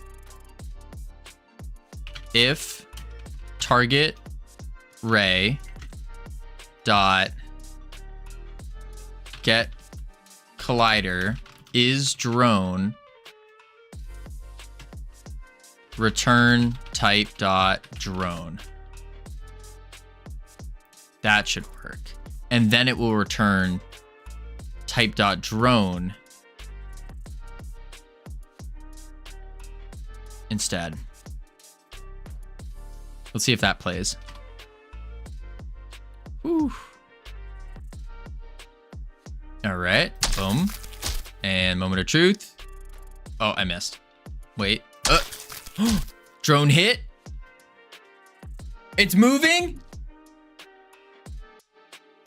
if target ray dot get collider is drone, return type dot drone. That should work. And then it will return type dot drone instead. Let's see if that plays. Whew. All right, boom. And moment of truth. Oh, I missed. Wait. Drone hit. It's moving.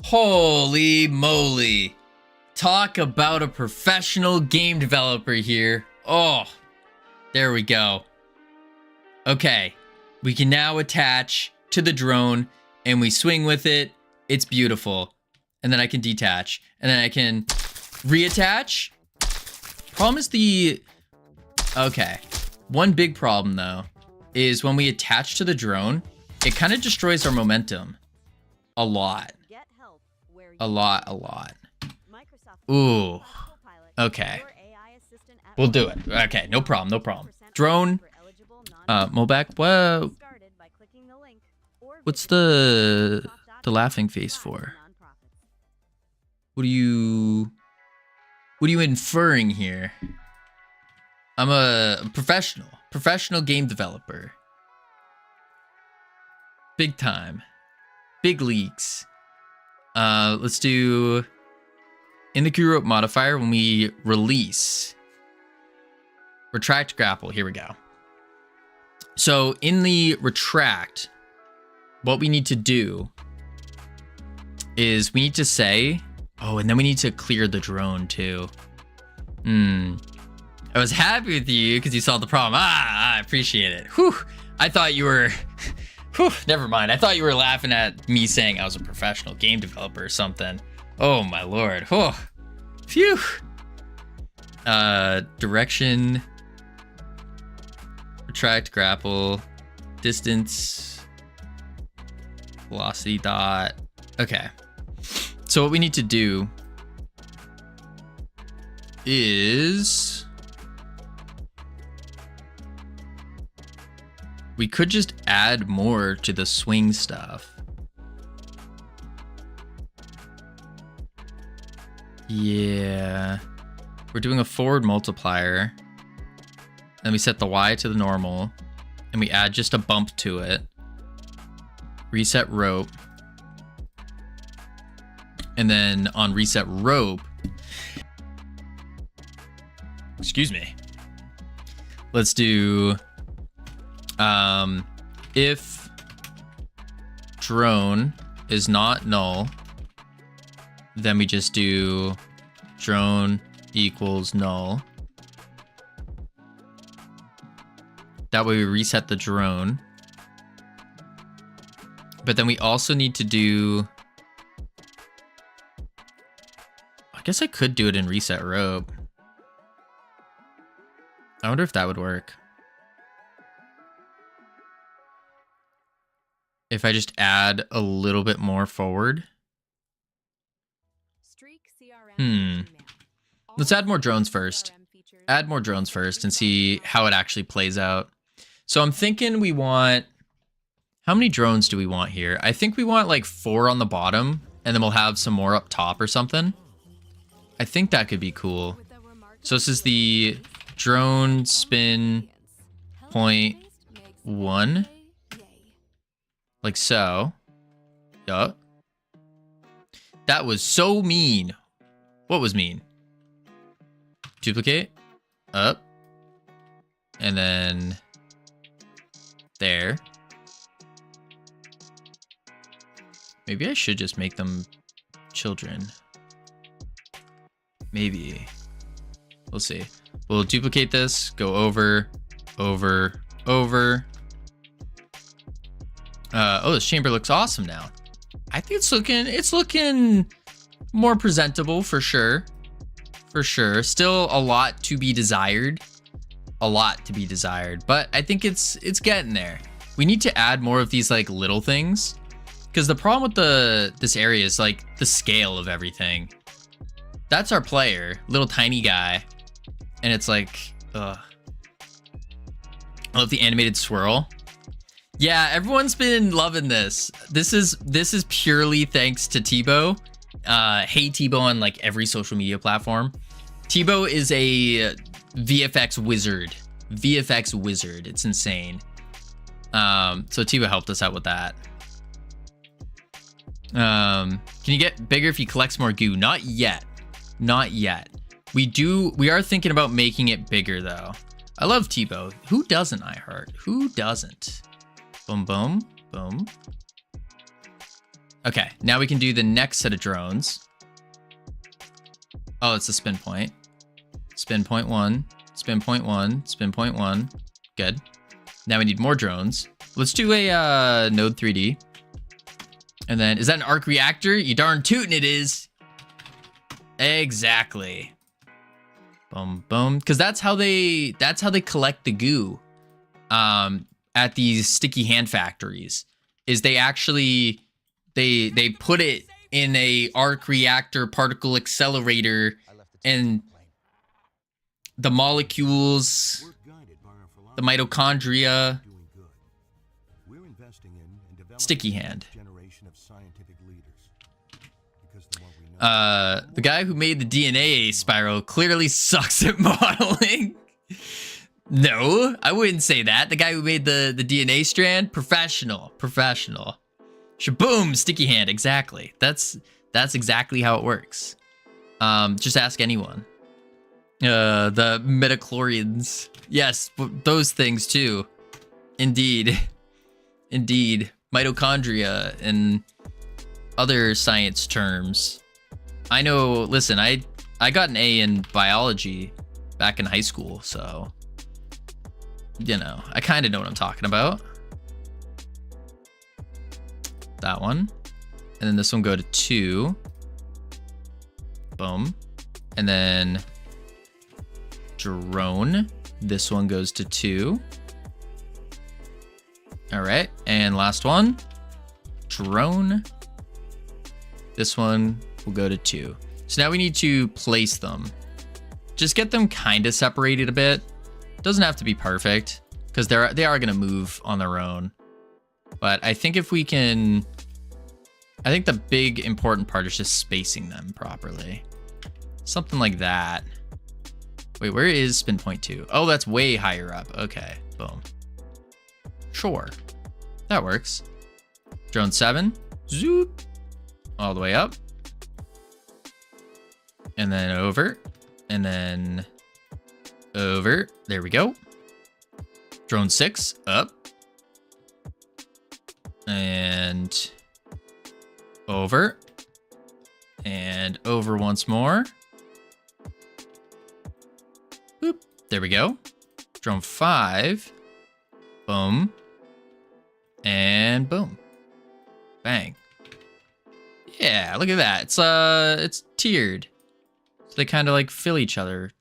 Holy moly. Talk about a professional game developer here. Oh, there we go. Okay, we can now attach to the drone and we swing with it. It's beautiful. And then I can detach and then I can reattach. Problem is okay. One big problem though is when we attach to the drone, it kind of destroys our momentum a lot. A lot. Ooh. Okay. We'll do it. Okay, no problem. Drone. Mobac, whoa. What's the laughing face for? What are you inferring here? I'm a professional game developer. Big time. Big leagues. Let's do in the crew rope modifier when we release. Retract grapple. Here we go. So in the retract, what we need to do is we need to say, oh, and then we need to clear the drone too. I was happy with you because you solved the problem. I appreciate it. Whew. I thought you were, never mind. I thought you were laughing at me saying I was a professional game developer or something. Oh my Lord. Oh, phew. Direction, retract grapple, distance, velocity dot. Okay. So what we need to do is we could just add more to the swing stuff. Yeah. We're doing a forward multiplier. Then we set the Y to the normal. And we add just a bump to it. Reset rope. And then on reset rope, excuse me, let's do if drone is not null, then we just do drone equals null. That way we reset the drone. But then we also need to do, I guess I could do it in reset rope. I wonder if that would work. If I just add a little bit more forward. Let's add more drones first. add more drones first and see how it actually plays out. So I'm thinking we want, how many drones do we want here? I think we want like 4 on the bottom, and then we'll have some more up top or something. I think that could be cool. So this is the drone spin point 1. Like so. Yup. That was so mean. What was mean? Duplicate. Up. And then there. Maybe I should just make them children. Maybe. We'll see. We'll duplicate this, go over, over, over. Oh, this chamber looks awesome now. I think it's looking more presentable for sure. For sure. Still a lot to be desired. A lot to be desired, but I think it's getting there. We need to add more of these like little things, because the problem with this area is like the scale of everything. That's our player, little tiny guy, and it's like, ugh. I love the animated swirl. Yeah, everyone's been loving this. This is purely thanks to Tebow. Hey Tebow on like every social media platform. Tebow is a VFX wizard. VFX wizard. It's insane. So Tebow helped us out with that. Can you get bigger if he collects more goo? Not yet. Not yet. We are thinking about making it bigger though. I love Tebow. Who doesn't, iHeart? Who doesn't? Boom, boom, boom. Okay, now we can do the next set of drones. Oh, it's a spin point. Spin point 1, spin point 1, spin point 1. Good. Now we need more drones. Let's do a node 3D. And then, is that an arc reactor? You darn tootin' it is. Exactly. Boom, boom. Because that's how they collect the goo. At these sticky hand factories, is they actually they put it in a arc reactor particle accelerator, and the molecules, the mitochondria, sticky hand. The guy who made the DNA spiral clearly sucks at modeling. No, I wouldn't say that. The guy who made the DNA strand, professional. Shaboom, sticky hand, exactly. That's exactly how it works. Just ask anyone. The metachlorians. Yes, those things too. Indeed. Indeed. Mitochondria and other science terms. I know, listen, I got an A in biology back in high school, so you know, I kind of know what I'm talking about. That one. And then this one go to 2. Boom. And then drone. This one goes to 2. All right. And last one. Drone. This one will go to 2. So now we need to place them. Just get them kind of separated a bit. Doesn't have to be perfect, because they are going to move on their own. But I think if we can, I think the big important part is just spacing them properly. Something like that. Wait, where is spin point 2? Oh, that's way higher up. Okay, boom. Sure, that works. Drone 7, zoop, all the way up. And then over, and then over. There we go. Drone 6 up. And over. And over once more. Boop. There we go. Drone 5. Boom. And boom. Bang. Yeah, look at that. It's tiered. So they kind of like fill each other.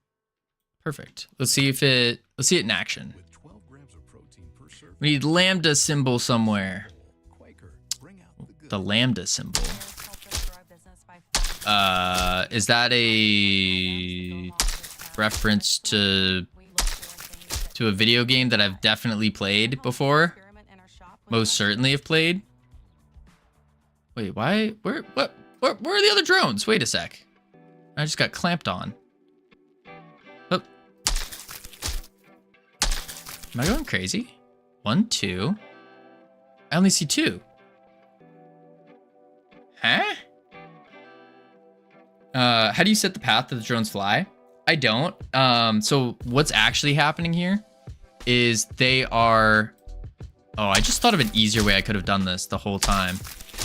Perfect. Let's see it in action. We need lambda symbol somewhere. The lambda symbol. Is that a reference to a video game that I've definitely played before. Most certainly have played. Wait, why? Where are the other drones? Wait a sec. I just got clamped on. Oh. Am I going crazy? 1, 2. I only see 2. Huh? How do you set the path that the drones fly? I don't. So what's actually happening here is they are... Oh, I just thought of an easier way I could have done this the whole time.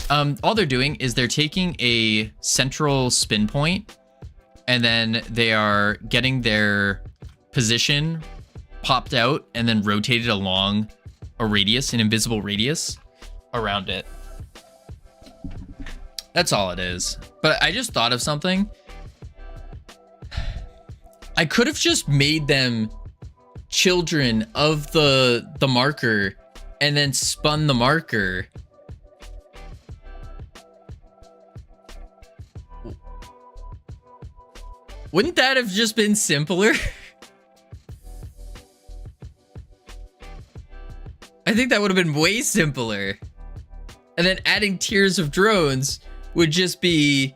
All they're doing is they're taking a central spin point, and then they are getting their position popped out and then rotated along a radius, an invisible radius around it. That's all it is. But I just thought of something. I could have just made them children of the marker and then spun the marker. Wouldn't that have just been simpler? I think that would have been way simpler. And then adding tiers of drones would just be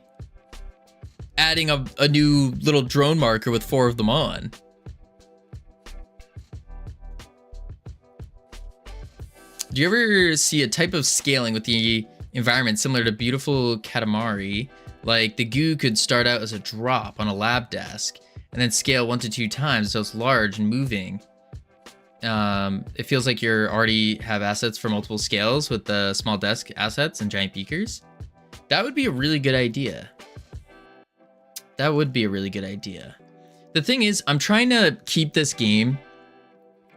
adding a new little drone marker with 4 of them on. Do you ever see a type of scaling with the environment similar to beautiful Katamari? Like the goo could start out as a drop on a lab desk and then scale 1 to 2 times so it's large and moving. It feels like you already have assets for multiple scales with the small desk assets and giant beakers. That would be a really good idea. That would be a really good idea. The thing is, I'm trying to keep this game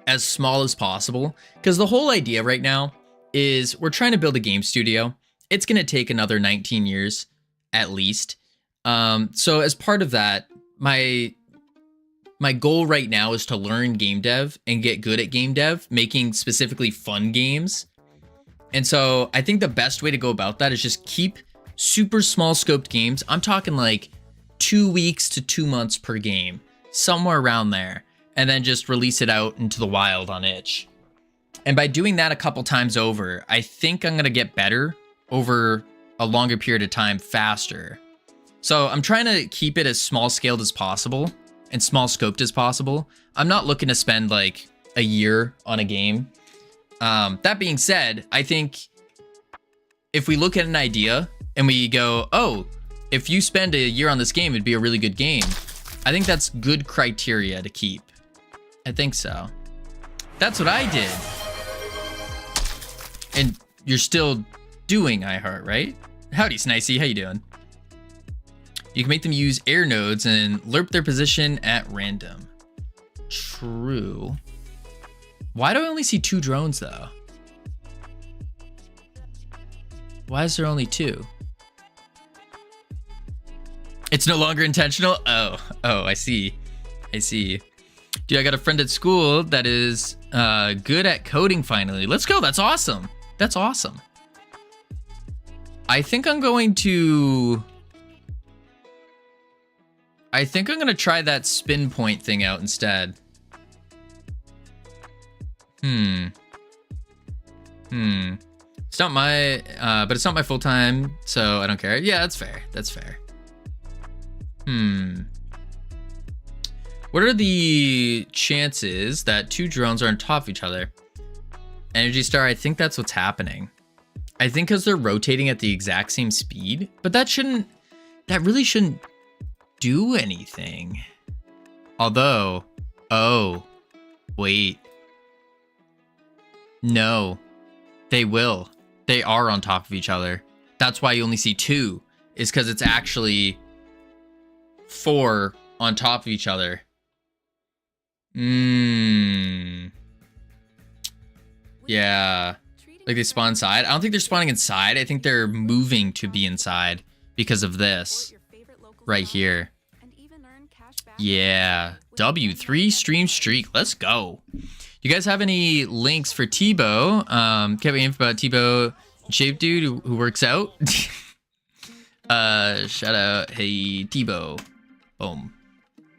as small as possible because the whole idea right now is we're trying to build a game studio. It's going to take another 19 years at least. So as part of that, my goal right now is to learn game dev and get good at game dev, making specifically fun games. And so I think the best way to go about that is just keep super small scoped games. I'm talking like 2 weeks to 2 months per game, somewhere around there, and then just release it out into the wild on itch. And by doing that a couple times over, I think I'm going to get better over a longer period of time faster. So I'm trying to keep it as small scaled as possible and small scoped as possible. I'm not looking to spend like a year on a game. That being said, I think if we look at an idea and we go, oh, if you spend a year on this game, it'd be a really good game. I think that's good criteria to keep. I think so. That's what I did. And you're still doing iHeart, right? Howdy, Snicey. How you doing? You can make them use air nodes and lerp their position at random. True. Why do I only see 2 drones, though? Why is there only 2? It's no longer intentional? Oh, I see. I see. Dude, I got a friend at school that is good at coding finally. Let's go. That's awesome. That's awesome. I think I'm going to try that spin point thing out instead. It's not my, but it's not my full time, so I don't care. Yeah, that's fair. That's fair. What are the chances that 2 drones are on top of each other? Energy Star, I think that's what's happening. I think because they're rotating at the exact same speed, but that really shouldn't do anything. Although, oh, wait. No, they will. They are on top of each other. That's why you only see 2, is because it's actually 4 on top of each other. Yeah. Like they spawn inside. I don't think they're spawning inside. I think they're moving to be inside because of this right here. Yeah. W3 stream streak. Let's go. You guys have any links for Tebow? Can't wait info about Tebow, shape dude who works out. Shout out. Hey, Tebow. Boom.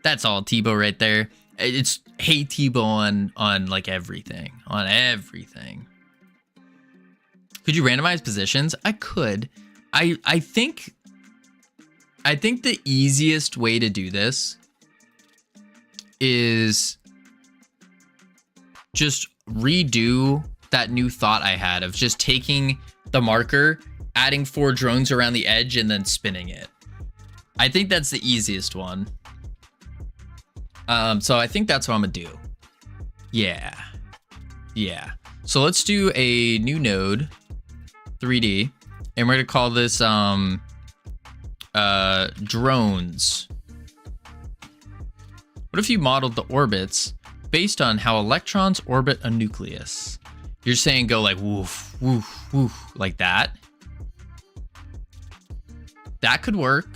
That's all Tebow right there. It's hey Tebow on like everything. On everything. Could you randomize positions? I could. I think the easiest way to do this is just redo that new thought I had of just taking the marker, adding 4 drones around the edge, and then spinning it. I think that's the easiest one. So I think that's what I'm gonna do. Yeah. So let's do a new node, 3D, and we're gonna call this drones. What if you modeled the orbits based on how electrons orbit a nucleus? You're saying go like woof, woof, woof, like that. That could work.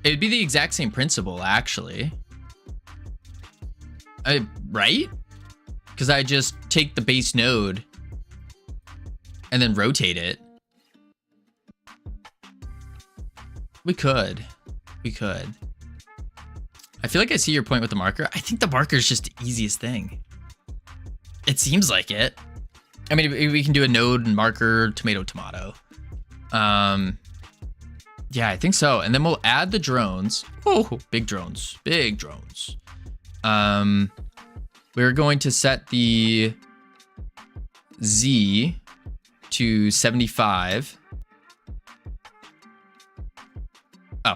It'd be the exact same principle, actually. Right? Because I just take the base node and then rotate it. We could. I feel like I see your point with the marker. I think the marker is just the easiest thing. It seems like it. I mean, we can do a node and marker, tomato, tomato. Yeah, I think so. And then we'll add the drones. Oh, big drones. We're going to set the Z to 75. Oh,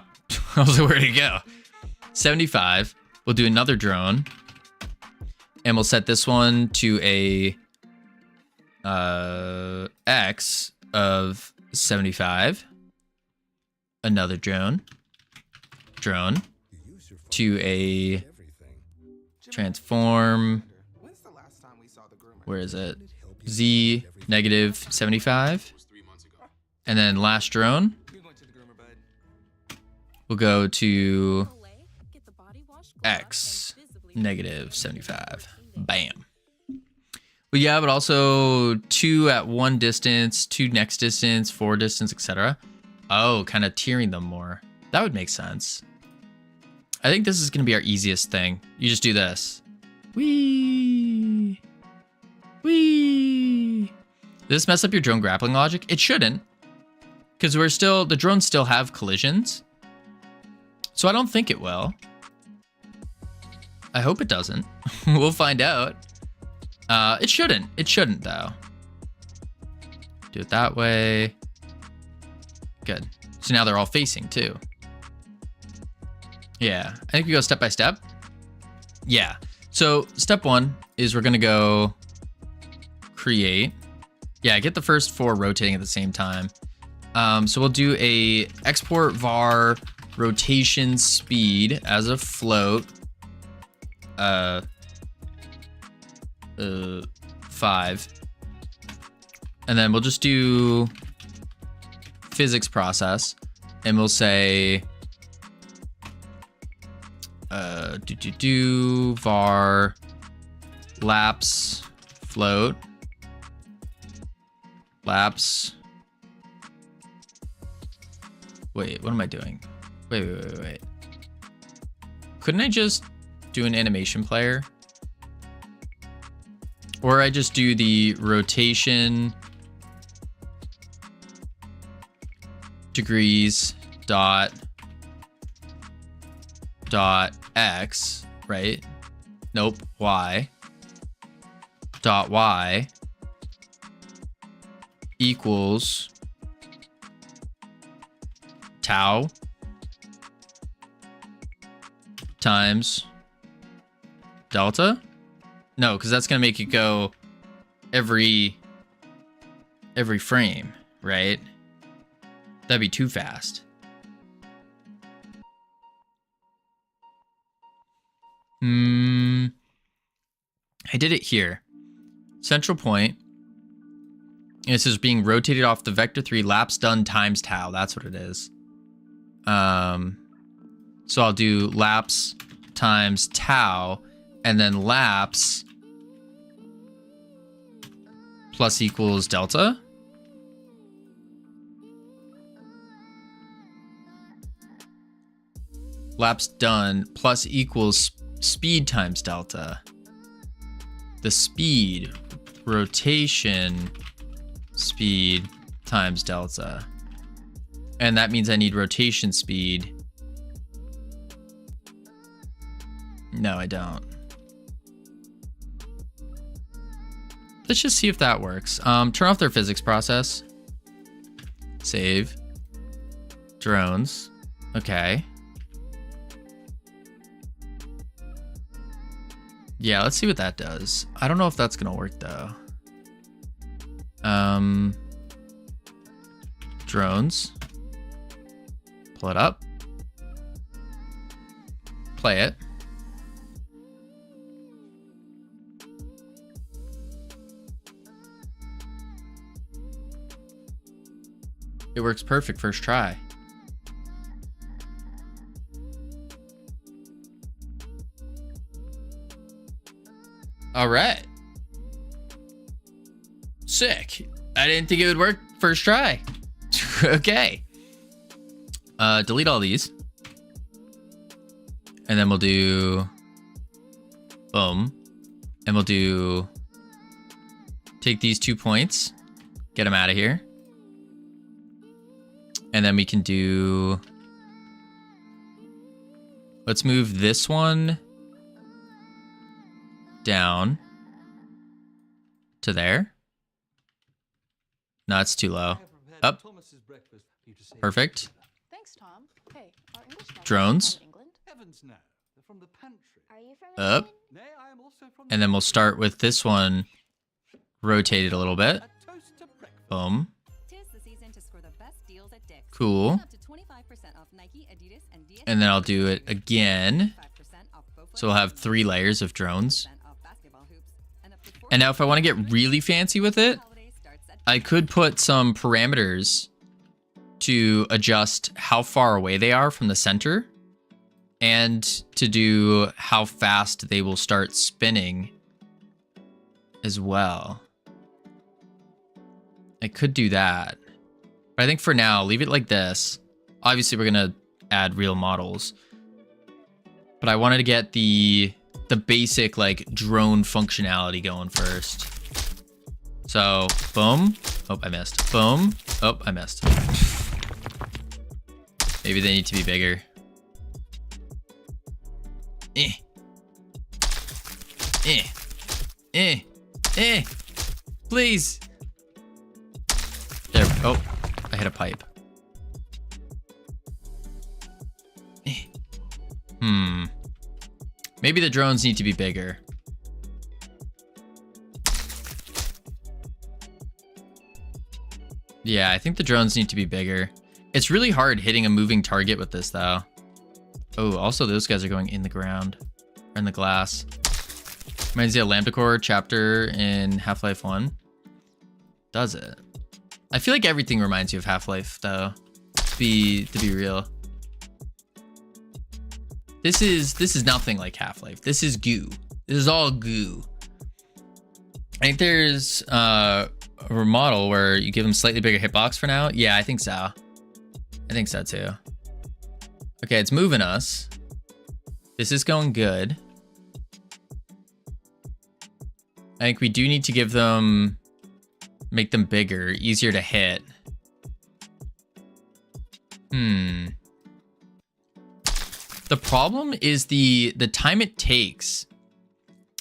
I was like, where'd it go? 75. We'll do another drone. And we'll set this one to a X of 75. Another drone to a transform. Where is it? Z negative 75. And then last drone, we'll go to X negative 75. Bam. But yeah, but also 2 at 1 distance, 2 next distance, 4 distance, etc. Oh, kind of tiering them more. That would make sense. I think this is going to be our easiest thing. You just do this. Whee! Does this mess up your drone grappling logic? It shouldn't. Because the drones still have collisions. So I don't think it will. I hope it doesn't. We'll find out. It shouldn't though. Do it that way. Good. So now they're all facing too. Yeah, I think we go step by step. Yeah. So step 1 is we're gonna go create. Yeah, get the first 4 rotating at the same time. So we'll do a export var rotation speed as a float. 5. And then we'll just do physics process, and we'll say var laps float laps. Wait, what am I doing? Wait. Couldn't I just do an animation player? Or I just do the rotation degrees dot x, right? Nope, y dot y equals tau times delta. No, because that's gonna make it go every frame, right? That'd be too fast. I did it here. Central point. And this is being rotated off the vector 3 laps done times tau. That's what it is. So I'll do laps times tau, and then laps plus equals delta. laps done plus equals speed times delta. The speed, rotation, speed times delta. And that means I need rotation speed. No, I don't. Let's just see if that works. Turn off their physics process. Save. Drones. Okay. Yeah, let's see what that does. I don't know if that's gonna work though. Drones. Pull it up. Play it. It works perfect first try. All right. Sick. I didn't think it would work first try. Okay. Delete all these. And then we'll do boom. And we'll do take these 2 points, get them out of here. And then we can do, let's move this one down to there. No, it's too low. Up. Perfect. Thanks, Tom. Hey, our English Drones. Up. And then we'll start with this one rotated a little bit. Boom. Cool. And then I'll do it again. So we'll have 3 layers of drones. And now if I want to get really fancy with it, I could put some parameters to adjust how far away they are from the center and to do how fast they will start spinning as well. I could do that. But I think for now, leave it like this. Obviously, we're going to add real models. But I wanted to get the basic like drone functionality going first. So, boom. Oh, I missed. Boom. Oh, I missed. Maybe they need to be bigger. Please. There. Oh, I hit a pipe. Maybe the drones need to be bigger. Yeah, I think the drones need to be bigger. It's really hard hitting a moving target with this, though. Oh, also those guys are going in the ground. Or in the glass. Reminds me of Lambda Core chapter in Half-Life 1. Does it? I feel like everything reminds you of Half-Life, though. To be real. This is nothing like Half-Life. This is goo. This is all goo. I think there's a remodel where you give them slightly bigger hitbox for now. Yeah, I think so. I think so too. Okay, it's moving us. This is going good. I think we do need to give them, make them bigger, easier to hit. The problem is the time it takes.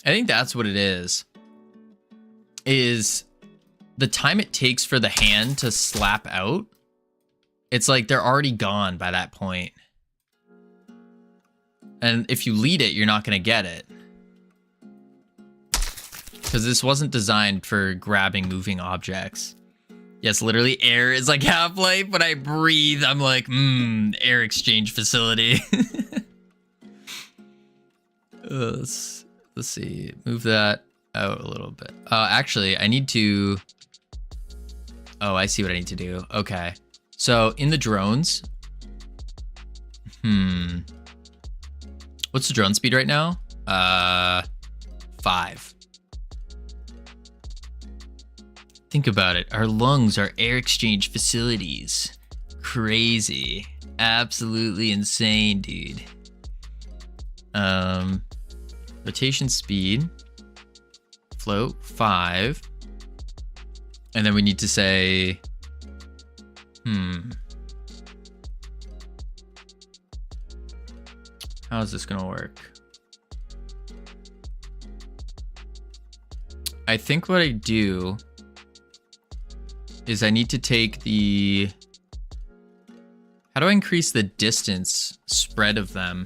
I think that's what it is the time it takes for the hand to slap out. It's like they're already gone by that point. And if you lead it, you're not going to get it. Because this wasn't designed for grabbing moving objects. Yes, literally air is like Half-Life. When I breathe, I'm like, air exchange facility. Let's see. Move that out a little bit. Actually, I need to... Oh, I see what I need to do. Okay. So in the drones... What's the drone speed right now? 5. Think about it. Our lungs are air exchange facilities. Crazy. Absolutely insane, dude. Rotation speed, float 5, and then we need to say, how is this gonna work? I think what I do is I need to take the, how do I increase the distance spread of them?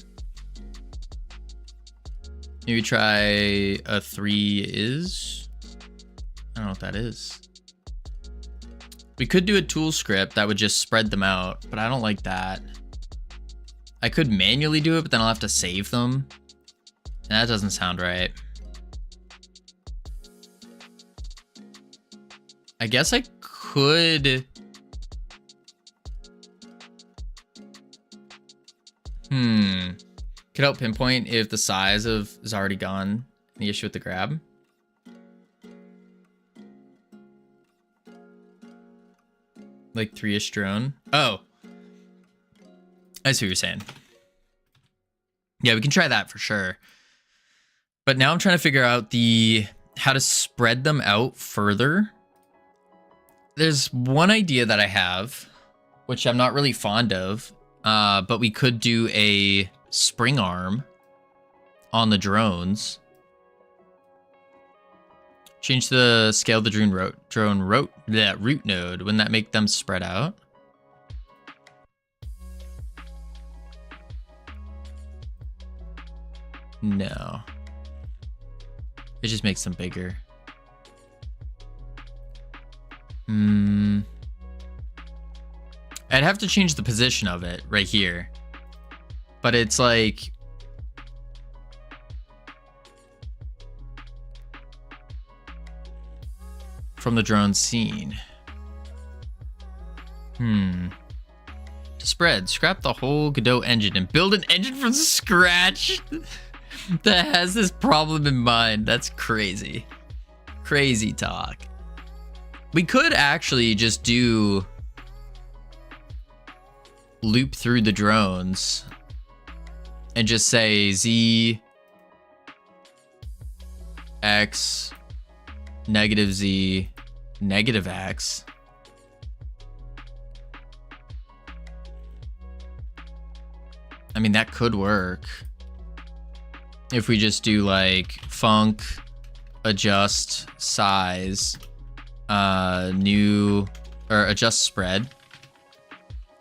Maybe try a 3 is? I don't know what that is. We could do a tool script that would just spread them out, but I don't like that. I could manually do it, but then I'll have to save them. And that doesn't sound right. I guess I could... Could help pinpoint if the size of is already gone. The issue with the grab. Like 3-ish drone. Oh. I see what you're saying. Yeah, we can try that for sure. But now I'm trying to figure out how to spread them out further. There's one idea that I have, which I'm not really fond of, but we could do a spring arm on the drones. Change the scale of the drone root node. Wouldn't that make them spread out? No. It just makes them bigger. I'd have to change the position of it right here. But it's like... from the drone scene. To spread, scrap the whole Godot engine and build an engine from scratch that has this problem in mind. That's crazy. Crazy talk. We could actually just do loop through the drones and just say Z, X, negative Z, negative X. I mean, that could work. If we just do like func, adjust size, new, or adjust spread,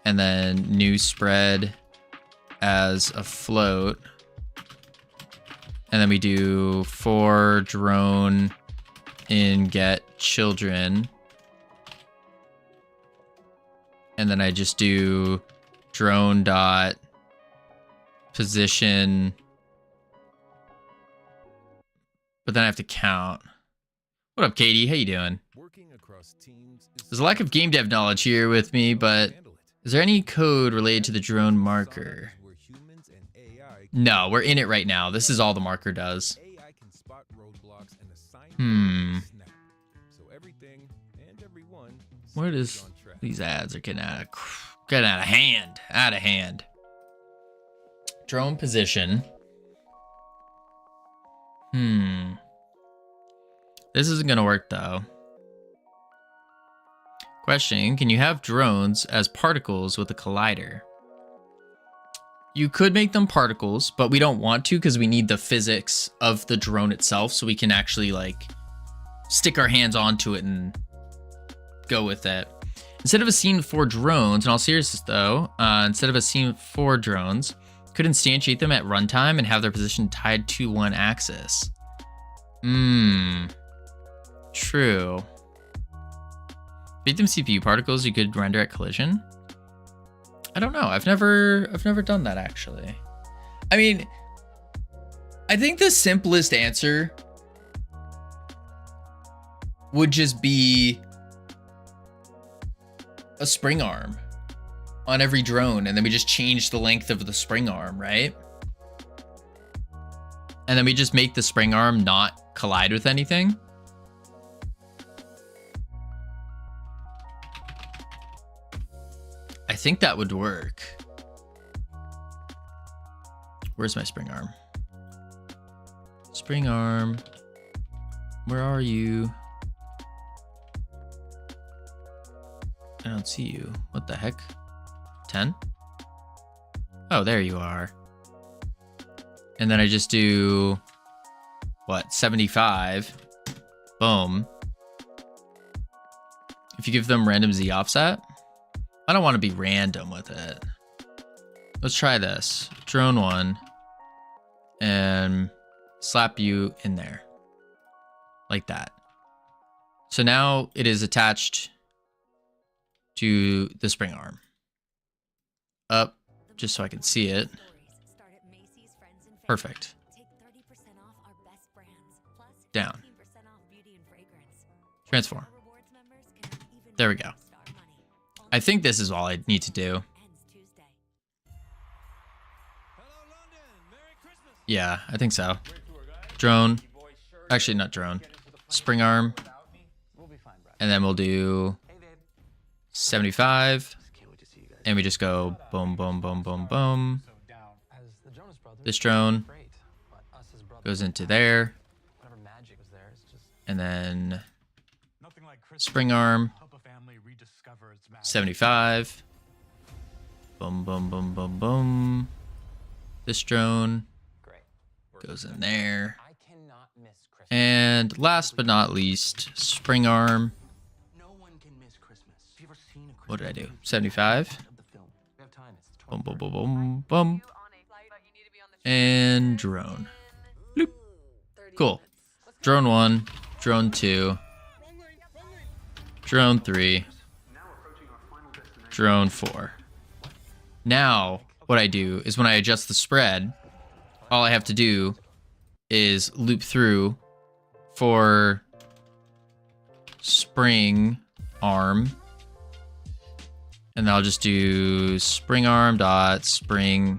and then new spread as a float. And then we do for drone in get children. And then I just do drone dot position. But then I have to count. What up, Katie? How you doing? There's a lack of game dev knowledge here with me, but is there any code related to the drone marker? No, we're in it right now. This is all the marker does. What is... These ads are getting out of hand. Out of hand. Drone position. This isn't gonna work though. Question, can you have drones as particles with a collider? You could make them particles, but we don't want to because we need the physics of the drone itself so we can actually like stick our hands onto it and go with it. Instead of a scene for drones, in all seriousness though, instead of a scene for drones, could instantiate them at runtime and have their position tied to one axis. True. Beat them CPU particles you could render at collision. I don't know. I've never done that actually. I mean, I think the simplest answer would just be a spring arm on every drone, and then we just change the length of the spring arm, right? And then we just make the spring arm not collide with anything. I think that would work. Where's my spring arm? Spring arm. Where are you? I don't see you. What the heck? 10? Oh, there you are. And then I just do, what, 75. Boom. If you give them random Z offset, I don't want to be random with it. Let's try this. Drone 1. And slap you in there. Like that. So now it is attached to the spring arm. Up, just so I can see it. Perfect. Down. Transform. There we go. I think this is all I need to do. Yeah, I think so. Drone. Actually, not drone. Spring arm. And then we'll do 75. And we just go boom, boom, boom, boom, boom. This drone goes into there. And then spring arm. 75. Boom, boom, boom, boom, boom. This drone goes in there. And last but not least, spring arm. What did I do? 75. Boom, boom, boom, boom, boom. And drone. Bloop. Cool. Drone 1, drone 2, drone 3, drone 4. Now, what I do is when I adjust the spread, all I have to do is loop through for spring arm. And then I'll just do spring arm dot spring.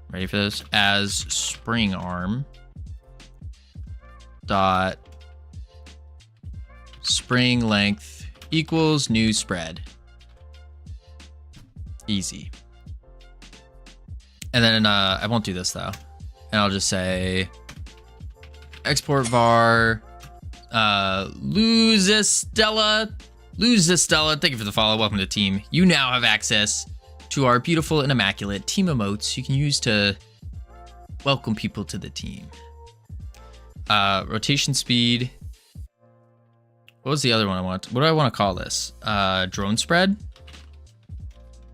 Ready for this? As spring arm dot spring length equals new spread. Easy. And then I won't do this though. And I'll just say export var Luzestella. Thank you for the follow. Welcome to the team. You now have access to our beautiful and immaculate team emotes you can use to welcome people to the team. Rotation speed. What was the other one I want? What do I want to call this? Drone spread?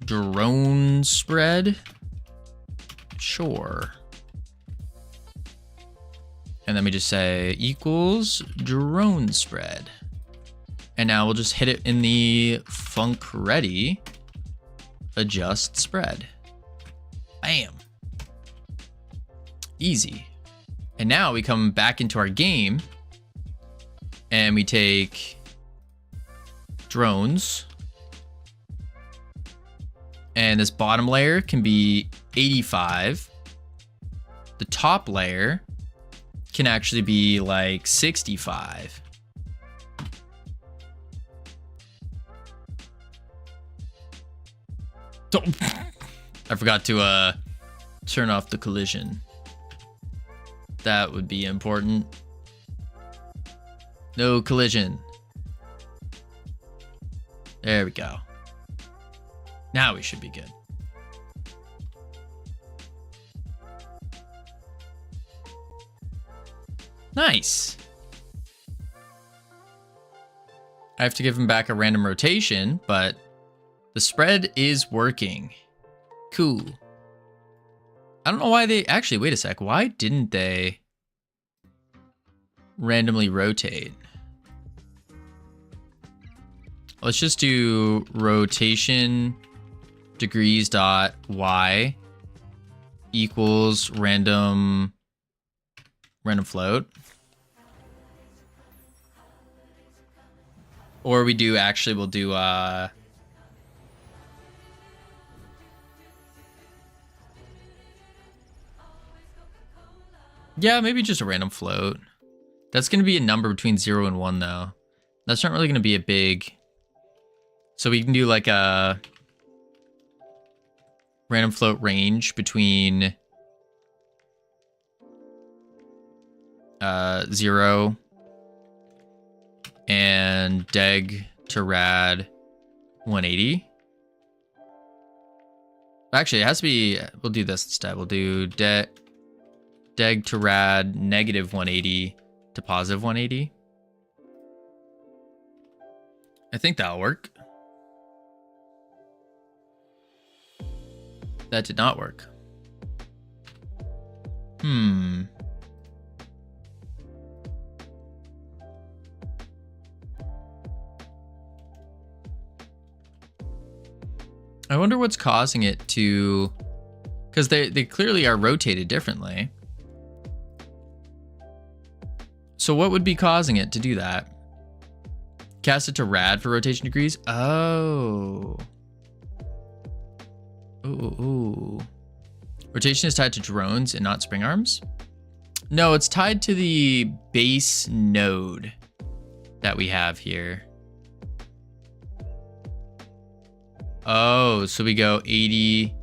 Drone spread? Sure. And then we just say equals drone spread. And now we'll just hit it in the func ready. Adjust spread. Bam. Easy. And now we come back into our game and we take drones. And this bottom layer can be 85. The top layer can actually be like 65. I forgot to turn off the collision. That would be important. No collision. There we go. Now we should be good. Nice. I have to give him back a random rotation, but the spread is working. Cool. I don't know why they... Actually, wait a sec. Why didn't they randomly rotate? Let's just do rotation degrees dot y equals random float. Or we do actually, we'll do yeah, maybe just a random float. That's going to be a number between 0 and 1 though. That's not really going to be a big. So we can do like a random float range between 0 and deg to rad 180. Actually, it has to be, we'll do this instead. We'll do deg to rad negative 180 to positive 180. I think that'll work. That did not work. I wonder what's causing it to, because they clearly are rotated differently. So what would be causing it to do that? Cast it to rad for rotation degrees. Oh. Ooh. Rotation is tied to drones and not spring arms? No, it's tied to the base node that we have here. Oh, so we go 80,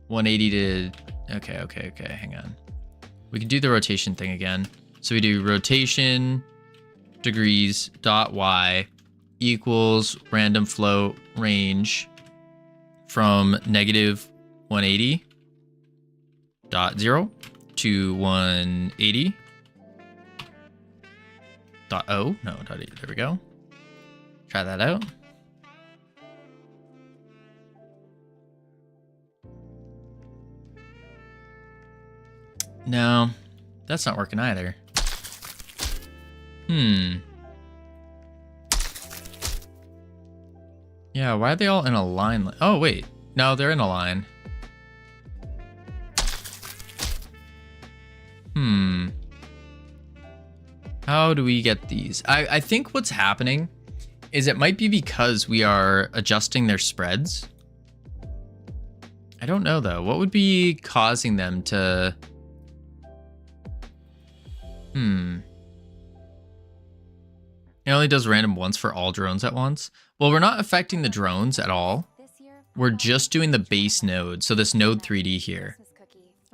180 to, okay, hang on. We can do the rotation thing again. So we do rotation degrees dot y equals random float range from negative 180 dot 0 to 180 dot o. No, dot 8. There we go. Try that out. No, that's not working either. Yeah, why are they all in a line? Oh, wait. No, they're in a line. How do we get these? I think what's happening is it might be because we are adjusting their spreads. I don't know, though. What would be causing them to... It only does random once for all drones at once. Well, we're not affecting the drones at all. We're just doing the base node. So this node 3D here.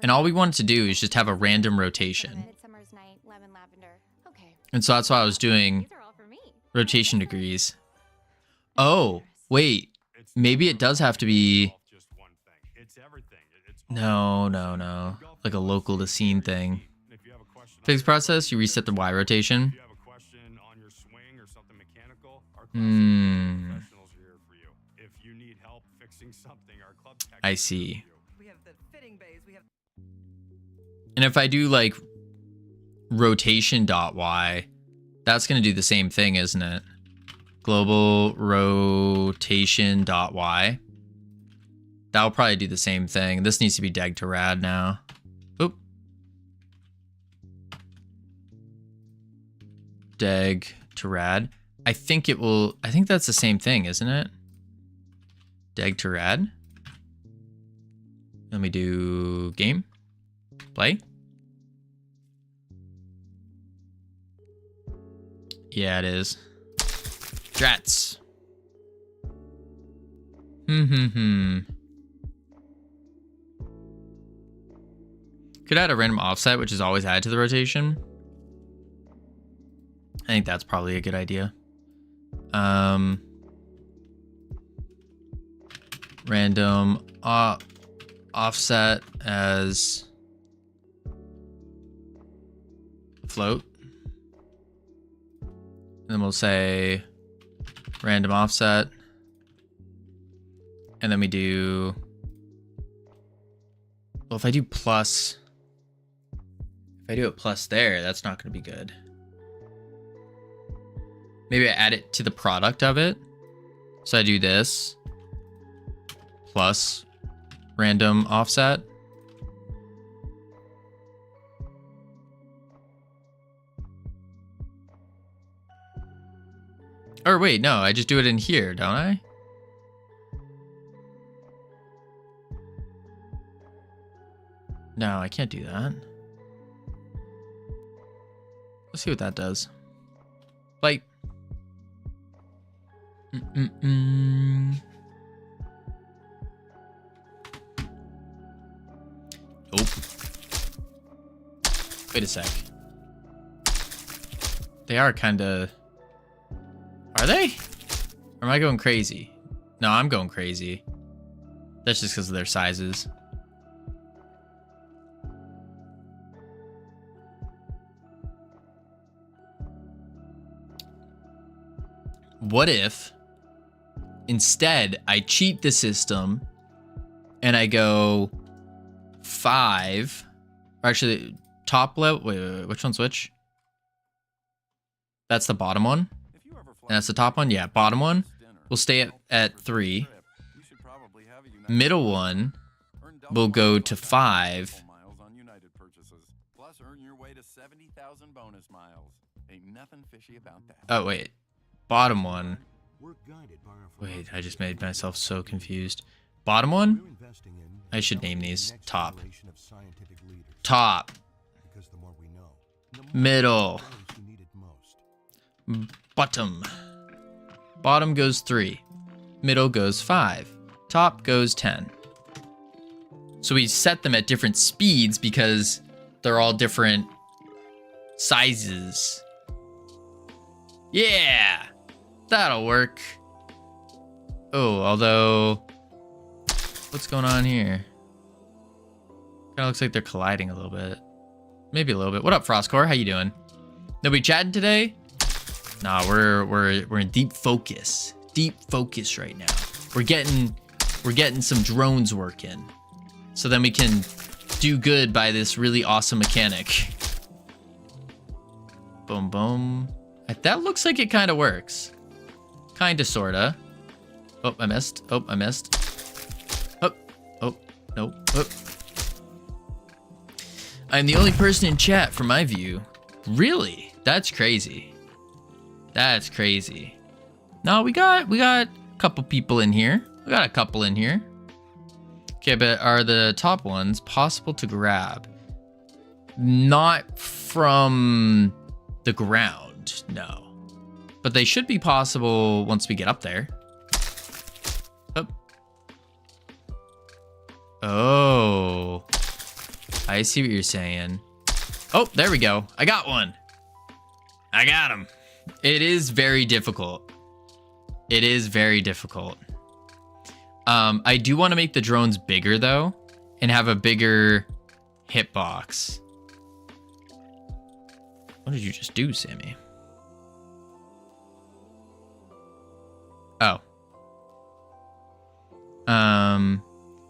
And all we wanted to do is just have a random rotation. And so that's why I was doing rotation degrees. Oh, wait. Maybe it does have to be... No. Like a local to scene thing. Fix process, you reset the Y rotation. I see. And if I do like rotation dot Y, that's going to do the same thing, isn't it? Global rotation dot Y. That'll probably do the same thing. This needs to be deg to rad now. Oop. Deg to rad. I think it will, I think that's the same thing, isn't it? Deg to rad. Let me do game. Play. Yeah, it is. Drats. Could add a random offset, which is always added to the rotation. I think that's probably a good idea. Random offset as float. And then we'll say random offset. And then we do, well, if I do plus, if I do it plus there, that's not going to be good. Maybe I add it to the product of it. So I do this plus random offset. Or wait, no, I just do it in here, don't I? No, I can't do that. Let's see what that does. Like, Nope. Wait a sec. They are kind of... Are they? Or am I going crazy? No, I'm going crazy. That's just because of their sizes. What if instead I cheat the system and I go 5, or actually top level, wait, which one's which? That's the bottom one. And that's the top one. Yeah, bottom one will stay at 3. Middle one will go to 5. Oh, wait. Bottom one. Wait, I just made myself so confused. Bottom one? I should name these top. Top. Middle. Bottom. Bottom goes 3. Middle goes 5. Top goes 10. So we set them at different speeds because they're all different sizes. Yeah! That'll work. Oh, although... What's going on here? Kinda looks like they're colliding a little bit. Maybe a little bit. What up, Frostcore? How you doing? Nobody chatting today? Nah, we're in deep focus. Deep focus right now. We're getting some drones working. So then we can do good by this really awesome mechanic. Boom, boom. That looks like it kind of works. Kinda, sorta. Oh, I missed. Oh, I missed. Oh, oh, no. Oh. I'm the only person in chat from my view. Really? That's crazy. That's crazy. No, we got a couple people in here. We got a couple in here. Okay, but are the top ones possible to grab? Not from the ground, no. But they should be possible once we get up there. Oh. I see what you're saying. Oh, there we go. I got one. I got him. It is very difficult. It is very difficult. I do want to make the drones bigger though, and have a bigger hitbox. What did you just do, Sammy? Oh.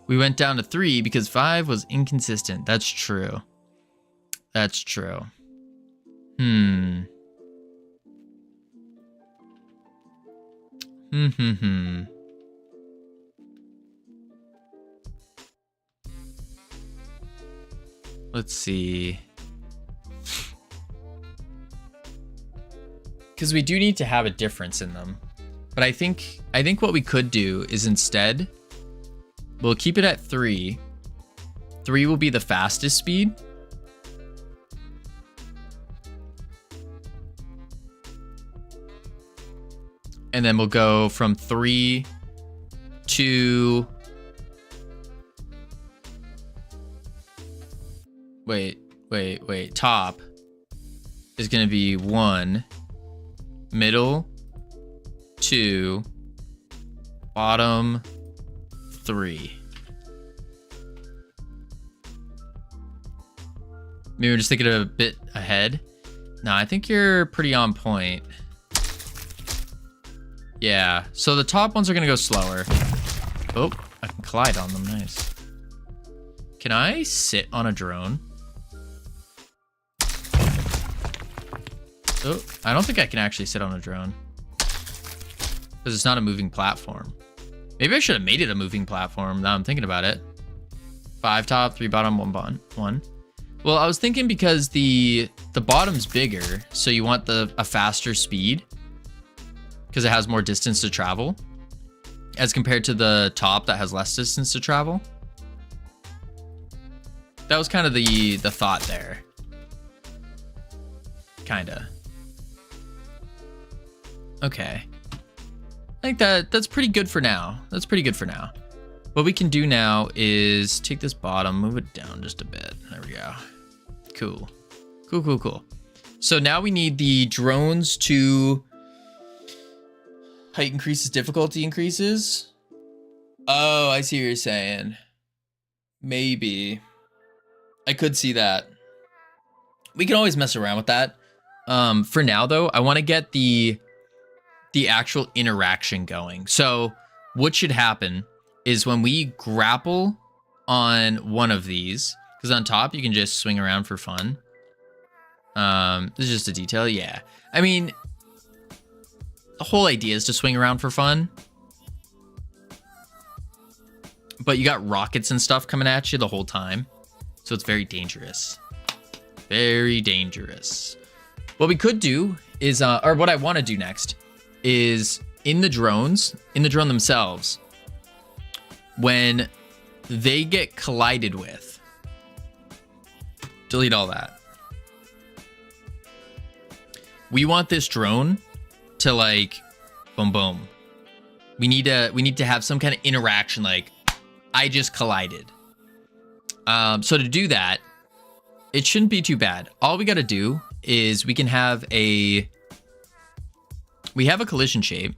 We went down to 3 because 5 was inconsistent. That's true. That's true. Let's see. Because we do need to have a difference in them. But I think what we could do is instead, we'll keep it at 3. 3 will be the fastest speed. And then we'll go from 3 to... Wait. Top is going to be 1. Middle, 2. Bottom, 3. Maybe we're just thinking a bit ahead. No, I think you're pretty on point. Yeah, so the top ones are going to go slower. Oh, I can collide on them. Nice. Can I sit on a drone? Oh, I don't think I can actually sit on a drone. Because it's not a moving platform. Maybe I should have made it a moving platform now I'm thinking about it. 5 top, 3 bottom, 1 bottom, 1. Well, I was thinking because the bottom's bigger, so you want a faster speed. Because it has more distance to travel. As compared to the top that has less distance to travel. That was kind of the thought there. Kinda. Okay. I think that's pretty good for now. That's pretty good for now. What we can do now is take this bottom, move it down just a bit. There we go. Cool. Cool. So now we need the drones to height increases, difficulty increases. Oh, I see what you're saying. Maybe. I could see that. We can always mess around with that. For now though, I want to get the actual interaction going. So what should happen is when we grapple on one of these, because on top you can just swing around for fun. This is just a detail. Yeah. I mean, the whole idea is to swing around for fun. But you got rockets and stuff coming at you the whole time. So it's very dangerous. Very dangerous. What we could do is, or what I want to do next is in the drone themselves, when they get collided with, delete all that. We want this drone to like, boom, boom. We need to have some kind of interaction, like I just collided. So to do that, it shouldn't be too bad. All we got to do is we have a collision shape.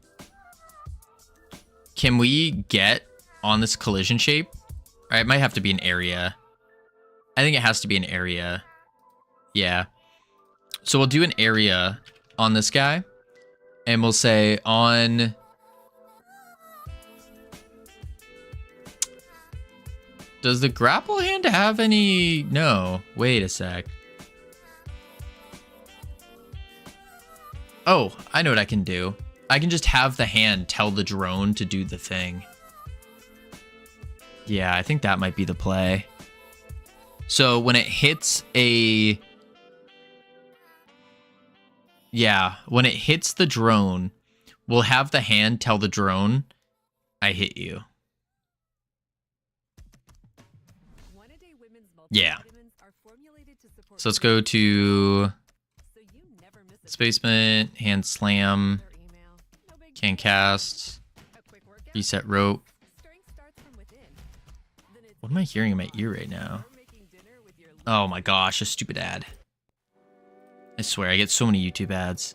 Can we get on this collision shape? All right, it might have to be an area. I think it has to be an area. Yeah. So we'll do an area on this guy, and we'll say on. Does the grapple hand have any? No. Wait a sec. Oh, I know what I can do. I can just have the hand tell the drone to do the thing. Yeah, I think that might be the play. So when it hits a... Yeah, when it hits the drone, we'll have the hand tell the drone, I hit you. Yeah. So let's go to spaceman, hand slam, can cast, reset rope. What am I hearing in my ear right now? Oh my gosh, a stupid ad. I swear, I get so many YouTube ads.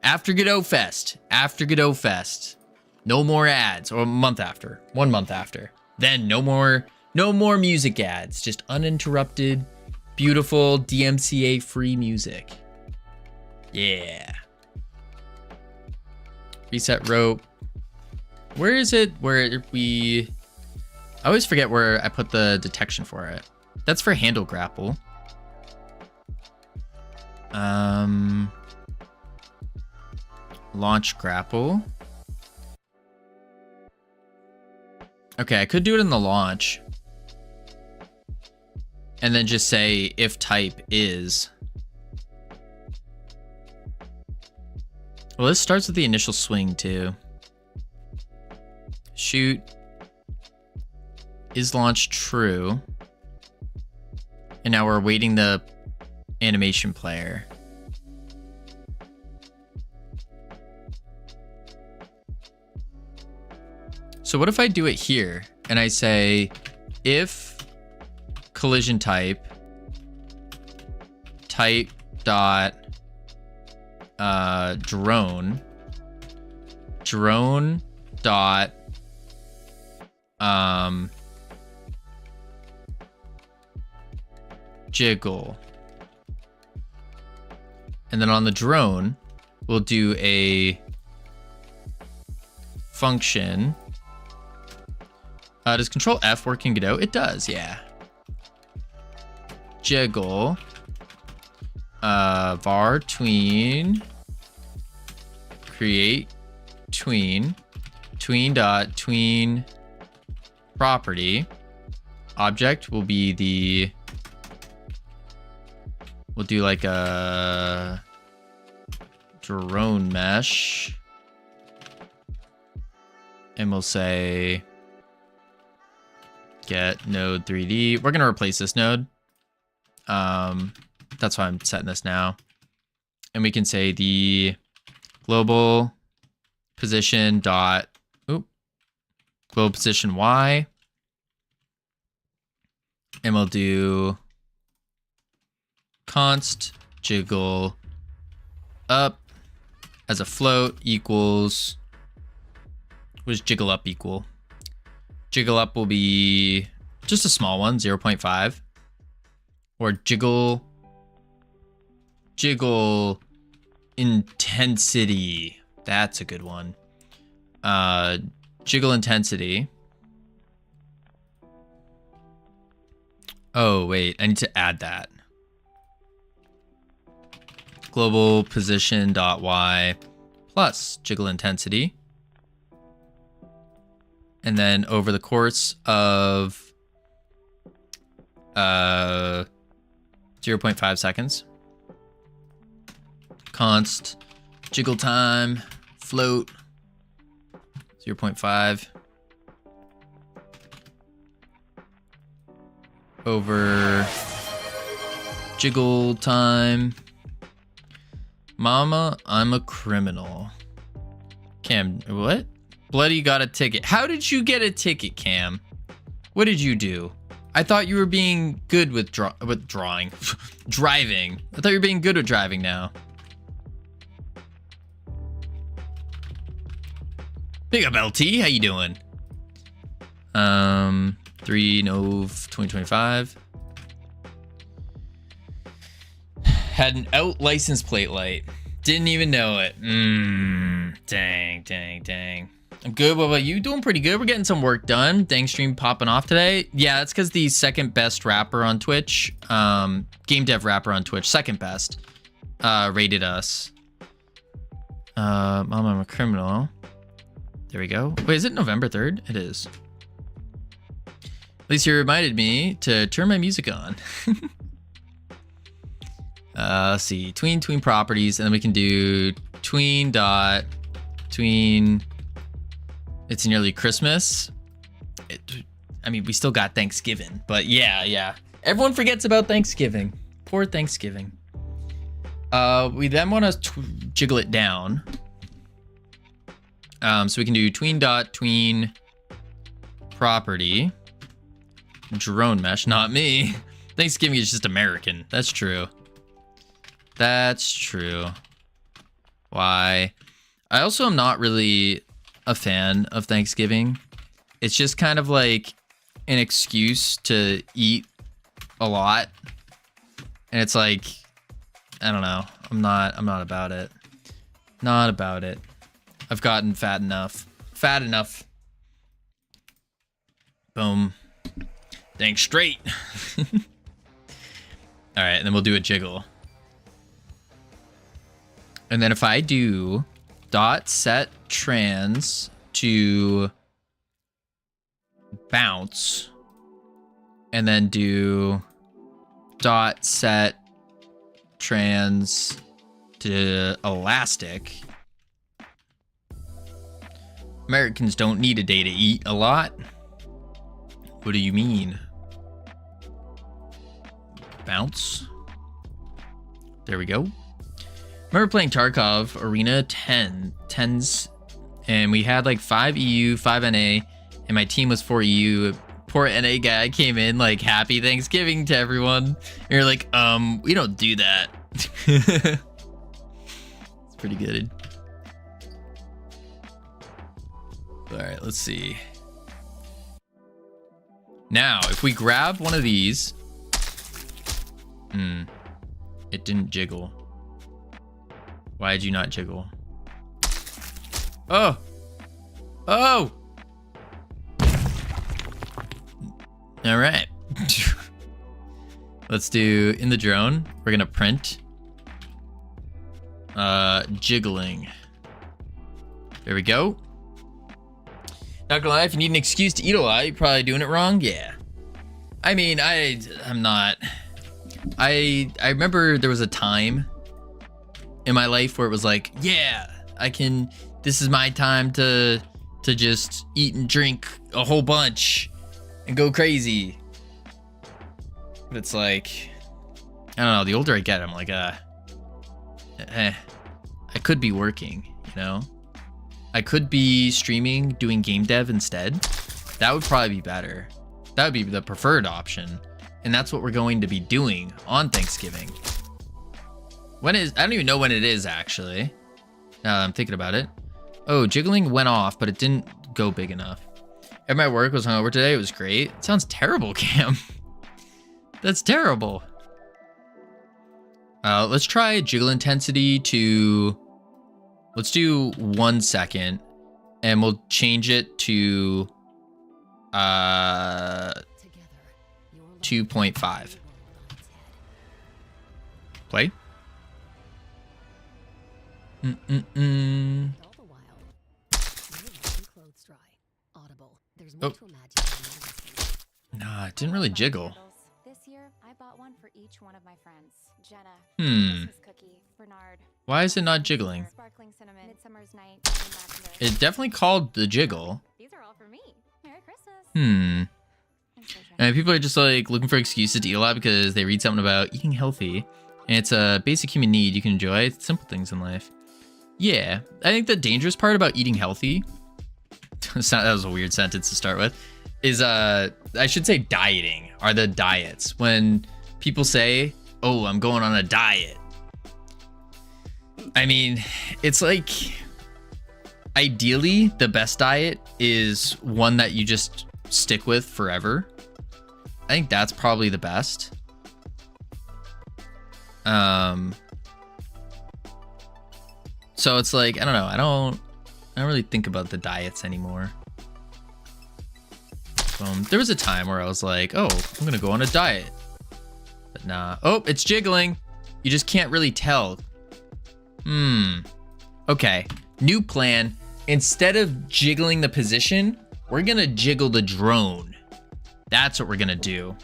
After Godot Fest. After Godot Fest. No more ads. Or 1 month after. 1 month after. Then no more music ads. Just uninterrupted, beautiful DMCA free music. Yeah. Reset rope. Where is it? Where we... I always forget where I put the detection for it. That's for handle grapple. Launch grapple. Okay, I could do it in the launch. And then just say if type is. Well, this starts with the initial swing too. Shoot. Is launch true? And now we're awaiting the animation player. So what if I do it here and I say if collision type dot drone dot jiggle, and then on the drone we'll do a function. Does Control F work in Godot? It does, yeah. Jiggle var tween create tween dot tween property. Object will be the, we'll do like a drone mesh, and we'll say get node 3D. We're gonna replace this node. That's why I'm setting this now. And we can say the global position dot global position Y. And we'll do const jiggle up as a float equals, what does jiggle up equal? Jiggle up will be just a small one, 0.5. Or jiggle intensity. That's a good one. Jiggle intensity. Oh, wait, I need to add that. Global position dot y plus jiggle intensity. And then over the course of 0.5 seconds. Const jiggle time float 0.5 over jiggle time. Mama, I'm a criminal. Cam, what? Bloody got a ticket. How did you get a ticket, Cam? What did you do? I thought you were being good with drawing. Driving. I thought you were being good with driving now. Big up LT, how you doing? 3 Nov 2025. Had an out license plate light. Didn't even know it. Dang. I'm good. What about you? Doing pretty good. We're getting some work done. Dang stream popping off today. Yeah, that's because the second best rapper on Twitch, game dev rapper on Twitch, second best, rated us. Mom, I'm a criminal. There we go. Wait, is it November 3rd? It is. At least you reminded me to turn my music on. Let's see. Tween properties, and then we can do tween. It's nearly Christmas. I mean, we still got Thanksgiving, but yeah. Everyone forgets about Thanksgiving. Poor Thanksgiving. We then want to jiggle it down. So we can do tween property. Drone mesh, not me. Thanksgiving is just American. That's true. Why? I also am not really a fan of Thanksgiving. It's just kind of like an excuse to eat a lot. And it's like, I don't know. I'm not about it. Not about it. I've gotten fat enough. Boom. Dang straight. All right, and then we'll do a jiggle. And then if I do dot set trans to bounce, and then do dot set trans to elastic. Americans don't need a day to eat a lot. What do you mean? Bounce. There we go. Remember playing Tarkov Arena 10s, and we had like 5 EU, 5 NA, and my team was 4 EU. Poor NA guy came in like happy Thanksgiving to everyone. And you're like, we don't do that. It's pretty good. All right, let's see. Now, if we grab one of these, it didn't jiggle. Why did you not jiggle? Oh! All right. Let's do in the drone. We're gonna print jiggling. There we go. Not gonna lie, if you need an excuse to eat a lot, you're probably doing it wrong. Yeah. I mean, I'm not. I remember there was a time in my life where it was like, yeah, this is my time to just eat and drink a whole bunch and go crazy. But it's like, I don't know, the older I get, I'm like, I could be working, you know? I could be streaming, doing game dev instead. That would probably be better. That would be the preferred option. And that's what we're going to be doing on Thanksgiving. When is, I don't even know when it is actually. Now that I'm thinking about it. Oh, jiggling went off, but it didn't go big enough. Everybody at work was hungover today. It was great. It sounds terrible, Cam. That's terrible. Let's try jiggle intensity to, let's do 1 second, and we'll change it to 2.5. Play. Oh. Nah, it didn't really jiggle. This year, I bought one for each one of my friends. Jenna, Hmm. Cookie, Bernard. Why is it not jiggling? Sparkling cinnamon, Midsummer's Night, It definitely called the jiggle. These are all for me. Merry Christmas. Hmm. And people are just like looking for excuses to eat a lot because they read something about eating healthy. And it's a basic human need you can enjoy. It's simple things in life. Yeah. I think the dangerous part about eating healthy, that was a weird sentence to start with, is I should say dieting, are the diets. When people say, oh, I'm going on a diet. I mean, it's like, ideally, the best diet is one that you just stick with forever. I think that's probably the best. So it's like, I don't know. I don't really think about the diets anymore. There was a time where I was like, oh, I'm gonna go on a diet. But nah. Oh, it's jiggling. You just can't really tell. Okay. New plan. Instead of jiggling the position, we're gonna jiggle the drone. That's what we're gonna do.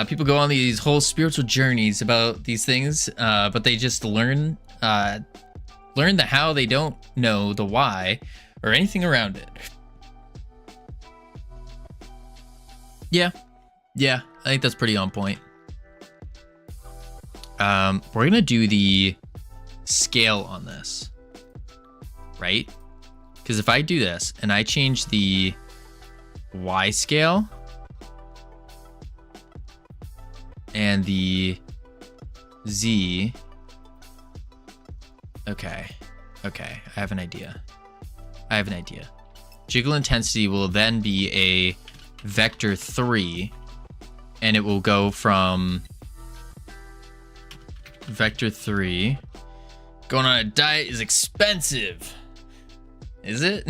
People go on these whole spiritual journeys about these things, but they just learn the how, they don't know the why or anything around it. Yeah, I think that's pretty on point. We're gonna do the scale on this, right? Because if I do this and I change the Y scale and the Z, okay, I have an idea. Jiggle intensity will then be a vector 3, and it will go from vector 3. Going on a diet is expensive. Is it?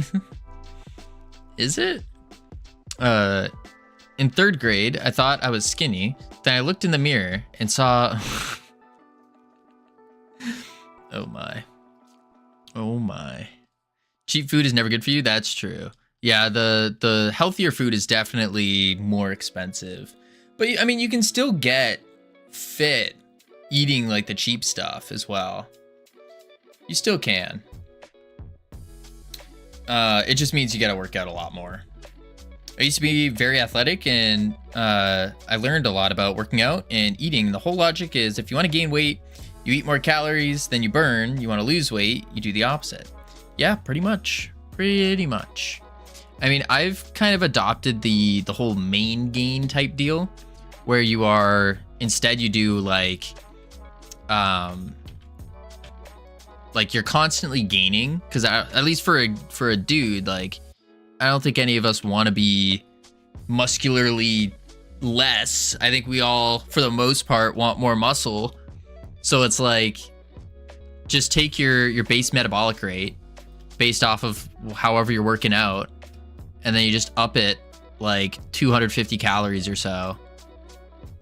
Is it? In 3rd grade, I thought I was skinny. Then I looked in the mirror and saw oh my. Cheap food is never good for you. That's true. Yeah, the healthier food is definitely more expensive. But I mean, you can still get fit eating like the cheap stuff as well. You still can. It just means you gotta work out a lot more. I used to be very athletic, and I learned a lot about working out and eating. The whole logic is if you want to gain weight, you eat more calories than you burn. You want to lose weight, you do the opposite. Yeah, pretty much. I mean, I've kind of adopted the whole main gain type deal, where you are, instead you do like you're constantly gaining, because at least for a dude, like, I don't think any of us want to be muscularly less. I think we all, for the most part, want more muscle. So it's like, just take your base metabolic rate based off of however you're working out, and then you just up it like 250 calories or so.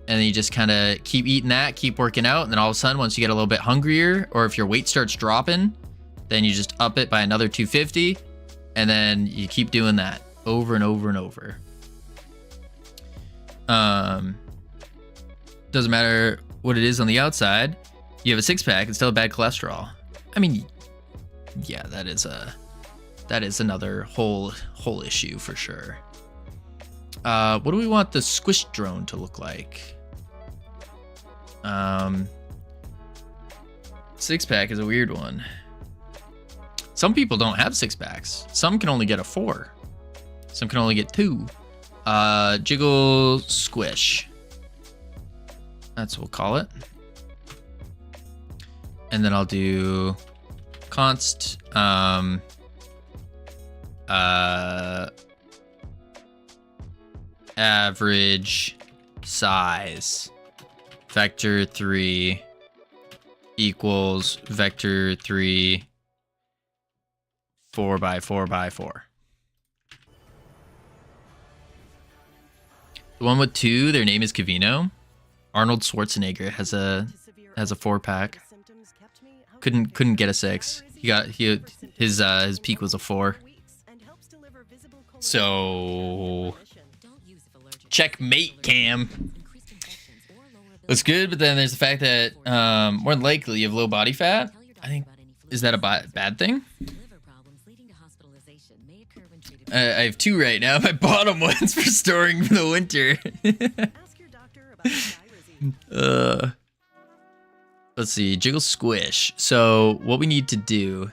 And then you just kind of keep eating that, keep working out, and then all of a sudden, once you get a little bit hungrier, or if your weight starts dropping, then you just up it by another 250, and then you keep doing that over and over and over. Doesn't matter what it is on the outside. You have a 6-pack and still have bad cholesterol. I mean, yeah, that is another whole issue for sure. What do we want the squish drone to look like? 6-pack is a weird one. Some people don't have 6-packs. Some can only get a 4. Some can only get 2. Jiggle squish. That's what we'll call it. And then I'll do const average size vector 3 equals vector 3 4 by 4 by 4. The one with 2, their name is Cavino. Arnold Schwarzenegger has a 4-pack. Couldn't get a 6. His peak was a 4. So checkmate, Cam. Looks good, but then there's the fact that more than likely you have low body fat. I think, is that a bad thing? I have 2 right now. My bottom one's for storing for the winter. Let's see, jiggle squish. So what we need to do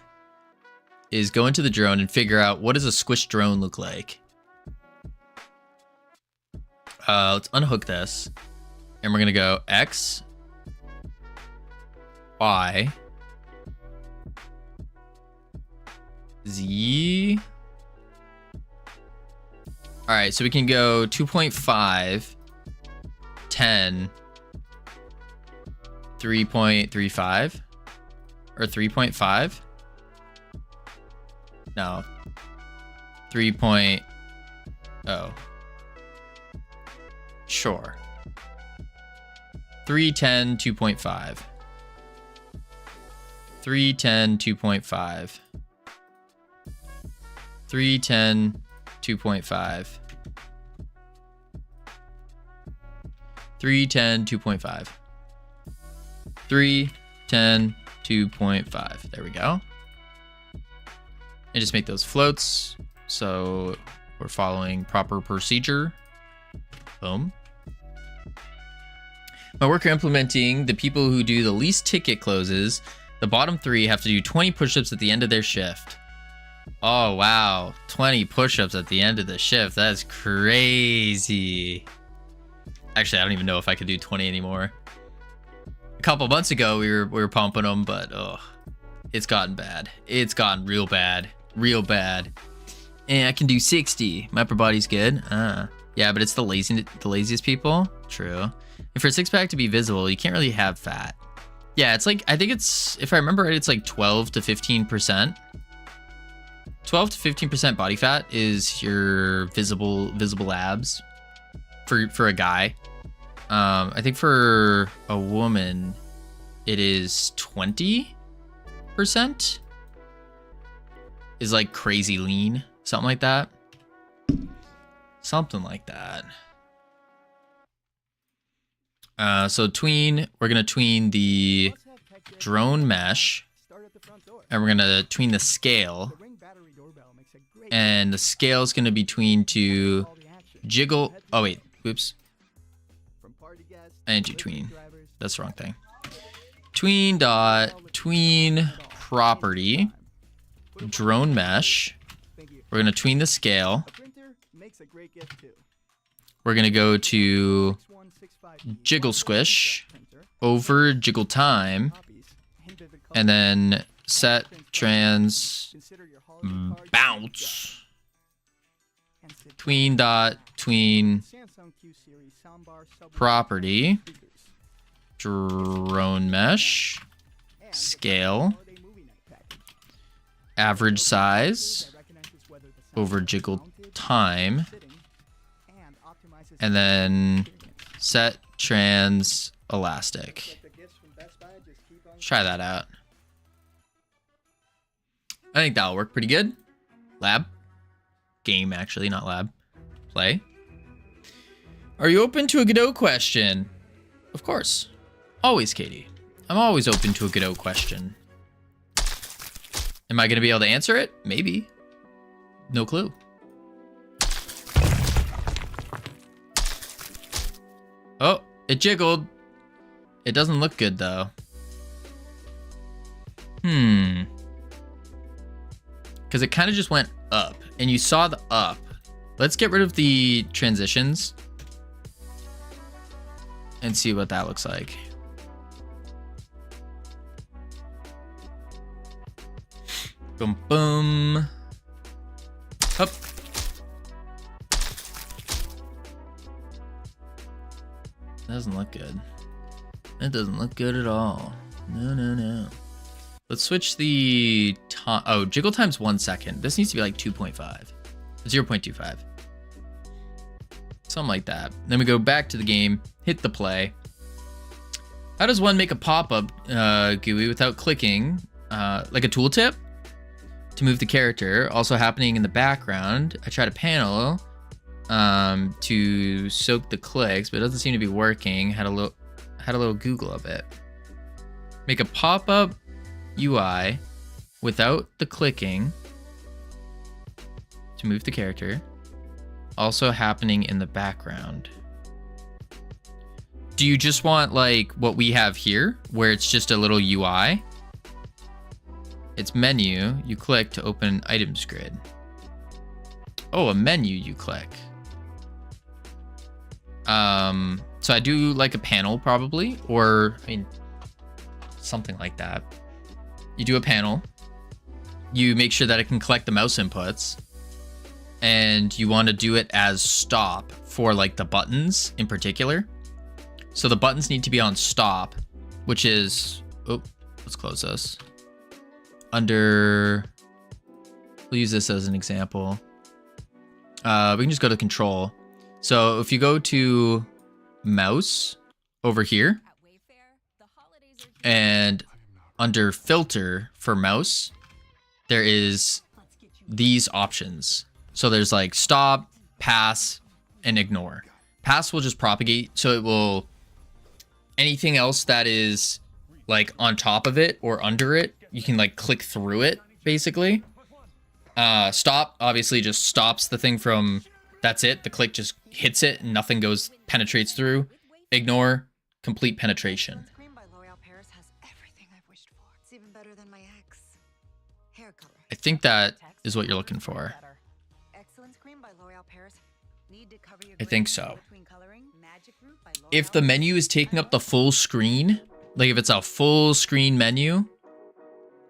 is go into the drone and figure out what does a squish drone look like. Let's unhook this. And we're gonna go X, Y, Z. All right, so we can go 2.5, 10, 3.35, or 3.5. No, 3.0. Sure. 310, 2.5. 310, 2.5. 310, 2.5. 310, 2.5. 310, 2.5. There we go. And just make those floats. So we're following proper procedure. Boom. My worker implementing the people who do the least ticket closes. The bottom 3 have to do 20 push-ups at the end of their shift. Oh, wow. 20 push-ups at the end of the shift. That's crazy. Actually, I don't even know if I could do 20 anymore. A couple months ago, we were pumping them, but oh, it's gotten bad. It's gotten real bad. Real bad. And I can do 60. My upper body's good. Yeah, but it's the laziest people. True. And for a 6-pack to be visible, you can't really have fat. Yeah, it's like, I think it's, if I remember right, it's like 12 to 15%. 12 to 15% body fat is your visible abs for a guy. I think for a woman, it is 20% is like crazy lean, something like that. Something like that. So tween, we're gonna tween the drone mesh, and we're gonna tween the scale, and the scale is gonna be tweened to jiggle. Oh wait, oops. I didn't do tween. That's the wrong thing. Tween dot tween property drone mesh. We're gonna tween the scale. We're gonna go to jiggle squish over jiggle time, and then set trans bounce tween dot tween property drone mesh scale average size over jiggle time, and then set trans elastic. Let's try that out. I think that'll work pretty good. Lab. Game, actually, not lab. Play. Are you open to a Godot question? Of course. Always, Katie. I'm always open to a Godot question. Am I going to be able to answer it? Maybe. No clue. Oh, it jiggled. It doesn't look good, though. Because it kind of just went up, and you saw the up. Let's get rid of the transitions and see what that looks like. Boom, boom. Up. Doesn't look good. It doesn't look good at all. No, no, no. Let's switch the time. Oh, jiggle time's 1 second. This needs to be like 2.5. 0.25. Something like that. Then we go back to the game, hit the play. How does one make a pop-up GUI without clicking? Like a tooltip to move the character. Also happening in the background. I tried a panel to soak the clicks, but it doesn't seem to be working. Had a little Google of it. Make a pop-up UI without the clicking to move the character. Also happening in the background. Do you just want like what we have here, where it's just a little UI? It's menu, you click to open items grid. Oh, a menu you click. So I do like a panel probably, or I mean, something like that. You do a panel, you make sure that it can collect the mouse inputs, and you want to do it as stop for like the buttons in particular. So the buttons need to be on stop, which is, oh, let's close this. Under, we'll use this as an example. We can just go to control. So if you go to mouse over here, and under filter for mouse, there is these options. So there's like stop, pass, and ignore. Pass will just propagate, so it will, anything else that is like on top of it or under it, you can like click through it basically. Stop obviously just stops the thing from, that's it, the click just hits it and nothing goes, penetrates through. Ignore, complete penetration. I think that is what you're looking for. I think so. If the menu is taking up the full screen, like if it's a full screen menu,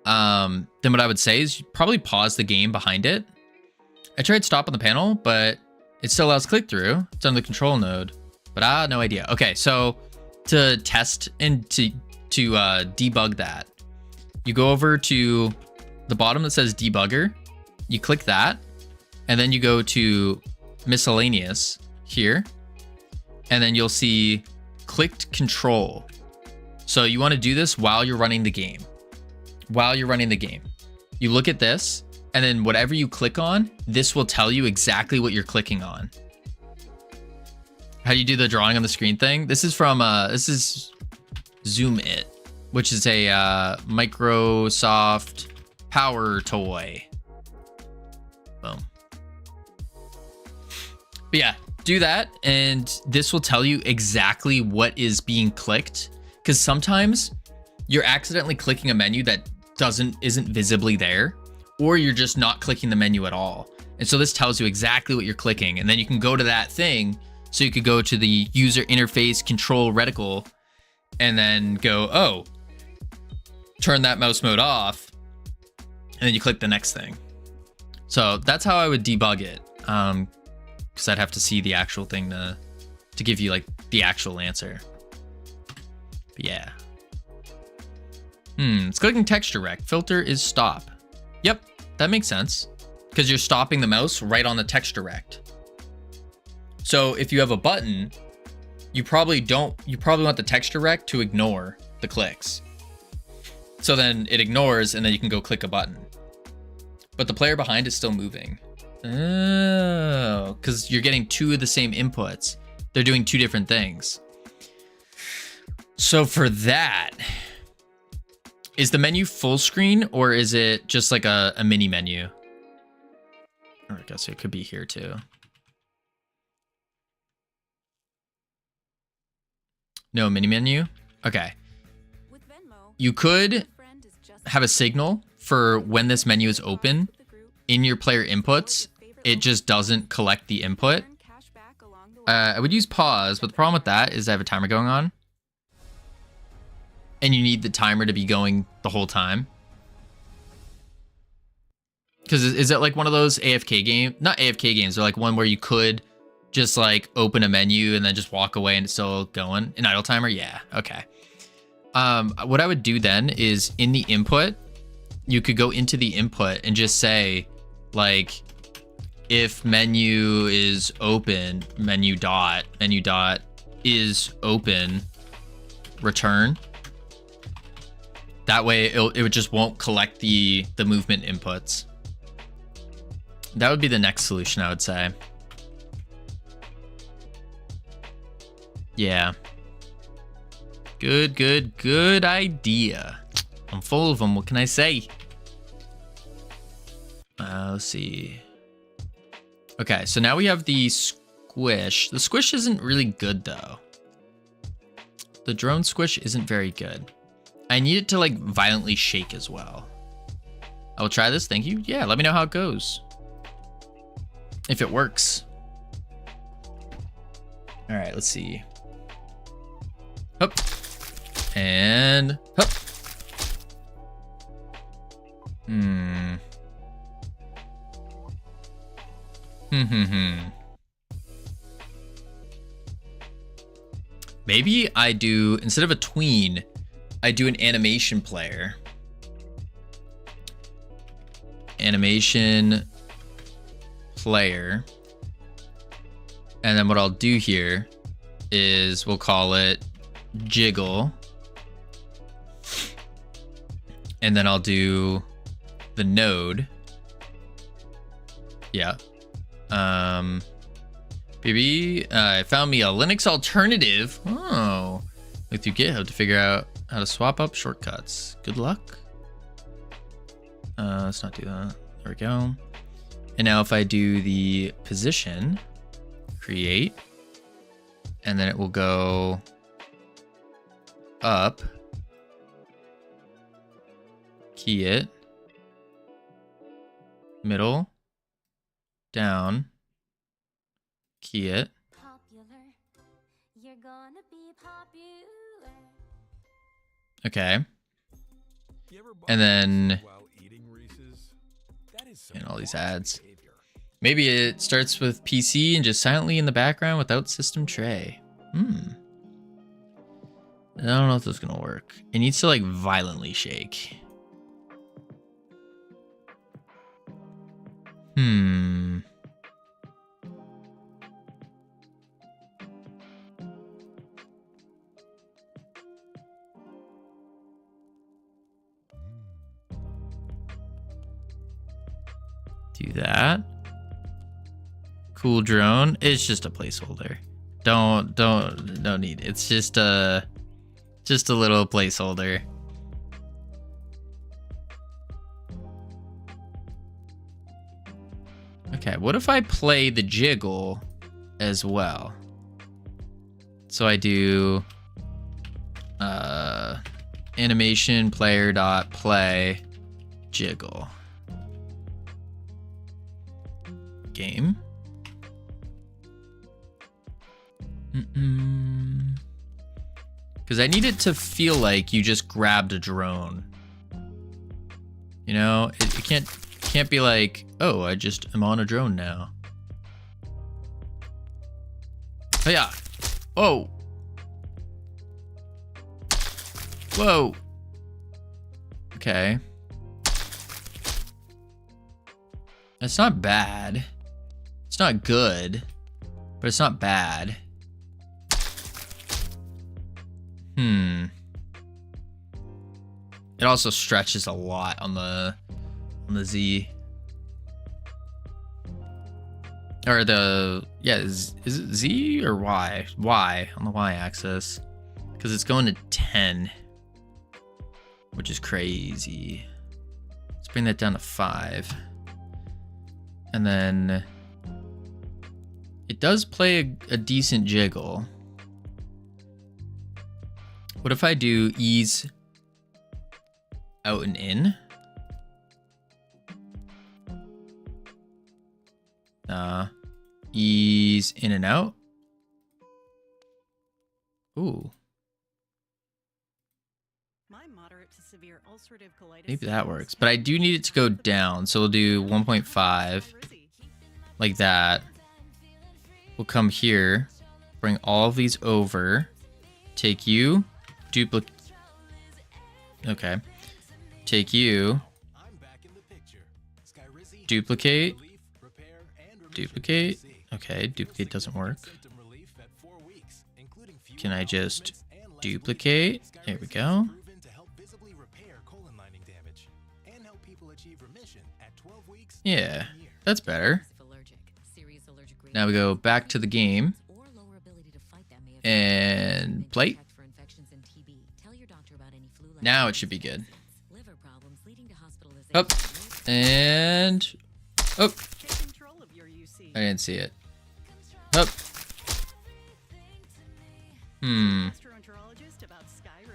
then what I would say is you probably pause the game behind it. I tried stop on the panel, but it still allows click through. It's on the control node, but no idea. Okay, so to test and to debug that, you go over to the bottom that says debugger, you click that, and then you go to miscellaneous here, and then you'll see clicked control. So you want to do this while you're running the game. While you're running the game, you look at this, and then whatever you click on, this will tell you exactly what you're clicking on. How do you do the drawing on the screen thing? This is from this is Zoom It, which is a Microsoft Power toy. Boom. But yeah, do that, and this will tell you exactly what is being clicked. Because sometimes you're accidentally clicking a menu that isn't visibly there, or you're just not clicking the menu at all. And so this tells you exactly what you're clicking, and then you can go to that thing. So you could go to the user interface control reticle and then go, oh, turn that mouse mode off, and then you click the next thing. So that's how I would debug it, because I'd have to see the actual thing to give you like the actual answer. But yeah. It's clicking text direct. Filter is stop. Yep, that makes sense, because you're stopping the mouse right on the text direct. So if you have a button, you probably want the text direct to ignore the clicks. So then it ignores, and then you can go click a button. But the player behind is still moving. Oh, because you're getting two of the same inputs. They're doing two different things. So for that, is the menu full screen, or is it just like a mini menu? Or I guess it could be here too. No mini menu? Okay. You could have a signal for when this menu is open in your player inputs. It just doesn't collect the input. I would use pause, but the problem with that is I have a timer going on. And you need the timer to be going the whole time. Because is it like one of those AFK game? Not AFK games, they're like one where you could just like open a menu and then just walk away and it's still going. An idle timer? Yeah, okay. What I would do then is in the input, you could go into the input and just say like, if menu is open, menu dot is open, return. That way it just won't collect the movement inputs. That would be the next solution, I would say. Yeah. Good idea. I'm full of them. What can I say? Let's see. Okay, so now we have the squish. The squish isn't really good, though. The drone squish isn't very good. I need it to, like, violently shake as well. I will try this. Thank you. Yeah, let me know how it goes. If it works. All right, let's see. Hup. And hup. Maybe I do, instead of a tween, I do an animation player. Animation player. And then what I'll do here is we'll call it jiggle. And then I'll do the node. Yeah. Baby, I found me a Linux alternative. Oh, look through GitHub to figure out how to swap up shortcuts. Good luck. Let's not do that. There we go. And now if I do the position, create, and then it will go up, key it, middle, down, key it. Popular. You're gonna be popular. Okay. And then and all these ads. Maybe it starts with PC and just silently in the background without system tray. I don't know if this is gonna work. It needs to like violently shake. Do that. Cool drone. It's just a placeholder. Don't need it. It's just a little placeholder. Okay, what if I play the jiggle as well? So I do animation player dot play jiggle. Game. Because I need it to feel like you just grabbed a drone. You know, it can't be like, oh, I just am on a drone now. Oh yeah. Oh. Whoa. Okay. That's not bad. It's not good, but it's not bad. It also stretches a lot on the Z. Or the, yeah, is it Z or Y? Y on the Y axis. Because it's going to 10, which is crazy. Let's bring that down to 5. And then it does play a decent jiggle. What if I do ease out and in? Ease in and out. Ooh. My moderate to severe ulcerative colitis. Maybe that works. But I do need it to go down. So we'll do 1.5. Like that. We'll come here. Bring all of these over. Take you. Duplicate. Okay. Take you. Duplicate. Duplicate. Okay, duplicate doesn't work. Can I just duplicate? There we go. Yeah, that's better. Now we go back to the game and play. Now it should be good. Up and up. I didn't see it. Up.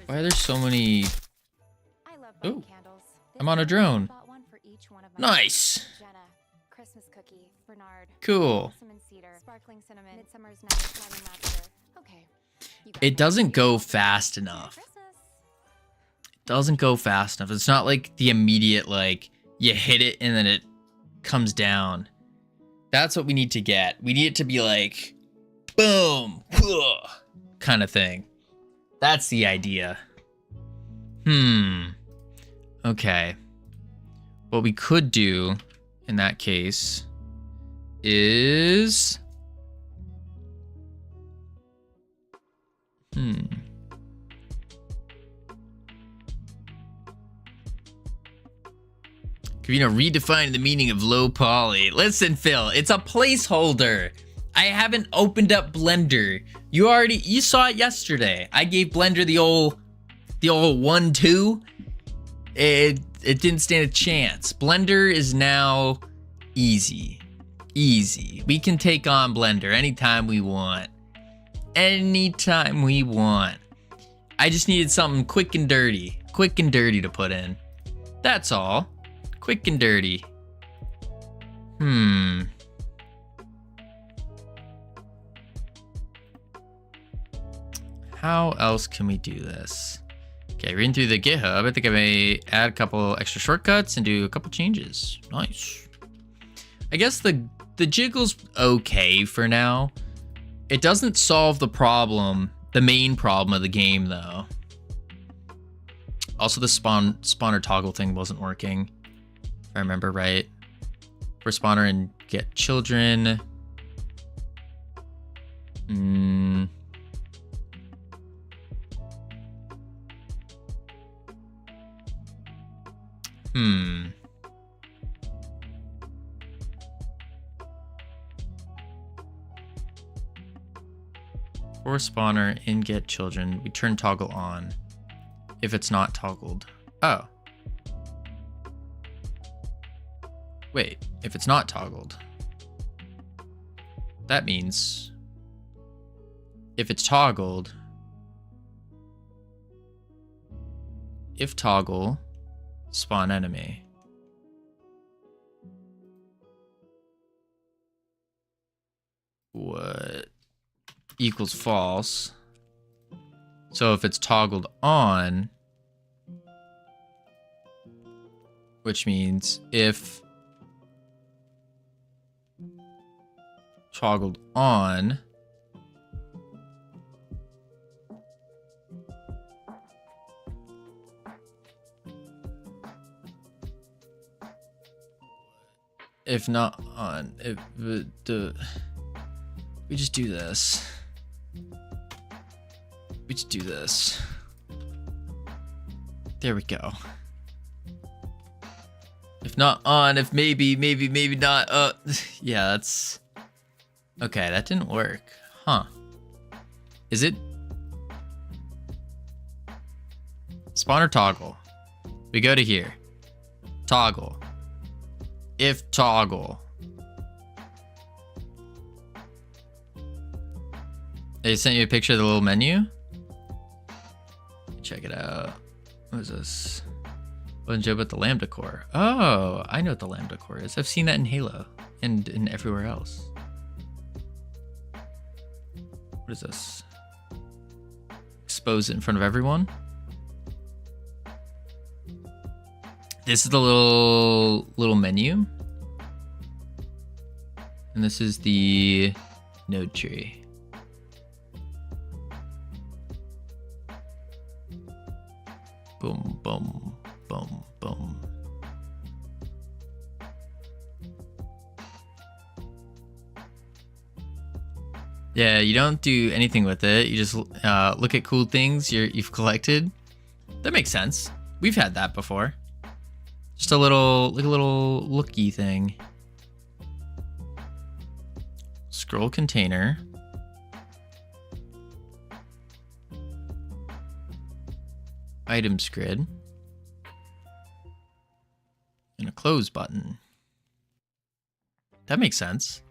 Why are there so many? Oh, I'm on a drone. Nice. Christmas cookie, Bernard. Cool. Cedar, sparkling cinnamon, Midsummer's Night, Lemon Lobster. Okay. It doesn't go fast enough. It doesn't go fast enough. It's not like the immediate, like, you hit it and then it comes down. That's what we need to get. We need it to be like, boom, kind of thing. That's the idea. Okay. What we could do in that case is... redefine the meaning of low poly. Listen, Phil, it's a placeholder. I haven't opened up Blender. You saw it yesterday. I gave Blender the old 1-2. It didn't stand a chance. Blender is now easy. Easy. We can take on Blender anytime we want. Anytime we want. I just needed something quick and dirty. Quick and dirty to put in. That's all. Quick and dirty. How else can we do this? Okay, reading through the GitHub, I think I may add a couple extra shortcuts and do a couple changes. Nice. I guess the jiggle's okay for now. It doesn't solve the problem, the main problem of the game though. Also, the spawner toggle thing wasn't working, if I remember right. For spawner and get children. For spawner and get children, we turn toggle on if it's not toggled. Oh. Wait, if it's not toggled, that means if it's toggled, if toggle, spawn enemy. What? Equals false. So if it's toggled on, which means if toggled on, if not on, if we just do this. We just do this. There we go. If not on, if maybe not. Yeah, that's okay. That didn't work, huh? Is it spawner toggle? We go to here. Toggle. If toggle. They sent you a picture of the little menu? Check it out. What is this? Wasn't sure about the Lambda core. Oh, I know what the Lambda core is. I've seen that in Halo and in everywhere else. What is this? Expose it in front of everyone? This is the little menu. And this is the node tree. Boom, boom, boom, boom. Yeah, you don't do anything with it. You just look at cool things you've collected. That makes sense. We've had that before. Just a little looky thing. Scroll container. Items grid. And a close button. That makes sense.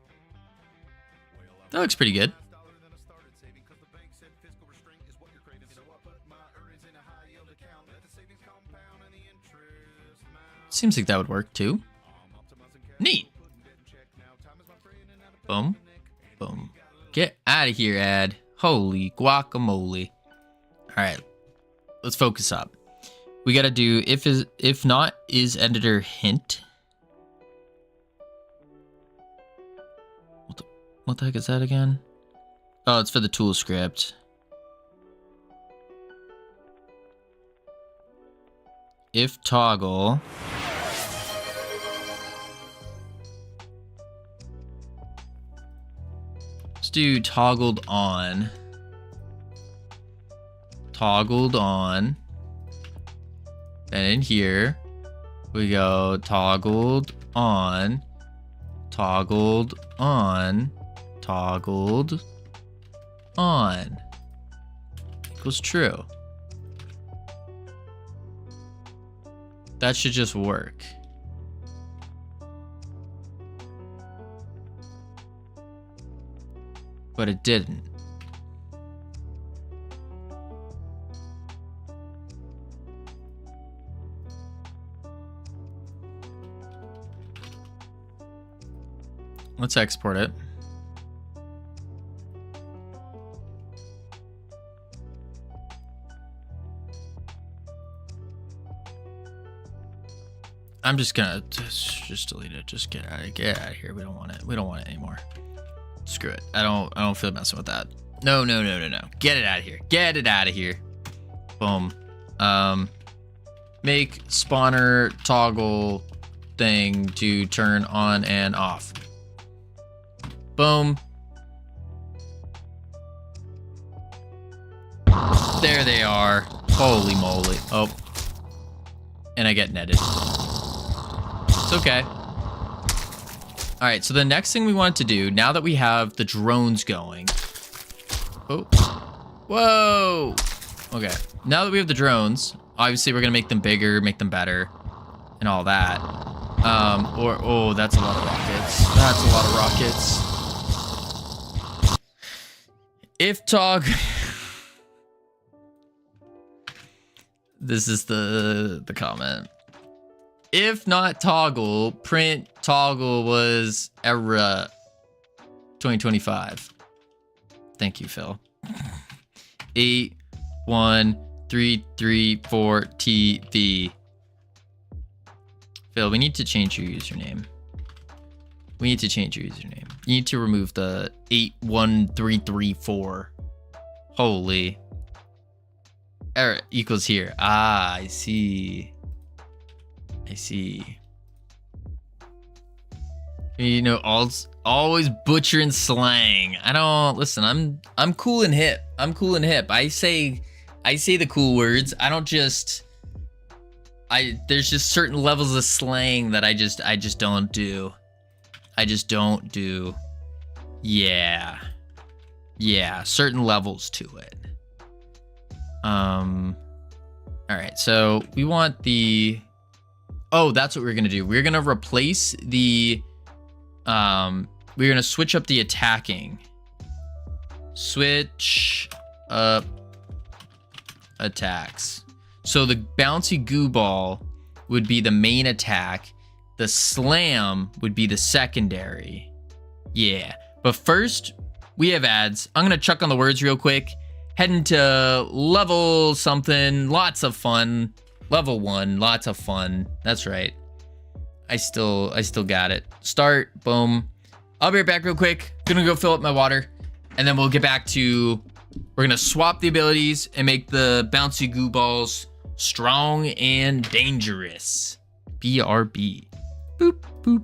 That looks pretty good. Seems like that would work too. Neat. Boom. Boom. Get out of here, ad. Holy guacamole. Alright. Let's focus up. We gotta do if not is editor hint. What the heck is that again? Oh, it's for the tool script. If toggle. Let's do toggled on. Toggled on. And in here, we go toggled on. Toggled on. Toggled on. Equals true. That should just work. But it didn't. Let's export it. I'm just gonna just delete it. Just get out of here. We don't want it. We don't want it anymore. Screw it. I don't feel messing with that. No. Get it out of here. Get it out of here. Boom. Make spawner toggle thing to turn on and off. Boom. There they are. Holy moly. Oh. And I get netted. It's okay. All right, so the next thing we want to do, now that we have the drones going. Oh. Whoa. Okay. Now that we have the drones, obviously we're going to make them bigger, make them better, and all that. Oh, that's a lot of rockets. That's a lot of rockets. If toggle. This is the comment. If not toggle, print toggle was error 2025. Thank you, Phil. 81334TV. Phil, we need to change your username. We need to change your username. You need to remove the 81334. Holy. Error equals here. Ah, I see. I see. You know, always butchering slang. I don't listen. I'm cool and hip. I'm cool and hip. I say the cool words. I don't just. There's just certain levels of slang that I just don't do. I just don't do. Yeah. Certain levels to it. All right. So we want the. Oh, that's what we're gonna do. We're gonna replace the. We're gonna switch up the attacking. Switch up attacks. So the bouncy goo ball would be the main attack. The slam would be the secondary. Yeah. But first, we have ads. I'm gonna chuck on the words real quick. Heading to level something. Lots of fun. Level 1, lots of fun. That's right. I still got it. Start, boom. I'll be right back real quick. Gonna go fill up my water, and then we'll get back to, we're gonna swap the abilities and make the bouncy goo balls strong and dangerous. BRB. Boop, boop.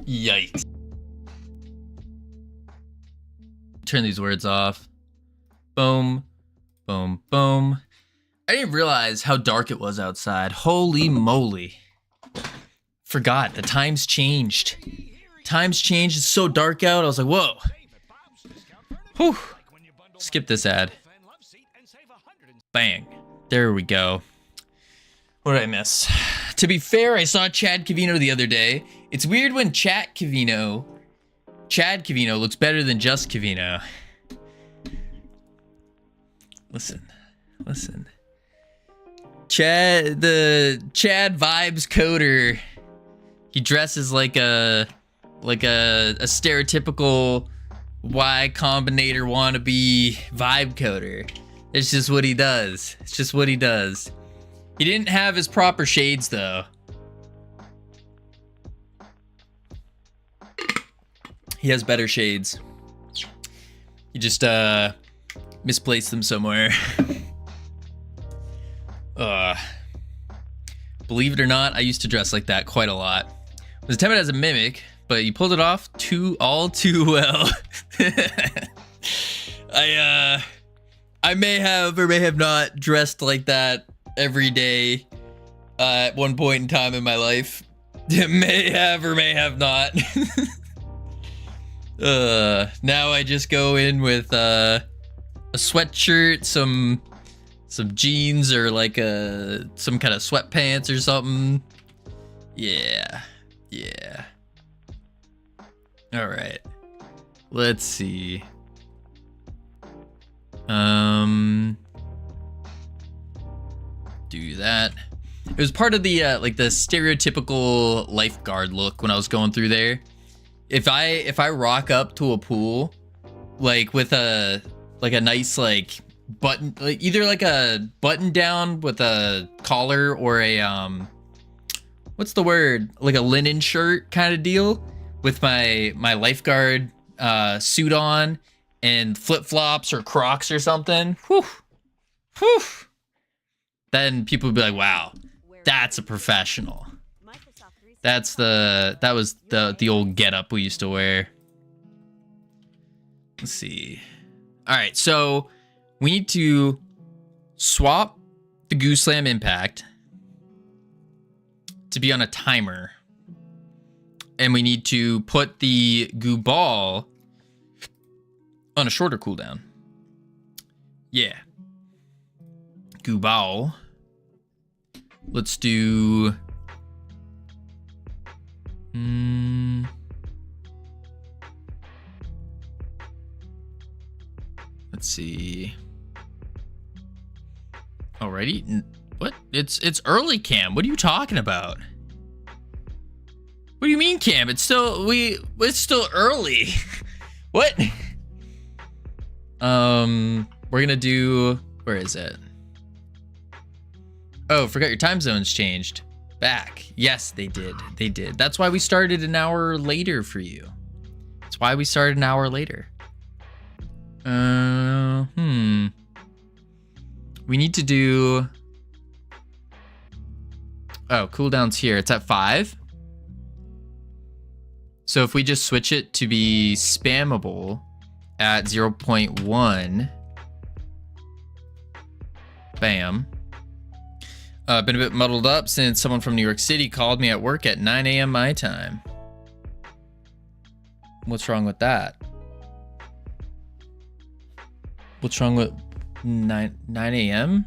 Yikes. Turn these words off. Boom, boom, boom. I didn't realize how dark it was outside. Holy moly. Forgot, the times changed. Times changed, it's so dark out. I was like, whoa. Whew. Skip this ad. Bang. There we go. What did I miss? To be fair, I saw Chad Cavino the other day. It's weird when Chad Cavino looks better than just Cavino. Listen. The Chad Vibes coder. He dresses like a stereotypical Y Combinator wannabe vibe coder. It's just what he does. It's just what he does. He didn't have his proper shades though. He has better shades. He just misplaced them somewhere. Believe it or not, I used to dress like that quite a lot. I was attempted as a mimic, but you pulled it off all too well. I may have or may have not dressed like that every day at one point in time in my life. May have or may have not. Now I just go in with a sweatshirt, some jeans, or like some kind of sweatpants or something. Yeah. All right. Let's see. Do that. It was part of the like the stereotypical lifeguard look when I was going through there. If I rock up to a pool like with a nice like button, like either like a button down with a collar or a what's the word, like a linen shirt kind of deal with my lifeguard suit on and flip-flops or Crocs or something, whew, Whew. Then people would be like, wow, that's a professional. That was the old getup we used to wear. Let's see. All right, so we need to swap the Goo Slam Impact to be on a timer. And we need to put the Goo Ball on a shorter cooldown. Yeah. Goo Ball. Let's do... Let's see. Alrighty. What? It's early, Cam. What are you talking about? What do you mean, Cam? It's still early. What? We're gonna do, where is it? Oh, forgot your time zone's changed. Back. Yes, they did. They did. That's why we started an hour later for you. That's why we started an hour later. We need to do... Oh, cooldown's here. It's at 5. So if we just switch it to be spammable at 0.1. Bam. Been a bit muddled up since someone from New York City called me at work at 9 a.m. my time. What's wrong with that? What's wrong with 9 a.m.?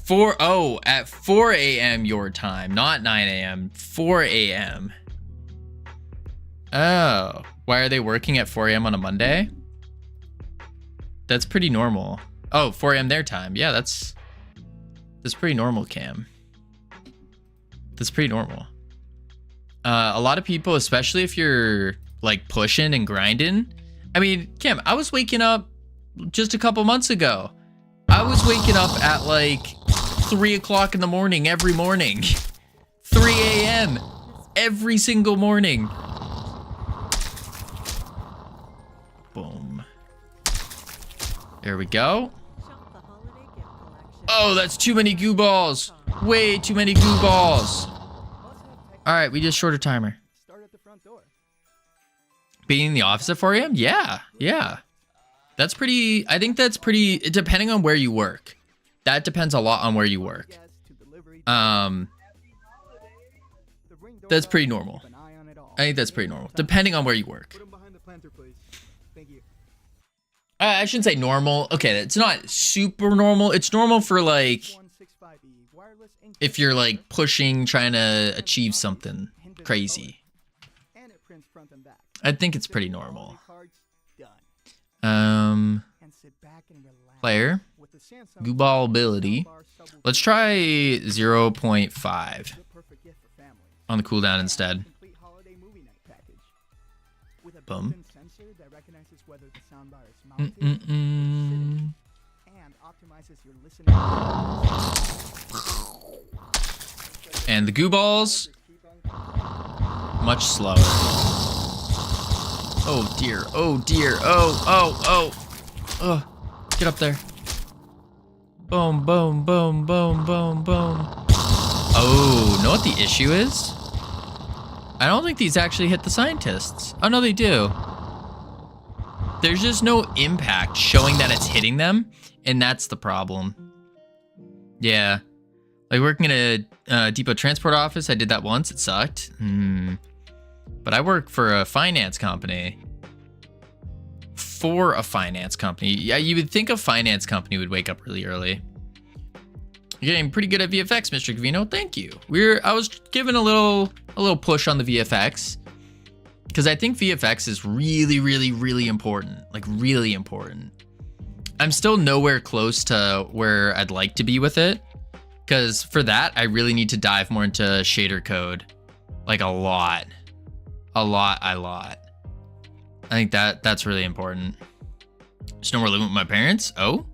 At 4 a.m. your time, not 9 a.m. 4 a.m. Oh, why are they working at 4 a.m. on a Monday? That's pretty normal. Oh, 4 a.m. their time. Yeah, that's pretty normal, Cam. That's pretty normal. A lot of people, especially if you're like pushing and grinding. I mean, Cam, I was waking up just a couple months ago. I was waking up at like 3 o'clock in the morning every morning. 3 a.m. every single morning. Boom. There we go. Oh, that's too many goo balls. Way too many goo balls. All right, we just shorter timer. Being in the office at 4 a.m.? Yeah, yeah. That's pretty, I think that's pretty, depending on where you work. That depends a lot on where you work. That's pretty normal. I think that's pretty normal, depending on where you work. I shouldn't say normal. Okay, it's not super normal. It's normal for like, if you're like pushing, trying to achieve something crazy. I think it's pretty normal. Player. Goo Ball ability. Let's try 0.5 on the cooldown instead. Boom. And the goo balls, much slower. Oh dear, oh dear, oh. Get up there. Boom, boom, boom, boom, boom, boom. Oh, know what the issue is? I don't think these actually hit the scientists. Oh no, they do. There's just no impact showing that it's hitting them, and that's the problem. Yeah. Like working at a depot transport office, I did that once, it sucked. But I work for a finance company. Yeah, you would think a finance company would wake up really early. You're getting pretty good at VFX, Mr. Cavino. Thank you. I was given a little push on the VFX. Because I think VFX is really, really, really important. Like, really important. I'm still nowhere close to where I'd like to be with it. Because for that, I really need to dive more into shader code. Like, a lot. I think that's really important. Just no more living with my parents? Oh?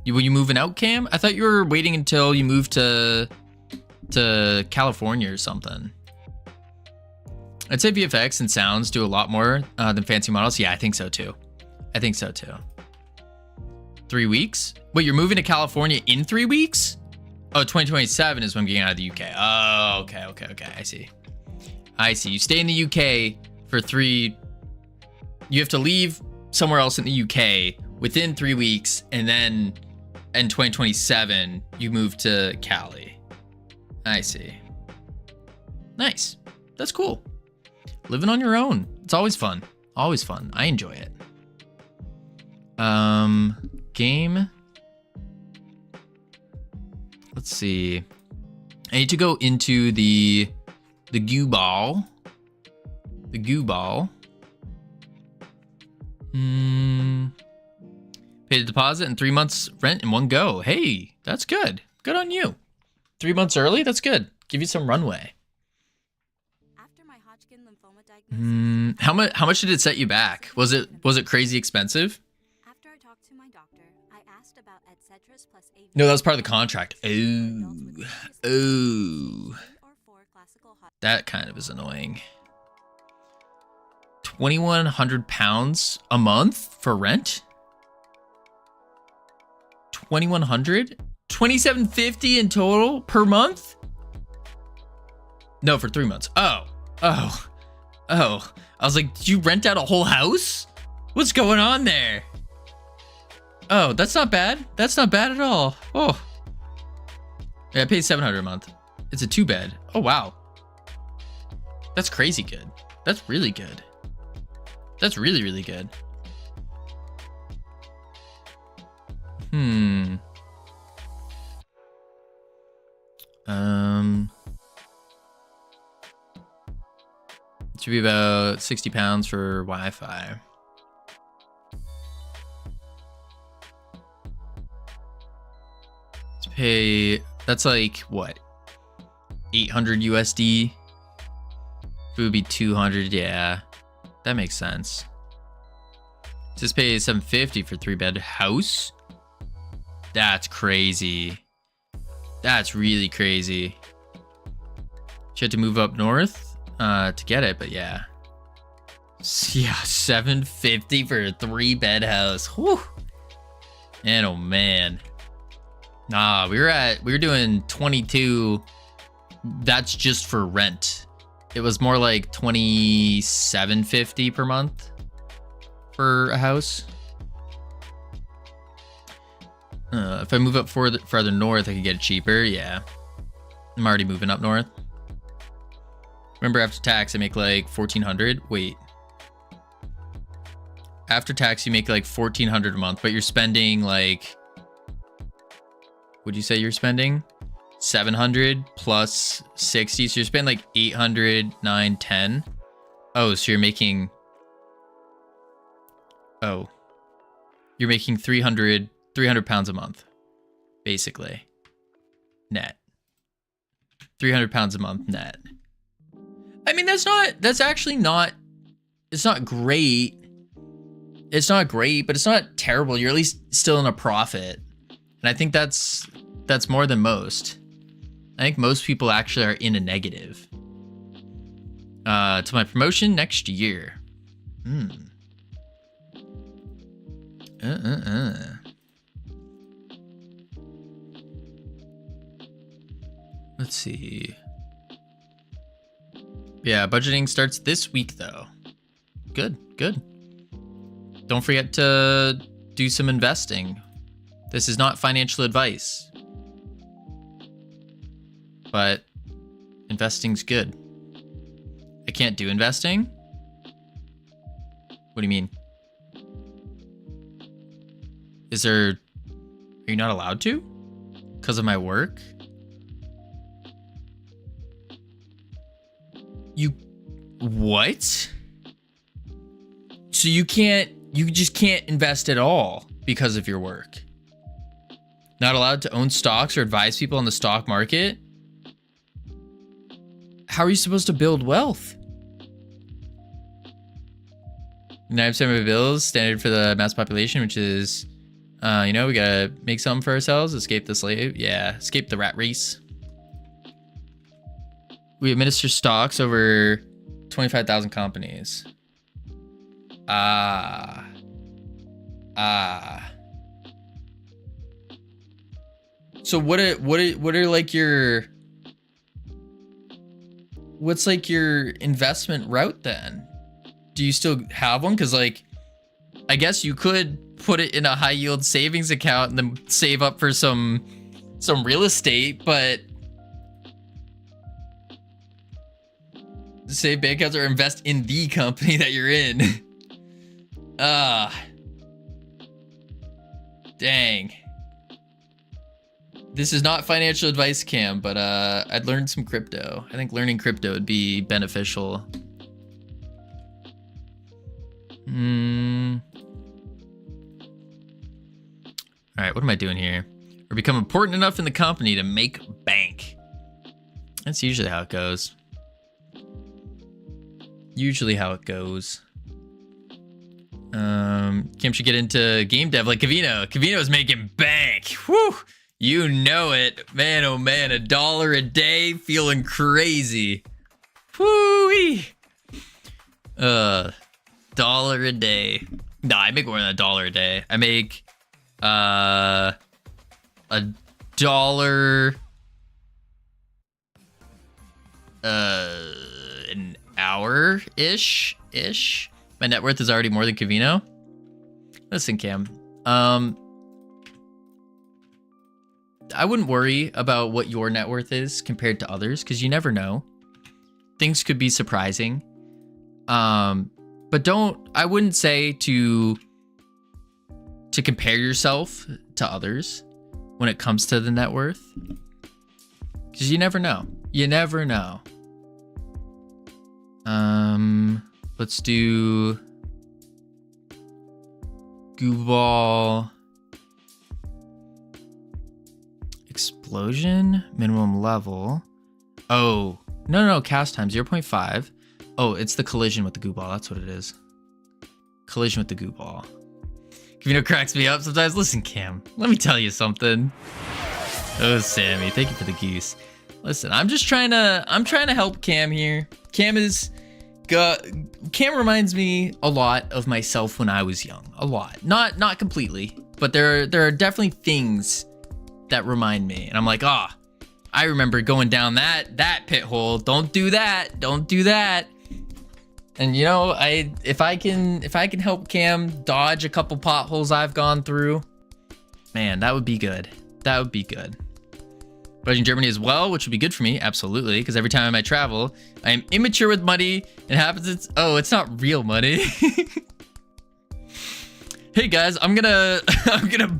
Were you moving out, Cam? I thought you were waiting until you moved to California or something. I'd say VFX and sounds do a lot more than fancy models. Yeah, I think so too. 3 weeks? Wait, you're moving to California in 3 weeks? Oh, 2027 is when I'm getting out of the UK. Oh, okay. I see. You stay in the UK for 3. You have to leave somewhere else in the UK within 3 weeks, and then in 2027 you move to Cali. I see. Nice. That's cool. Living on your own. It's always fun. Always fun. I enjoy it. Game. Let's see. I need to go into the goo ball. The goo ball. Pay the deposit and 3 months rent in one go. Hey, that's good. Good on you. 3 months early? That's good. Give you some runway. How much did it set you back? Was it crazy expensive? After I talked to my doctor, I asked about Etcetera's plus AV. No, that was part of the contract. Oh. That kind of is annoying. 2,100 pounds a month for rent? 2,100? 2,750 in total per month? No, for 3 months. Oh. I was like, did you rent out a whole house? What's going on there? Oh, that's not bad. That's not bad at all. Oh. Yeah, I paid $700 a month. It's a 2-bed. Oh, wow. That's crazy good. That's really good. That's really, really good. It should be about 60 pounds for Wi-Fi. Let's pay, that's like, what? 800 USD? It would be 200, yeah. That makes sense. Just pay 750 for 3-bed house? That's crazy. That's really crazy. She had to move up north to get it, but yeah. Yeah, 750 for a 3-bed house. Whew. And oh man. Nah, we were doing 22. That's just for rent. It was more like 2750 per month for a house. If I move up farther north, I could get it cheaper. Yeah, I'm already moving up north. Remember, after tax, I make like 1,400. Wait, after tax, you make like 1,400 a month, but you're spending like, would you say you're spending 700 plus 60? So you're spending like 800, 9, 10. Oh, so you're making, oh, you're making 300 pounds a month, basically, net. 300 pounds a month net. I mean, that's actually not, it's not great. It's not great, but it's not terrible. You're at least still in a profit. And I think that's more than most. I think most people actually are in a negative. To my promotion next year. Let's see. Yeah, budgeting starts this week though. Good. Don't forget to do some investing. This is not financial advice, but investing's good. I can't do investing? What do you mean? Are you not allowed to? Because of my work? What? So you just can't invest at all because of your work? Not allowed to own stocks or advise people on the stock market? How are you supposed to build wealth? 9% of my bills, standard for the mass population, which is, we gotta make something for ourselves, escape the slave. Yeah, escape the rat race. We administer stocks over 25,000 companies. So what are like your, what's like your investment route then? Do you still have one? Because like, I guess you could put it in a high yield savings account and then save up for some real estate, but save bank accounts or invest in the company that you're in. Dang. This is not financial advice, Cam, but I'd learned some crypto. I think learning crypto would be beneficial. All right, what am I doing here? Or become important enough in the company to make bank. That's usually how it goes. Usually how it goes. Kim should get into game dev like Kavino. Kavino's making bank. Whew. You know it. Man, oh man, $1 a day, feeling crazy. Whoo-wee. $1 a day. Nah, I make more than $1 a day. I make $1 an hour-ish. My net worth is already more than Kavino. Listen, Cam. I wouldn't worry about what your net worth is compared to others, because you never know. Things could be surprising. But I wouldn't say to compare yourself to others when it comes to the net worth. Because you never know. You never know. Let's do Gooball explosion minimum level. Oh, no, cast time 0.5. Oh, it's the collision with the Gooball. That's what it is. Collision with the Gooball. Kavino cracks me up sometimes. Listen, Cam, let me tell you something. Oh, Sammy, thank you for the goose. Listen, I'm trying to help Cam here. Cam reminds me a lot of myself when I was young. A lot. Not completely, but there are definitely things that remind me. And I'm like, I remember going down that pit hole. Don't do that. Don't do that. And you know, if I can help Cam dodge a couple potholes I've gone through, man, that would be good. That would be good. But in Germany as well, which would be good for me, absolutely, because every time I travel, I am immature with money. It happens. It's not real money. Hey guys, I'm gonna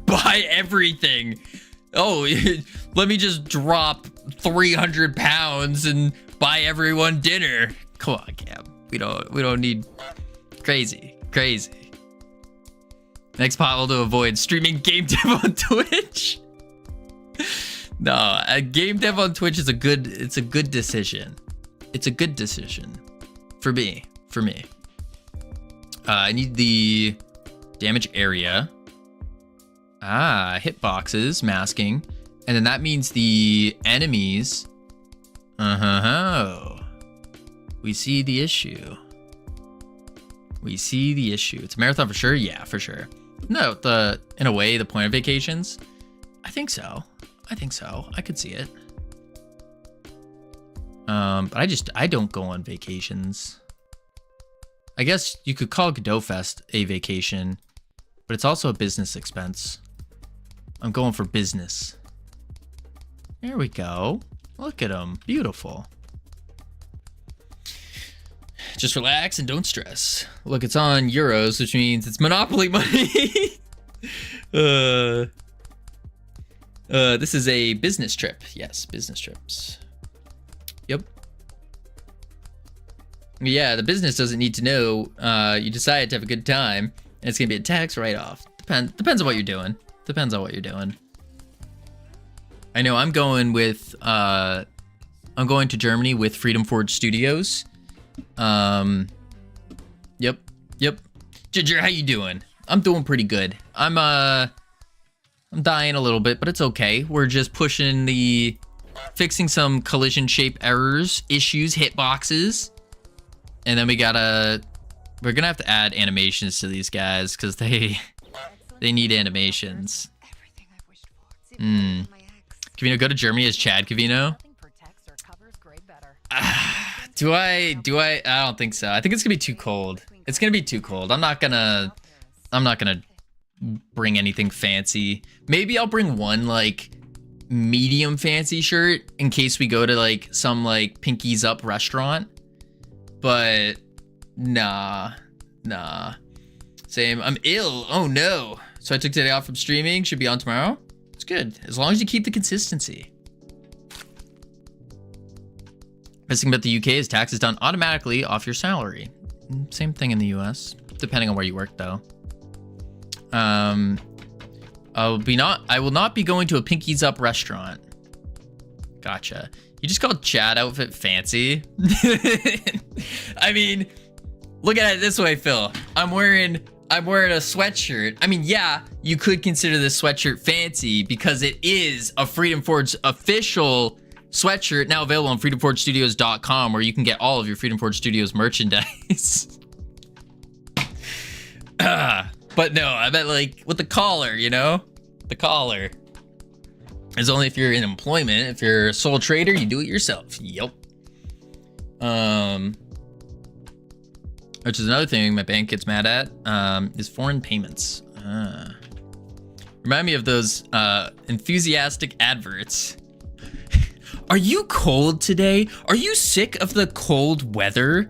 buy everything. Oh, let me just drop 300 pounds and buy everyone dinner. Come on, Cam. We don't need crazy. Next pothole to avoid: streaming game dev on Twitch. No, a game dev on Twitch is a good decision. It's a good decision for me. I need the damage area. Hitboxes, masking. And then that means the enemies. We see the issue. It's a marathon for sure? Yeah, for sure. No, in a way, the point of vacations? I think so. I could see it. But I don't go on vacations. I guess you could call Godot Fest a vacation, but it's also a business expense. I'm going for business. There we go. Look at him. Beautiful. Just relax and don't stress. Look, it's on euros, which means it's Monopoly money. This is a business trip. Yes, business trips. Yep. Yeah, the business doesn't need to know you decided to have a good time, and it's gonna be a tax write-off. Depends on what you're doing. I know I'm going to Germany with Freedom Forge Studios. Yep. Ginger, how you doing? I'm doing pretty good. I'm dying a little bit, but it's okay. We're just fixing some collision shape errors, issues, hitboxes. And then we're gonna have to add animations to these guys because they need animations. Cavino, go to Germany as Chad Cavino. Do I? I don't think so. I think it's gonna be too cold. It's gonna be too cold. I'm not gonna bring anything fancy. Maybe I'll bring one like medium fancy shirt in case we go to like some like Pinkies Up restaurant. But nah. Same. I'm ill. Oh no. So I took today off from streaming. Should be on tomorrow. It's good as long as you keep the consistency. Best thing about the UK is tax is done automatically off your salary. Same thing in the US, depending on where you work though. I will not be going to a Pinkies Up restaurant. Gotcha. You just called Chad outfit fancy. I mean, look at it this way, Phil. I'm wearing a sweatshirt. I mean, yeah, you could consider this sweatshirt fancy because it is a Freedom Forge official sweatshirt, now available on freedomforgestudios.com, where you can get all of your Freedom Forge Studios merchandise. But no, I meant like with the collar, you know? The collar is only if you're in employment. If you're a sole trader, you do it yourself. Yep. Which is another thing my bank gets mad at, is foreign payments. Remind me of those enthusiastic adverts. Are you cold today? Are you sick of the cold weather?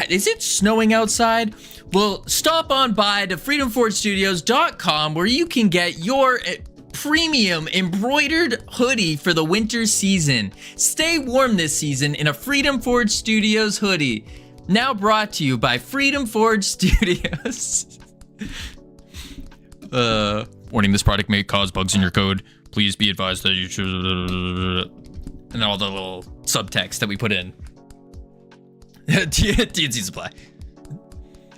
Is it snowing outside? Well, stop on by to freedomforgestudios.com where you can get your premium embroidered hoodie for the winter season. Stay warm this season in a Freedom Forge Studios hoodie. Now brought to you by Freedom Forge Studios. Warning, this product may cause bugs in your code. Please be advised that you should... And all the little subtext that we put in. TNC supply.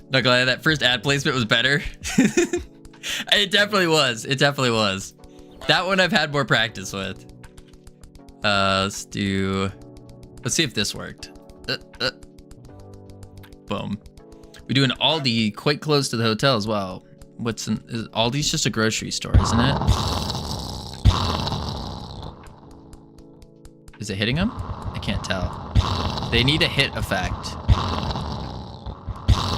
Not gonna lie, that first ad placement was better. It definitely was. It definitely was. That one I've had more practice with. Let's see if this worked. Boom. We do an Aldi quite close to the hotel as well. Aldi's just a grocery store, isn't it? Is it hitting them? I can't tell. They need a hit effect.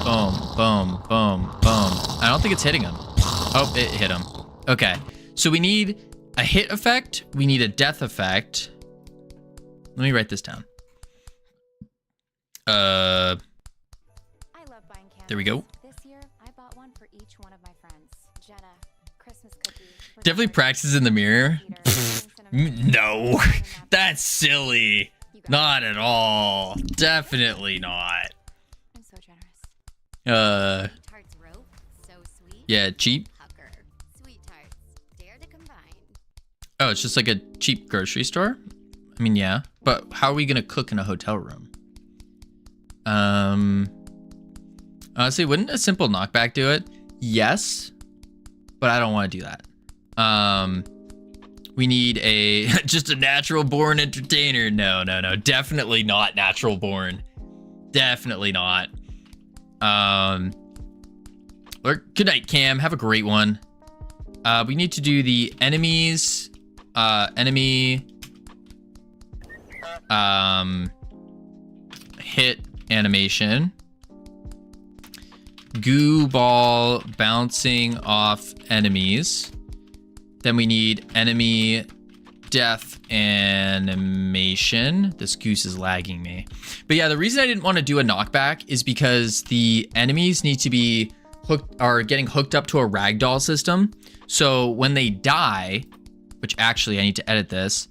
Boom, boom, boom, boom. I don't think it's hitting them. Oh, it hit them. Okay, so we need a hit effect. We need a death effect. Let me write this down. There we go. This year, I bought one for each one of my friends. Jenna, Christmas cookie. Definitely practices in the mirror. No, that's silly. Not at all. Definitely not. I'm so generous. Tarts rope, so sweet. Yeah, cheap. Pucker. Sweet tarts. Dare to combine. Oh, it's just like a cheap grocery store? I mean, yeah. But how are we gonna cook in a hotel room? Honestly, wouldn't a simple knockback do it? Yes, but I don't want to do that. We need just a natural born entertainer. No. Definitely not natural born. Definitely not. Good night, Cam. Have a great one. We need to do the enemies. Enemy. Hit animation. Goo ball bouncing off enemies. Then we need enemy death animation. This goose is lagging me. But yeah, the reason I didn't want to do a knockback is because the enemies need to be getting hooked up to a ragdoll system. So when they die, which actually I need to edit this,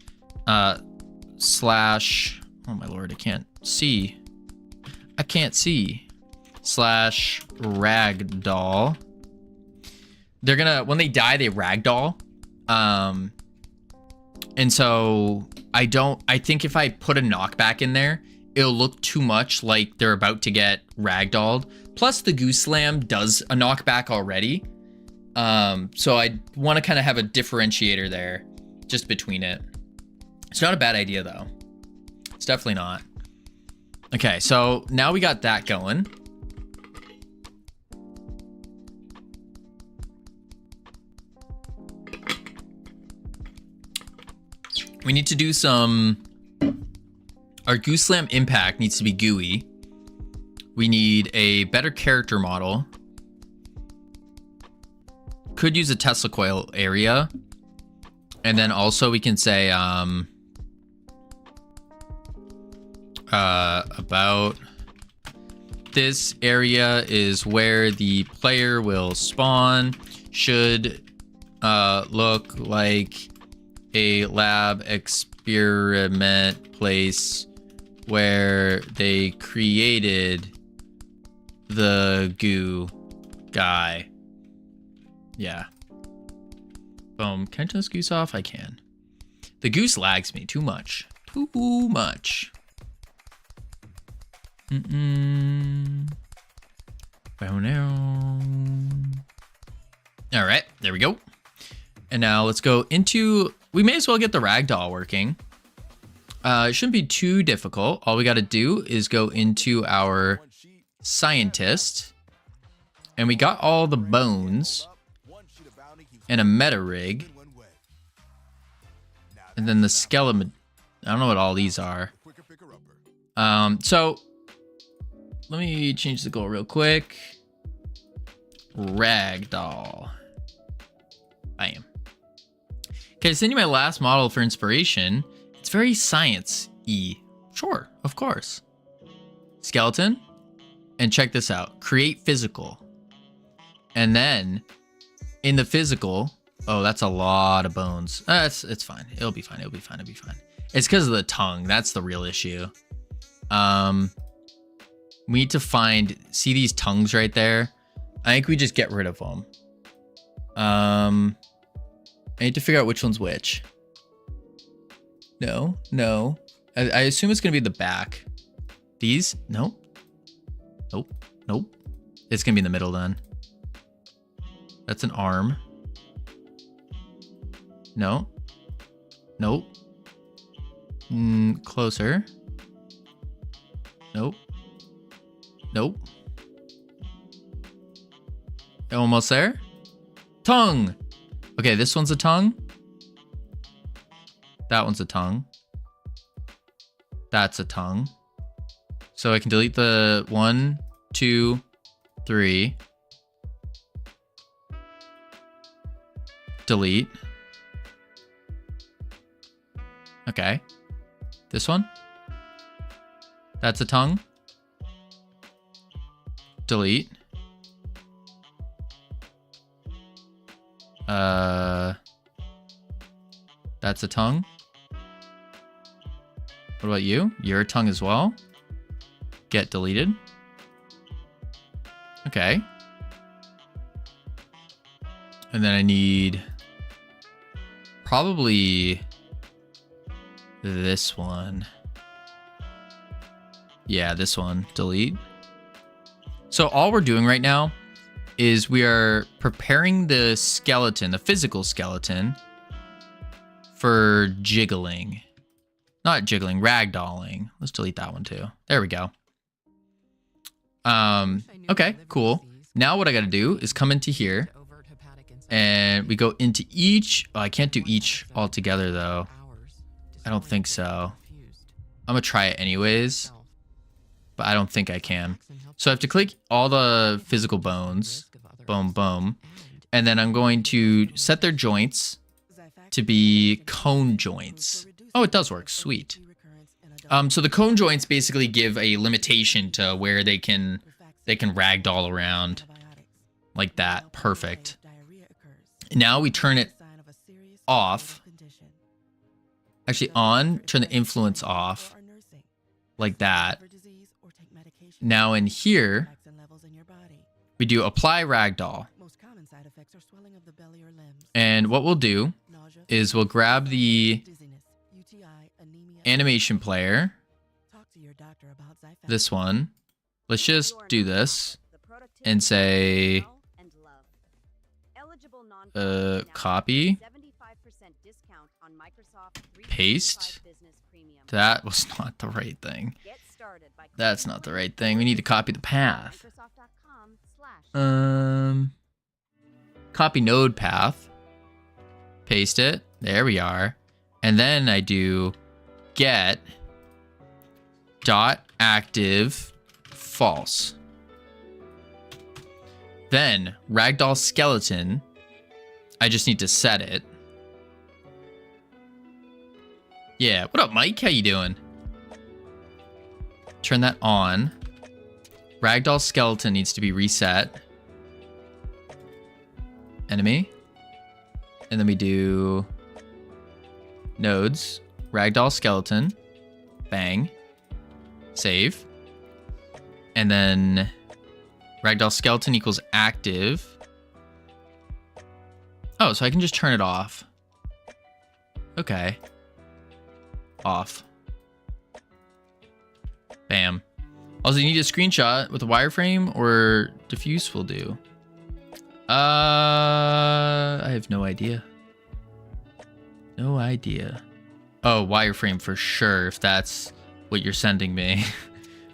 slash, oh my lord, I can't see. Slash ragdoll. They're gonna, when they die, they ragdoll. And so I think if I put a knockback in there, it'll look too much like they're about to get ragdolled. Plus the Goose Slam does a knockback already. So I want to kind of have a differentiator there just between it. It's not a bad idea though. It's definitely not. Okay, so now we got that going. We need to do some... Our Goose Slam impact needs to be gooey. We need a better character model. Could use a Tesla coil area. And then also we can say about this area is where the player will spawn. Should look like a lab experiment place where they created the goo guy. Yeah. Boom. Can I turn this goose off? I can. The goose lags me too much. Too much. All right, there we go. And now let's go into, we may as well get the ragdoll working. It shouldn't be too difficult. All we got to do is go into our scientist, and we got all the bones and a meta rig, and then the skeleton. I don't know what all these are. So let me change the goal real quick. Ragdoll. Bam. Okay, send you my last model for inspiration. It's very science-y. Sure, of course. Skeleton. And check this out. Create physical. And then in the physical, oh, that's a lot of bones. It's fine. It'll be fine. It'll be fine. It'll be fine. It's because of the tongue. That's the real issue. We need to find, see these tongues right there? I think we just get rid of them. I need to figure out which one's which. No. I assume it's gonna be the back. These? Nope. Nope. It's gonna be in the middle then. That's an arm. No. Nope. Closer. Nope. Almost there. Tongue. Okay, this one's a tongue. That one's a tongue. That's a tongue. So I can delete the 1, 2, 3. Delete. Okay. This one. That's a tongue. Delete. That's a tongue. What about you? You're a tongue as well. Get deleted. Okay. And then I need probably this one. Yeah, this one. Delete. So all we're doing right now is we are preparing the skeleton, the physical skeleton, for jiggling. Not jiggling, ragdolling. Let's delete that one too. There we go. Okay, cool. Now what I gotta do is come into here and we go into each. Oh, I can't do each all together though. I don't think so. I'm gonna try it anyways, but I don't think I can. So I have to click all the physical bones. Boom, boom. And then I'm going to set their joints to be cone joints. Oh, it does work. Sweet. So the cone joints basically give a limitation to where they can ragdoll around like that. Perfect. Now we turn it off. Actually on, turn the influence off like that. Now in here, we do apply ragdoll. And what we'll do is we'll grab the animation player. This one. Let's just do this and say copy, paste. That was not the right thing. That's not the right thing. We need to copy the path. Copy node path. Paste it. There we are. And then I do get dot active false. Then ragdoll skeleton, I just need to set it. Yeah, what up, Mike? How you doing? Turn that on. Ragdoll skeleton needs to be reset. Enemy. And then we do nodes, ragdoll skeleton, bang, save. And then ragdoll skeleton equals active. Oh, so I can just turn it off. Okay. Off. Bam. Also, you need a screenshot with a wireframe or diffuse will do. I have no idea. No idea. Oh, wireframe for sure, if that's what you're sending me.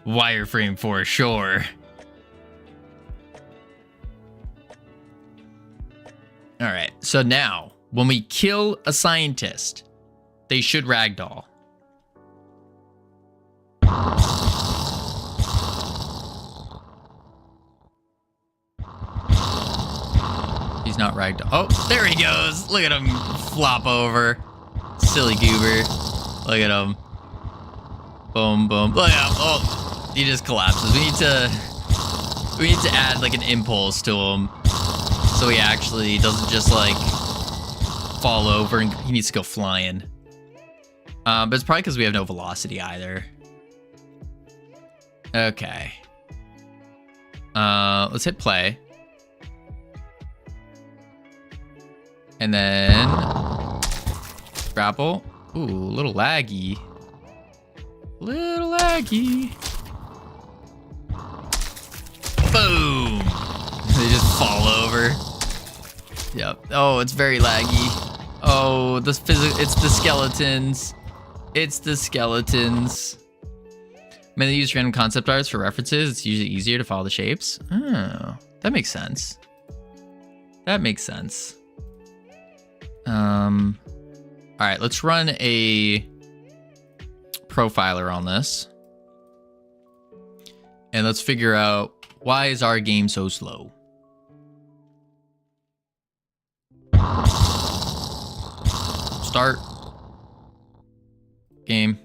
Wireframe for sure. All right, so now, when we kill a scientist, they should ragdoll. He's not ragdoll. Oh, there he goes. Look at him flop over. Silly goober. Look at him. Boom, boom. Look at him. Oh, he just collapses. We need to add like an impulse to him, so he actually doesn't just like fall over and he needs to go flying. But it's probably because we have no velocity either. Okay. Let's hit play. And then grapple. Ooh, a little laggy. Little laggy. Boom. They just fall over. Yep. Oh, it's very laggy. Oh, it's the skeletons. It's the skeletons. When they use random concept arts for references, it's usually easier to follow the shapes. Oh, that makes sense. That makes sense. All right, let's run a profiler on this. And let's figure out, why is our game so slow? Start. Game.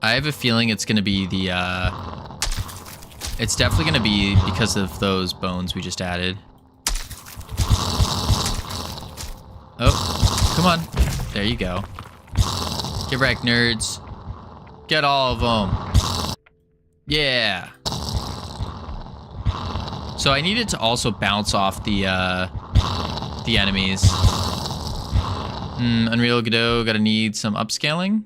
I have a feeling it's going to be the, it's definitely going to be because of those bones we just added. Oh, come on. There you go. Get wrecked, nerds. Get all of them. Yeah. So I needed to also bounce off the enemies. Unreal Godot, gotta need some upscaling.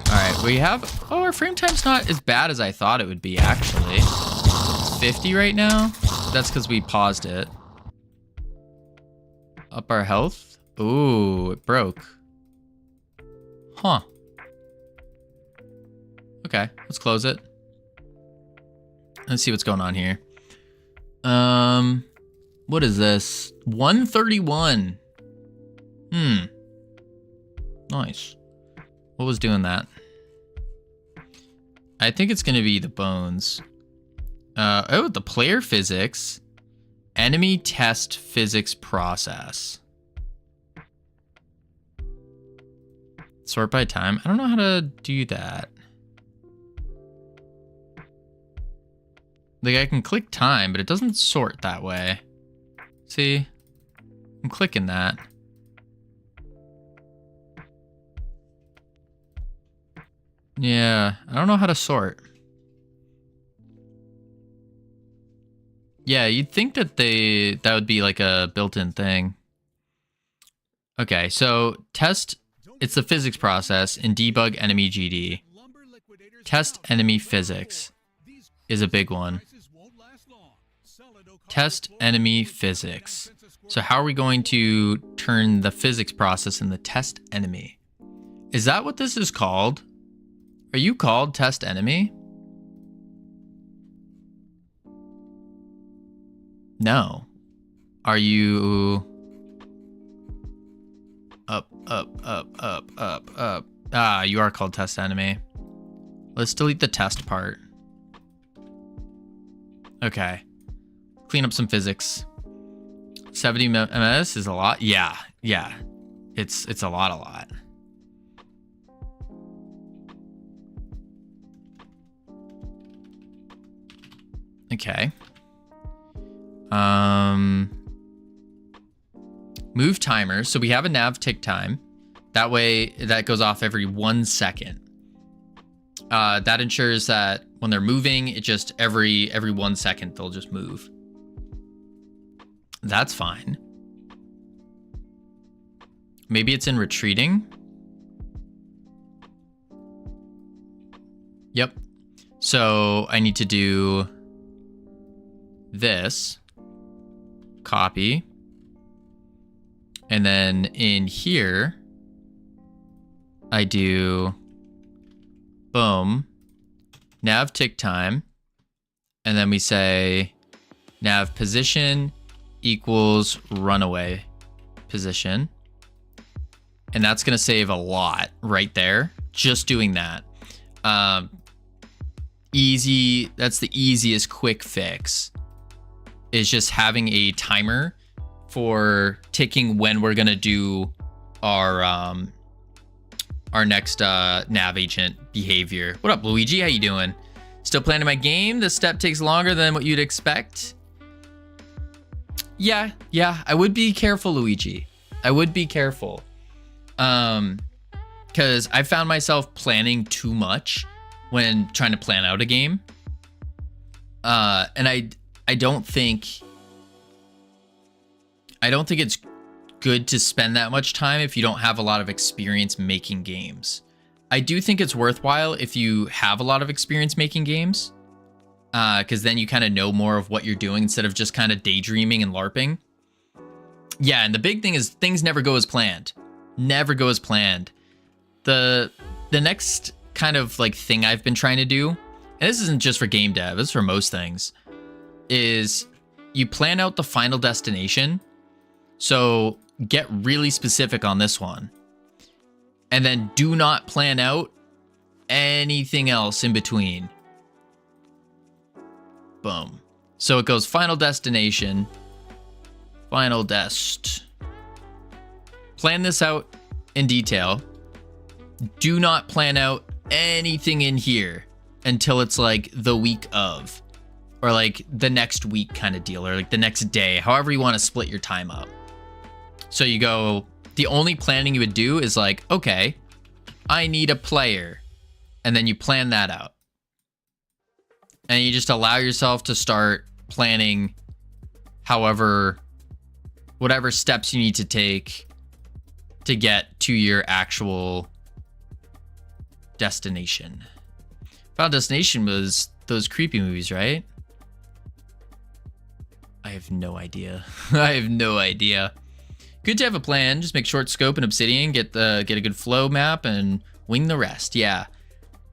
Alright, we have... Oh, our frame time's not as bad as I thought it would be, actually. It's 50 right now. That's because we paused it. Up our health. Ooh, it broke. Huh. Okay, let's close it. Let's see what's going on here. What is this? 131. Nice. What was doing that? I think it's gonna be the bones. Oh, the player physics. Enemy test physics process. Sort by time. I don't know how to do that. Like, I can click time, but it doesn't sort that way. See? I'm clicking that. Yeah, I don't know how to sort. Yeah, you'd think that that would be like a built-in thing. Okay, so test, it's the physics process in debug enemy GD. Test enemy physics is a big one. Test enemy physics. So how are we going to turn the physics process in the test enemy? Is that what this is called? Are you called test enemy? No. Are you up? Ah, you are called test enemy. Let's delete the test part. Okay. Clean up some physics. 70 ms is a lot. Yeah. It's a lot. Okay. Move timer. So we have a nav tick time. That way, that goes off every 1 second. That ensures that when they're moving, it just every 1 second they'll just move. That's fine. Maybe it's in retreating. Yep. So I need to do this. Copy. And then in here, I do boom, nav tick time. And then we say nav position equals runaway position. And that's going to save a lot right there. Just doing that. Easy. That's the easiest quick fix, is just having a timer for ticking when we're going to do our next nav agent behavior. What up, Luigi? How you doing? Still planning my game? This step takes longer than what you'd expect. Yeah, I would be careful, Luigi. I would be careful. Because I found myself planning too much when trying to plan out a game. And I don't think it's good to spend that much time if you don't have a lot of experience making games. I do think it's worthwhile if you have a lot of experience making games, because then you kind of know more of what you're doing instead of just kind of daydreaming and LARPing. Yeah, and the big thing is things never go as planned. Never go as planned. The next kind of like thing I've been trying to do, and this isn't just for game dev, this is for most things, is you plan out the final destination. So get really specific on this one. And then do not plan out anything else in between. Boom. So it goes final destination, final dest. Plan this out in detail. Do not plan out anything in here until it's like the week of, or like the next week kind of deal, or like the next day, however you want to split your time up. So you go, the only planning you would do is like, okay, I need a player. And then you plan that out. And you just allow yourself to start planning whatever steps you need to take to get to your actual destination. Final Destination was those creepy movies, right? I have no idea. I have no idea. Good to have a plan. Just make short scope and Obsidian, get a good flow map, and wing the rest. Yeah.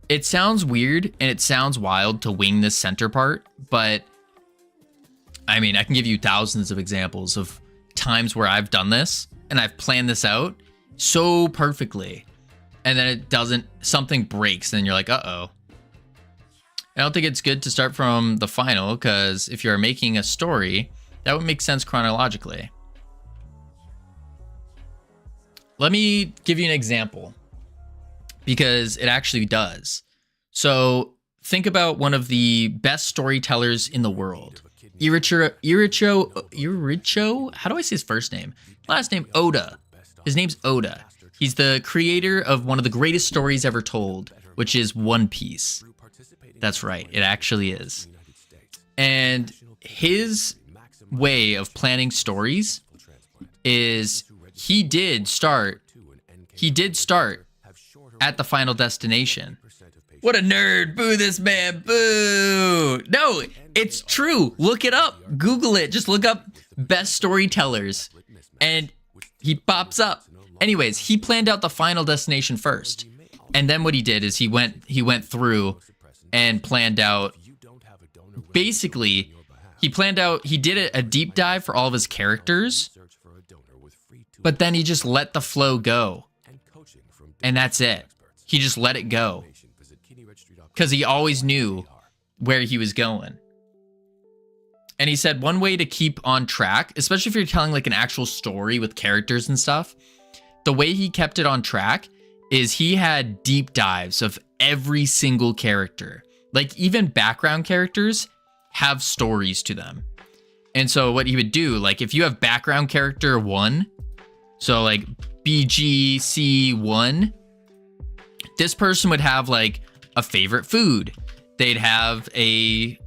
It sounds weird and it sounds wild to wing this center part, but I mean, I can give you thousands of examples of times where I've done this and I've planned this out so perfectly, and then something breaks, and you're like, uh-oh. I don't think it's good to start from the final, because if you're making a story, that would make sense chronologically. Let me give you an example, because it actually does. So think about one of the best storytellers in the world. Iricho, how do I say his first name? Last name, Oda. His name's Oda. He's the creator of one of the greatest stories ever told, which is One Piece. That's right, it actually is. And his way of planning stories is he did start at the final destination. What a nerd. Boo this man. Boo. No, it's true. Look it up. Google it. Just look up best storytellers and he pops up. Anyways, he planned out the final destination first. And then what he did is he went through and planned out basically he did a deep dive for all of his characters, but then he just let the flow go. And that's it. He just let it go. Because he always knew where he was going. And he said one way to keep on track, especially if you're telling like an actual story with characters and stuff, the way he kept it on track is he had deep dives of every single character. Like even background characters have stories to them. And so what he would do, like if you have background character 1, so like BGC1, this person would have like a favorite food. They'd have a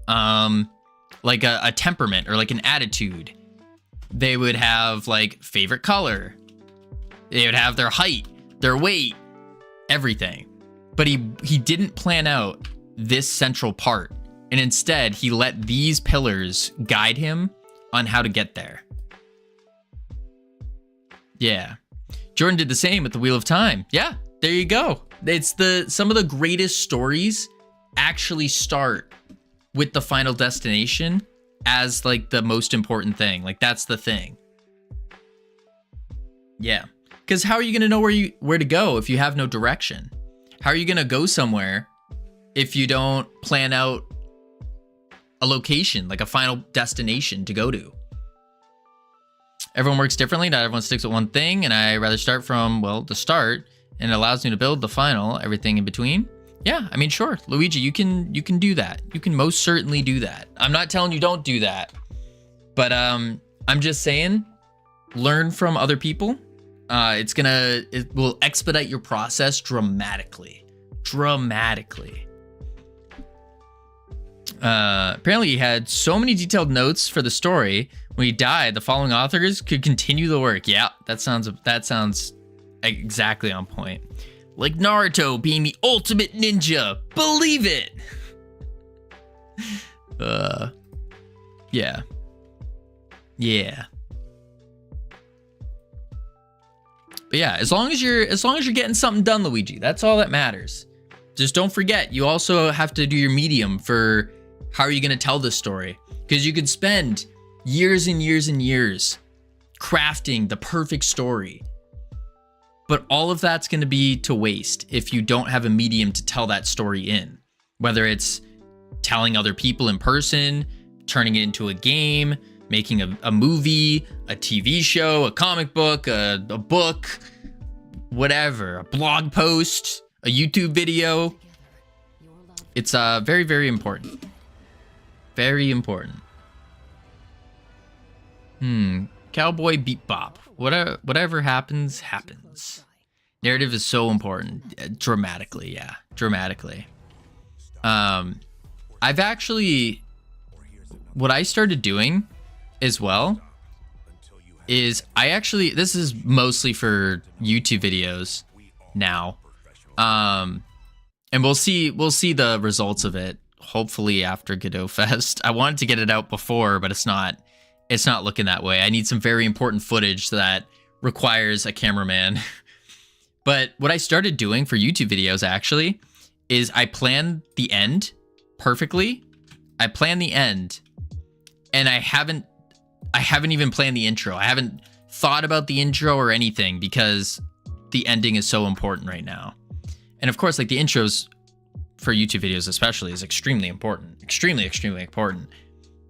like a temperament or like an attitude. They would have like favorite color. They would have their height, their weight, everything. But he didn't plan out this central part. And instead, he let these pillars guide him on how to get there. Yeah. Jordan did the same with the Wheel of Time. Yeah, there you go. It's some of the greatest stories actually start with the final destination as like the most important thing. Like that's the thing. Yeah. Because how are you going to know where to go if you have no direction? How are you going to go somewhere if you don't plan out a location, like a final destination to go to? Everyone works differently. Not everyone sticks with one thing. And I rather start from, well, the start, and it allows me to build the final, everything in between. Yeah, I mean, sure, Luigi, you can do that. You can most certainly do that. I'm not telling you don't do that, but I'm just saying, learn from other people. It will expedite your process dramatically. Apparently he had so many detailed notes for the story. When he died, the following authors could continue the work. Yeah, that sounds exactly on point. Like Naruto being the ultimate ninja. Believe it. Yeah. But yeah, as long as you're getting something done, Luigi, that's all that matters. Just don't forget, you also have to do your medium for how are you going to tell this story? Because you could spend years and years and years crafting the perfect story. But all of that's going to be to waste if you don't have a medium to tell that story in. Whether it's telling other people in person, turning it into a game, making a movie, a TV show, a comic book, a book, whatever, a blog post, a YouTube video. It's very, very important. Very important. Cowboy Bebop. Whatever happens, happens. Narrative is so important. Dramatically, yeah. Dramatically. I've actually... What I started doing as well is this is mostly for YouTube videos now. And we'll see the results of it hopefully after Godot Fest. I wanted to get it out before, but it's not looking that way. I need some very important footage that requires a cameraman. But what I started doing for YouTube videos actually is I plan the end perfectly. I plan the end, and I haven't even planned the intro. I haven't thought about the intro or anything because the ending is so important right now. And of course, like the intros for YouTube videos especially is extremely important. Extremely, extremely important.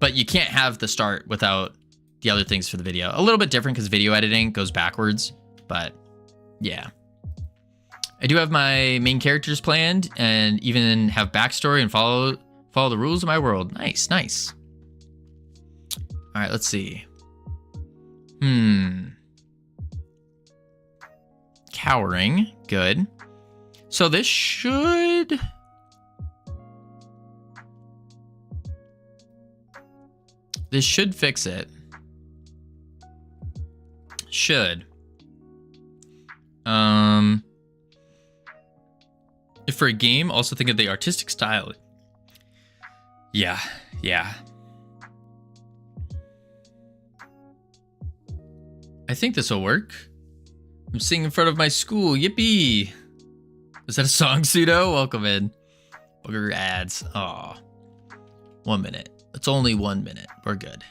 But you can't have the start without the other things for the video. A little bit different because video editing goes backwards, but yeah. I do have my main characters planned and even have backstory and follow the rules of my world. Nice, nice. All right, let's see. Cowering, good. So this should... This should fix it. Should. If for a game, also think of the artistic style. Yeah. I think this will work. I'm singing in front of my school. Yippee! Is that a song, Pseudo? Welcome in. Booger ads. Aw. 1 minute. It's only 1 minute. We're good.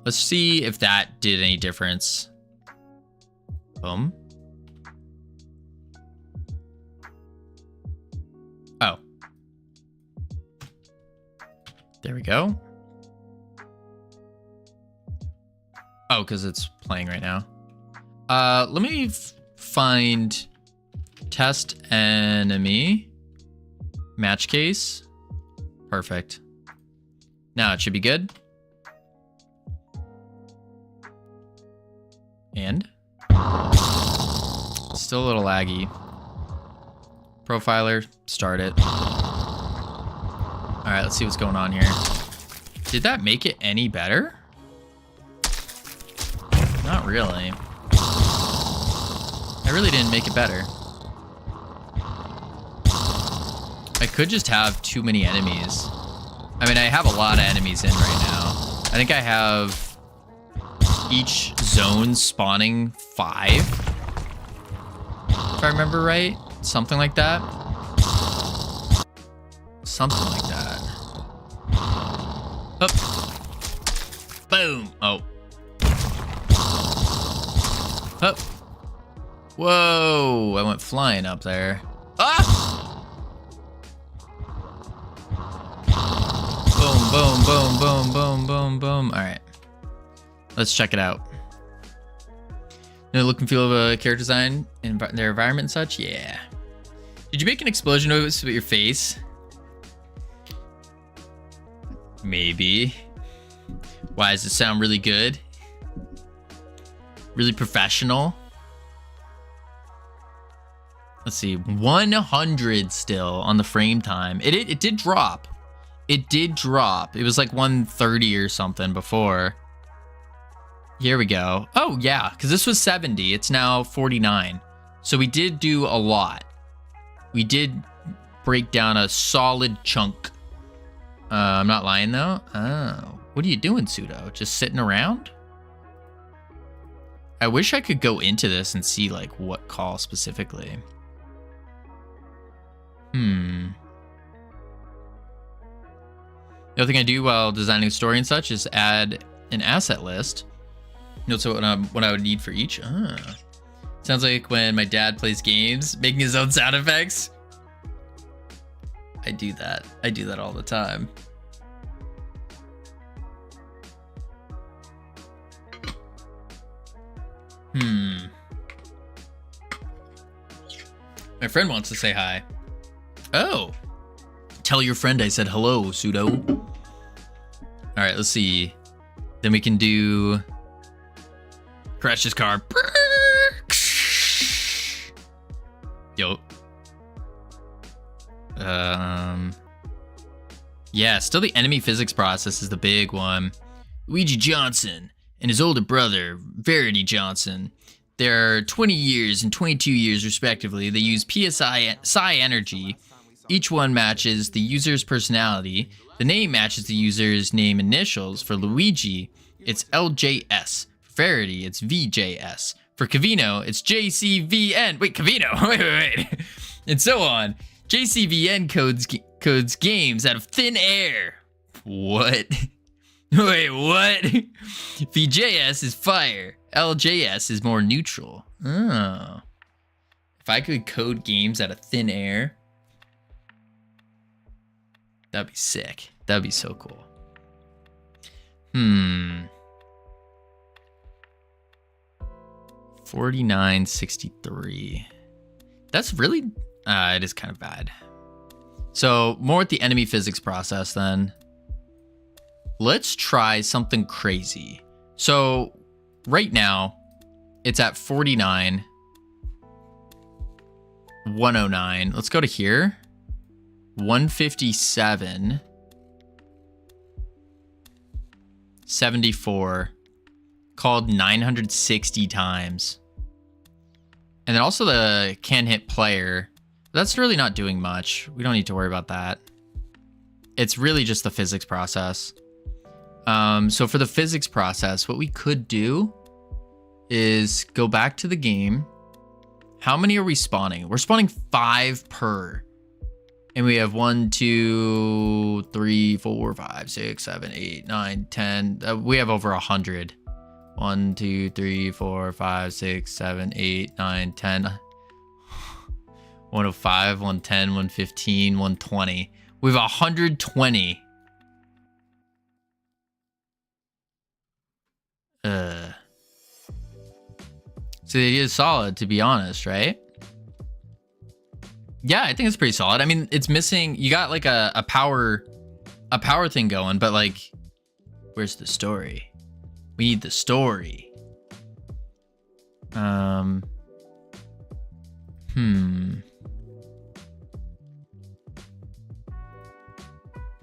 Let's see if that did any difference. Boom. Oh. There we go. Oh, because it's playing right now. Let me find test enemy. Match case. Perfect. Now it should be good. And? Still a little laggy. Profiler, start it. Alright, let's see what's going on here. Did that make it any better? Not really. I really didn't make it better. I could just have too many enemies. I mean, I have a lot of enemies in right now. I think I have each zone spawning 5. If I remember right. Something like that. Something like that. Up. Boom. Oh. Up. Whoa. I went flying up there. Ah! Boom, boom, boom, boom, boom, boom, boom. All right. Let's check it out. You know, look and feel of a character design and their environment and such? Yeah. Did you make an explosion noise with your face? Maybe. Why, does it sound really good? Really professional? Let's see. 100 still on the frame time. It did drop. It did drop. It was like 130 or something before. Here we go. Oh, yeah, because this was 70. It's now 49. So we did do a lot. We did break down a solid chunk. I'm not lying, though. Oh, what are you doing, Pseudo? Just sitting around? I wish I could go into this and see, like, what call specifically. The other thing I do while designing a story and such is add an asset list. Notes what I would need for each. Sounds like when my dad plays games, making his own sound effects. I do that. I do that all the time. My friend wants to say hi. Oh. Tell your friend I said hello, Pseudo. All right, let's see. Then we can do... Crash his car. Yo. Yeah, still the enemy physics process is the big one. Luigi Johnson and his older brother, Verity Johnson. They're 20 years and 22 years respectively. They use PSI Psi energy. Each one matches the user's personality. The name matches the user's name initials. For Luigi, it's LJS. For Verity, it's VJS. For Cavino, it's JCVN. Wait, Cavino. Wait. And so on. JCVN codes games out of thin air. What? Wait, what? VJS is fire. LJS is more neutral. Oh. If I could code games out of thin air, that'd be sick. That'd be so cool. 4963. That's really... it is kind of bad. So, more with the enemy physics process then. Let's try something crazy. So, right now, it's at 49. 109. Let's go to here. 157. 74. Called 960 times. And then also the can hit player. That's really not doing much. We don't need to worry about that. It's really just the physics process. So for the physics process, what we could do is go back to the game. How many are we spawning? We're spawning 5 per. And we have 1, 2, 3, 4, 5, 6, 7, 8, 9, 10. We have over 100. 1, 2, 3, 4, 5, 6, 7, 8, 9, 10. 105, 110, 115, 120. We have 120. So it is solid, to be honest, right? Yeah, I think it's pretty solid. I mean, it's missing. You got like a power thing going, but like, where's the story? We need the story.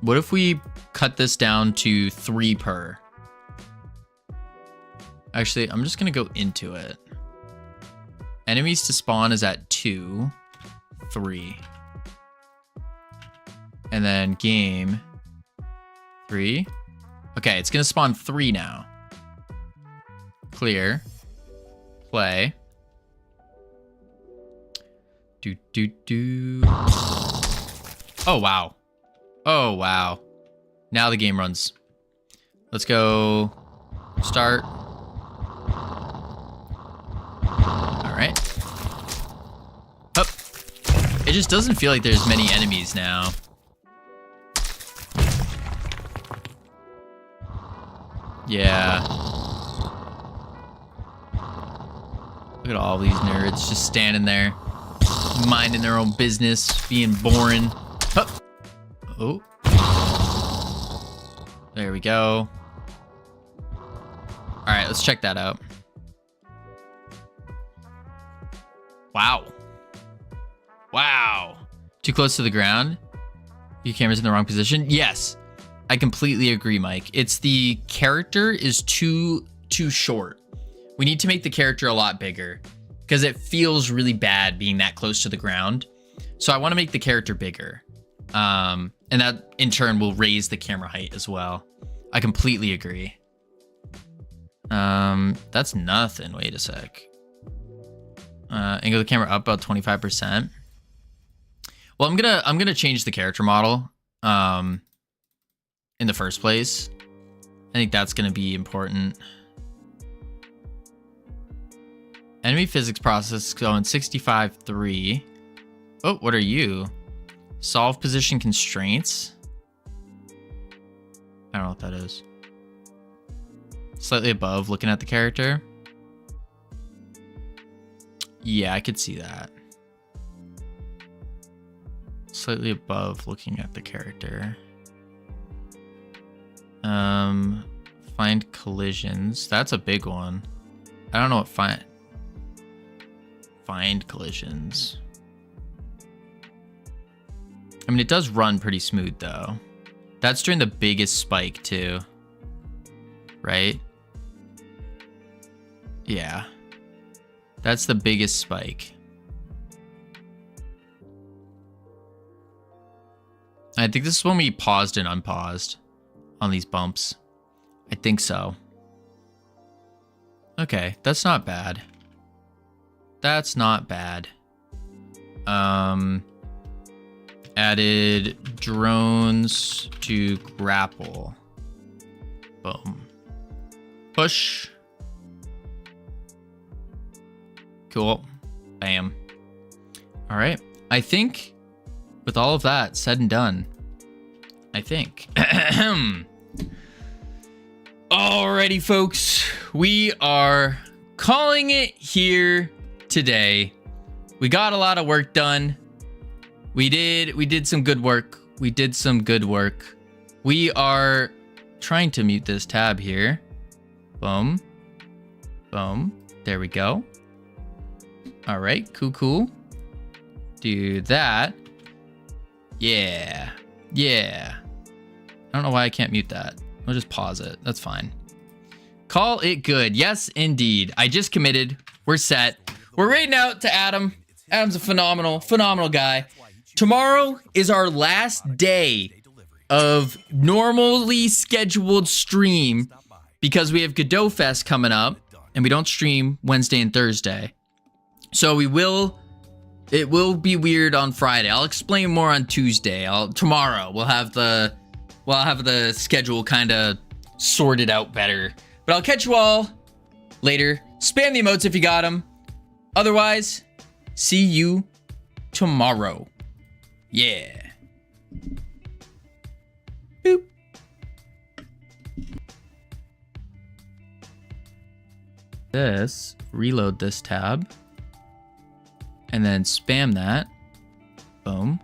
What if we cut this down to 3 per? Actually, I'm just gonna go into it. Enemies to spawn is at 2, 3. And then game 3. Okay, it's gonna spawn 3 now. Clear. Play. Oh, wow. Oh, wow. Now the game runs. Let's go start. All right. Oh. It just doesn't feel like there's many enemies now. Yeah. Look at all these nerds just standing there, minding their own business, being boring. Oh. There we go. All right, let's check that out. Wow. Wow. Too close to the ground? Your camera's in the wrong position? Yes. I completely agree, Mike. It's the character is too short. We need to make the character a lot bigger because it feels really bad being that close to the ground. So I want to make the character bigger. And that in turn will raise the camera height as well. I completely agree. That's nothing. Wait a sec. Angle the camera up about 25%. Well, I'm gonna change the character model in the first place. I think that's gonna be important. Enemy physics process going 65.3. Oh, what are you? Solve position constraints. I don't know what that is. Slightly above looking at the character. Yeah, I could see that. Slightly above looking at the character. Find collisions. That's a big one. I don't know what find collisions. I mean, it does run pretty smooth though. That's during the biggest spike too. Right? Yeah. That's the biggest spike. I think this is when we paused and unpaused on these bumps. I think so. Okay, that's not bad. That's not bad. Added drones to grapple. Boom. Push. Cool. Bam. All right. I think with all of that said and done, I think. Alrighty, folks. We are calling it here today. We got a lot of work done. We did some good work. We did some good work. We are trying to mute this tab here. Boom. Boom. There we go. All right, cool. Do that. Yeah. I don't know why I can't mute that. I'll just pause it. That's fine. Call it good. Yes, indeed. I just committed. We're set. We're raiding out to Adam. Adam's a phenomenal guy. Tomorrow is our last day of normally scheduled stream because we have Godot Fest coming up and we don't stream Wednesday and Thursday. So we will It will be weird on Friday. I'll explain more on Tuesday. Tomorrow we'll have the schedule kind of sorted out better. But I'll catch you all later. Spam the emotes if you got them. Otherwise, see you tomorrow. Yeah. Boop. Reload this tab. And then spam that. Boom.